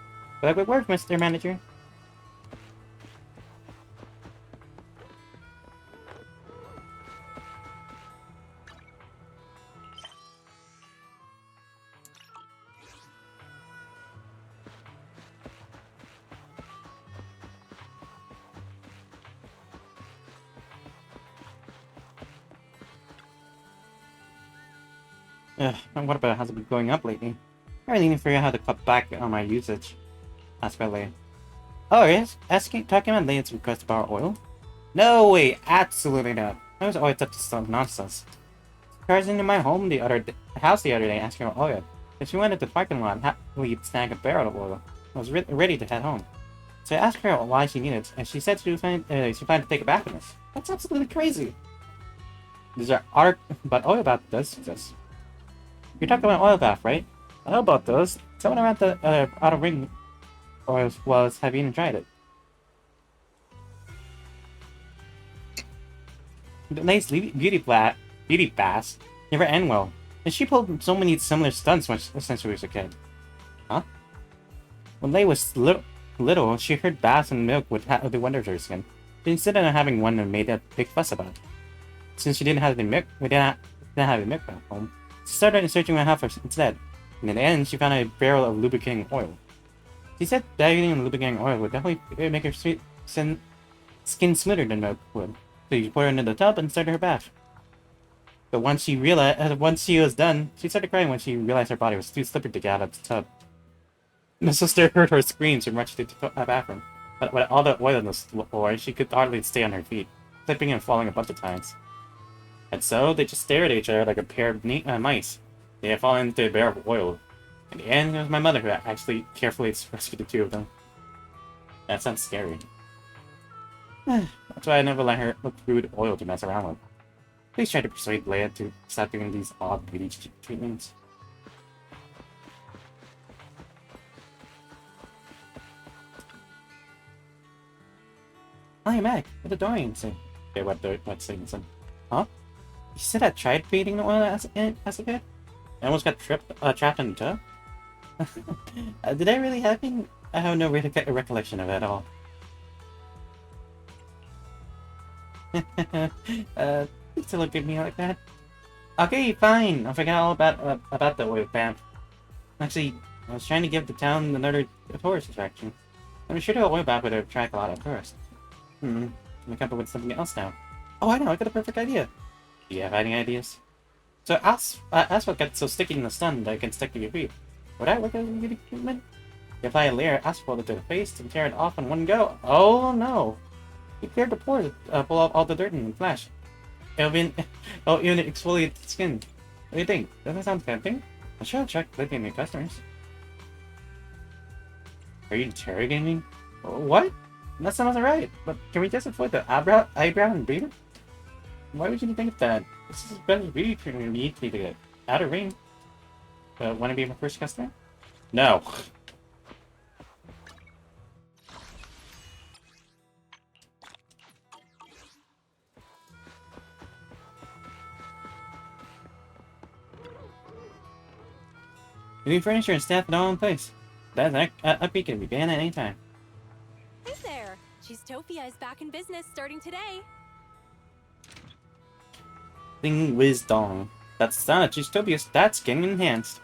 Good work, Mr. Manager. And what about how's it been going up lately? I really need to figure out how to cut back on my usage. Ask about Leia. Oh, yes? Talking about Leia's request to borrow oil? No way! Absolutely not. I was always up to some nonsense. Cars into my house the other day asking for oil. If she went into the parking lot and happily snag a barrel of oil, I was ready to head home. So I asked her why she needed it, and she said she planned to take a bath in this. That's absolutely crazy. These are but oil bath does exist. You're talking about oil bath, right? I know about those. Someone around the outer ring was have even tried it. The nice beauty baths never end well. And she pulled so many similar stunts since she was a kid. Huh? When Leia was little, she heard baths and milk would do wonders to her skin. But instead of having one and made a big fuss about it. Since she didn't have the milk, we didn't have the milk back home. She started searching around for instead, and in the end, she found a barrel of lubricating oil. She said bathing in lubricating oil would definitely make her skin smoother than milk would. So she poured it into the tub and started her bath. But once she was done, she started crying when she realized her body was too slippery to get out of the tub. My sister heard her screams and rushed to the bathroom. But with all the oil on the floor, she could hardly stay on her feet, slipping and falling a bunch of times. And so, they just stared at each other like a pair of mice. They had fallen into a barrel of oil. In the end, it was my mother who actually carefully rescued the two of them. That sounds scary. That's why I never let her look through the oil to mess around with. Please try to persuade Leia to stop doing these odd beauty treatments. Hi, Mac. What did Dorian say? Okay, what saying? Huh? You said I tried bathing the oil as a kid? I almost got trapped in the tub? Did I really happen? I have no recollection of it at all. Please don't look at me like that. Okay, fine. I forgot all about the oil bath. Actually, I was trying to give the town another tourist attraction. I'm sure the oil bath would attract a lot of tourists. I'm come up with something else now. Oh, I know. I got a perfect idea. Do you have any ideas? So asphalt gets so sticky in the sun that it can stick to your feet. Would that work as a beauty treatment? You apply a layer of asphalt to the face and tear it off in one go. Oh no! You cleared the pores, pull off all the dirt in a flash. It'll even exfoliate the skin. What do you think? Doesn't that sound tempting? I should have checked living your customers. Are you interrogating me? What? That sounds alright, but can we just avoid the eyebrow and breathing? Why would you think that? This is a better beauty treatment we need to get out of ring. Want to be my first customer? No. New furniture and staff in all in place. That upbeat can be banned at any time. Hey there! Cheesetopia is back in business starting today. Ding whiz dong. That's the sound of Cheesetopia's stats getting enhanced.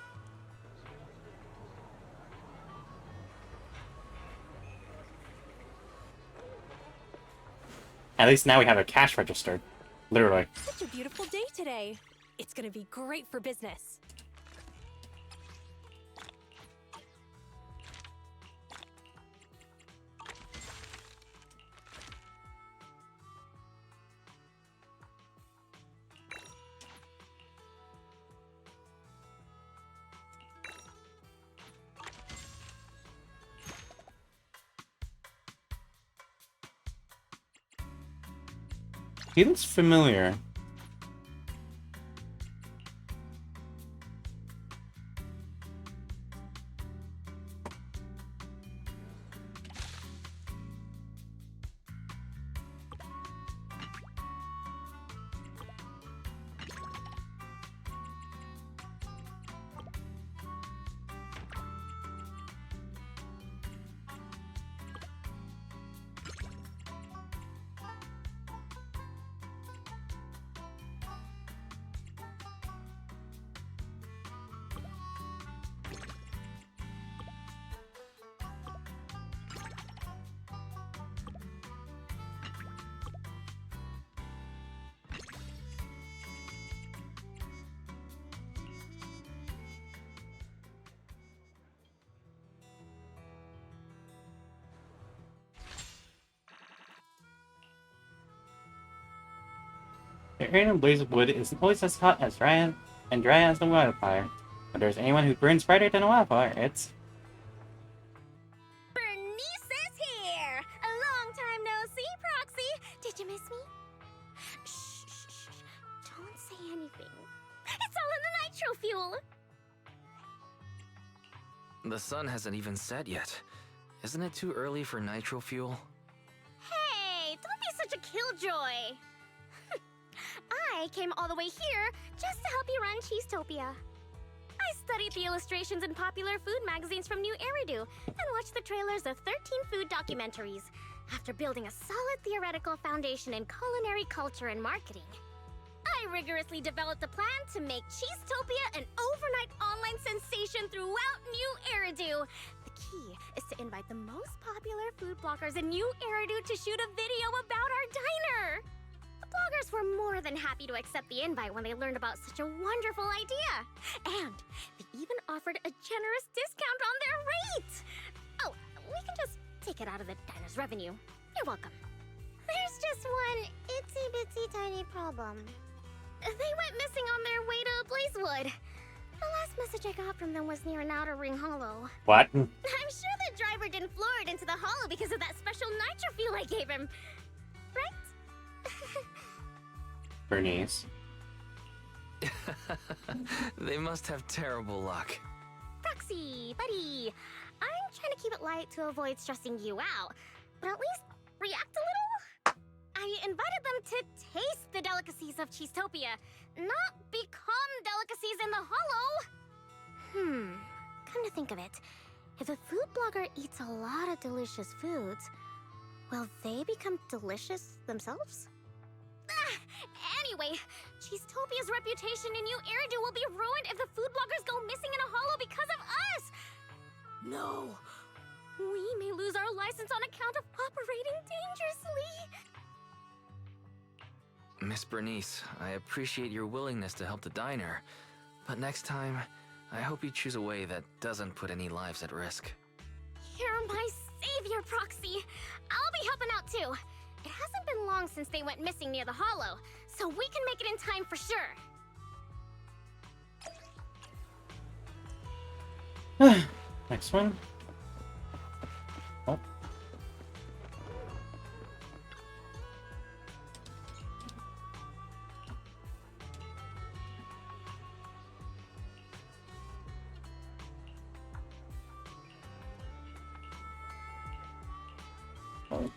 At least now we have a cash register. Literally. Such a beautiful day today. It's gonna be great for business. He looks familiar. The area in a blaze of wood isn't always as hot as dry as the wildfire. But there's anyone who burns brighter than a wildfire, it's... Bernice is here! A long time no see, Proxy! Did you miss me? Shh, shh, shh. Don't say anything. It's all in the nitro fuel! The sun hasn't even set yet. Isn't it too early for nitro fuel? Hey, don't be such a killjoy! I came all the way here just to help you run Cheesetopia. I studied the illustrations in popular food magazines from New Eridu and watched the trailers of 13 food documentaries. After building a solid theoretical foundation in culinary culture and marketing, I rigorously developed a plan to make Cheesetopia an overnight online sensation throughout New Eridu. The key is to invite the most popular food bloggers in New Eridu to shoot a video about our diner. The bloggers were more than happy to accept the invite when they learned about such a wonderful idea. And they even offered a generous discount on their rate. Oh, we can just take it out of the diner's revenue. You're welcome. There's just one itsy-bitsy tiny problem. They went missing on their way to Blazewood. The last message I got from them was near an outer ring hollow. What? I'm sure the driver didn't floor it into the hollow because of that special nitro fuel I gave him. Right? Bernice. They must have terrible luck. Proxy, buddy. I'm trying to keep it light to avoid stressing you out, but at least react a little. I invited them to taste the delicacies of Cheesetopia, not become delicacies in the hollow. Come to think of it, if a food blogger eats a lot of delicious foods, will they become delicious themselves? Anyway, Cheesetopia's reputation in New Eridu will be ruined if the food bloggers go missing in a hollow because of us! No! We may lose our license on account of operating dangerously! Miss Bernice, I appreciate your willingness to help the diner, but next time, I hope you choose a way that doesn't put any lives at risk. You're my savior, Proxy! I'll be helping out too! It hasn't been long since they went missing near the hollow, so we can make it in time for sure. Next one. Oh. Oh.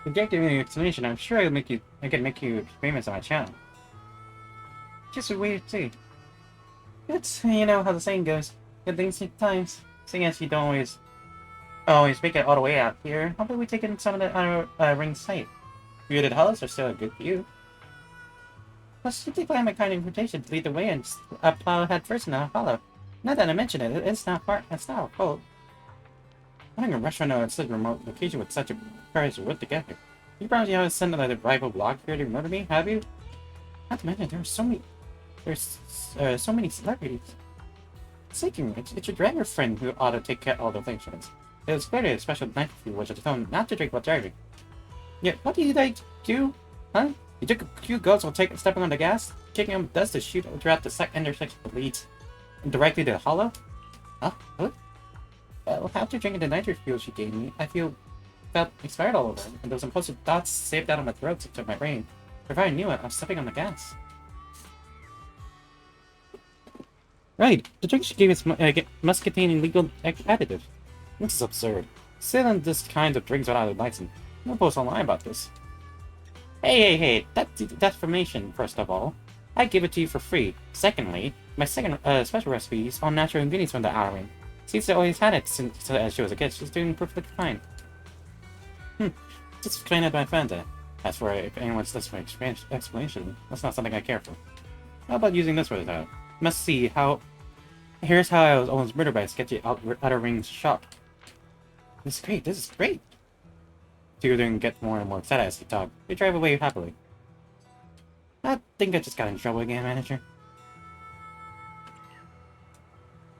If you give me an explanation, I'm sure I can make you famous on my channel. Just wait and see. It's, you know how the saying goes, good things take times. Seeing as you don't always make it all the way out here, how about we take in some of the outer ring sight? Bearded hulls are still a good view. Let's simply plan my kind invitation to lead the way and plow head first in the hollow. Now that I mention it, it's not far. It's not cold. Having a restaurant at such a remote location with such a price wood together. You promise you haven't sent another rival blog here to murder me, have you? Not to mention, there's so many celebrities. Seeking, it's your driver friend who ought to take care of all the things. It was clearly a special night for you, which I told him not to drink while driving. Yeah, what do you like do? Huh? You took a few goats while stepping on the gas, kicking them dust to shoot throughout the intersection that leads directly to the hollow? Huh? What? Well, after drinking the nitro fuel she gave me, I felt expired all over, and those impulsive thoughts saved out of my throat into my brain. If I knew it, I was stepping on the gas. Right, the drink she gave us must contain illegal additive. This is absurd. Selling this kind of drinks without a license. No post online about this. Hey, that's defamation, first of all. I give it to you for free. Secondly, my second special recipe is all natural ingredients from the Outer Ring. Caesar always had it since she was a kid. She's doing perfectly fine. Just explain it to my friend then. As for if anyone's listening for explanation, that's not something I care for. How about using this for the title? Must see how... Here's how I was almost murdered by a sketchy Outer Ring shop. This is great! Theodore gets more and more excited as he talks. They drive away happily. I think I just got in trouble again, manager.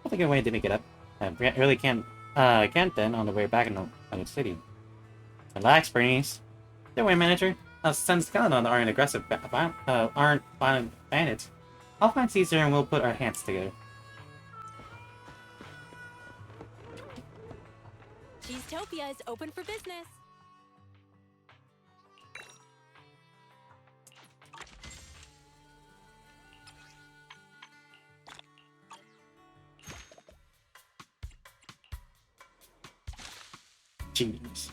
I'll think of a way to make it up. I really can't then on the way back in the city. Relax, Bernice. Don't worry, manager. Sons of Calydon aren't aggressive, aren't violent bandits. I'll find Caesar and we'll put our hands together. Cheesetopia is open for business. Jeez.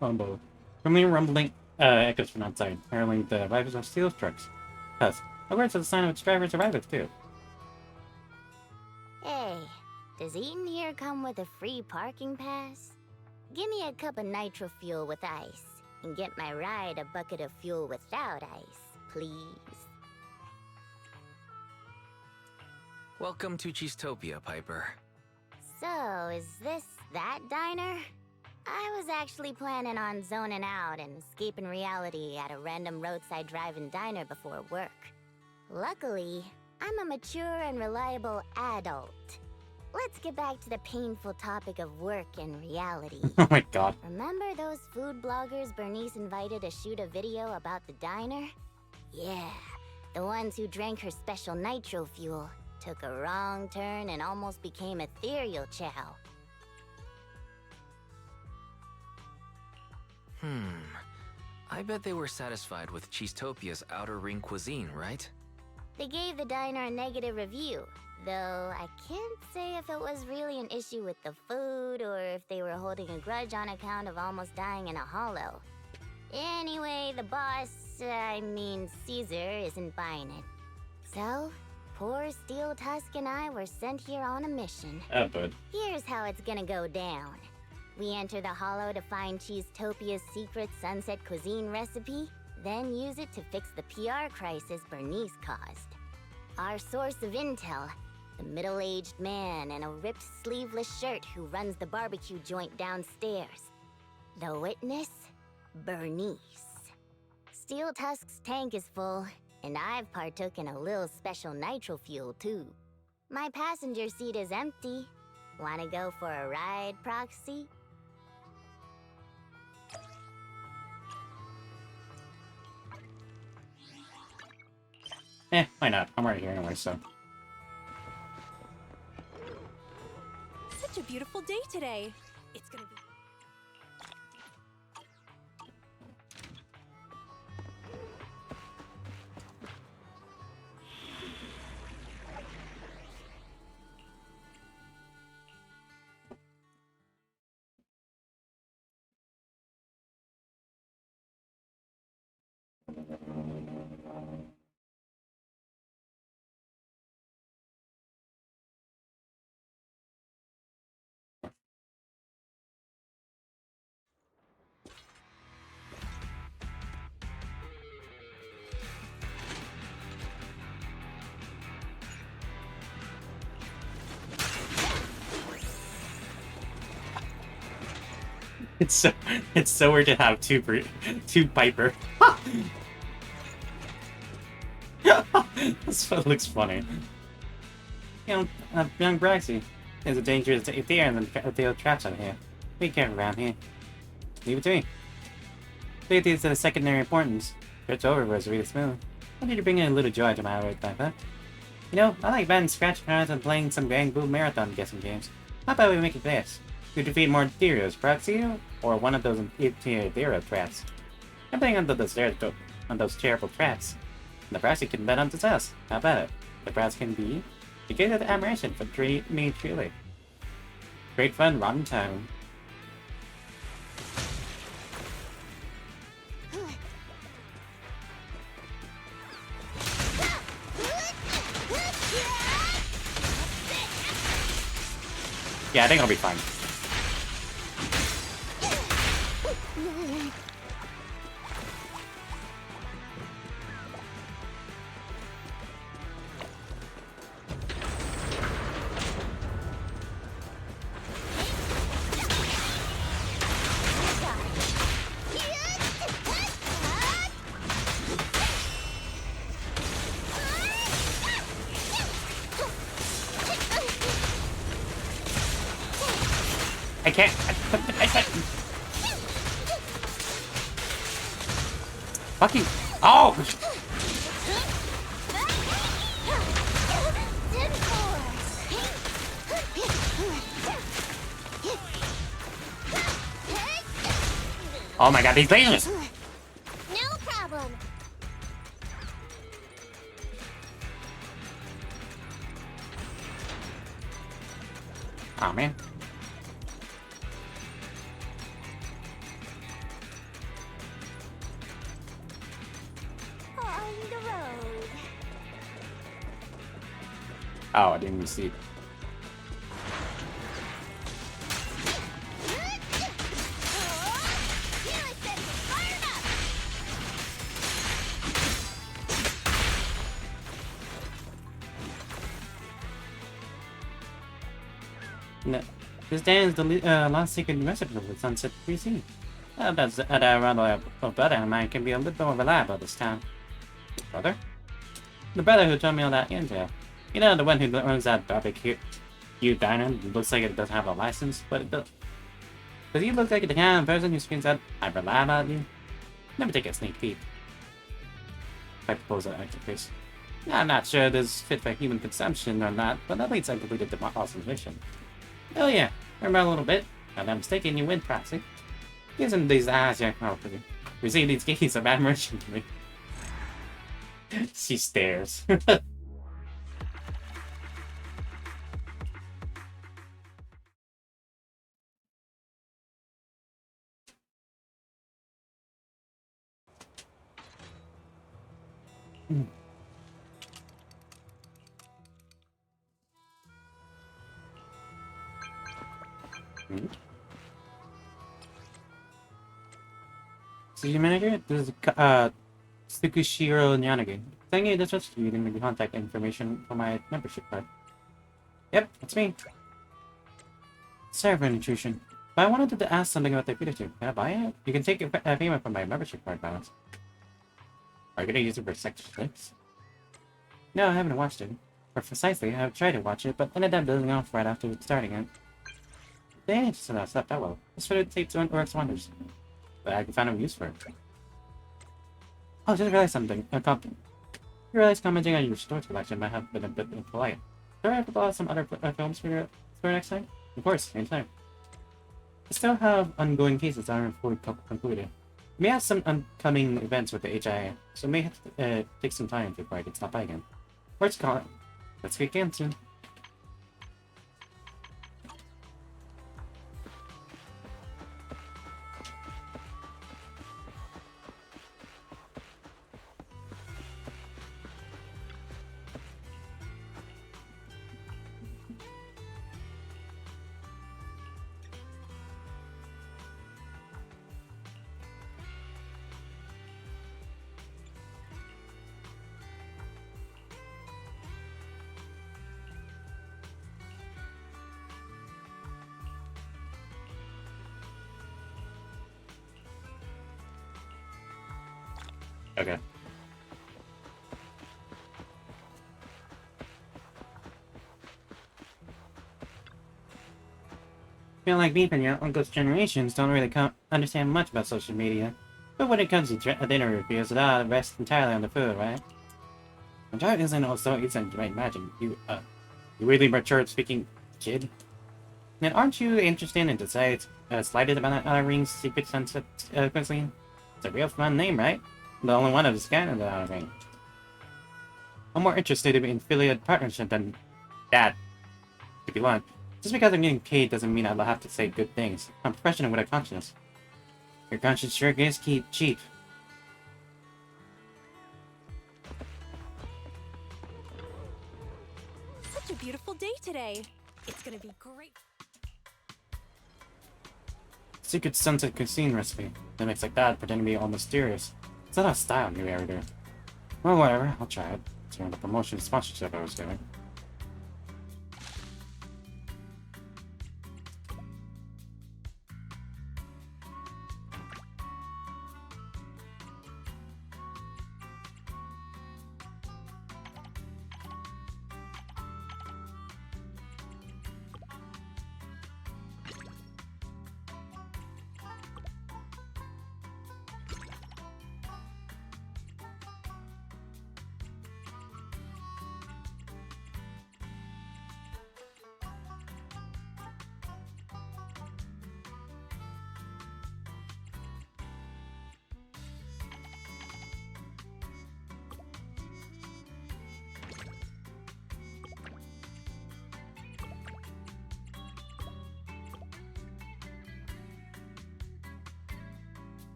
Combo. Familiar rumbling echoes from outside, heralding the arrivals of steel trucks. Thus, alerts are the sign of its driver's arrival too. Hey, does eating here come with a free parking pass? Give me a cup of nitro fuel with ice, and get my ride a bucket of fuel without ice, please. Welcome to Cheesetopia, Piper. So, is this that diner? I was actually planning on zoning out and escaping reality at a random roadside drive-in diner before work. Luckily, I'm a mature and reliable adult. Let's get back to the painful topic of work and reality. Oh my god. Remember those food bloggers Bernice invited to shoot a video about the diner? Yeah, the ones who drank her special nitro fuel, took a wrong turn and almost became ethereal chow. I bet they were satisfied with Cheesetopia's Outer Ring cuisine, right? They gave the diner a negative review, though I can't say if it was really an issue with the food or if they were holding a grudge on account of almost dying in a hollow. Anyway, the boss, I mean Caesar, isn't buying it. So, poor Steel Tusk and I were sent here on a mission. Oh, bud. Here's how it's gonna go down. We enter the Hollow to find Cheesetopia's secret sunset cuisine recipe, then use it to fix the PR crisis Bernice caused. Our source of intel, the middle-aged man in a ripped sleeveless shirt who runs the barbecue joint downstairs. The witness? Bernice. Steel Tusk's tank is full, and I've partook in a little special nitro fuel too. My passenger seat is empty. Wanna go for a ride, Proxy? Why not? I'm right here anyway, so. Such a beautiful day today. It's gonna be. It's so weird to have two Piper. This one looks funny. You know, young Braxy. There's a dangerous there and the traps out here. Be careful around here. Leave it to me. Safety is of secondary importance. It's over was really smooth. I need to bring in a little joy to my right back, huh? You know, I like batting scratch cards and playing some Grand Blue Marathon guessing games. How about we make it this? You defeat more Theros, Proxy, or one of those Thero traps. I'm playing on those terrible traps. The Proxy can bet on success. How about it? The Proxy can be a good admiration for me truly. Great fun, rotten time. Yeah, I think I'll be fine. I can't. I can't. Fucking. Oh! Oh my god, these lasers! No problem. Oh man. On the road. Oh, I didn't even see it. No. This day is the last secret recipe of the Sunset Cuisine. That's rather a brother of mine can be a little more reliable this time. Brother? The brother who told me all that intel. You know, the one who owns that barbecue diner. It looks like it doesn't have a license, but it does. Does he look like the kind of person who screams out, I rely on you? Never take a sneak peek. I propose that active face. I'm not sure this fit for human consumption or not, but at least I completed the awesome mission. Oh yeah, remember a little bit. If I'm not mistaken, you win, Proxy. Using these eyes, yeah, oh, receive these gaze of admiration to me. She stares. City manager? This is Tsukushiro Nyanagi. Thank you, that's just reading the contact information for my membership card. Yep, that's me. Sorry for intrusion, but I wanted to ask something about the computer too. Can I buy it? You can take a payment from my membership card balance. Are you gonna use it for Section 6? No, I haven't watched it. Or precisely, I've tried to watch it, but ended up building off right after starting it. Dang, it's not that well. This videotape works wonders. But I can find a use for it. Oh, just realized something. You realize commenting on your store collection might have been a bit impolite. Do I have to borrow some other films for your store next time? Of course, anytime. I still have ongoing cases that aren't fully concluded. We may have some upcoming events with the HIA, so it may have to take some time before I can stop by again. Let's call it. Let's get again soon. Okay. Feel like me and your uncle's generations don't really understand much about social media. But when it comes to dinner reviews, it all rests entirely on the food, right? Enjoy isn't also easy to imagine. You really mature speaking kid. Then aren't you interested in the slighted about Outer Ring's secret sunset cuisine? It's a real fun name, right? The only one of its kind in the Outer Ring. I'm more interested in affiliate partnership than that, to be blunt. Just because I'm getting paid doesn't mean I'll have to say good things. I'm professional with a conscience. Your conscience sure is cheap. Such a beautiful day today. It's gonna be great. Secret sunset cuisine recipe. Mimics like that pretend to be all mysterious. It's not our style, new editor. Well, whatever. I'll try it. It's one of the promotion sponsorship I was doing.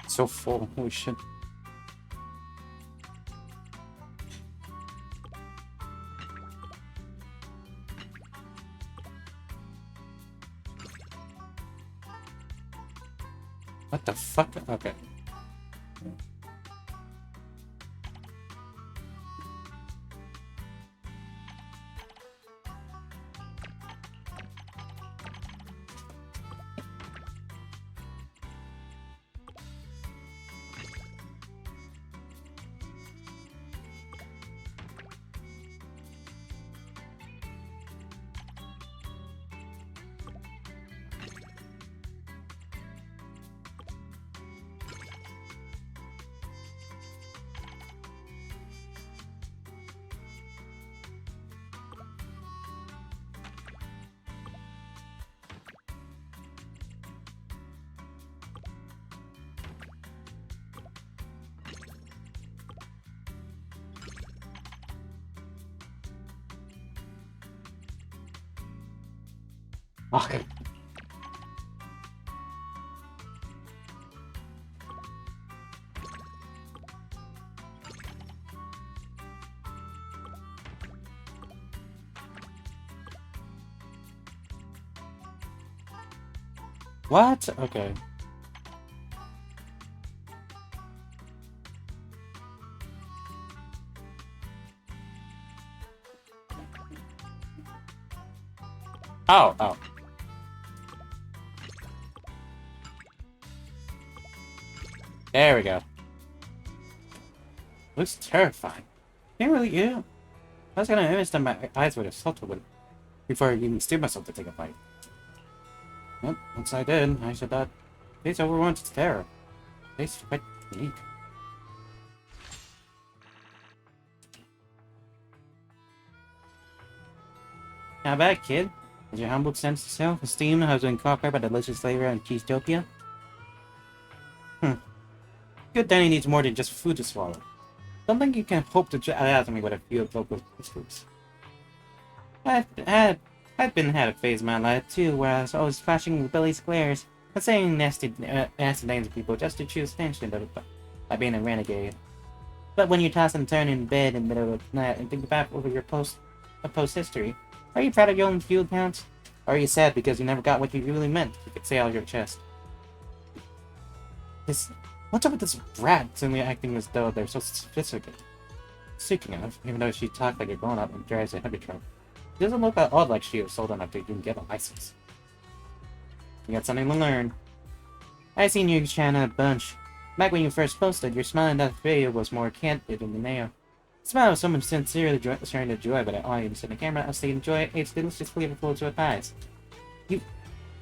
So full. Holy shit. What the fuck? Okay. Okay. What? Okay. Oh, oh. There we go. Looks terrifying. Can't really, yeah. I was gonna image that my eyes would have salted with before I even steered myself to take a bite. Yep, once I did, I said that tastes overwhelmed its terror. Tastes quite unique. Not bad, kid. Has your humble sense of self-esteem has been conquered by the delicious flavor and cheesetopia? Good dining needs more than just food to swallow. Don't think you can hope to out me with a few local foods. I've had a phase in my life too, where I was always flashing with Billy's glares and saying nasty names to people just to choose attention by being a renegade. But when you toss and turn in bed in the middle of the night and think back over your post history, are you proud of your own field counts? Or are you sad because you never got what you really meant you could say out of your chest? What's up with this brat suddenly acting as though they're so sophisticated? Speaking of, even though she talked like a grown-up and drives a heavy truck, it doesn't look at all like she was sold enough to even get a license. You got something to learn. I seen you chatting a bunch. Back when you first posted, your smile in that video was more candid than the nail. The smile of someone sincerely sharing the joy by the audience, and the camera actually enjoy its delicious flavorful to its eyes. I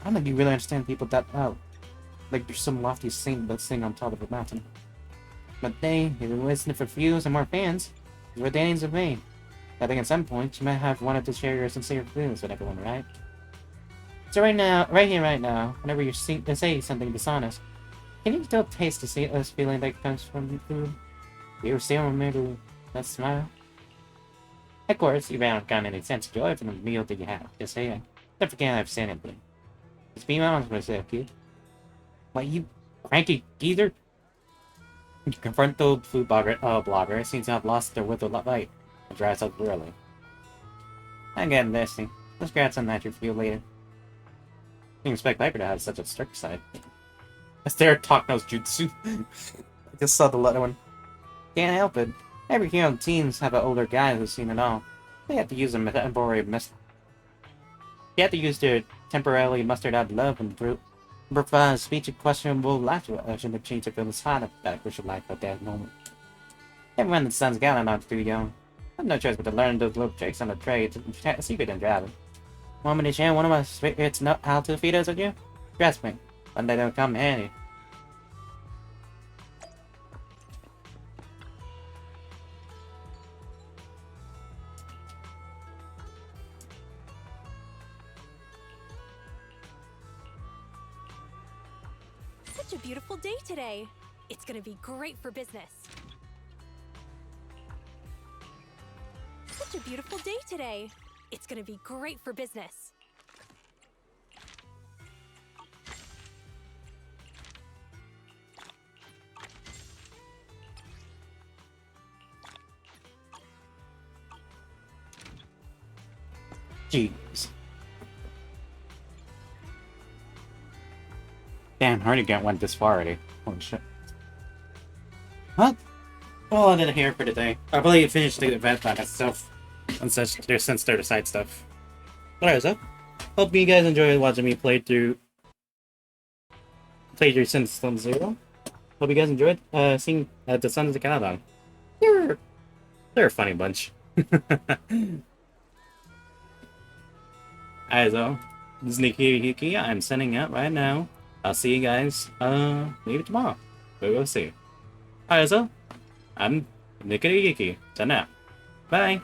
don't think you really understand people that well. Like you're some lofty saint that sing on top of a mountain. But they, if you're listening for views and more fans, is what they of me. I think at some point, you might have wanted to share your sincere feelings with everyone, right? So right now, whenever you say something dishonest, can you still taste this feeling that comes from the food? Do you still remember that smile? Of course, you haven't gotten any sense of joy from the meal that you had, just saying. Don't forget I've said anything. Just be honest with yourself, kid. What, you cranky geezer? You confront the food blogger, it seems to have lost their will to light, and dries up early. I'm getting thirsty. Let's grab some natural fuel later. Didn't expect Piper to have such a strict side. I stare at Talk-Nose Jutsu. I just saw the little one. Can't help it. Every hero teams have an older guy who's seen it all. They have to use a temporary They have to use their temporarily mustered out love and provide speech and questionable life action to change their feelings hot at that crucial life at that moment. Everyone in the Sons of Calydon not too young. I have no choice but to learn those little tricks on the trade and secret in driving. Want me to share one of my secrets how to feed us with you? Trust me, one day they'll come handy. Such a beautiful day today. It's gonna be great for business. Such a beautiful day today. It's gonna be great for business. Jeez. Damn, I already went this far already. Holy shit. Well, all I did here for today. I believe finished the event by myself. And since their side stuff. But alright, so hope you guys enjoyed watching me play through since Slum Zero. Hope you guys enjoyed seeing the Sons of Calydon. They're a funny bunch. Alright, so this is Nikki Hiki. I'm sending out right now. I'll see you guys maybe tomorrow. But we'll see. Alright, so I'm Nikki Hiki. Done now. Bye.